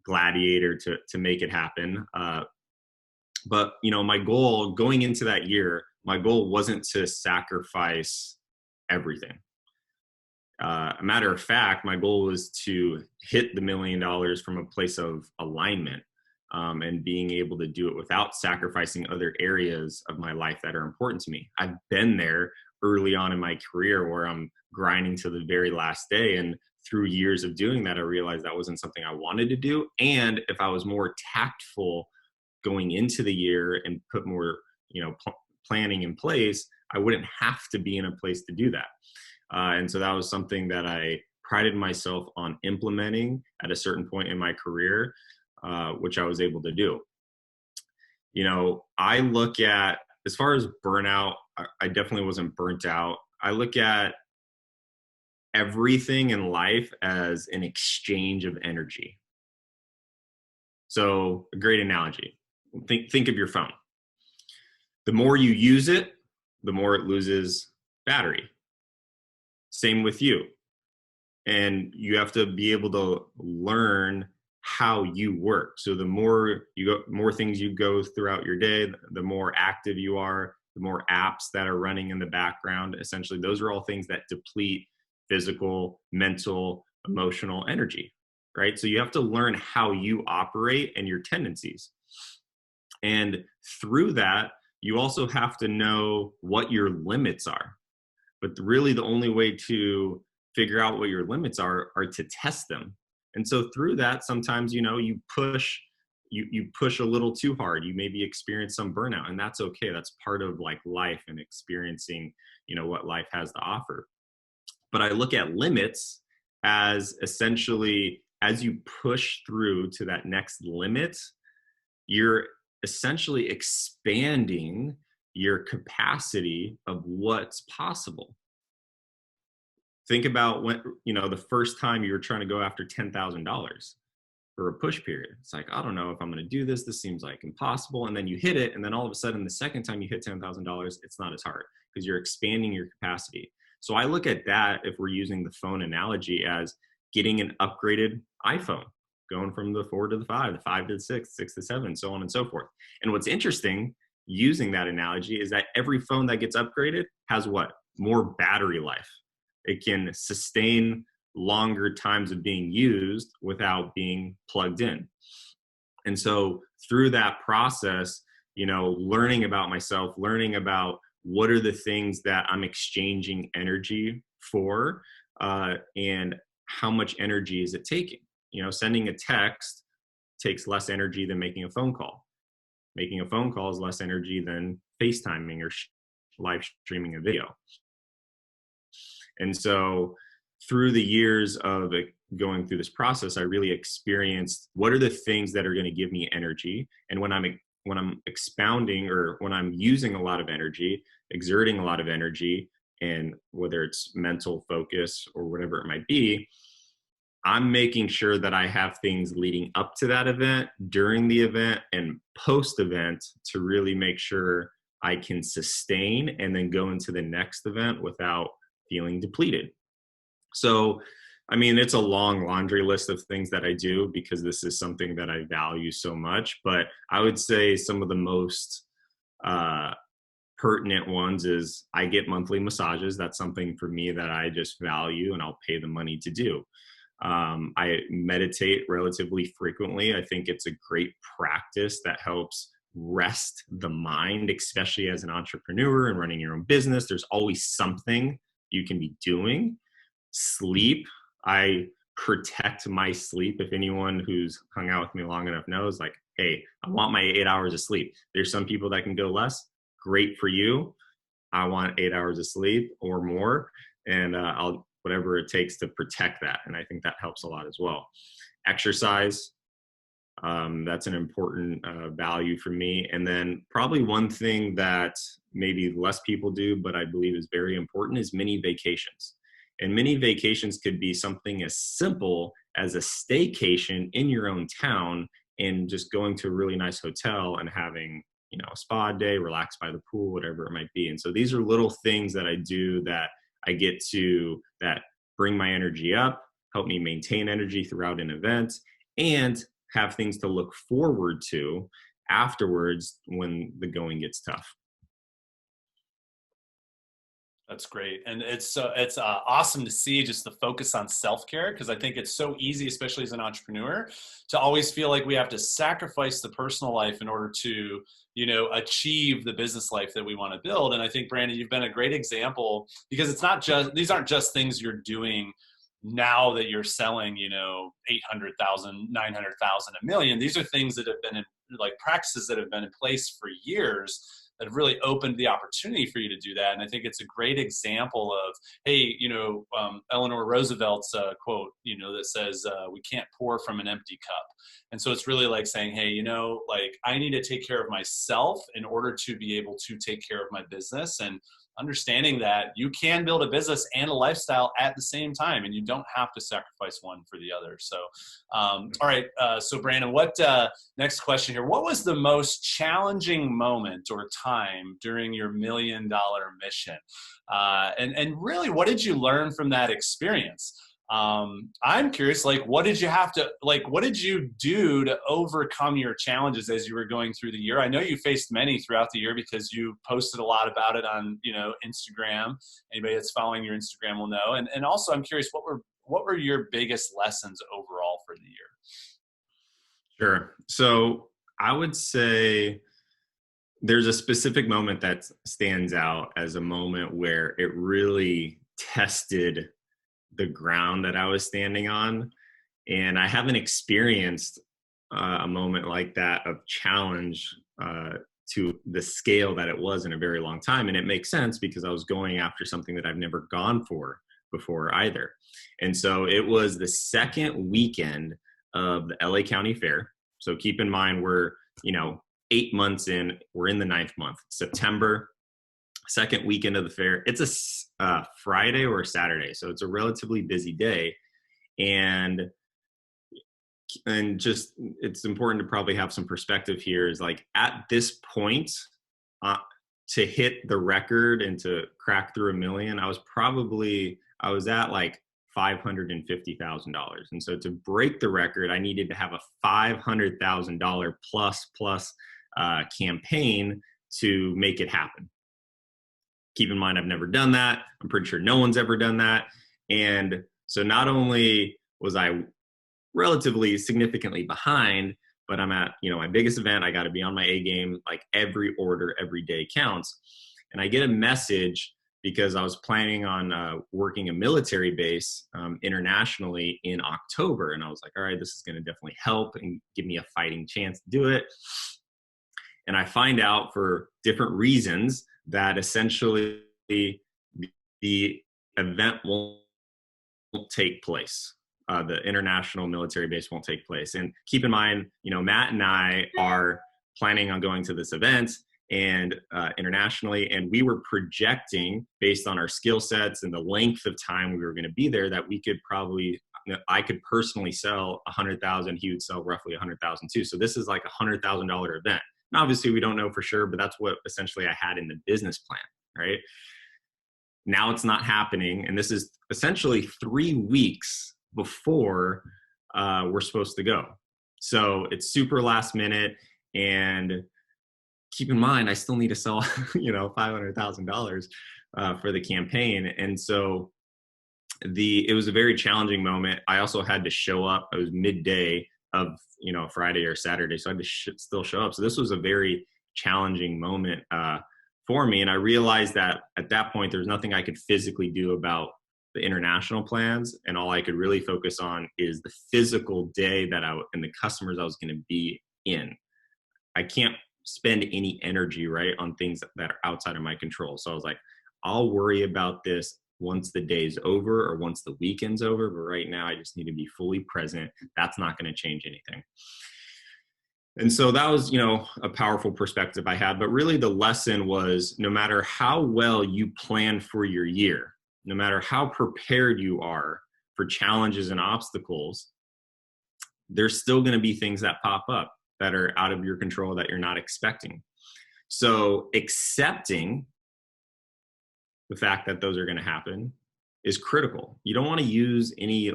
gladiator to make it happen. But, my goal going into that year, my goal wasn't to sacrifice everything. A matter of fact, my goal was to hit the $1 million from a place of alignment and being able to do it without sacrificing other areas of my life that are important to me. I've been there early on in my career where I'm grinding to the very last day. And through years of doing that, I realized that wasn't something I wanted to do. And if I was more tactful going into the year and put more, planning in place, I wouldn't have to be in a place to do that. And so that was something that I prided myself on implementing at a certain point in my career, which I was able to do. I look at, as far as burnout, I definitely wasn't burnt out. I look at everything in life as an exchange of energy. So a great analogy. Think of your phone. The more you use it, the more it loses battery. Same with you. And you have to be able to learn how you work. So the more things you go throughout your day, the more active you are, the more apps that are running in the background. Essentially, those are all things that deplete physical, mental, emotional energy, right? So you have to learn how you operate and your tendencies. And through that, you also have to know what your limits are. But really the only way to figure out what your limits are to test them. And so through that, sometimes, you push a little too hard. You maybe experience some burnout, and that's okay. That's part of like life and experiencing, what life has to offer. But I look at limits as essentially, as you push through to that next limit, you're essentially expanding your capacity of what's possible. Think about when, the first time you were trying to go after $10,000 for a push period. It's like, I don't know if I'm going to do this. This seems like impossible. And then you hit it. And then all of a sudden, the second time you hit $10,000, it's not as hard because you're expanding your capacity. So I look at that, if we're using the phone analogy, as getting an upgraded iPhone, going from the 4 to the 5, the 5 to the 6, 6 to 7, so on and so forth. And what's interesting using that analogy is that every phone that gets upgraded has what? More battery life. It can sustain longer times of being used without being plugged in. And so through that process, learning about myself, learning about what are the things that I'm exchanging energy for, and how much energy is it taking? Sending a text takes less energy than making a phone call. Making a phone call is less energy than FaceTiming or live streaming a video. And so through the years of going through this process, I really experienced what are the things that are going to give me energy. And when I'm expounding, or when I'm using a lot of energy, exerting a lot of energy, and whether it's mental focus or whatever it might be, I'm making sure that I have things leading up to that event, during the event, and post-event to really make sure I can sustain and then go into the next event without feeling depleted. So, it's a long laundry list of things that I do because this is something that I value so much. But I would say some of the most pertinent ones is I get monthly massages. That's something for me that I just value and I'll pay the money to do. I meditate relatively frequently. I think it's a great practice that helps rest the mind, especially as an entrepreneur and running your own business. There's always something you can be doing. Sleep. I protect my sleep. If anyone who's hung out with me long enough knows, like, hey, I want my 8 hours of sleep. There's some people that can go less. Great for you. I want 8 hours of sleep or more. And I'll whatever it takes to protect that. And I think that helps a lot as well. Exercise, that's an important value for me. And then probably one thing that maybe less people do, but I believe is very important, is mini vacations. And mini vacations could be something as simple as a staycation in your own town and just going to a really nice hotel and having, a spa day, relax by the pool, whatever it might be. And so these are little things that I do that I get to that bring my energy up, help me maintain energy throughout an event, and have things to look forward to afterwards when the going gets tough. That's great. And it's awesome to see just the focus on self-care, because I think it's so easy, especially as an entrepreneur, to always feel like we have to sacrifice the personal life in order to, achieve the business life that we want to build. And I think, Brandon, you've been a great example, because these aren't just things you're doing now that you're selling, 800,000, 900,000, $1 million. These are things that have been in, practices that have been in place for years that have really opened the opportunity for you to do that. And I think it's a great example of, hey, Eleanor Roosevelt's quote, that says, we can't pour from an empty cup. And so it's really like saying, hey, I need to take care of myself in order to be able to take care of my business, and understanding that you can build a business and a lifestyle at the same time, and you don't have to sacrifice one for the other. So, all right. So Brandon, next question here, what was the most challenging moment or time during your $1 million mission? And really, what did you learn from that experience? I'm curious, what did you do to overcome your challenges as you were going through the year? I know you faced many throughout the year because you posted a lot about it on, Instagram. Anybody that's following your Instagram will know. And also, I'm curious, what were your biggest lessons overall for the year? Sure. So I would say there's a specific moment that stands out as a moment where it really tested the ground that I was standing on. And I haven't experienced a moment like that of challenge to the scale that it was in a very long time. And it makes sense because I was going after something that I've never gone for before either. And so it was the second weekend of the LA County Fair. So keep in mind, we're 8 months in, we're in the 9th month, September, second weekend of the fair. It's a Friday or a Saturday, so it's a relatively busy day. And just, it's important to probably have some perspective here, is like at this point, to hit the record and to crack through $1 million, I was at like $550,000. And so to break the record, I needed to have a $500,000 plus campaign to make it happen. Keep in mind, I've never done that. I'm pretty sure no one's ever done that. And so not only was I relatively significantly behind, but I'm at, my biggest event. I got to be on my A game. Like every order, every day counts. And I get a message because I was planning on working a military base internationally in October. And I was like, all right, this is going to definitely help and give me a fighting chance to do it. And I find out for different reasons that essentially the event won't take place. The international military base won't take place. And keep in mind, Matt and I are planning on going to this event and internationally, and we were projecting based on our skill sets and the length of time we were going to be there that we could I could personally sell 100,000. He would sell roughly 100,000 too. So this is like $100,000 event. And obviously we don't know for sure, but that's what essentially I had in the business plan, right? Now it's not happening. And this is essentially 3 weeks before we're supposed to go. So it's super last minute, and keep in mind, I still need to sell, $500,000 for the campaign. And so it was a very challenging moment. I also had to show up. It was midday of, Friday or Saturday. So I had to still show up. So this was a very challenging moment for me. And I realized that at that point, there's nothing I could physically do about the international plans. And all I could really focus on is the physical day and the customers I was going to be in. I can't spend any energy, right, on things that are outside of my control. So I was like, I'll worry about this once the day's over or once the weekend's over. But right now I just need to be fully present. That's not going to change anything. And so that was, a powerful perspective I had. But really the lesson was, no matter how well you plan for your year, no matter how prepared you are for challenges and obstacles, there's still going to be things that pop up that are out of your control that you're not expecting. So accepting the fact that those are going to happen is critical. You don't want to use any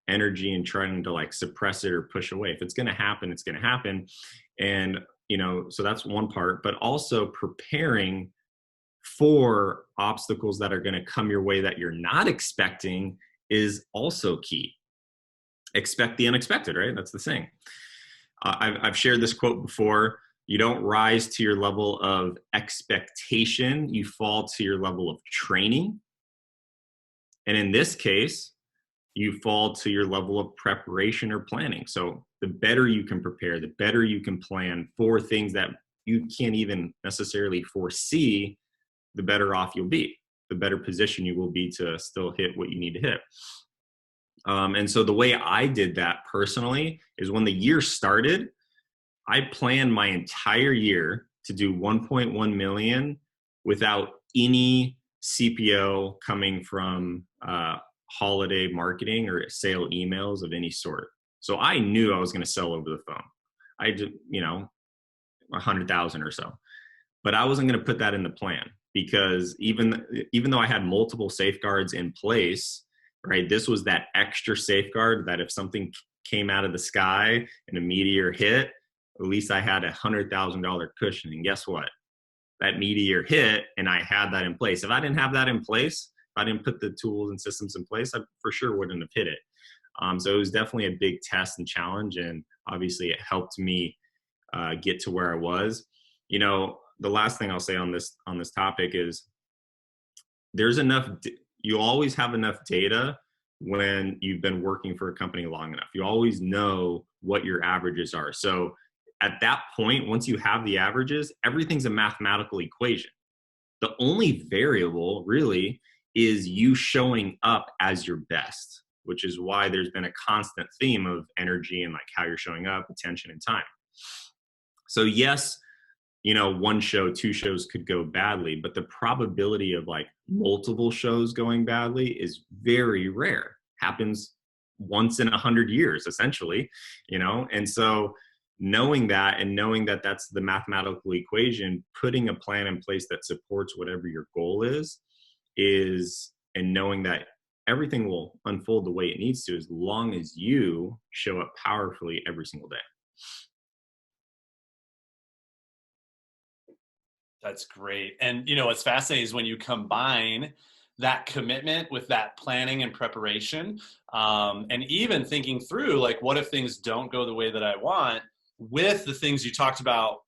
energy and trying to suppress it or push away. If it's going to happen, it's going to happen. And, so that's one part, but also preparing for obstacles that are going to come your way that you're not expecting is also key. Expect the unexpected, right? That's the saying. I've shared this quote before. You don't rise to your level of expectation, you fall to your level of training. And in this case, you fall to your level of preparation or planning. So the better you can prepare, the better you can plan for things that you can't even necessarily foresee, the better off you'll be, the better position you will be to still hit what you need to hit. And so the way I did that personally is when the year started, I planned my entire year to do 1.1 million without any CPO coming from holiday marketing or sale emails of any sort. So I knew I was going to sell over the phone. I did, 100,000 or so, but I wasn't going to put that in the plan because even though I had multiple safeguards in place, right, this was that extra safeguard that if something came out of the sky and a meteor hit, at least I had $100,000 cushion. And guess what? That meteor hit and I had that in place. If I didn't have that in place, if I didn't put the tools and systems in place, I for sure wouldn't have hit it. So it was definitely a big test and challenge. And obviously it helped me get to where I was. The last thing I'll say on this topic is there's enough, you always have enough data when you've been working for a company long enough. You always know what your averages are. So at that point, once you have the averages, everything's a mathematical equation. The only variable really is you showing up as your best, which is why there's been a constant theme of energy and how you're showing up, attention and time. So yes, one show, two shows could go badly, but the probability of like multiple shows going badly is very rare. Happens once in 100 years, essentially, and so knowing that and knowing that that's the mathematical equation, putting a plan in place that supports whatever your goal is, and knowing that everything will unfold the way it needs to as long as you show up powerfully every single day. That's great. And what's fascinating is when you combine that commitment with that planning and preparation, and even thinking through, like, what if things don't go the way that I want, with the things you talked about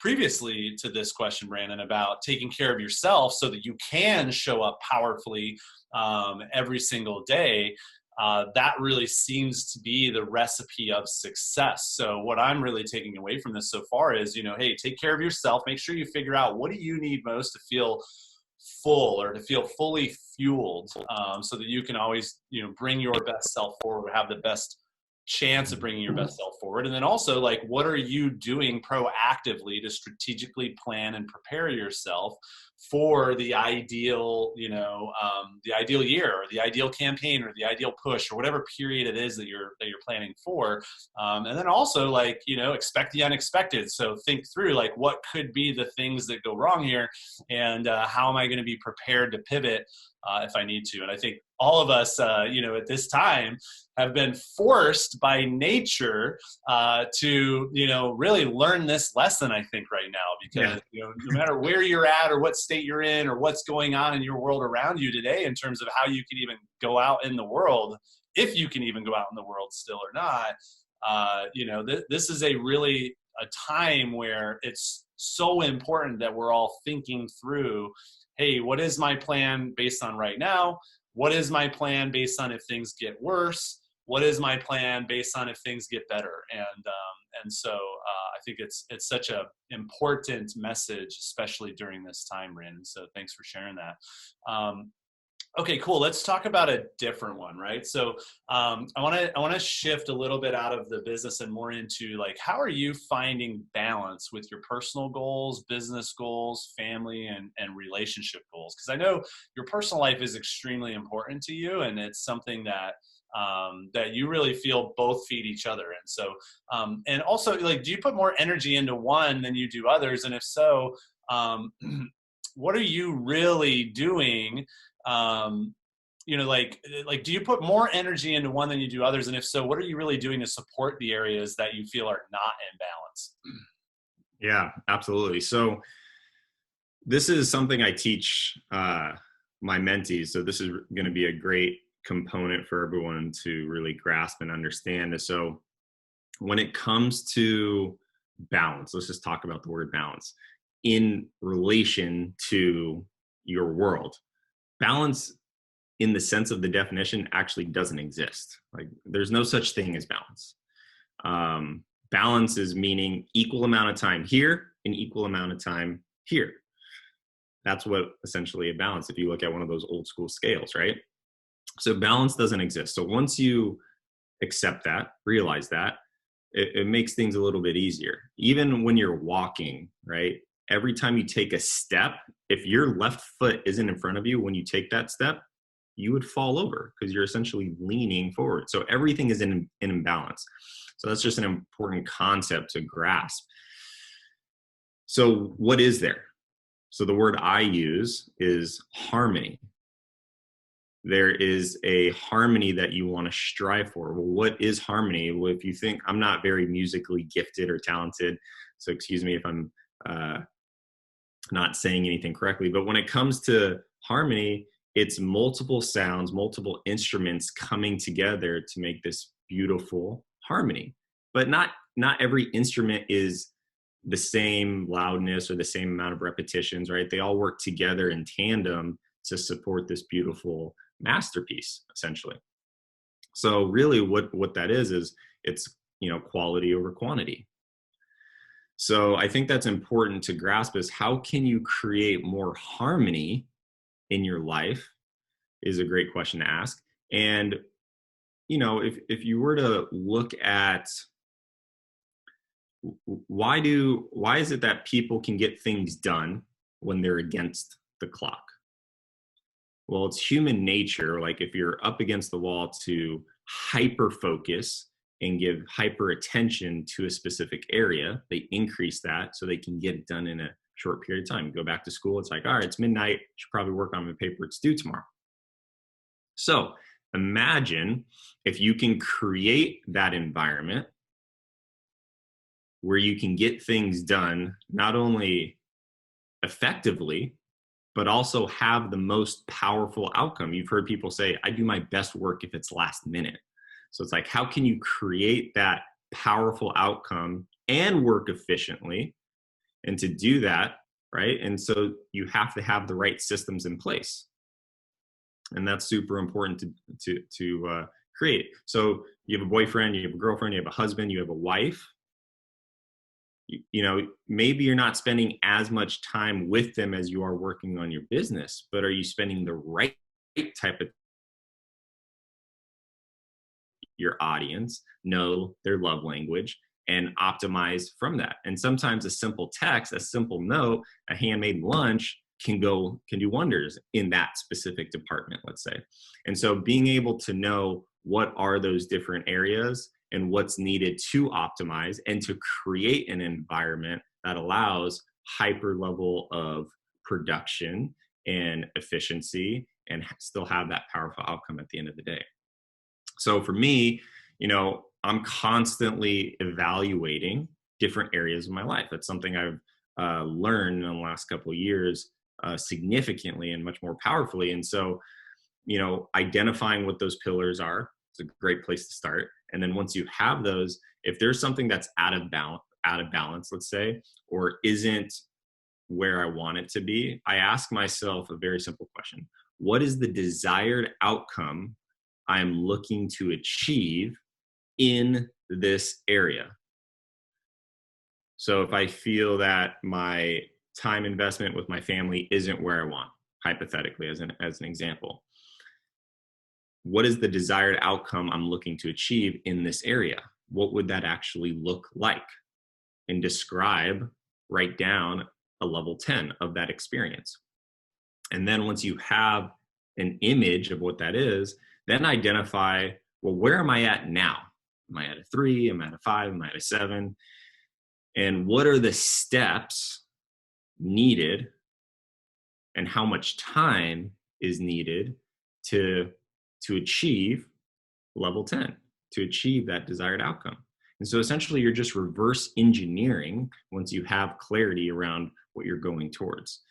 previously to this question, Brandon, about taking care of yourself so that you can show up powerfully every single day. That really seems to be the recipe of success. So what I'm really taking away from this so far is, hey, take care of yourself. Make sure you figure out, what do you need most to feel full or to feel fully fueled, so that you can always, bring your best self forward, have the best chance of bringing your best self forward. And then also, like, what are you doing proactively to strategically plan and prepare yourself for the ideal, the ideal year or the ideal campaign or the ideal push or whatever period it is that you're planning for. And then also, like, expect the unexpected. So think through, like, what could be the things that go wrong here, and how am I going to be prepared to pivot if I need to. And I think all of us, at this time, have been forced by nature to, really learn this lesson, I think, right now, because, no matter where you're at or what state you're in or what's going on in your world around you today, in terms of how you can even go out in the world, if you can even go out in the world still or not, this is a time where it's so important that we're all thinking through, hey, what is my plan based on right now? What is my plan based on if things get worse? What is my plan based on if things get better? And so I think it's such a important message, especially during this time, Brandon. So thanks for sharing that. Okay, cool. Let's talk about a different one, right? So I want to shift a little bit out of the business and more into, like, how are you finding balance with your personal goals, business goals, family, and relationship goals? Because I know your personal life is extremely important to you, and it's something that that you really feel both feed each other. And so, and also, like, do you put more energy into one than you do others? And if so, what are you really doing? Do you put more energy into one than you do others? And if so, what are you really doing to support the areas that you feel are not in balance? Yeah, absolutely. So this is something I teach my mentees. So this is going to be a great component for everyone to really grasp and understand. So when it comes to balance, let's just talk about the word balance in relation to your world. Balance, in the sense of the definition, actually doesn't exist. Like, there's no such thing as balance. Balance is meaning equal amount of time here and equal amount of time here. That's what essentially a balance, if you look at one of those old school scales, right? So balance doesn't exist. So once you accept that, realize that, it makes things a little bit easier. Even when you're walking, right? Every time you take a step, if your left foot isn't in front of you when you take that step, you would fall over because you're essentially leaning forward. So everything is in imbalance. So that's just an important concept to grasp. So what is there? So the word I use is harmony. There is a harmony that you want to strive for. Well, what is harmony? Well, if you think, I'm not very musically gifted or talented, so excuse me if I'm not saying anything correctly, but when it comes to harmony, it's multiple sounds, multiple instruments coming together to make this beautiful harmony. But not every instrument is the same loudness or the same amount of repetitions, right? They all work together in tandem to support this beautiful masterpiece, essentially. So really what that is it's, quality over quantity. So I think that's important to grasp, is how can you create more harmony in your life is a great question to ask. And, if you were to look at why is it that people can get things done when they're against the clock? Well, it's human nature. Like if you're up against the wall, to hyper focus and give hyper attention to a specific area, they increase that so they can get it done in a short period of time. You go back to school, it's like, all right, it's midnight, should probably work on my paper, it's due tomorrow. So imagine if you can create that environment where you can get things done not only effectively, but also have the most powerful outcome. You've heard people say, I do my best work if it's last minute. So it's like, how can you create that powerful outcome and work efficiently? And to do that, right? And so you have to have the right systems in place. And that's super important to create. So you have a boyfriend, you have a girlfriend, you have a husband, you have a wife. You know, maybe you're not spending as much time with them as you are working on your business, but are you spending the right type of your audience, know their love language, and optimize from that? And sometimes a simple text, a simple note, a handmade lunch can do wonders in that specific department, let's say. And so being able to know what are those different areas and what's needed to optimize and to create an environment that allows hyper level of production and efficiency and still have that powerful outcome at the end of the day. So for me, you know, I'm constantly evaluating different areas of my life. That's something I've learned in the last couple of years significantly and much more powerfully. And so, you know, identifying what those pillars are is a great place to start. And then once you have those, if there's something that's out of balance, let's say, or isn't where I want it to be, I ask myself a very simple question. What is the desired outcome I'm looking to achieve in this area? So if I feel that my time investment with my family isn't where I want, hypothetically, as an example, what is the desired outcome I'm looking to achieve in this area? What would that actually look like? And write down a level 10 of that experience. And then once you have an image of what that is, then identify, well, where am I at now? Am I at a 3? Am I at a 5? Am I at a 7? And what are the steps needed and how much time is needed to achieve level 10, to achieve that desired outcome? And so essentially you're just reverse engineering once you have clarity around what you're going towards.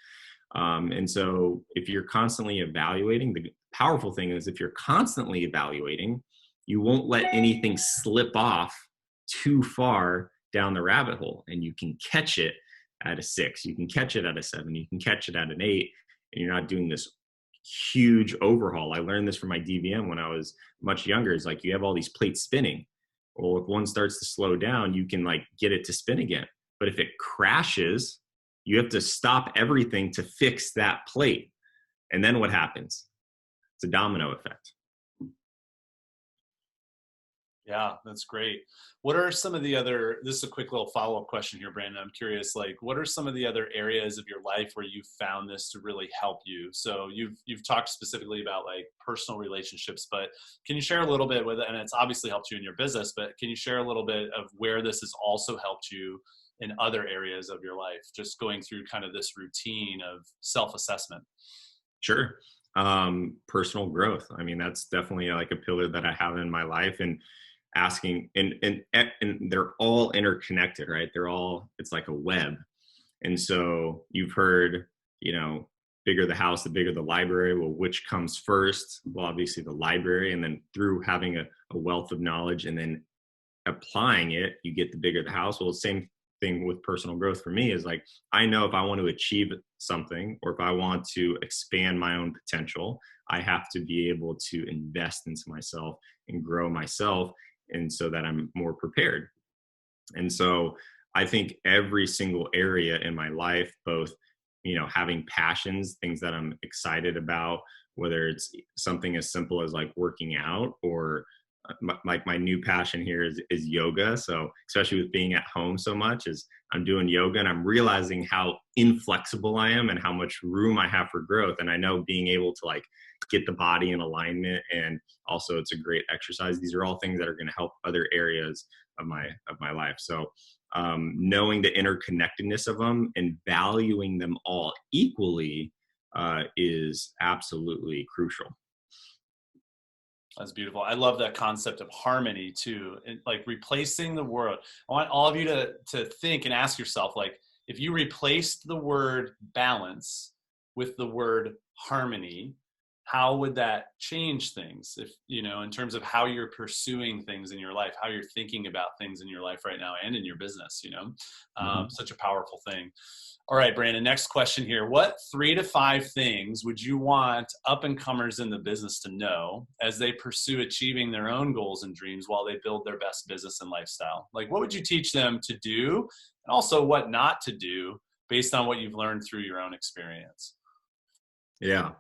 And so if you're constantly evaluating, the powerful thing is if you're constantly evaluating, you won't let anything slip off too far down the rabbit hole, and you can catch it at a 6, you can catch it at a 7, you can catch it at an 8, and you're not doing this huge overhaul. I learned this from my DVM when I was much younger. It's like you have all these plates spinning. Well, if one starts to slow down, you can like get it to spin again. But if it crashes, you have to stop everything to fix that plate. And then what happens? It's a domino effect. Yeah, that's great. What are some of the other, this is a quick little follow-up question here, Brandon. I'm curious, like, what are some of the other areas of your life where you found this to really help you? So you've talked specifically about like personal relationships, but can you share a little bit with it? And it's obviously helped you in your business, but can you share a little bit of where this has also helped you in other areas of your life, just going through kind of this routine of self-assessment? Sure. Personal growth. I mean, that's definitely like a pillar that I have in my life, and asking, and they're all interconnected, right? It's like a web. And so you've heard, you know, bigger the house, the bigger the library. Well, which comes first? Well, obviously the library, and then through having a wealth of knowledge and then applying it, you get the bigger the house. Well, the same thing with personal growth for me is like, I know if I want to achieve something, or if I want to expand my own potential, I have to be able to invest into myself and grow myself, and so that I'm more prepared. And so I think every single area in my life, both, you know, having passions, things that I'm excited about, whether it's something as simple as like working out, or my new passion here is yoga. So especially with being at home so much, is I'm doing yoga and I'm realizing how inflexible I am and how much room I have for growth. And I know being able to like get the body in alignment, and also it's a great exercise. These are all things that are going to help other areas of my life. So knowing the interconnectedness of them and valuing them all equally is absolutely crucial. That's beautiful. I love that concept of harmony too, and like replacing the word. I want all of you to think and ask yourself, like, if you replaced the word balance with the word harmony, how would that change things? If, you know, in terms of how you're pursuing things in your life, how you're thinking about things in your life right now and in your business, you know, such a powerful thing. All right, Brandon, next question here. What 3 to 5 things would you want up-and-comers in the business to know as they pursue achieving their own goals and dreams while they build their best business and lifestyle? Like, what would you teach them to do, and also what not to do based on what you've learned through your own experience? Yeah.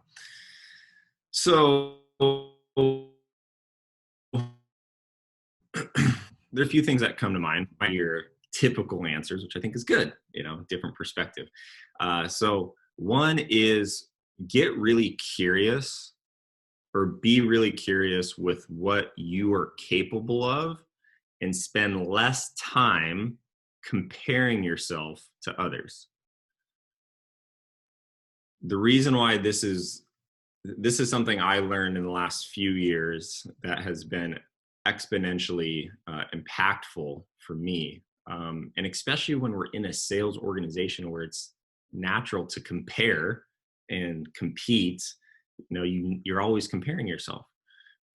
So there are a few things that come to mind. Your typical answers, which I think is good, you know, different perspective. So one is get really curious, or be really curious with what you are capable of, and spend less time comparing yourself to others. The reason why this is something I learned in the last few years that has been exponentially impactful for me. And especially when we're in a sales organization where it's natural to compare and compete, you know, you're always comparing yourself.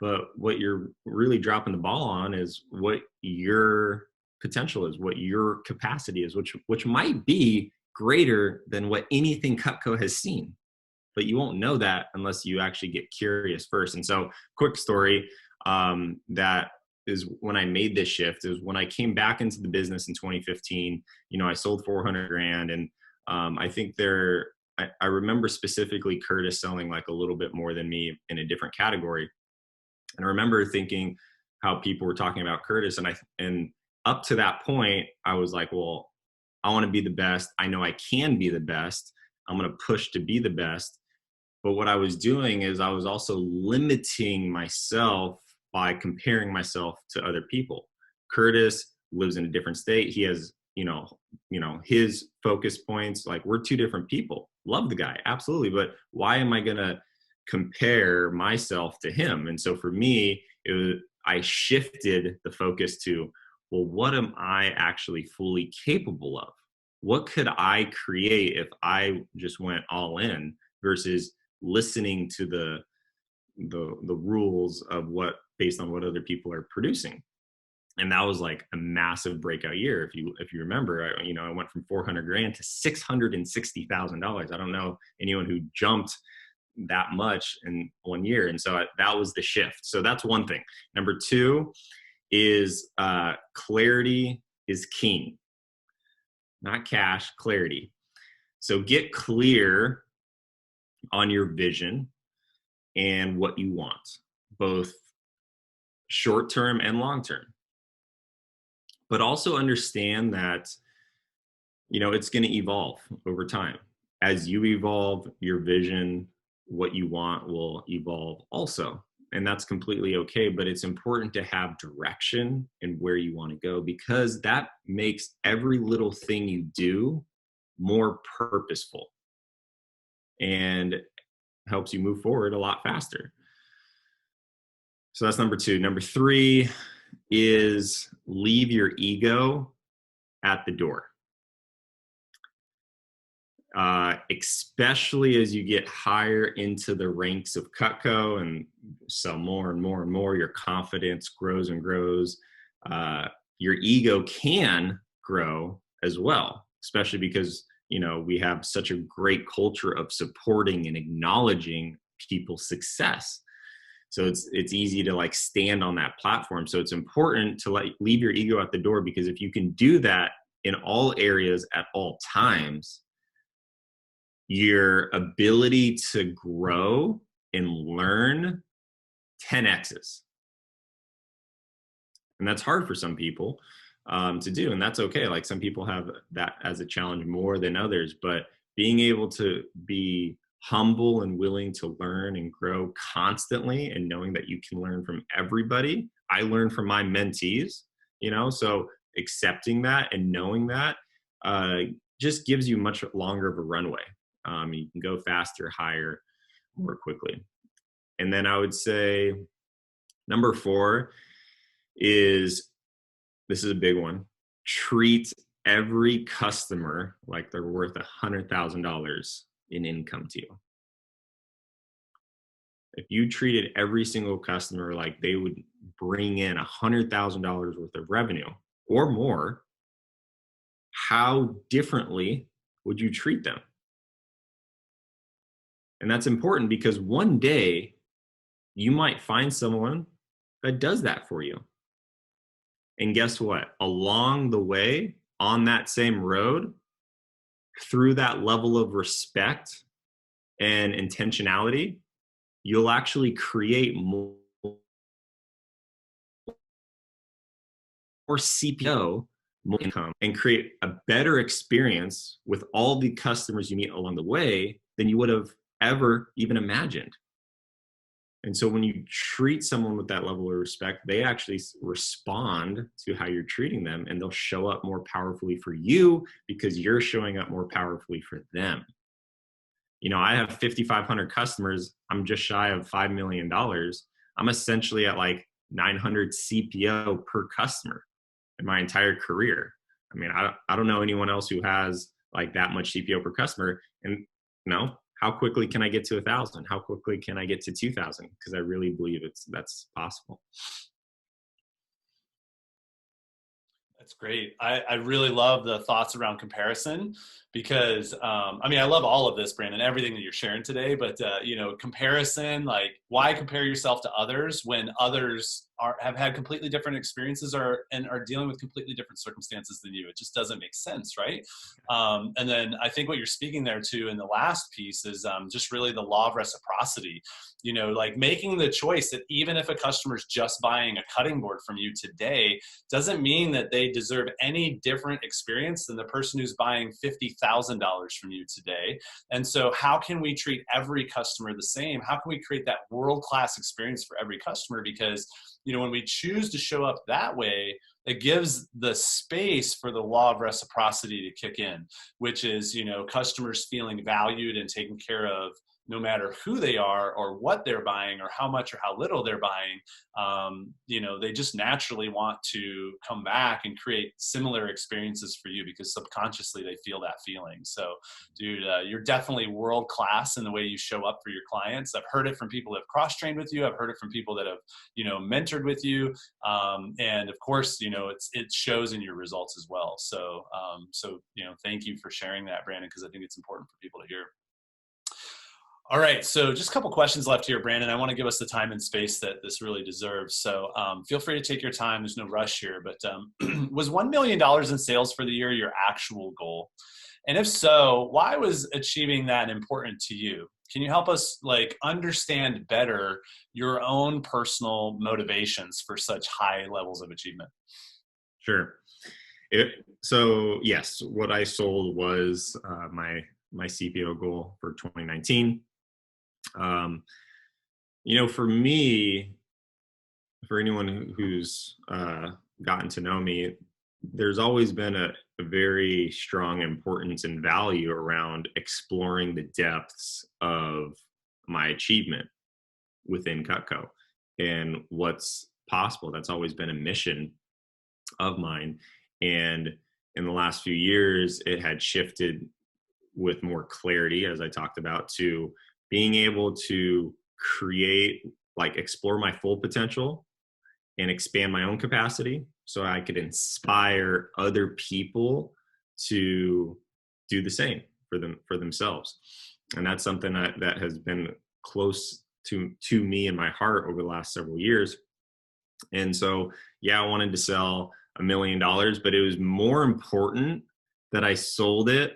But what you're really dropping the ball on is what your potential is, what your capacity is, which might be greater than what anything Cutco has seen. But you won't know that unless you actually get curious first. And so, quick story, that is when I made this shift, is when I came back into the business in 2015, you know, I sold $400,000. And I think I remember specifically Curtis selling like a little bit more than me in a different category. And I remember thinking how people were talking about Curtis. And up to that point, I was like, well, I want to be the best. I know I can be the best. I'm going to push to be the best. But what I was doing is I was also limiting myself by comparing myself to other people. Curtis lives in a different state. He has, you know, his focus points. Like, we're two different people. Love the guy, absolutely. But why am I going to compare myself to him? And so for me, I shifted the focus to, well, what am I actually fully capable of? What could I create if I just went all in, versus listening to the rules of what, based on what other people are producing. And that was like a massive breakout year. If you remember, I went from $400,000 to $660,000. I don't know anyone who jumped that much in 1 year. And so that was the shift. So that's one thing. Number 2 is clarity is king. Not cash, clarity. So get clear on your vision and what you want, both short-term and long-term. But also understand that, you know, it's going to evolve over time. As you evolve, your vision, what you want, will evolve also. And that's completely okay, but it's important to have direction in where you want to go, because that makes every little thing you do more purposeful and helps you move forward a lot faster. So that's number 2. Number 3 is leave your ego at the door. Especially as you get higher into the ranks of Cutco and sell more and more and more, your confidence grows and grows. Your ego can grow as well, especially because, you know, we have such a great culture of supporting and acknowledging people's success. So it's easy to like stand on that platform. So it's important to leave your ego at the door, because if you can do that in all areas at all times, your ability to grow and learn 10x's. And that's hard for some people to do. And that's okay. Like some people have that as a challenge more than others, but being able to be humble and willing to learn and grow constantly, and knowing that you can learn from everybody. I learn from my mentees, so accepting that and knowing that just gives you much longer of a runway. You can go faster, higher, more quickly. And then I would say number 4 is, this is a big one, treat every customer like they're worth $100,000 in income to you. If you treated every single customer like they would bring in $100,000 worth of revenue or more, how differently would you treat them? And that's important because one day you might find someone that does that for you. And guess what? Along the way, on that same road, through that level of respect and intentionality, you'll actually create more CPO, more income, and create a better experience with all the customers you meet along the way than you would have ever even imagined. And so when you treat someone with that level of respect, they actually respond to how you're treating them, and they'll show up more powerfully for you because you're showing up more powerfully for them. I have 5,500 customers. I'm just shy of $5 million. I'm essentially at like 900 CPO per customer in my entire career. I mean, I don't know anyone else who has like that much CPO per customer. And how quickly can I get to 1,000? How quickly can I get to 2,000? Because I really believe that's possible. That's great. I really love the thoughts around comparison because, I love all of this, Brandon, everything that you're sharing today, but, comparison, like why compare yourself to others when others have had completely different experiences and are dealing with completely different circumstances than you? It just doesn't make sense, right? And then I think what you're speaking there to in the last piece is just really the law of reciprocity, like making the choice that even if a customer's just buying a cutting board from you today, doesn't mean that they deserve any different experience than the person who's buying $50,000 from you today. And so how can we treat every customer the same? How can we create that world-class experience for every customer? Because when we choose to show up that way, it gives the space for the law of reciprocity to kick in, which is, customers feeling valued and taken care of no matter who they are or what they're buying or how much or how little they're buying. They just naturally want to come back and create similar experiences for you because subconsciously they feel that feeling. So, dude, you're definitely world-class in the way you show up for your clients. I've heard it from people that have cross-trained with you. I've heard it from people that have, mentored with you. And of course, it shows in your results as well. So, thank you for sharing that, Brandon, because I think it's important for people to hear. All right, so just a couple questions left here, Brandon. I want to give us the time and space that this really deserves. So feel free to take your time. There's no rush here. But was $1 million in sales for the year your actual goal? And if so, why was achieving that important to you? Can you help us understand better your own personal motivations for such high levels of achievement? Sure. So yes, what I sold was my CPO goal for 2019. For me, for anyone who's gotten to know me, there's always been a very strong importance and value around exploring the depths of my achievement within Cutco and what's possible. That's always been a mission of mine. And in the last few years, it had shifted with more clarity, as I talked about, to being able to create, explore my full potential and expand my own capacity so I could inspire other people to do the same for themselves. And that's something that has been close to me in my heart over the last several years. And so, I wanted to sell $1 million, but it was more important that I sold it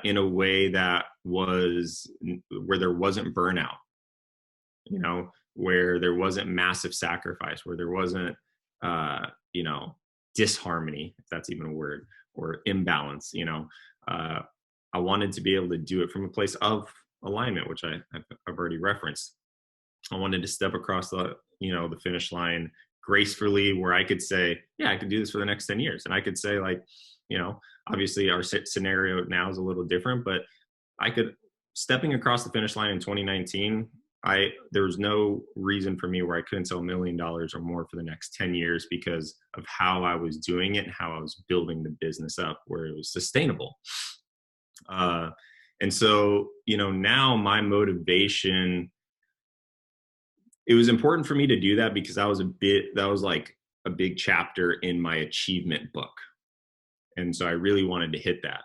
in a way that was where there wasn't burnout, where there wasn't massive sacrifice, where there wasn't you know, disharmony, if that's even a word, or imbalance. You know, I wanted to be able to do it from a place of alignment, which I've already referenced. I wanted to step across the, you know, the finish line gracefully, where I could say, yeah, I could do this for the next 10 years. And I could say, like, you know, obviously our scenario now is a little different, but I could, stepping across the finish line in 2019, there was no reason for me where I couldn't sell $1 million or more for the next 10 years because of how I was doing it and how I was building the business up where it was sustainable. And so, you know, now my motivation, it was important for me to do that because that was like a big chapter in my achievement book. And so I really wanted to hit that.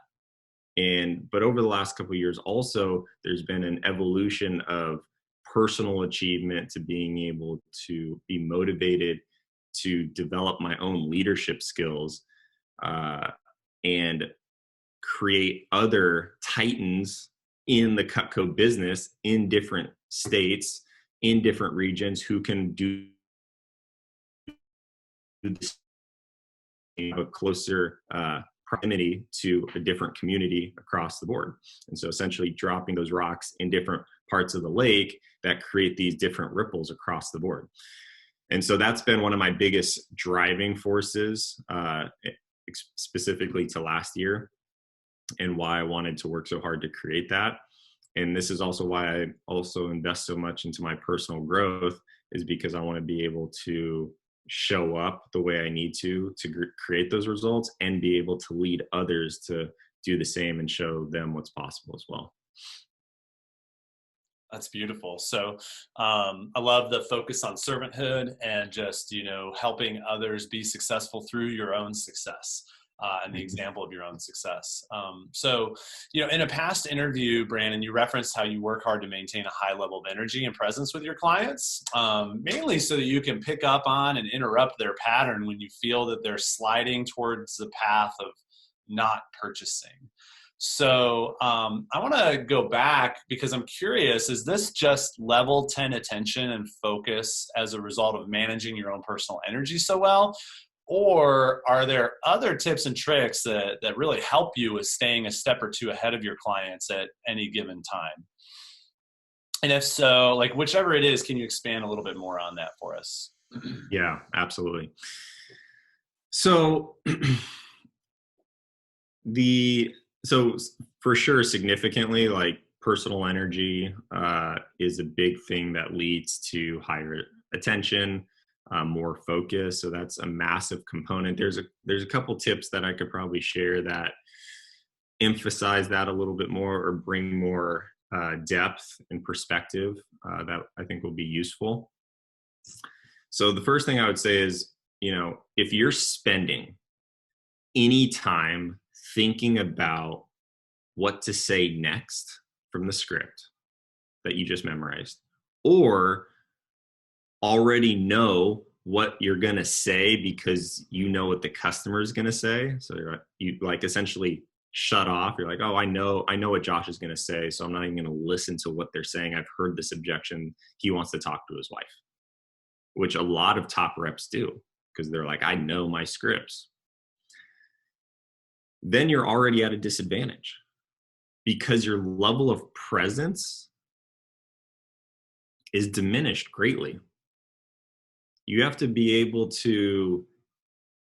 But over the last couple of years, also, there's been an evolution of personal achievement to being able to be motivated to develop my own leadership skills, and create other titans in the Cutco business in different states, in different regions, who can do this, a closer proximity to a different community across the board. And so essentially dropping those rocks in different parts of the lake that create these different ripples across the board. And so that's been one of my biggest driving forces, specifically to last year, and why I wanted to work so hard to create that. And this is also why I also invest so much into my personal growth, is because I want to be able to show up the way I need to create those results and be able to lead others to do the same and show them what's possible as well. That's beautiful. So I love the focus on servanthood and just, you know, helping others be successful through your own success. And the example of your own success. So, you know, in a past interview, Brandon, you referenced how you work hard to maintain a high level of energy and presence with your clients, mainly so that you can pick up on and interrupt their pattern when you feel that they're sliding towards the path of not purchasing. So I want to go back because I'm curious, is this just level 10 attention and focus as a result of managing your own personal energy so well? Or are there other tips and tricks that really help you with staying a step or two ahead of your clients at any given time? And if so, like whichever it is, can you expand a little bit more on that for us? Yeah, absolutely. So for sure, significantly, like personal energy is a big thing that leads to higher attention, more focus. So that's a massive component. There's a couple tips that I could probably share that emphasize that a little bit more or bring more depth and perspective that I think will be useful. So the first thing I would say is, you know, if you're spending any time thinking about what to say next from the script that you just memorized, or already know what you're going to say because you know what the customer is going to say. So you like essentially shut off. You're like, oh, I know what Josh is going to say, so I'm not even going to listen to what they're saying. I've heard this objection. He wants to talk to his wife, which a lot of top reps do because they're like, I know my scripts. Then you're already at a disadvantage because your level of presence is diminished greatly. You have to be able to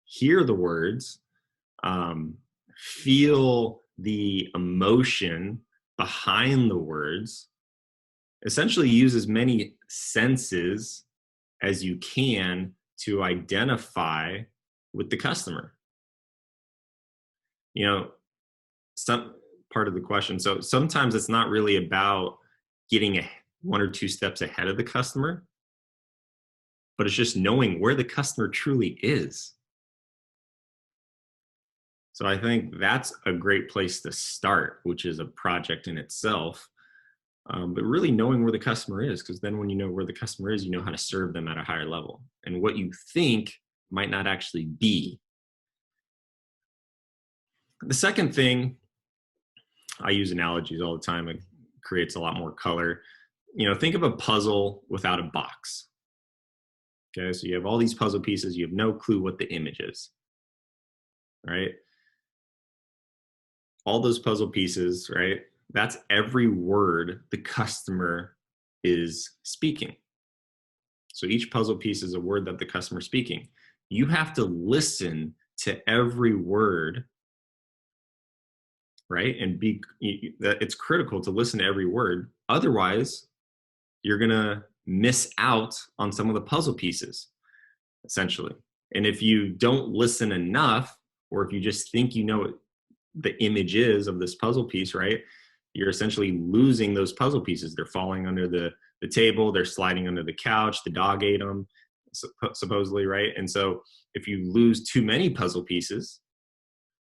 hear the words, feel the emotion behind the words, essentially use as many senses as you can to identify with the customer. You know, some part of the question. So sometimes it's not really about getting one or two steps ahead of the customer, but it's just knowing where the customer truly is. So I think that's a great place to start, which is a project in itself. But really knowing where the customer is, because then when you know where the customer is, you know how to serve them at a higher level. And what you think might not actually be. The second thing, I use analogies all the time. It creates a lot more color. You know, think of a puzzle without a box. Okay, so you have all these puzzle pieces, you have no clue what the image is, right? All those puzzle pieces, right? That's every word the customer is speaking. So each puzzle piece is a word that the customer is speaking. You have to listen to every word, right? And it's critical to listen to every word. Otherwise, you're going to miss out on some of the puzzle pieces, essentially. And if you don't listen enough, or if you just think you know what the image is of this puzzle piece, right, you're essentially losing those puzzle pieces. They're falling under the table, they're sliding under the couch, the dog ate them, supposedly, right? And so if you lose too many puzzle pieces,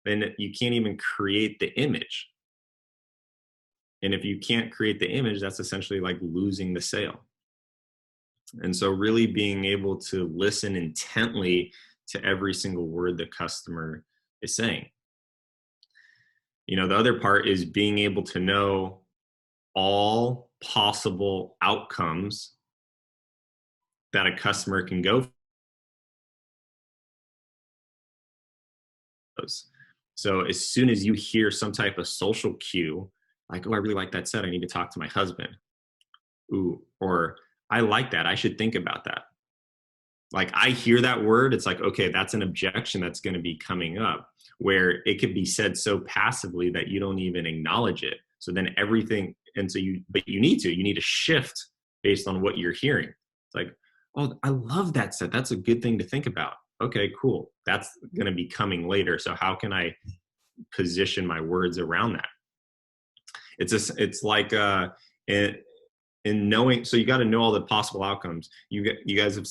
then you can't even create the image. And if you can't create the image, that's essentially like losing the sale. And so really being able to listen intently to every single word the customer is saying. You know, the other part is being able to know all possible outcomes that a customer can go for. So as soon as you hear some type of social cue, like, oh, I really like that set, I need to talk to my husband. Ooh, or I like that, I should think about that. Like I hear that word, it's like, okay, that's an objection that's going to be coming up, where it could be said so passively that you don't even acknowledge it. So then everything, and so you need to shift based on what you're hearing. It's like, oh, I love that set. That's a good thing to think about. Okay, cool. That's going to be coming later. So how can I position my words around that? It's like in knowing, so you got to know all the possible outcomes. You guys have,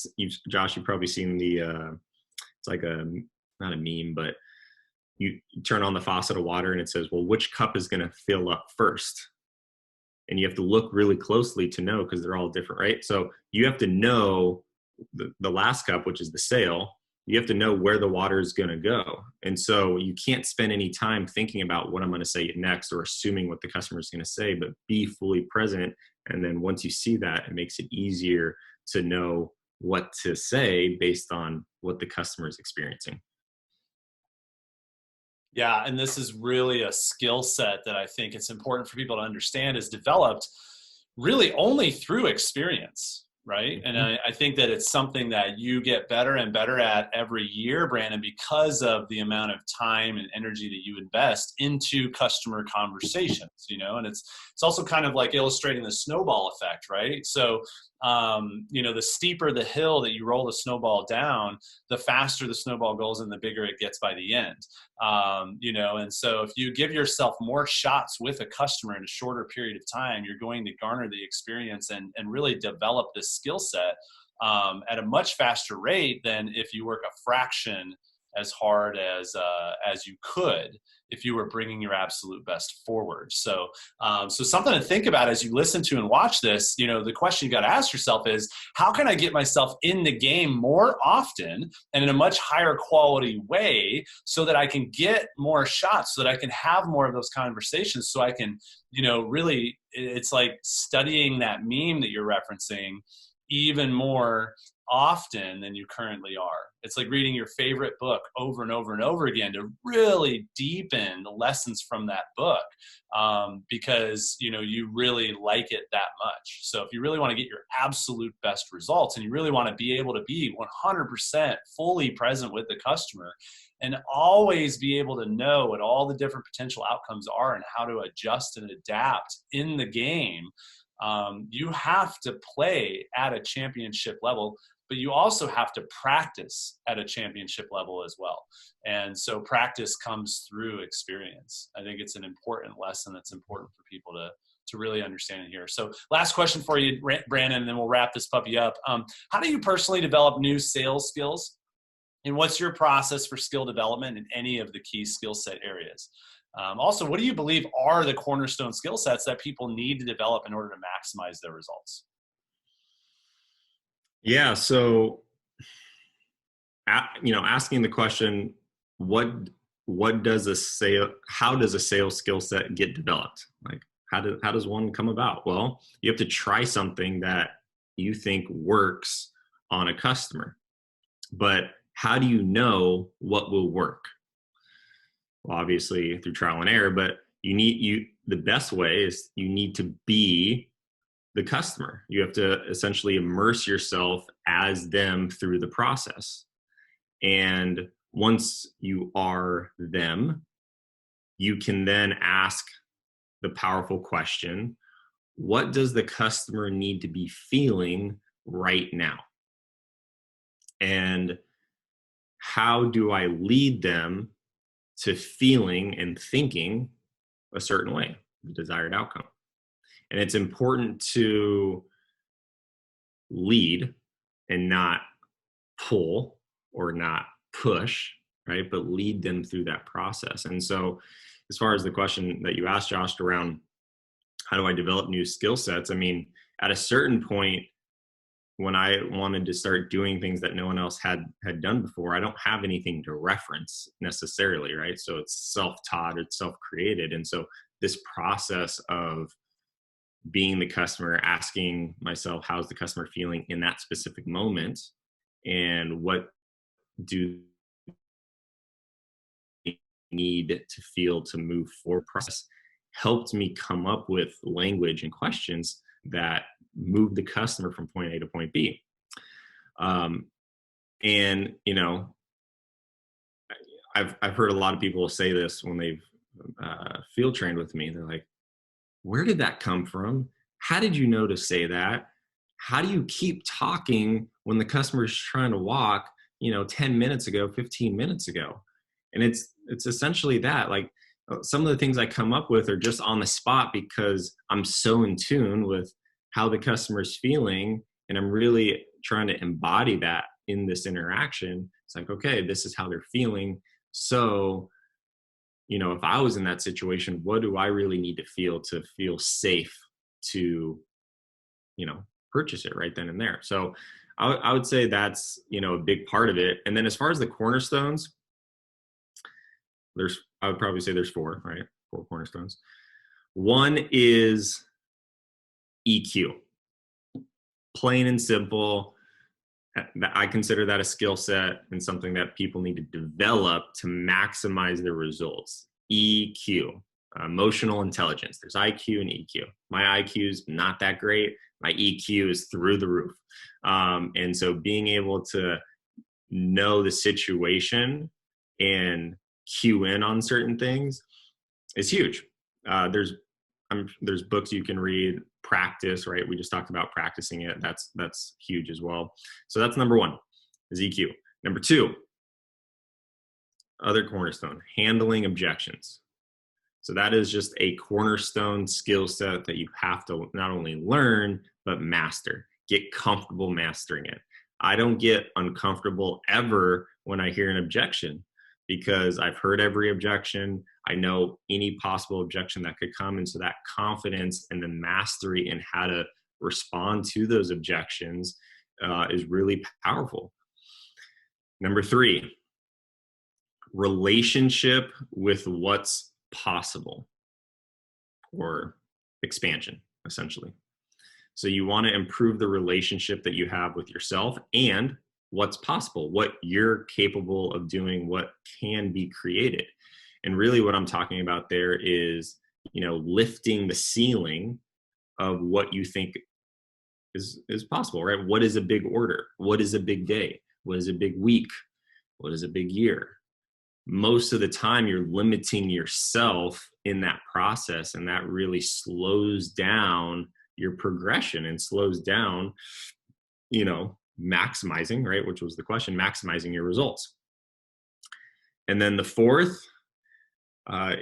Josh, you've probably seen the, it's like not a meme, but you turn on the faucet of water and it says, well, which cup is going to fill up first? And you have to look really closely to know, because they're all different, right? So you have to know the last cup, which is the sale, you have to know where the water is going to go. And so you can't spend any time thinking about what I'm going to say next or assuming what the customer is going to say, but be fully present. And then once you see that, it makes it easier to know what to say based on what the customer is experiencing. Yeah, and this is really a skill set that I think it's important for people to understand is developed really only through experience, right? Mm-hmm. And I think that it's something that you get better and better at every year, Brandon, because of the amount of time and energy that you invest into customer conversations, you know, and it's also kind of like illustrating the snowball effect, right? So, you know, the steeper the hill that you roll the snowball down, the faster the snowball goes and the bigger it gets by the end. You know, and so if you give yourself more shots with a customer in a shorter period of time, you're going to garner the experience and really develop this skill set at a much faster rate than if you work a fraction as hard as you could if you were bringing your absolute best forward. So, so something to think about as you listen to and watch this, you know, the question you got to ask yourself is, how can I get myself in the game more often and in a much higher quality way so that I can get more shots, so that I can have more of those conversations, so I can, you know, really, it's like studying that meme that you're referencing even more often than you currently are. It's like reading your favorite book over and over and over again to really deepen the lessons from that book, because, you know, you really like it that much. So if you really want to get your absolute best results and you really want to be able to be 100% fully present with the customer and always be able to know what all the different potential outcomes are and how to adjust and adapt in the game, you have to play at a championship level, but you also have to practice at a championship level as well. And so practice comes through experience. I think it's an important lesson that's important for people to really understand it here. So last question for you, Brandon, and then we'll wrap this puppy up. How do you personally develop new sales skills? And what's your process for skill development in any of the key skill set areas? Also, what do you believe are the cornerstone skill sets that people need to develop in order to maximize their results? Yeah. So, you know, asking the question, what does a sale, how does a sales skill set get developed? Like, how does one come about? Well, you have to try something that you think works on a customer. But how do you know what will work? Well, obviously through trial and error, but the best way is you need to be the customer. You have to essentially immerse yourself as them through the process. And once you are them, you can then ask the powerful question, what does the customer need to be feeling right now? And how do I lead them to feeling and thinking a certain way, the desired outcome? And it's important to lead and not pull or not push, right? But lead them through that process. And so as far as the question that you asked, Josh, around how do I develop new skill sets? I mean, at a certain point, when I wanted to start doing things that no one else had done before, I don't have anything to reference necessarily, right? So it's self-taught, it's self-created. And so this process of being the customer, asking myself, how's the customer feeling in that specific moment? And what do they need to feel to move forward process helped me come up with language and questions that move the customer from point A to point B. And, you know, I've heard a lot of people say this when they've field trained with me. They're like, where did that come from? How did you know to say that? How do you keep talking when the customer is trying to walk, 10 minutes ago, 15 minutes ago? And it's essentially that. Like, some of the things I come up with are just on the spot because I'm so in tune with how the customer's feeling, and I'm really trying to embody that in this interaction. It's like, okay, this is how they're feeling. So, if I was in that situation, what do I really need to feel safe to, purchase it right then and there? So I would say that's, a big part of it. And then as far as the cornerstones, I would probably say there's 4, right? 4 cornerstones. One is EQ. Plain and simple. I consider that a skill set and something that people need to develop to maximize their results. EQ, emotional intelligence. There's IQ and EQ. My IQ is not that great. My EQ is through the roof. And so being able to know the situation and cue in on certain things is huge. There's books you can read, practice, right? We just talked about practicing it. That's huge as well. So that's number 1 is EQ. Number 2, other cornerstone, handling objections. So that is just a cornerstone skill set that you have to not only learn, but master. Get comfortable mastering it. I don't get uncomfortable ever when I hear an objection, because I've heard every objection. I know any possible objection that could come. And so that confidence and the mastery in how to respond to those objections is really powerful. Number 3, relationship with what's possible, or expansion, essentially. So you want to improve the relationship that you have with yourself and what's possible, what you're capable of doing, what can be created. And really what I'm talking about there is, lifting the ceiling of what you think is possible, right? What is a big order? What is a big day? What is a big week? What is a big year? Most of the time you're limiting yourself in that process, and that really slows down your progression and slows down, maximizing, right? Which was the question, maximizing your results. And then the 4th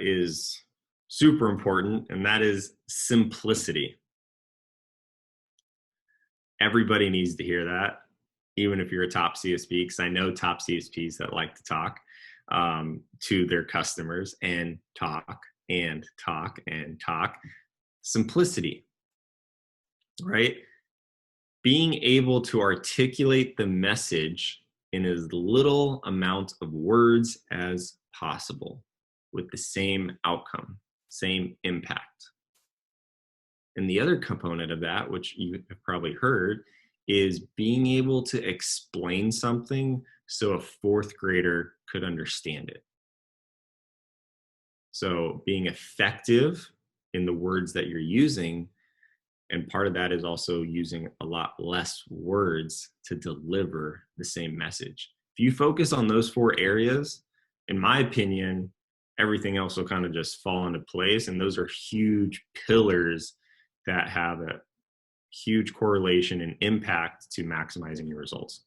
is super important, and that is simplicity. Everybody needs to hear that, even if you're a top CSP, because I know top CSPs that like to talk to their customers and talk and talk and talk. Simplicity, right? Being able to articulate the message in as little amount of words as possible with the same outcome, same impact. And the other component of that, which you have probably heard, is being able to explain something so a fourth grader could understand it. So being effective in the words that you're using, and part of that is also using a lot less words to deliver the same message. If you focus on those 4 areas, in my opinion, everything else will kind of just fall into place. And those are huge pillars that have a huge correlation and impact to maximizing your results.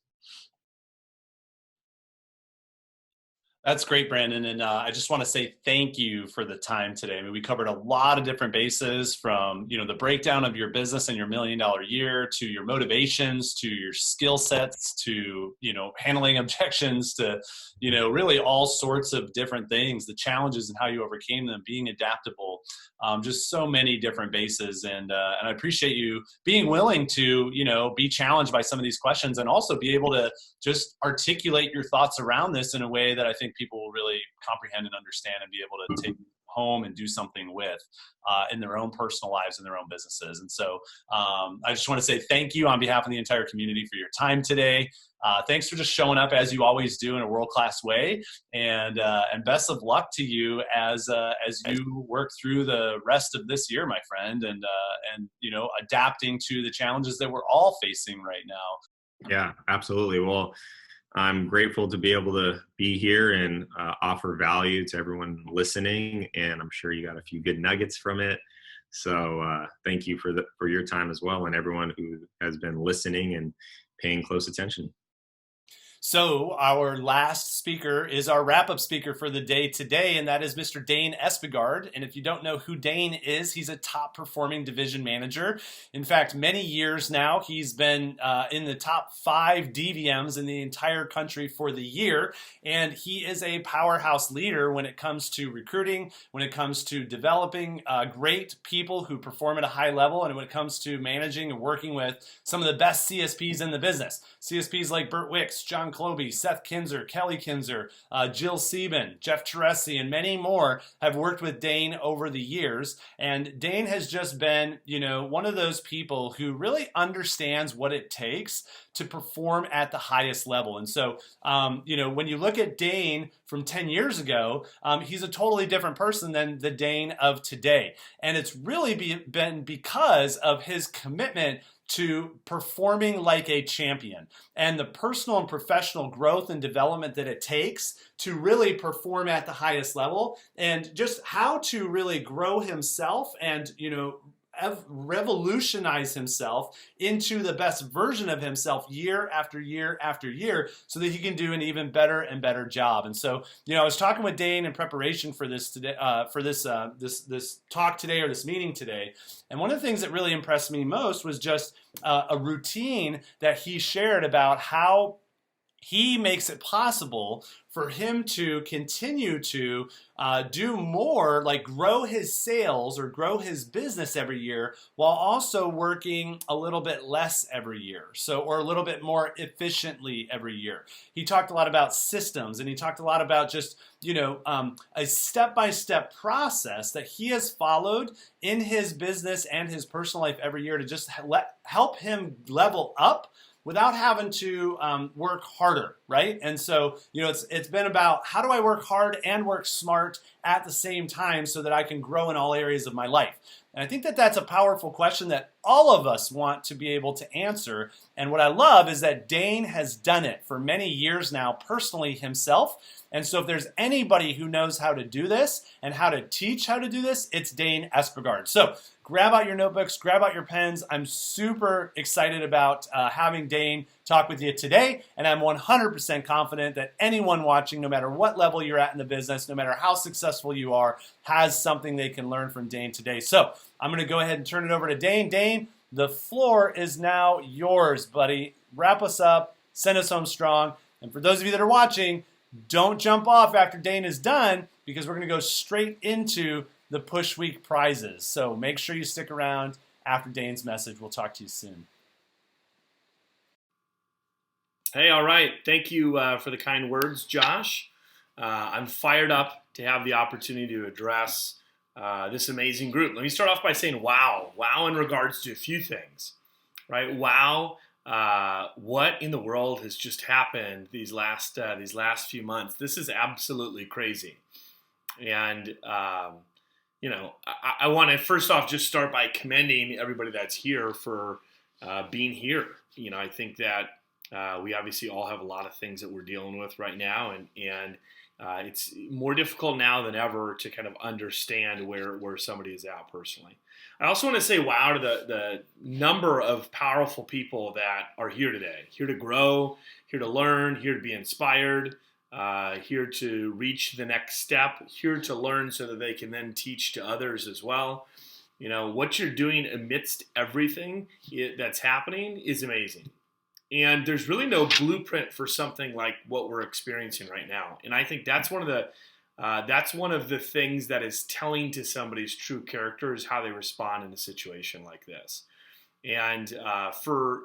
That's great, Brandon. And I just want to say thank you for the time today. I mean, we covered a lot of different bases, from, the breakdown of your business and your $1 million year, to your motivations, to your skill sets, to, handling objections, to, really all sorts of different things, the challenges and how you overcame them, being adaptable, just so many different bases. And I appreciate you being willing to, be challenged by some of these questions, and also be able to just articulate your thoughts around this in a way that I think people will really comprehend and understand, and be able to take home and do something with in their own personal lives and their own businesses. And so I just want to say thank you on behalf of the entire community for your time today. Thanks for just showing up as you always do in a world-class way, and best of luck to you as you work through the rest of this year, my friend, and adapting to the challenges that we're all facing right now. Yeah, absolutely. Well, I'm grateful to be able to be here and offer value to everyone listening, and I'm sure you got a few good nuggets from it. So thank you for your time as well, and everyone who has been listening and paying close attention. So our last speaker is our wrap-up speaker for the day today, and that is Mr. Dane Espegard. And if you don't know who Dane is, he's a top-performing division manager. In fact, many years now, he's been in the top 5 DVMs in the entire country for the year, and he is a powerhouse leader when it comes to recruiting, when it comes to developing great people who perform at a high level, and when it comes to managing and working with some of the best CSPs in the business. CSPs like Burt Wicks, John Kloby, Seth Kinzer, Kelly Kinzer, Jill Sieben, Jeff Teresi, and many more have worked with Dane over the years. And Dane has just been, one of those people who really understands what it takes to perform at the highest level. And so, when you look at Dane from 10 years ago, he's a totally different person than the Dane of today. And it's really been because of his commitment to performing like a champion, and the personal and professional growth and development that it takes to really perform at the highest level, and just how to really grow himself and, revolutionize himself into the best version of himself year after year after year, so that he can do an even better and better job. And so, I was talking with Dane in preparation for this today, this talk today, or this meeting today. And one of the things that really impressed me most was just a routine that he shared about how he makes it possible for him to continue to do more, like grow his sales or grow his business every year, while also working a little bit less every year, or a little bit more efficiently every year. He talked a lot about systems, and he talked a lot about just a step-by-step process that he has followed in his business and his personal life every year to just help him level up without having to work harder, right? And so, it's been about, how do I work hard and work smart at the same time so that I can grow in all areas of my life? And I think that that's a powerful question that all of us want to be able to answer. And what I love is that Dane has done it for many years now personally himself. And so if there's anybody who knows how to do this and how to teach how to do this, it's Dane Espegard. So grab out your notebooks, grab out your pens. I'm super excited about having Dane talk with you today. And I'm 100% confident that anyone watching, no matter what level you're at in the business, no matter how successful you are, has something they can learn from Dane today. So I'm going to go ahead and turn it over to Dane. Dane, the floor is now yours, buddy. Wrap us up, send us home strong. And for those of you that are watching, don't jump off after Dane is done, because we're going to go straight into the Push Week prizes. So make sure you stick around after Dane's message. We'll talk to you soon. Hey, all right. Thank you for the kind words, Josh. I'm fired up to have the opportunity to address this amazing group. Let me start off by saying wow. Wow in regards to a few things, right? Wow what in the world has just happened these last few months? This is absolutely crazy. And I want to first off just start by commending everybody that's here for being here. I think that we obviously all have a lot of things that we're dealing with right now, and it's more difficult now than ever to kind of understand where somebody is at personally. I also want to say wow to the number of powerful people that are here today, here to grow, here to learn, here to be inspired, here to reach the next step, here to learn so that they can then teach to others as well. What you're doing amidst everything that's happening is amazing. And there's really no blueprint for something like what we're experiencing right now. And I think that's one of the things that is telling to somebody's true character is how they respond in a situation like this. And for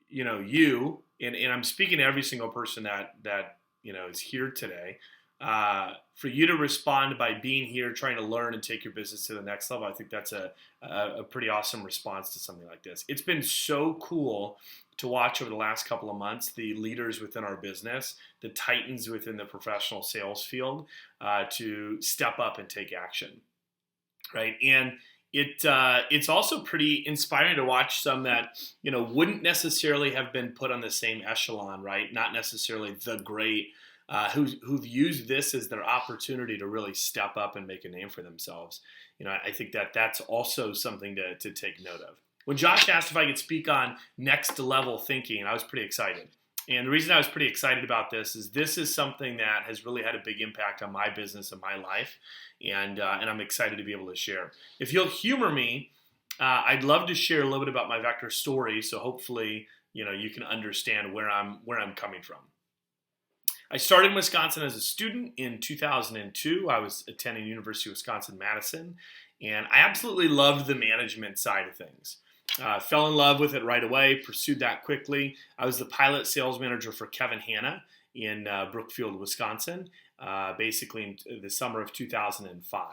you, and I'm speaking to every single person that is here today, for you to respond by being here, trying to learn and take your business to the next level, I think that's a pretty awesome response to something like this. It's been so cool to watch over the last couple of months, the leaders within our business, the titans within the professional sales field, to step up and take action, right? And it's also pretty inspiring to watch some that wouldn't necessarily have been put on the same echelon, right? Not necessarily the great, who've used this as their opportunity to really step up and make a name for themselves. I think that's also something to take note of. When Josh asked if I could speak on next level thinking, I was pretty excited. And the reason I was pretty excited about this is something that has really had a big impact on my business and my life. And I'm excited to be able to share. If you'll humor me, I'd love to share a little bit about my Vector story. So hopefully, you can understand where I'm coming from. I started in Wisconsin as a student in 2002. I was attending University of Wisconsin-Madison, and I absolutely loved the management side of things. Fell in love with it right away, pursued that quickly. I was the pilot sales manager for Kevin Hanna in Brookfield, Wisconsin, basically in the summer of 2005.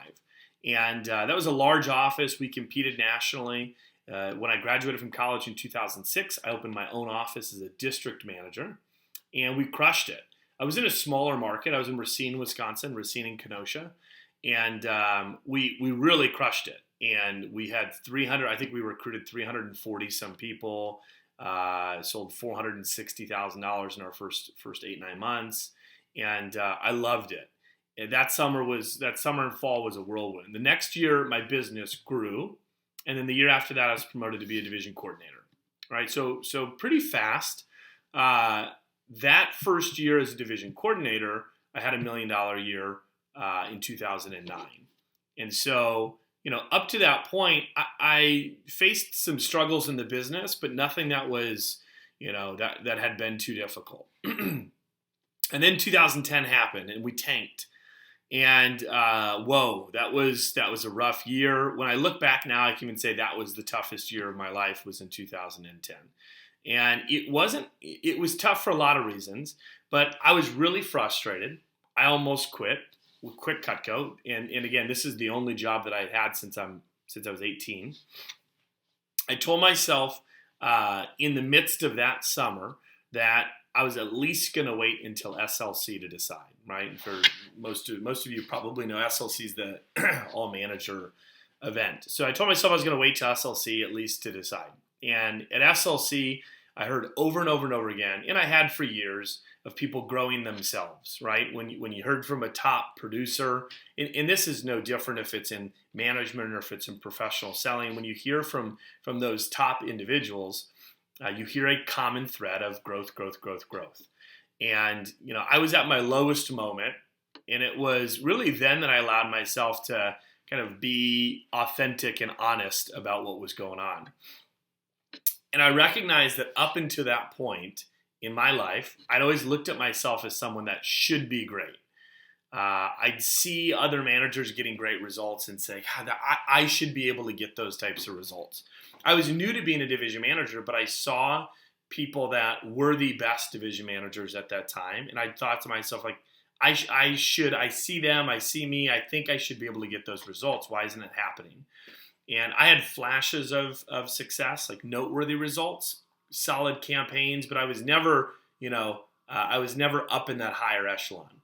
And that was a large office. We competed nationally. When I graduated from college in 2006, I opened my own office as a district manager, and we crushed it. I was in a smaller market. I was in Racine, Wisconsin, Racine and Kenosha, and we really crushed it. And we had 300, I think we recruited 340 some people, sold $460,000 in our first 8-9 months. And I loved it. And that summer and fall was a whirlwind. The next year, my business grew. And then the year after that, I was promoted to be a division coordinator. Right. So pretty fast. That first year as a division coordinator, I had $1 million year in 2009. And so, up to that point, I faced some struggles in the business, but nothing that was, that had been too difficult. And then 2010 happened and we tanked. And that was a rough year. When I look back now, I can even say that was the toughest year of my life was in 2010. And it was tough for a lot of reasons, but I was really frustrated. I almost quit Cutco. And again, this is the only job that I had since I was 18. I told myself in the midst of that summer that I was at least going to wait until SLC to decide, right? And for most of you probably know SLC is the all manager event. So I told myself I was going to wait till SLC at least to decide. And at SLC, I heard over and over and over again, and I had for years, of people growing themselves, right? When you heard from a top producer, and this is no different if it's in management or if it's in professional selling, when you hear from those top individuals, you hear a common thread of growth, growth, growth, growth. And, I was at my lowest moment, and it was really then that I allowed myself to kind of be authentic and honest about what was going on. And I recognized that up until that point in my life, I'd always looked at myself as someone that should be great. I'd see other managers getting great results and say, God, I should be able to get those types of results. I was new to being a division manager, but I saw people that were the best division managers at that time. And I thought to myself, like, I see them, I see me, I think I should be able to get those results. Why isn't it happening? And I had flashes of success, like noteworthy results, solid campaigns, but I was never, I was never up in that higher echelon.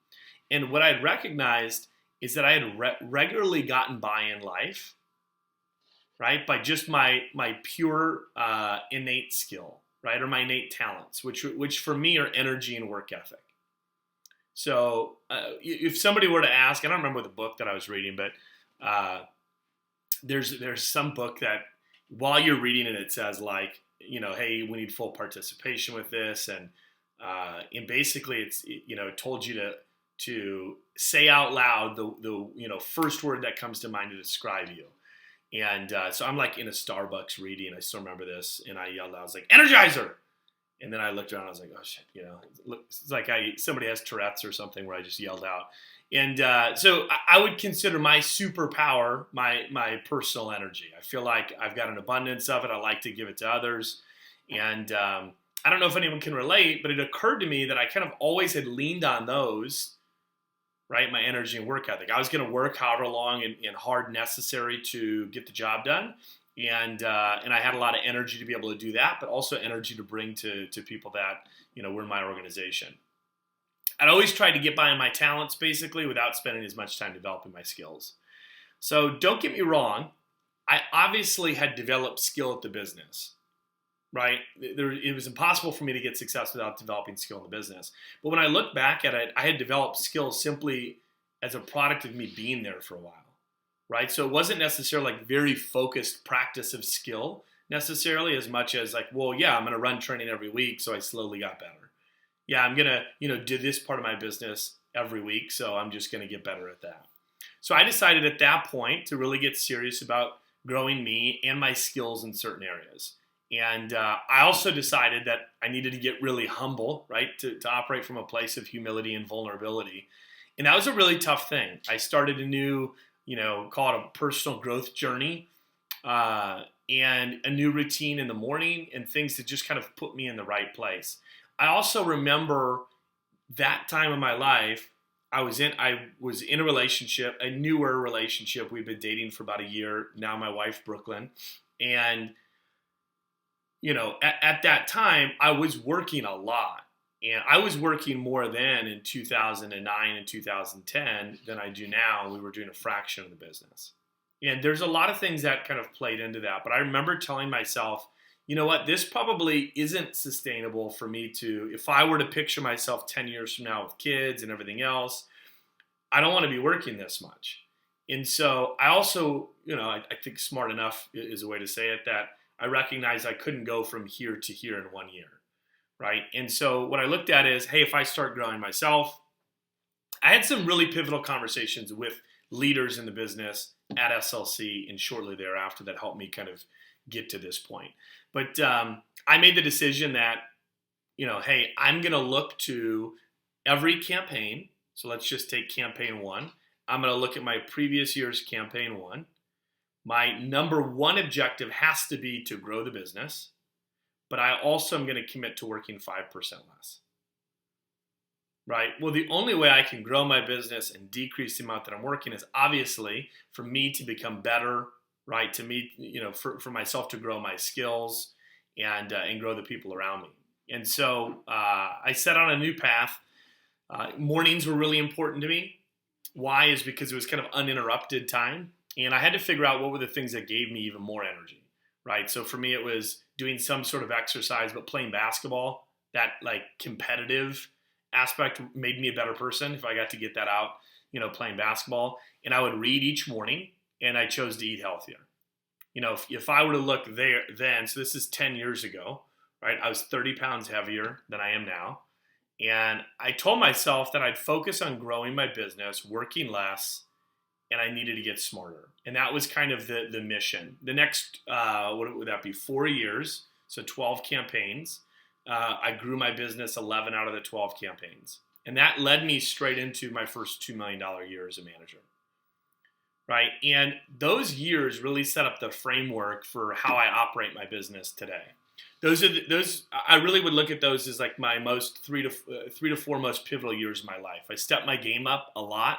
And what I had recognized is that I had regularly gotten by in life, right, by just my pure innate skill, right, or my innate talents, which for me are energy and work ethic. So if somebody were to ask, I don't remember the book that I was reading, but there's some book that while you're reading it, it says like, hey, we need full participation with this, and basically it's it told you to say out loud the first word that comes to mind to describe you. And so I'm like in a Starbucks reading, I still remember this, and I yelled out, I was like, Energizer! And then I looked around, I was like, oh shit, it's like somebody has Tourette's or something where I just yelled out. And so I would consider my superpower my personal energy. I feel like I've got an abundance of it. I like to give it to others. And I don't know if anyone can relate, but it occurred to me that I kind of always had leaned on those, right? My energy and work ethic. I was going to work however long and hard necessary to get the job done. And I had a lot of energy to be able to do that, but also energy to bring to people that, were in my organization. I'd always tried to get by on my talents, basically, without spending as much time developing my skills. So don't get me wrong. I obviously had developed skill at the business, right? It was impossible for me to get success without developing skill in the business. But when I look back at it, I had developed skills simply as a product of me being there for a while, right? So it wasn't necessarily like very focused practice of skill necessarily, as much as like, well, yeah, I'm going to run training every week, so I slowly got better. Yeah, I'm going to, do this part of my business every week, so I'm just going to get better at that. So I decided at that point to really get serious about growing me and my skills in certain areas. And I also decided that I needed to get really humble, right, to operate from a place of humility and vulnerability. And that was a really tough thing. I started a new, call it a personal growth journey, and a new routine in the morning and things that just kind of put me in the right place. I also remember that time in my life, I was in a relationship, a newer relationship. We've been dating for about a year now, my wife, Brooklyn. And, at that time, I was working a lot. And I was working more then in 2009 and 2010 than I do now. We were doing a fraction of the business. And there's a lot of things that kind of played into that. But I remember telling myself, you know what, this probably isn't sustainable for me to, if I were to picture myself 10 years from now with kids and everything else, I don't want to be working this much. And so I also, I think smart enough is a way to say it, that I recognized I couldn't go from here to here in 1 year, right? And so what I looked at is, hey, if I start growing myself, I had some really pivotal conversations with leaders in the business at SLC and shortly thereafter that helped me kind of get to this point. But I made the decision that, hey, I'm going to look to every campaign. So let's just take campaign 1. I'm going to look at my previous year's campaign 1. My number 1 objective has to be to grow the business, but I also am going to commit to working 5% less. Right? Well, the only way I can grow my business and decrease the amount that I'm working is obviously for me to become better, right? To me, for myself to grow my skills and grow the people around me. And so I set on a new path. Mornings were really important to me. Why? Is because it was kind of uninterrupted time. And I had to figure out what were the things that gave me even more energy, right? So for me, it was doing some sort of exercise, but playing basketball, that like competitive aspect made me a better person if I got to get that out, playing basketball. And I would read each morning, and I chose to eat healthier. If I were to look there then, so this is 10 years ago, right? I was 30 pounds heavier than I am now. And I told myself that I'd focus on growing my business, working less, and I needed to get smarter. And that was kind of the mission. The next, what would that be, 4 years, so 12 campaigns. I grew my business 11 out of the 12 campaigns. And that led me straight into my first $2 million year as a manager. Right? And those years really set up the framework for how I operate my business today. Those I really would look at those as like my most 3 to 4 most pivotal years of my life. I stepped my game up a lot.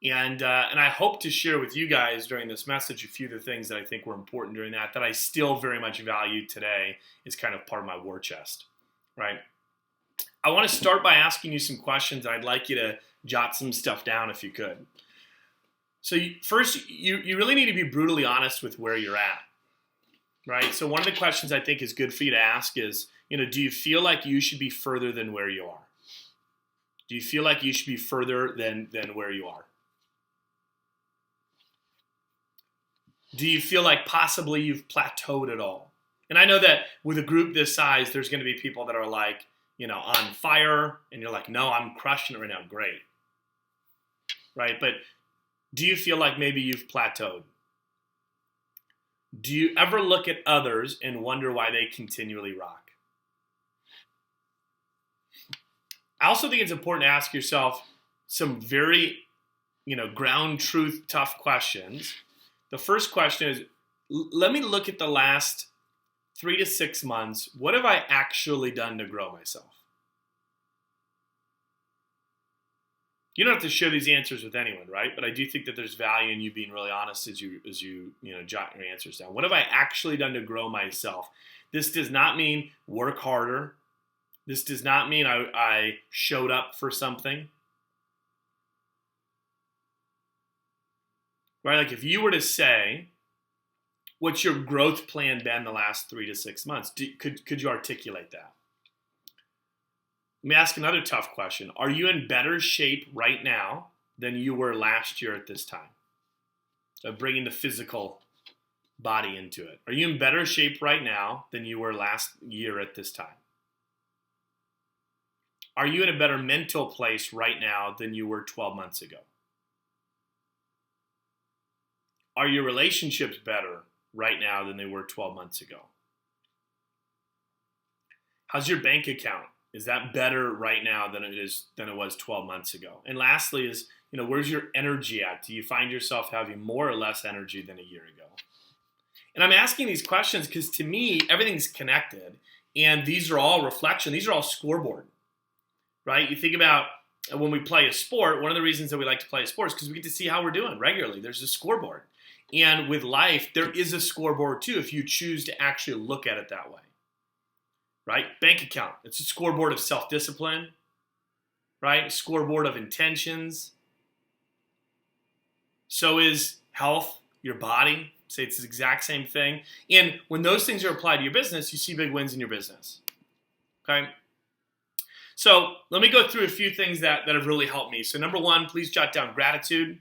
And I hope to share with you guys during this message a few of the things that I think were important during that I still very much value today is kind of part of my war chest, right? I want to start by asking you some questions. I'd like you to jot some stuff down if you could. So first, you really need to be brutally honest with where you're at, right? So one of the questions I think is good for you to ask is, do you feel like you should be further than where you are? Do you feel like you should be further than where you are? Do you feel like possibly you've plateaued at all? And I know that with a group this size, there's going to be people that are like, on fire, and you're like, no, I'm crushing it right now. Great. Right? But do you feel like maybe you've plateaued? Do you ever look at others and wonder why they continually rock? I also think it's important to ask yourself some very, ground truth, tough questions. The first question is, let me look at the last 3 to 6 months. What have I actually done to grow myself? You don't have to share these answers with anyone, right? But I do think that there's value in you being really honest as you jot your answers down. What have I actually done to grow myself? This does not mean work harder. This does not mean I showed up for something. Right? Like if you were to say, what's your growth plan been the last 3 to 6 months? Could you articulate that? Let me ask another tough question. Are you in better shape right now than you were last year at this time? So bringing the physical body into it. Are you in better shape right now than you were last year at this time? Are you in a better mental place right now than you were 12 months ago? Are your relationships better right now than they were 12 months ago? How's your bank account? Is that better right now than it was 12 months ago? And lastly is, where's your energy at? Do you find yourself having more or less energy than a year ago? And I'm asking these questions because to me, everything's connected. And these are all reflection. These are all scoreboard, right? You think about when we play a sport, one of the reasons that we like to play a sport is because we get to see how we're doing regularly. There's a scoreboard. And with life, there is a scoreboard too if you choose to actually look at it that way. Right? Bank account. It's a scoreboard of self-discipline, right? A scoreboard of intentions. So is health, your body. Say it's the exact same thing. And when those things are applied to your business, you see big wins in your business. Okay? So let me go through a few things that have really helped me. So number one, please jot down gratitude.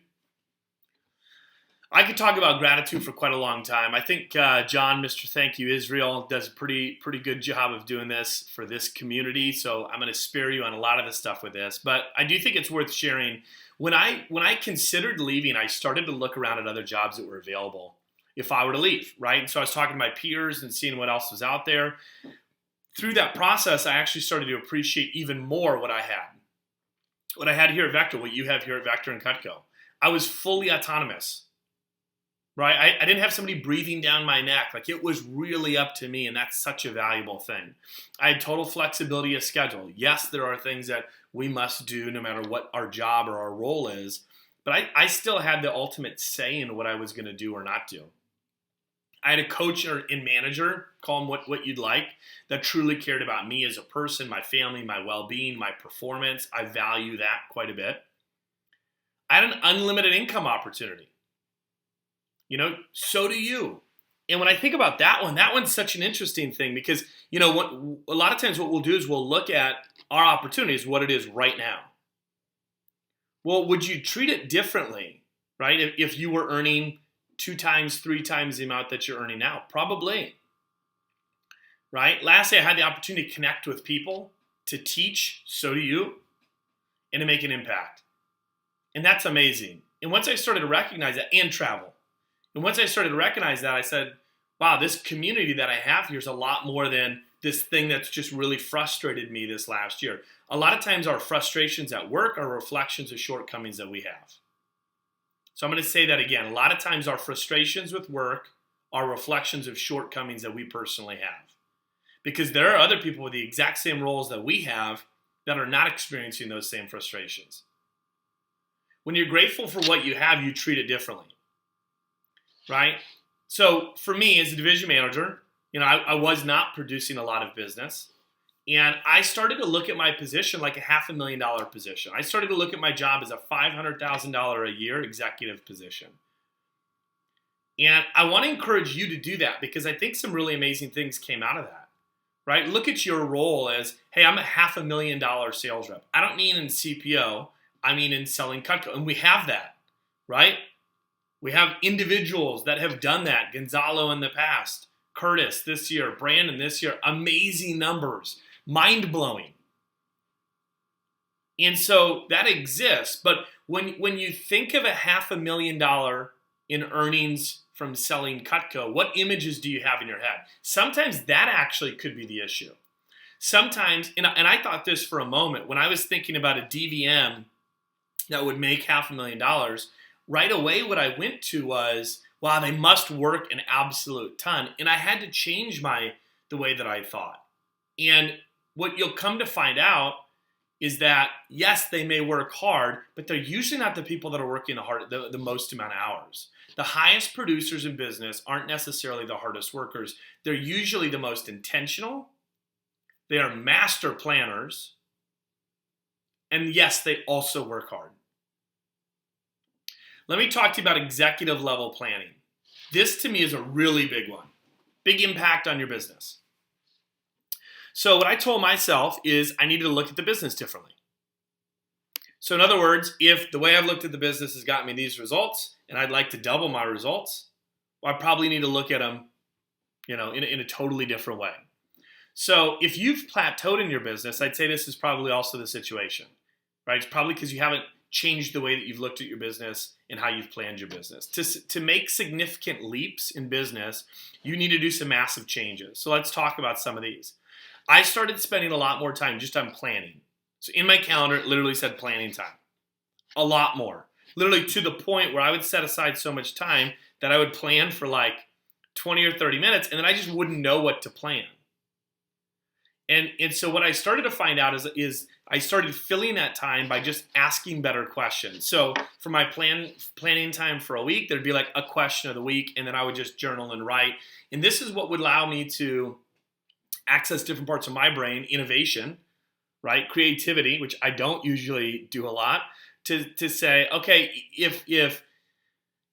I could talk about gratitude for quite a long time. I think John, Mr. Thank You Israel, does a pretty good job of doing this for this community. So I'm going to spare you on a lot of the stuff with this, but I do think it's worth sharing. When I considered leaving, I started to look around at other jobs that were available if I were to leave, right? So I was talking to my peers and seeing what else was out there. Through that process, I actually started to appreciate even more what I had. What I had here at Vector, what you have here at Vector and Cutco. I was fully autonomous. Right? I didn't have somebody breathing down my neck. Like it was really up to me, and that's such a valuable thing. I had total flexibility of schedule. Yes, there are things that we must do no matter what our job or our role is, but I still had the ultimate say in what I was going to do or not do. I had a coach and manager, call them what you'd like, that truly cared about me as a person, my family, my well-being, my performance. I value that quite a bit. I had an unlimited income opportunity. So do you. And when I think about that one's such an interesting thing because, a lot of times what we'll do is we'll look at our opportunities, what it is right now. Well, would you treat it differently, right? If you were earning 2 times, 3 times the amount that you're earning now? Probably, right? Lastly, I had the opportunity to connect with people, to teach, so do you, and to make an impact. And that's amazing. And once I started to recognize that, and travel. And once I started to recognize that, I said, wow, this community that I have here is a lot more than this thing that's just really frustrated me this last year. A lot of times our frustrations at work are reflections of shortcomings that we have. So I'm going to say that again. A lot of times our frustrations with work are reflections of shortcomings that we personally have. Because there are other people with the exact same roles that we have that are not experiencing those same frustrations. When you're grateful for what you have, you treat it differently, right? So for me as a division manager, I was not producing a lot of business. And I started to look at my position like a $500,000 position. I started to look at my job as a $500,000 a year executive position. And I want to encourage you to do that because I think some really amazing things came out of that, right? Look at your role as, hey, I'm a $500,000 sales rep. I don't mean in CPO, I mean in selling Cutco. And we have that, right? We have individuals that have done that. Gonzalo in the past, Curtis this year, Brandon this year, amazing numbers, mind-blowing. And so that exists. But when you think of a $500,000 in earnings from selling Cutco, what images do you have in your head? Sometimes that actually could be the issue. Sometimes, and I thought this for a moment, when I was thinking about a DVM that would make $500,000, right away what I went to was, wow, they must work an absolute ton. And I had to change the way that I thought. And what you'll come to find out is that, yes, they may work hard, but they're usually not the people that are working the most amount of hours. The highest producers in business aren't necessarily the hardest workers. They're usually the most intentional. They are master planners. And yes, they also work hard. Let me talk to you about executive level planning. This to me is a really big one. Big impact on your business. So what I told myself is I needed to look at the business differently. So in other words, if the way I've looked at the business has got me these results and I'd like to double my results, well, I probably need to look at them, in a totally different way. So if you've plateaued in your business, I'd say this is probably also the situation, right? It's probably because you haven't changed the way that you've looked at your business and how you've planned your business. To make significant leaps in business, you need to do some massive changes. So let's talk about some of these. I started spending a lot more time just on planning. So in my calendar, it literally said planning time. A lot more. Literally to the point where I would set aside so much time that I would plan for like 20 or 30 minutes, and then I just wouldn't know what to plan. And so what I started to find out is I started filling that time by just asking better questions. So for my planning time for a week, there'd be like a question of the week, and then I would just journal and write. And this is what would allow me to access different parts of my brain, innovation, right? Creativity, which I don't usually do a lot, to say, okay, if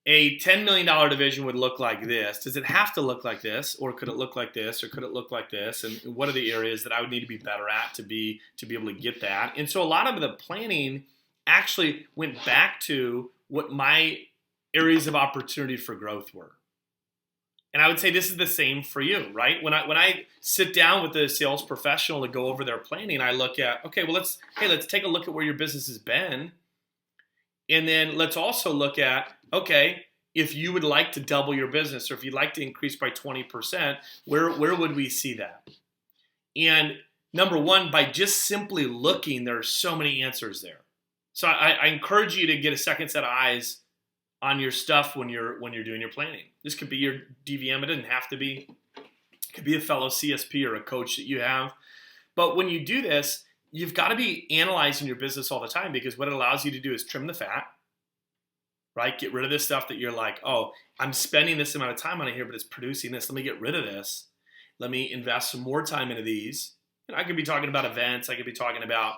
a $10 million division would look like this, does it have to look like this, or could it look like this, or could it look like this? And what are the areas that I would need to be better at to be able to get that? And so a lot of the planning actually went back to what my areas of opportunity for growth were. And I would say this is the same for you, right? When I sit down with a sales professional to go over their planning, I look at, okay, well, let's take a look at where your business has been. And then let's also look at, okay, if you would like to double your business or if you'd like to increase by 20%, where would we see that? And number one, by just simply looking, there are so many answers there. So I encourage you to get a second set of eyes on your stuff when you're doing your planning. This could be your DVM. It doesn't have to be. It could be a fellow CSP or a coach that you have. But when you do this, you've got to be analyzing your business all the time, because what it allows you to do is trim the fat, right? Get rid of this stuff that you're like, oh, I'm spending this amount of time on it here, but it's producing this. Let me get rid of this. Let me invest some more time into these. And I could be talking about events. I could be talking about,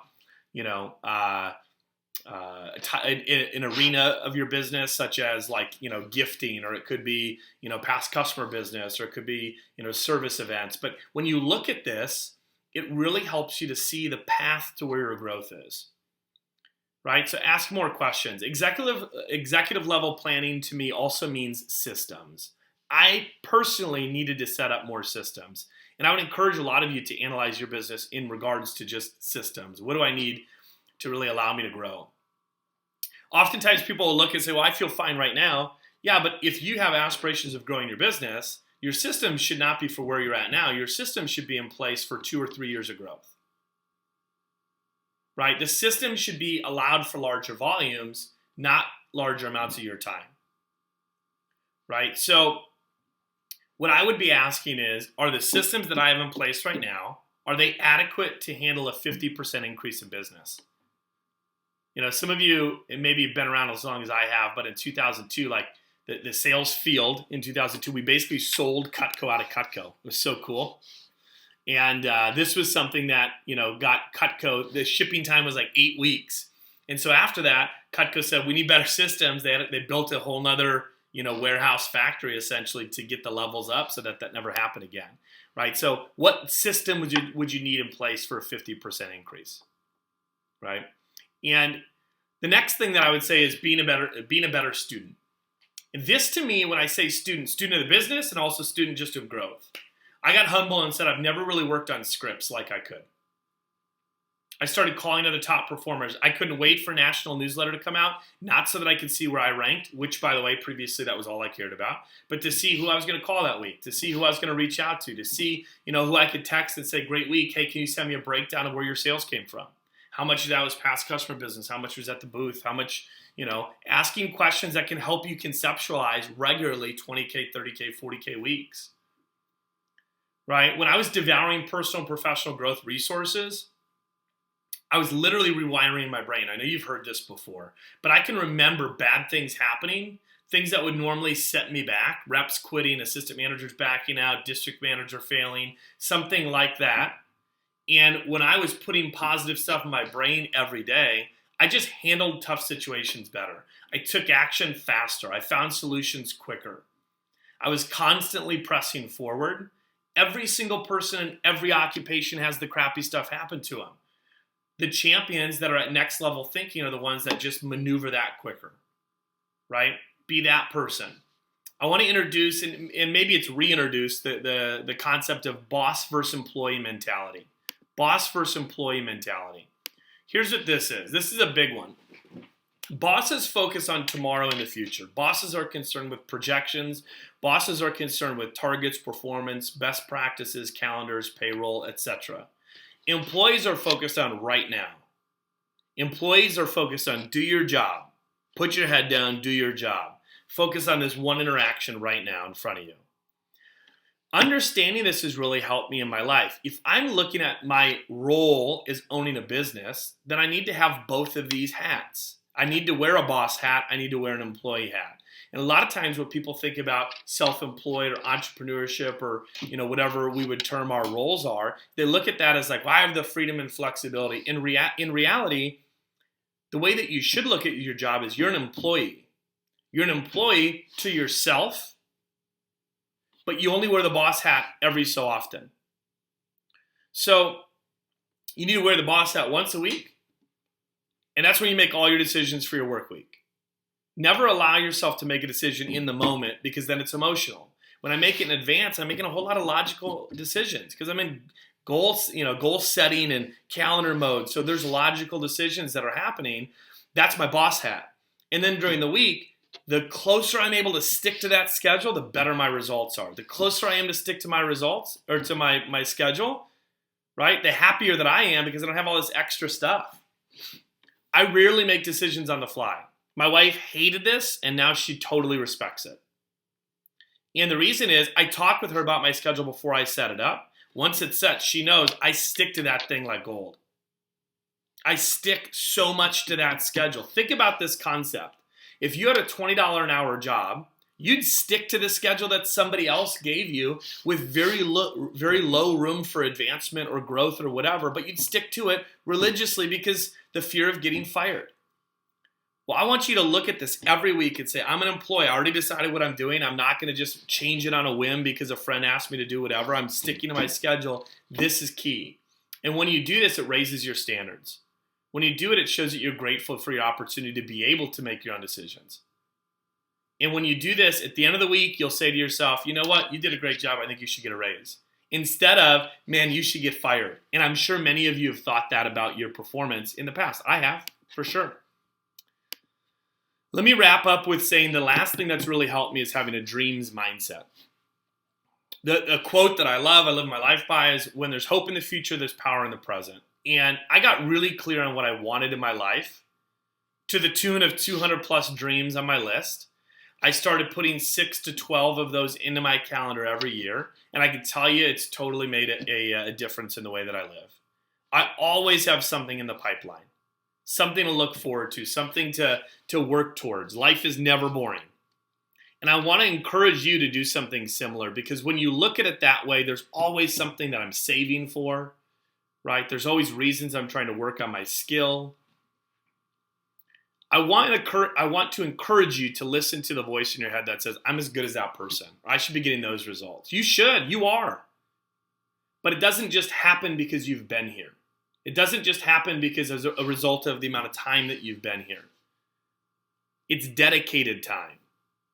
an arena of your business, such as like, gifting, or it could be, past customer business, or it could be, service events. But when you look at this, it really helps you to see the path to where your growth is, right? So ask more questions. Executive level planning to me also means systems. I personally needed to set up more systems. And I would encourage a lot of you to analyze your business in regards to just systems. What do I need to really allow me to grow? Oftentimes people will look and say, well, I feel fine right now. Yeah, but if you have aspirations of growing your business, your system should not be for where you're at now. Your system should be in place for 2 or 3 years of growth, right? The system should be allowed for larger volumes, not larger amounts of your time, right? So what I would be asking is, are the systems that I have in place right now, are they adequate to handle a 50% increase in business? Some of you maybe have been around as long as I have, but in 2002, like the sales field in 2002, we basically sold Cutco out of Cutco. It was so cool. And this was something that, got Cutco, the shipping time was like 8 weeks. And so after that, Cutco said, we need better systems. They built a whole nother, warehouse factory essentially to get the levels up so that never happened again, right? So what system would you need in place for a 50% increase, right? And the next thing that I would say is being a better student. And this to me, when I say student of the business and also student just of growth, I got humble and said I've never really worked on scripts like I could. I started calling other top performers. I couldn't wait for a national newsletter to come out, not so that I could see where I ranked, which, by the way, previously that was all I cared about, but to see who I was going to call that week, to see who I was going to reach out to see, who I could text and say, great week, hey, can you send me a breakdown of where your sales came from? How much of that was past customer business? How much was at the booth? How much, asking questions that can help you conceptualize regularly 20K, 30K, 40K weeks, right? When I was devouring personal and professional growth resources, I was literally rewiring my brain. I know you've heard this before, but I can remember bad things happening, things that would normally set me back, reps quitting, assistant managers backing out, district manager failing, something like that. And when I was putting positive stuff in my brain every day, I just handled tough situations better. I took action faster. I found solutions quicker. I was constantly pressing forward. Every single person in every occupation has the crappy stuff happen to them. The champions that are at next level thinking are the ones that just maneuver that quicker, right? Be that person. I want to introduce, and maybe it's reintroduce, the concept of boss versus employee mentality. Boss versus employee mentality. Here's what this is. This is a big one. Bosses focus on tomorrow and the future. Bosses are concerned with projections. Bosses are concerned with targets, performance, best practices, calendars, payroll, etc. Employees are focused on right now. Employees are focused on do your job. Put your head down, do your job. Focus on this one interaction right now in front of you. Understanding this has really helped me in my life. If I'm looking at my role as owning a business, then I need to have both of these hats. I need to wear a boss hat. I need to wear an employee hat. And a lot of times when people think about self-employed or entrepreneurship or, whatever we would term our roles are, they look at that as like, well, I have the freedom and flexibility. In reality, the way that you should look at your job is you're an employee. You're an employee to yourself, but you only wear the boss hat every so often. So you need to wear the boss hat once a week, and that's when you make all your decisions for your work week. Never allow yourself to make a decision in the moment because then it's emotional. When I make it in advance, I'm making a whole lot of logical decisions because I'm in goal setting and calendar mode. So there's logical decisions that are happening. That's my boss hat. And then during the week, the closer I'm able to stick to that schedule, the better my results are. The closer I am to stick to my results or to my schedule, right? The happier that I am because I don't have all this extra stuff. I rarely make decisions on the fly. My wife hated this, and now she totally respects it. And the reason is I talk with her about my schedule before I set it up. Once it's set, she knows I stick to that thing like gold. I stick so much to that schedule. Think about this concept. If you had a $20 an hour job, you'd stick to the schedule that somebody else gave you with very low room for advancement or growth or whatever, but you'd stick to it religiously because the fear of getting fired. Well, I want you to look at this every week and say, I'm an employee. I already decided what I'm doing. I'm not going to just change it on a whim because a friend asked me to do whatever. I'm sticking to my schedule. This is key. And when you do this, it raises your standards. When you do it, it shows that you're grateful for your opportunity to be able to make your own decisions. And when you do this, at the end of the week, you'll say to yourself, you know what? You did a great job. I think you should get a raise. Instead of, man, you should get fired. And I'm sure many of you have thought that about your performance in the past. I have, for sure. Let me wrap up with saying the last thing that's really helped me is having a dreams mindset. The quote that I live my life by is, when there's hope in the future, there's power in the present. And I got really clear on what I wanted in my life to the tune of 200 plus dreams on my list. I started putting 6 to 12 of those into my calendar every year. And I can tell you it's totally made a difference in the way that I live. I always have something in the pipeline. something to look forward to, something to work towards. Life is never boring. And I want to encourage you to do something similar, because when you look at it that way, there's always something that I'm saving for, right? There's always reasons I'm trying to work on my skill. I want to encourage you to listen to the voice in your head that says, I'm as good as that person. I should be getting those results. You should. You are. But it doesn't just happen because you've been here. It doesn't just happen because as a result of the amount of time that you've been here. It's dedicated time.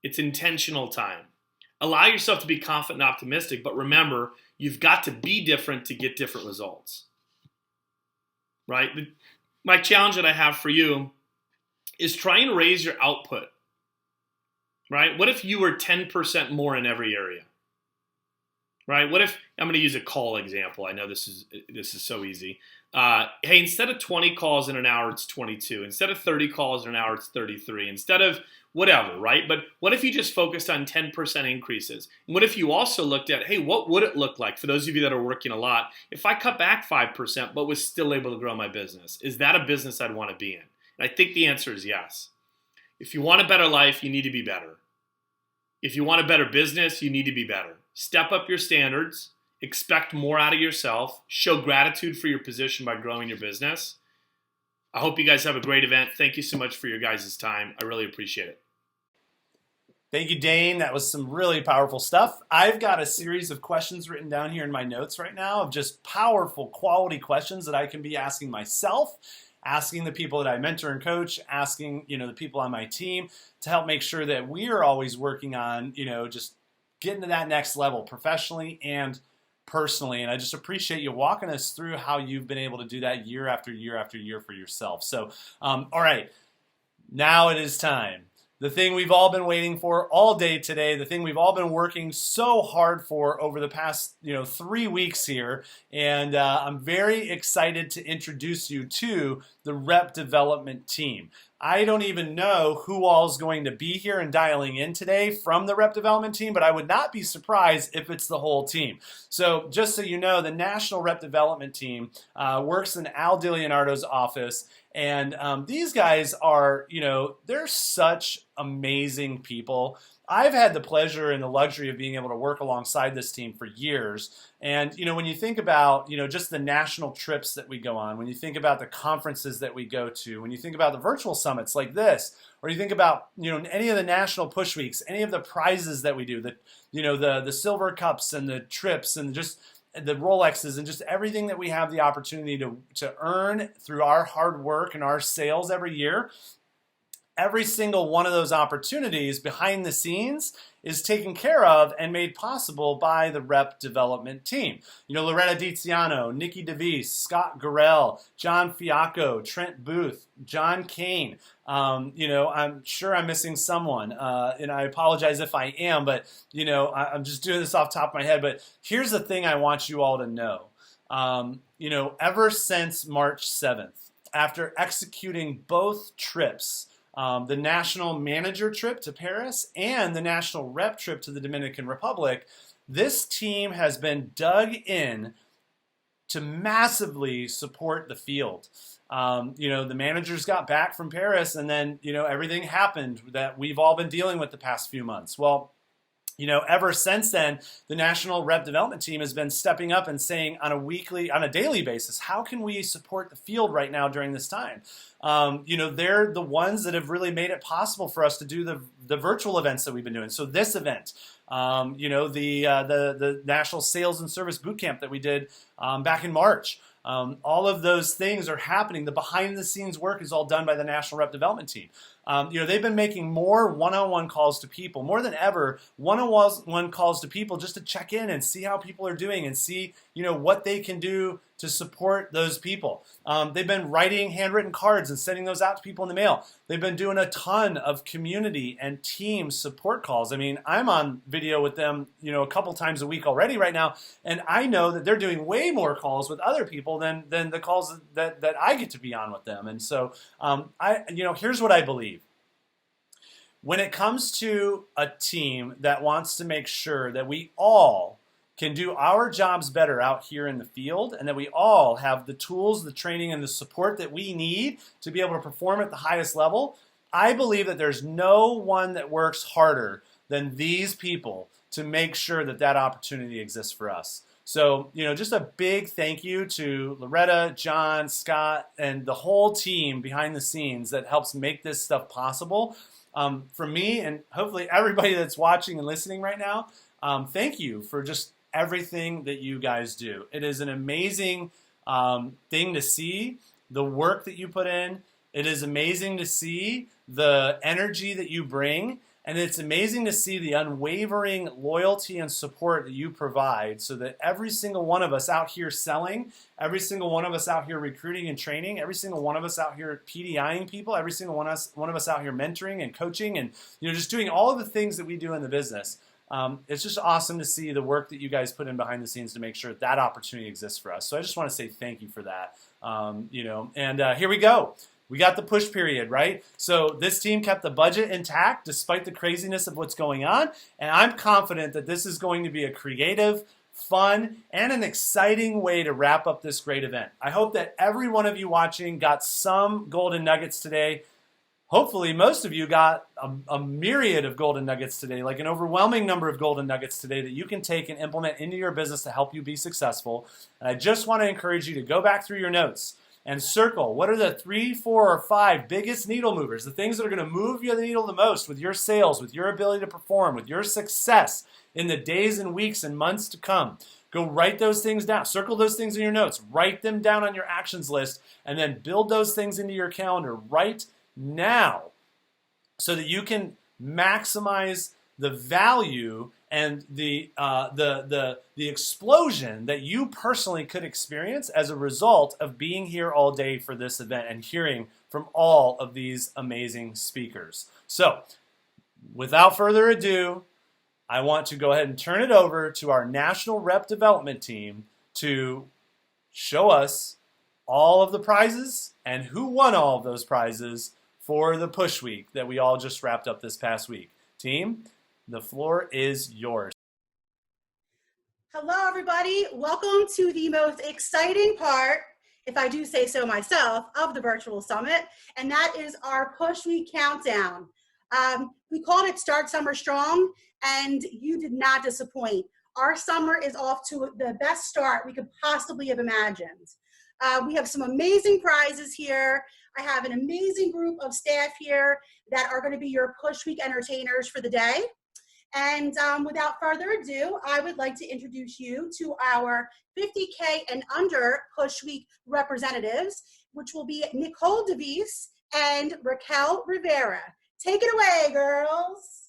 It's intentional time. Allow yourself to be confident and optimistic, but remember, you've got to be different to get different results. Right? My challenge that I have for you is try and raise your output. Right? What if you were 10% more in every area? Right? What if, I'm going to use a call example. I know this is so easy. Hey, instead of 20 calls in an hour, it's 22. Instead of 30 calls in an hour, it's 33. Instead of whatever, right? But what if you just focused on 10% increases? And what if you also looked at, hey, what would it look like for those of you that are working a lot if I cut back 5% but was still able to grow my business? Is that a business I'd want to be in? And I think the answer is yes. If you want a better life, you need to be better. If you want a better business, you need to be better. Step up your standards, expect more out of yourself, show gratitude for your position by growing your business. I hope you guys have a great event. Thank you so much for your guys' time. I really appreciate it. Thank you, Dane. That was some really powerful stuff. I've got a series of questions written down here in my notes right now of just powerful, quality questions that I can be asking myself, asking the people that I mentor and coach, asking, the people on my team to help make sure that we are always working on, just getting to that next level professionally and personally. And I just appreciate you walking us through how you've been able to do that year after year after year for yourself. So, all right, now it is time. The thing we've all been waiting for all day today, the thing we've all been working so hard for over the past 3 weeks here, and I'm very excited to introduce you to the Rep Development Team. I don't even know who all is going to be here and dialing in today from the Rep Development Team, but I would not be surprised if it's the whole team. So just so you know, the National Rep Development Team works in Al DiLeonardo's office. And these guys are, they're such amazing people. I've had the pleasure and the luxury of being able to work alongside this team for years. And, when you think about, just the national trips that we go on, when you think about the conferences that we go to, when you think about the virtual summits like this, or you think about, any of the national push weeks, any of the prizes that we do, the silver cups and the trips and just the Rolexes and just everything that we have the opportunity to earn through our hard work and our sales every year. Every single one of those opportunities behind the scenes is taken care of and made possible by the Rep Development Team. Loretta DiZiano, Nikki DeVise, Scott Gorell, John Fiacco, Trent Booth, John Kane. I'm sure I'm missing someone, and I apologize if I am, but, I'm just doing this off the top of my head. But here's the thing I want you all to know. Ever since March 7th, after executing both trips, the national manager trip to Paris and the national rep trip to the Dominican Republic, this team has been dug in to massively support the field. The managers got back from Paris, and then, everything happened that we've all been dealing with the past few months. Well, ever since then, the National Rep Development Team has been stepping up and saying on a daily basis, how can we support the field right now during this time? They're the ones that have really made it possible for us to do the virtual events that we've been doing. So this event, the National Sales and Service Bootcamp that we did back in March. All of those things are happening. The behind-the-scenes work is all done by the National Rep Development Team. They've been making more one-on-one calls to people, more than ever, one-on-one calls to people just to check in and see how people are doing and see, what they can do to support those people. They've been writing handwritten cards and sending those out to people in the mail. They've been doing a ton of community and team support calls. I mean, I'm on video with them, a couple times a week already right now, and I know that they're doing way more calls with other people than the calls that I get to be on with them. And so, here's what I believe. When it comes to a team that wants to make sure that we all can do our jobs better out here in the field, and that we all have the tools, the training, and the support that we need to be able to perform at the highest level, I believe that there's no one that works harder than these people to make sure that that opportunity exists for us. So, just a big thank you to Loretta, John, Scott, and the whole team behind the scenes that helps make this stuff possible. For me, and hopefully everybody that's watching and listening right now, thank you for just everything that you guys do. It is an amazing thing to see the work that you put in. It is amazing to see the energy that you bring. And it's amazing to see the unwavering loyalty and support that you provide so that every single one of us out here selling, every single one of us out here recruiting and training, every single one of us out here PDIing people, every single one of us out here mentoring and coaching and just doing all of the things that we do in the business. It's just awesome to see the work that you guys put in behind the scenes to make sure that opportunity exists for us. So I just want to say thank you for that. And here we go. We got the push period, right? So this team kept the budget intact despite the craziness of what's going on. And I'm confident that this is going to be a creative, fun, and an exciting way to wrap up this great event. I hope that every one of you watching got some golden nuggets today. Hopefully, most of you got a myriad of golden nuggets today, like an overwhelming number of golden nuggets today that you can take and implement into your business to help you be successful. And I just want to encourage you to go back through your notes and circle what are the 3, 4, or 5 biggest needle movers, the things that are going to move you the needle the most with your sales, with your ability to perform, with your success in the days and weeks and months to come. Go write those things down. Circle those things in your notes. Write them down on your actions list, and then build those things into your calendar right now so that you can maximize the value and the explosion that you personally could experience as a result of being here all day for this event and hearing from all of these amazing speakers. So, without further ado, I want to go ahead and turn it over to our National Rep Development Team to show us all of the prizes and who won all of those prizes for the Push Week that we all just wrapped up this past week. Team, the floor is yours. Hello, everybody. Welcome to the most exciting part, if I do say so myself, of the virtual summit, and that is our Push Week countdown. We called it Start Summer Strong, and you did not disappoint. Our summer is off to the best start we could possibly have imagined. We have some amazing prizes here. I have an amazing group of staff here that are going to be your Push Week entertainers for the day. And without further ado, I would like to introduce you to our 50K and under Push Week representatives, which will be Nicole DeVise and Raquel Rivera. Take it away, girls.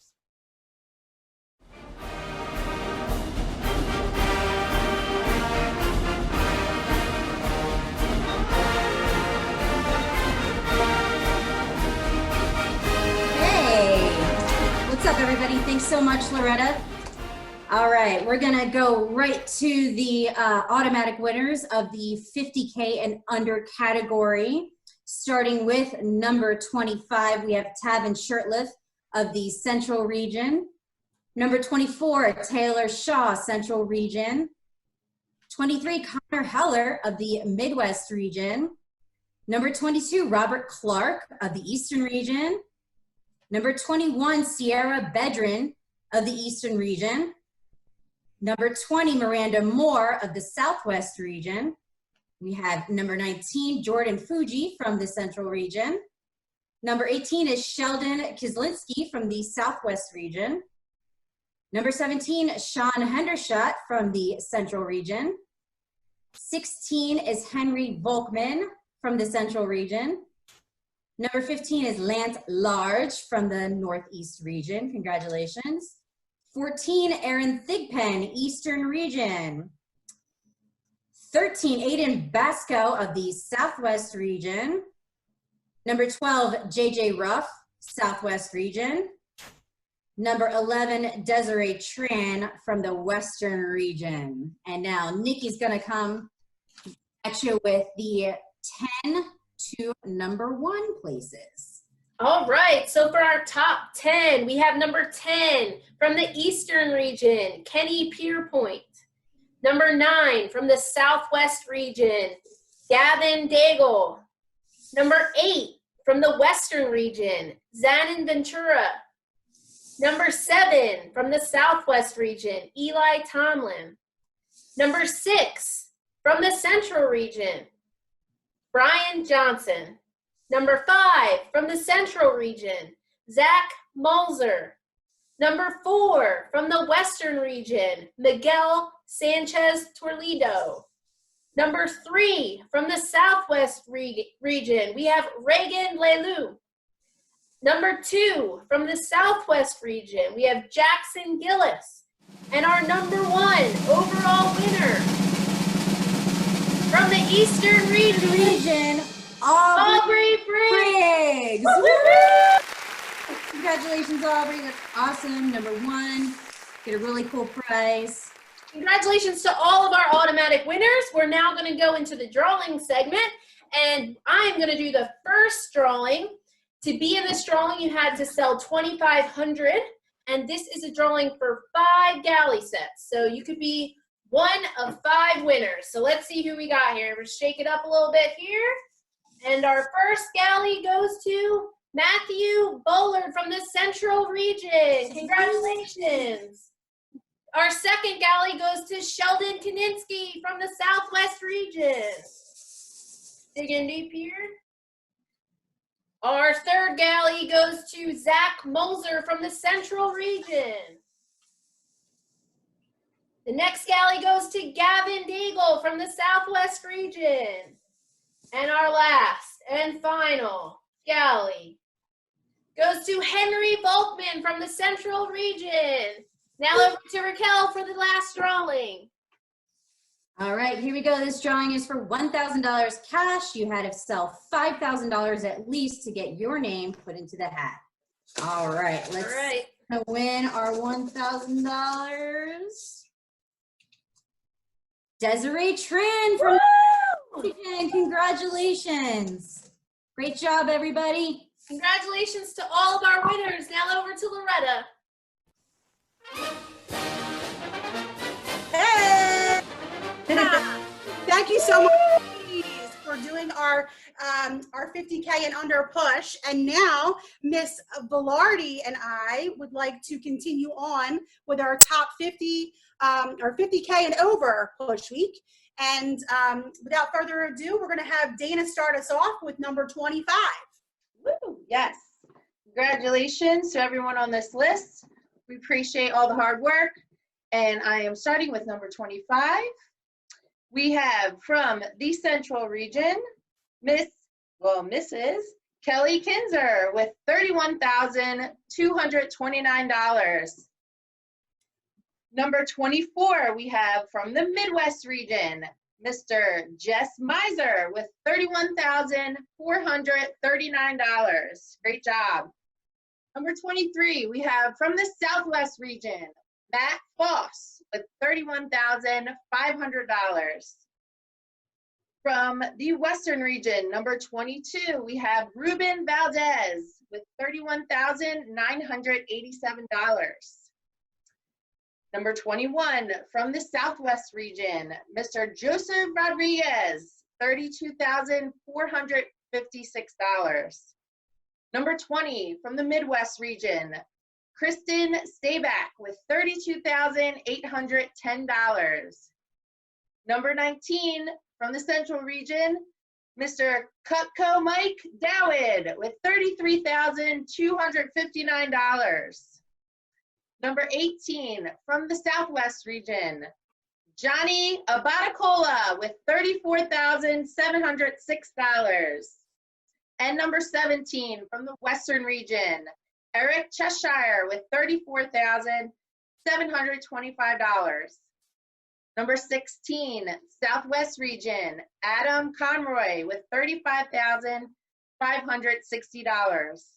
What's up, everybody? Thanks so much, Loretta. All right, we're gonna go right to the automatic winners of the 50K and under category. Starting with number 25, we have Tavin Shirtliff of the Central Region. Number 24, Taylor Shaw, Central Region. 23, Connor Heller of the Midwest Region. Number 22, Robert Clark of the Eastern Region. Number 21, Sierra Bedrin of the Eastern Region. Number 20, Miranda Moore of the Southwest Region. We have number 19, Jordan Fuji from the Central Region. Number 18 is Sheldon Kislinski from the Southwest Region. Number 17, Sean Hendershot from the Central Region. 16 is Henry Volkman from the Central Region. Number 15 is Lance Large from the Northeast Region. Congratulations. 14, Aaron Thigpen, Eastern Region. 13, Aiden Basco of the Southwest Region. Number 12, JJ Ruff, Southwest Region. Number 11, Desiree Tran from the Western Region. And now Nikki's gonna come at you with the 10 to number 1 places. All right, so for our top 10, we have number 10 from the Eastern Region, Kenny Pierpoint. Number 9, from the Southwest region, Gavin Daigle. Number 8, from the Western region, Zanin Ventura. Number 7, from the Southwest region, Eli Tomlin. Number 6, from the Central region, Brian Johnson. Number 5, from the Central region, Zach Mulzer. Number 4, from the Western region, Miguel Sanchez Torlido. Number 3, from the Southwest region, we have Reagan Lelu. Number 2, from the Southwest region, we have Jackson Gillis. And our number 1 overall winner from the Eastern region, Aubrey Briggs. Congratulations, Aubrey. That's awesome. Number 1. Get a really cool prize. Congratulations to all of our automatic winners. We're now going to go into the drawing segment, and I'm going to do the first drawing. To be in this drawing, you had to sell 2,500, and this is a drawing for 5 galley sets. So you could be one of 5 winners. So let's see who we got here. We'll shake it up a little bit here. And our first galley goes to Matthew Bullard from the Central region. Congratulations. Our second galley goes to Sheldon Kaninsky from the Southwest region. Digging deep here. Our third galley goes to Zach Mulzer from the Central region. The next galley goes to Gavin Daigle from the Southwest region. And our last and final galley goes to Henry Volkman from the Central region. Now over to Raquel for the last drawing. All right, here we go. This drawing is for $1,000 cash. You had to sell $5,000 at least to get your name put into the hat. All right, let's win our $1,000. Desiree Trin from Michigan. Congratulations. Great job, everybody. Congratulations to all of our winners. Now over to Loretta. Hey! Thank you so much for doing our 50K and under push. And now Miss Velarde and I would like to continue on with our top 50, our 50K and over push week. And without further ado, we're going to have Dana start us off with number 25. Woo, yes. Congratulations to everyone on this list. We appreciate all the hard work. And I am starting with number 25. We have from the Central region, Mrs. Kelly Kinzer with $31,229. Number 24, we have from the Midwest region, Mr. Jess Miser with $31,439. Great job. Number 23, we have from the Southwest region, Matt Foss with $31,500. From the Western region, number 22, we have Ruben Valdez with $31,987. Number 21, from the Southwest region, Mr. Joseph Rodriguez, $32,456. Number 20, from the Midwest region, Kristen Stayback with $32,810. Number 19, from the Central region, Mr. Cutco Mike Dowd with $33,259. Number 18, from the Southwest region, Johnny Abatacola with $34,706. And number 17, from the Western region, Eric Cheshire with $34,725. Number 16, Southwest region, Adam Conroy with $35,560.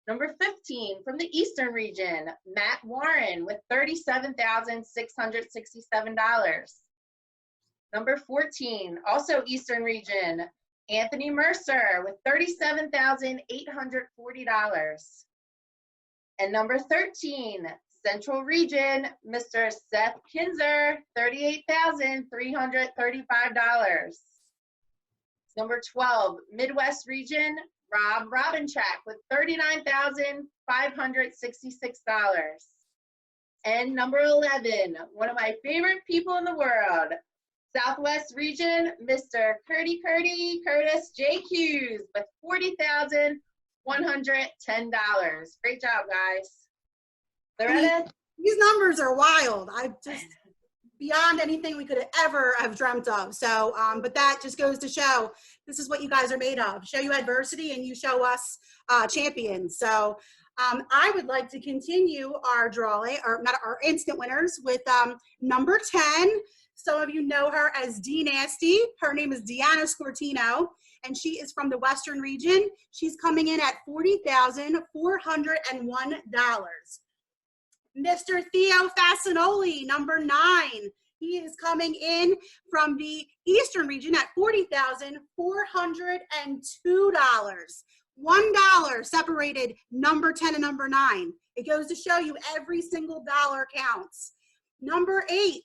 Number 15, from the Eastern region, Matt Warren with $37,667. Number 14, also Eastern region, Anthony Mercer with $37,840. And number 13, Central Region, Mr. Seth Kinzer, $38,335. Number 12, Midwest Region, Rob Robinchak with $39,566. And number 11, one of my favorite people in the world, Southwest Region, Mr. Curtis J. Hughes with $40,110. Great job, guys. Loretta? These numbers are wild. I just beyond anything we could ever have dreamt of. So, but that just goes to show this is what you guys are made of. Show you adversity and you show us champions. So I would like to continue our drawing, or not our instant winners, with number 10. Some of you know her as D Nasty. Her name is Deanna Scortino, and she is from the Western region. She's coming in at $40,401. Mr. Theo Fasinoli, number 9. He is coming in from the Eastern region at $40,402. $1 separated number 10 and number 9. It goes to show you every single dollar counts. Number 8,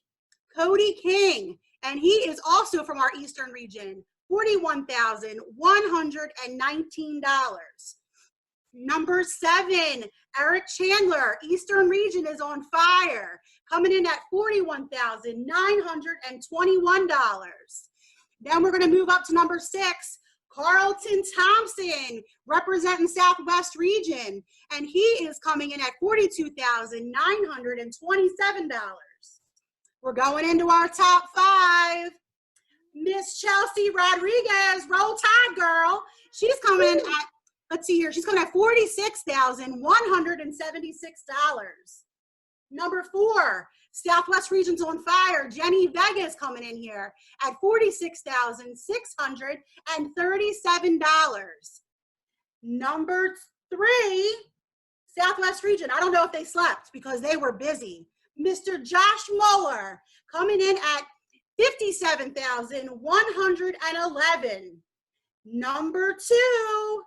Cody King, and he is also from our Eastern region, $41,119. Number 7, Eric Chandler, Eastern region is on fire, coming in at $41,921. Then we're going to move up to number 6, Carlton Thompson, representing Southwest region, and he is coming in at $42,927. We're going into our top 5. Miss Chelsea Rodriguez, Roll Tide girl. She's coming in at, let's see here, she's coming at $46,176. Number 4, Southwest region's on fire. Jenny Vega is coming in here at $46,637. Number 3, Southwest region. I don't know if they slept because they were busy. Mr. Josh Mueller coming in at $57,111. Number 2,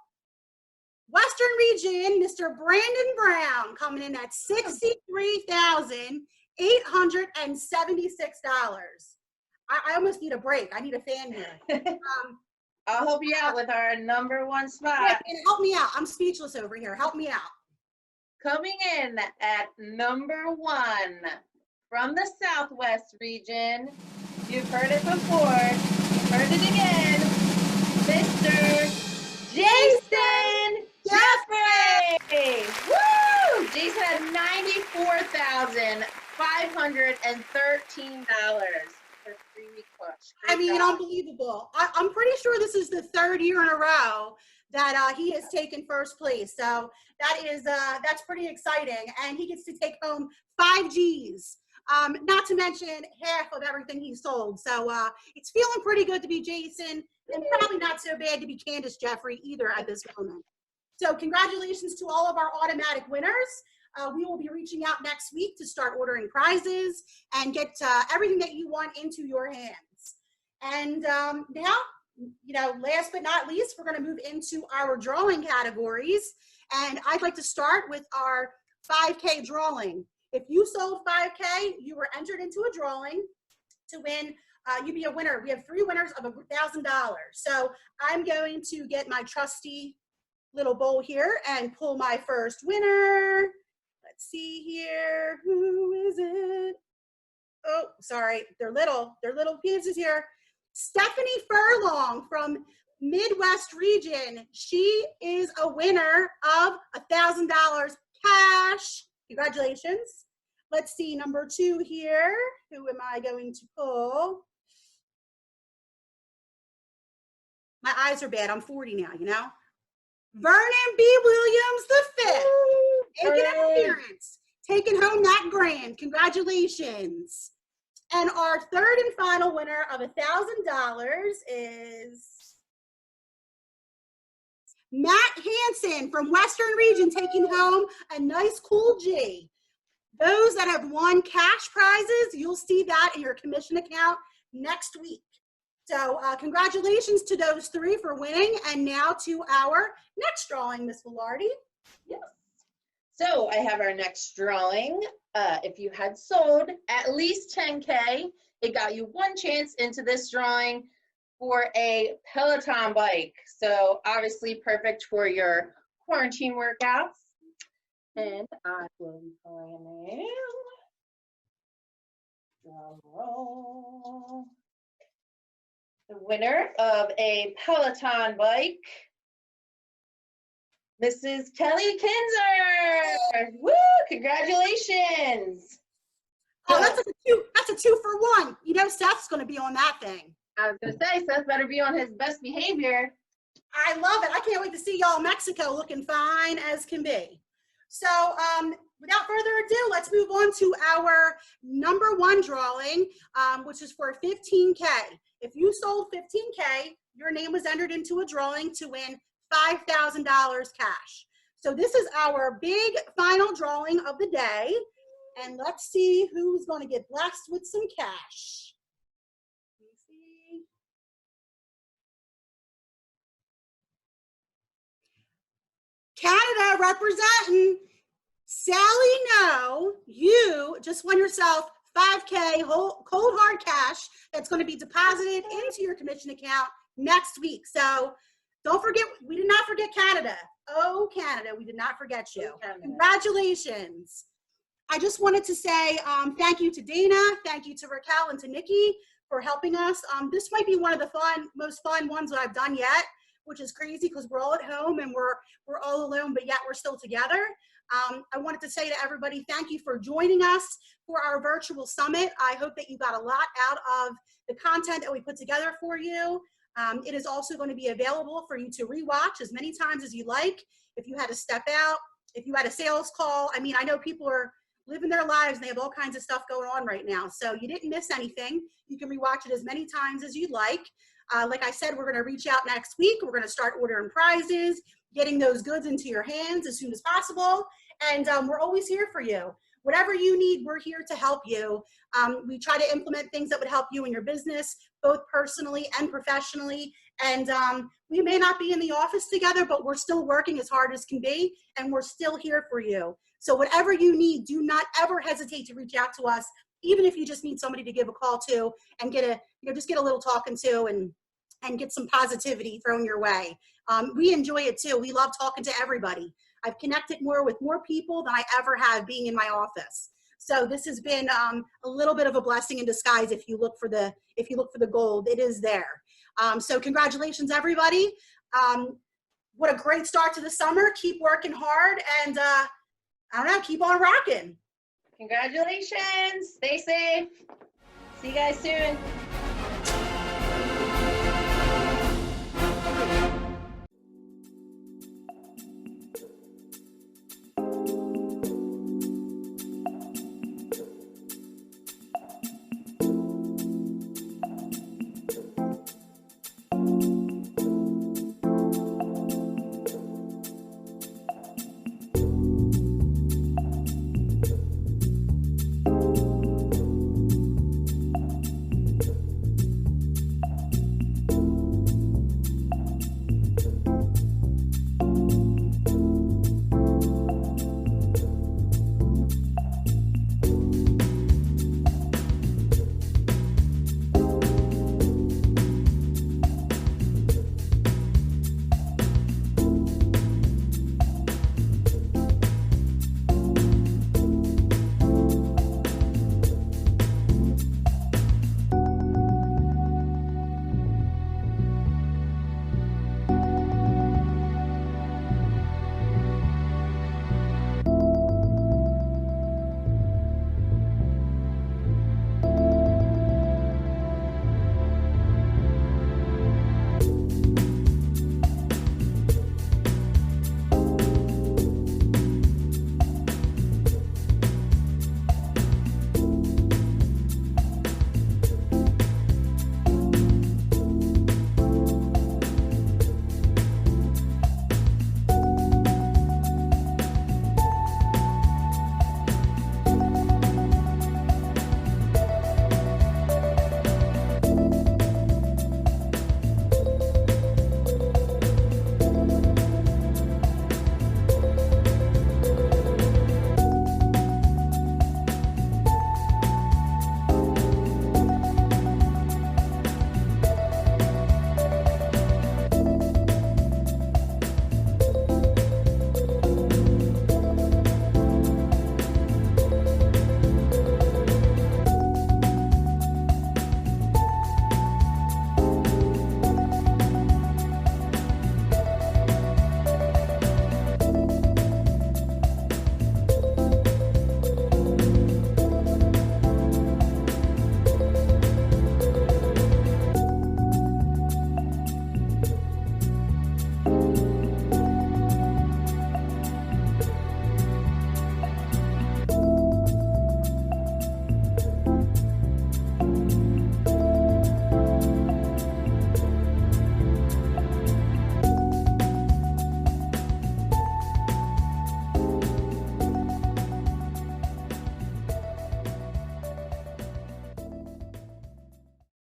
Western region, Mr. Brandon Brown coming in at $63,876. I almost need a break. I need a fan here. I'll help you out with our number 1 spot. Yeah, help me out. I'm speechless over here. Help me out. Coming in at number 1 from the Southwest region, you've heard it before, you've heard it again, Mr. Jason Jeffrey! Woo! Jason had $94,513 for 3-week push. I mean, unbelievable. I'm pretty sure this is the 3rd year in a row that he has taken first place. So that is that's pretty exciting, and he gets to take home 5 G's. Not to mention half of everything he sold. So it's feeling pretty good to be Jason, and probably not so bad to be Candace Jeffrey either at this moment. So congratulations to all of our automatic winners. We will be reaching out next week to start ordering prizes and get everything that you want into your hands. And now, last but not least, we're going to move into our drawing categories. And I'd like to start with our 5K drawing. If you sold 5K, you were entered into a drawing to win. You'd be a winner. We have 3 winners of $1,000. So I'm going to get my trusty little bowl here and pull my first winner. Let's see here. Who is it? Oh, sorry. They're little pieces here. Stephanie Furlong from Midwest region. She is a winner of $1,000 cash. Congratulations. Let's see, number 2 here. Who am I going to pull? My eyes are bad. I'm 40 now, Vernon B. Williams the 5th. Making an appearance. Taking home that grand. Congratulations. And our 3rd and final winner of $1,000 is Matt Hansen from Western region, taking home a nice cool G. Those that have won cash prizes, you'll see that in your commission account next week. So congratulations to those 3 for winning. And now to our next drawing, Miss Velarde. Yes. So I have our next drawing. If you had sold at least 10K, it got you one chance into this drawing for a Peloton bike. So obviously perfect for your quarantine workouts. And I will be calling in. Drum roll. The winner of a Peloton bike, Mrs. Kelly Kinzer. Woo! Congratulations. Oh, that's a two for one. You know, Seth's going to be on that thing. I was going to say, Seth better be on his best behavior. I love it. I can't wait to see y'all in Mexico looking fine as can be. So without further ado, let's move on to our number one drawing, which is for 15K. If you sold 15K, your name was entered into a drawing to win $5,000 cash. So this is our big final drawing of the day. And let's see who's going to get blessed with some cash. Let me see. Canada representing. Sally, no, you just won yourself 5K cold hard cash that's going to be deposited into your commission account next week. So don't forget, we did not forget Canada. Oh, Canada, we did not forget you. Congratulations. I just wanted to say thank you to Dana, thank you to Raquel and to Nikki for helping us. This might be one of the most fun ones that I've done yet, which is crazy because we're all at home and we're all alone, but yet we're still together. I wanted to say to everybody, thank you for joining us for our virtual summit. I hope that you got a lot out of the content that we put together for you. It is also going to be available for you to rewatch as many times as you like. If you had to step out, if you had a sales call, I mean, I know people are living their lives and they have all kinds of stuff going on right now. So you didn't miss anything. You can rewatch it as many times as you'd like. Like I said, we're going to reach out next week. We're going to start ordering prizes, getting those goods into your hands as soon as possible. And we're always here for you. Whatever you need, we're here to help you. We try to implement things that would help you in your business, both personally and professionally. And we may not be in the office together, but we're still working as hard as can be, and we're still here for you. So whatever you need, do not ever hesitate to reach out to us, even if you just need somebody to give a call to and just get a little talking to and get some positivity thrown your way. We enjoy it too. We love talking to everybody. I've connected more with more people than I ever have being in my office. So this has been a little bit of a blessing in disguise. If you look for the gold, it is there. So congratulations, everybody. What a great start to the summer. Keep working hard and I don't know, keep on rocking. Congratulations. Stay safe. See you guys soon.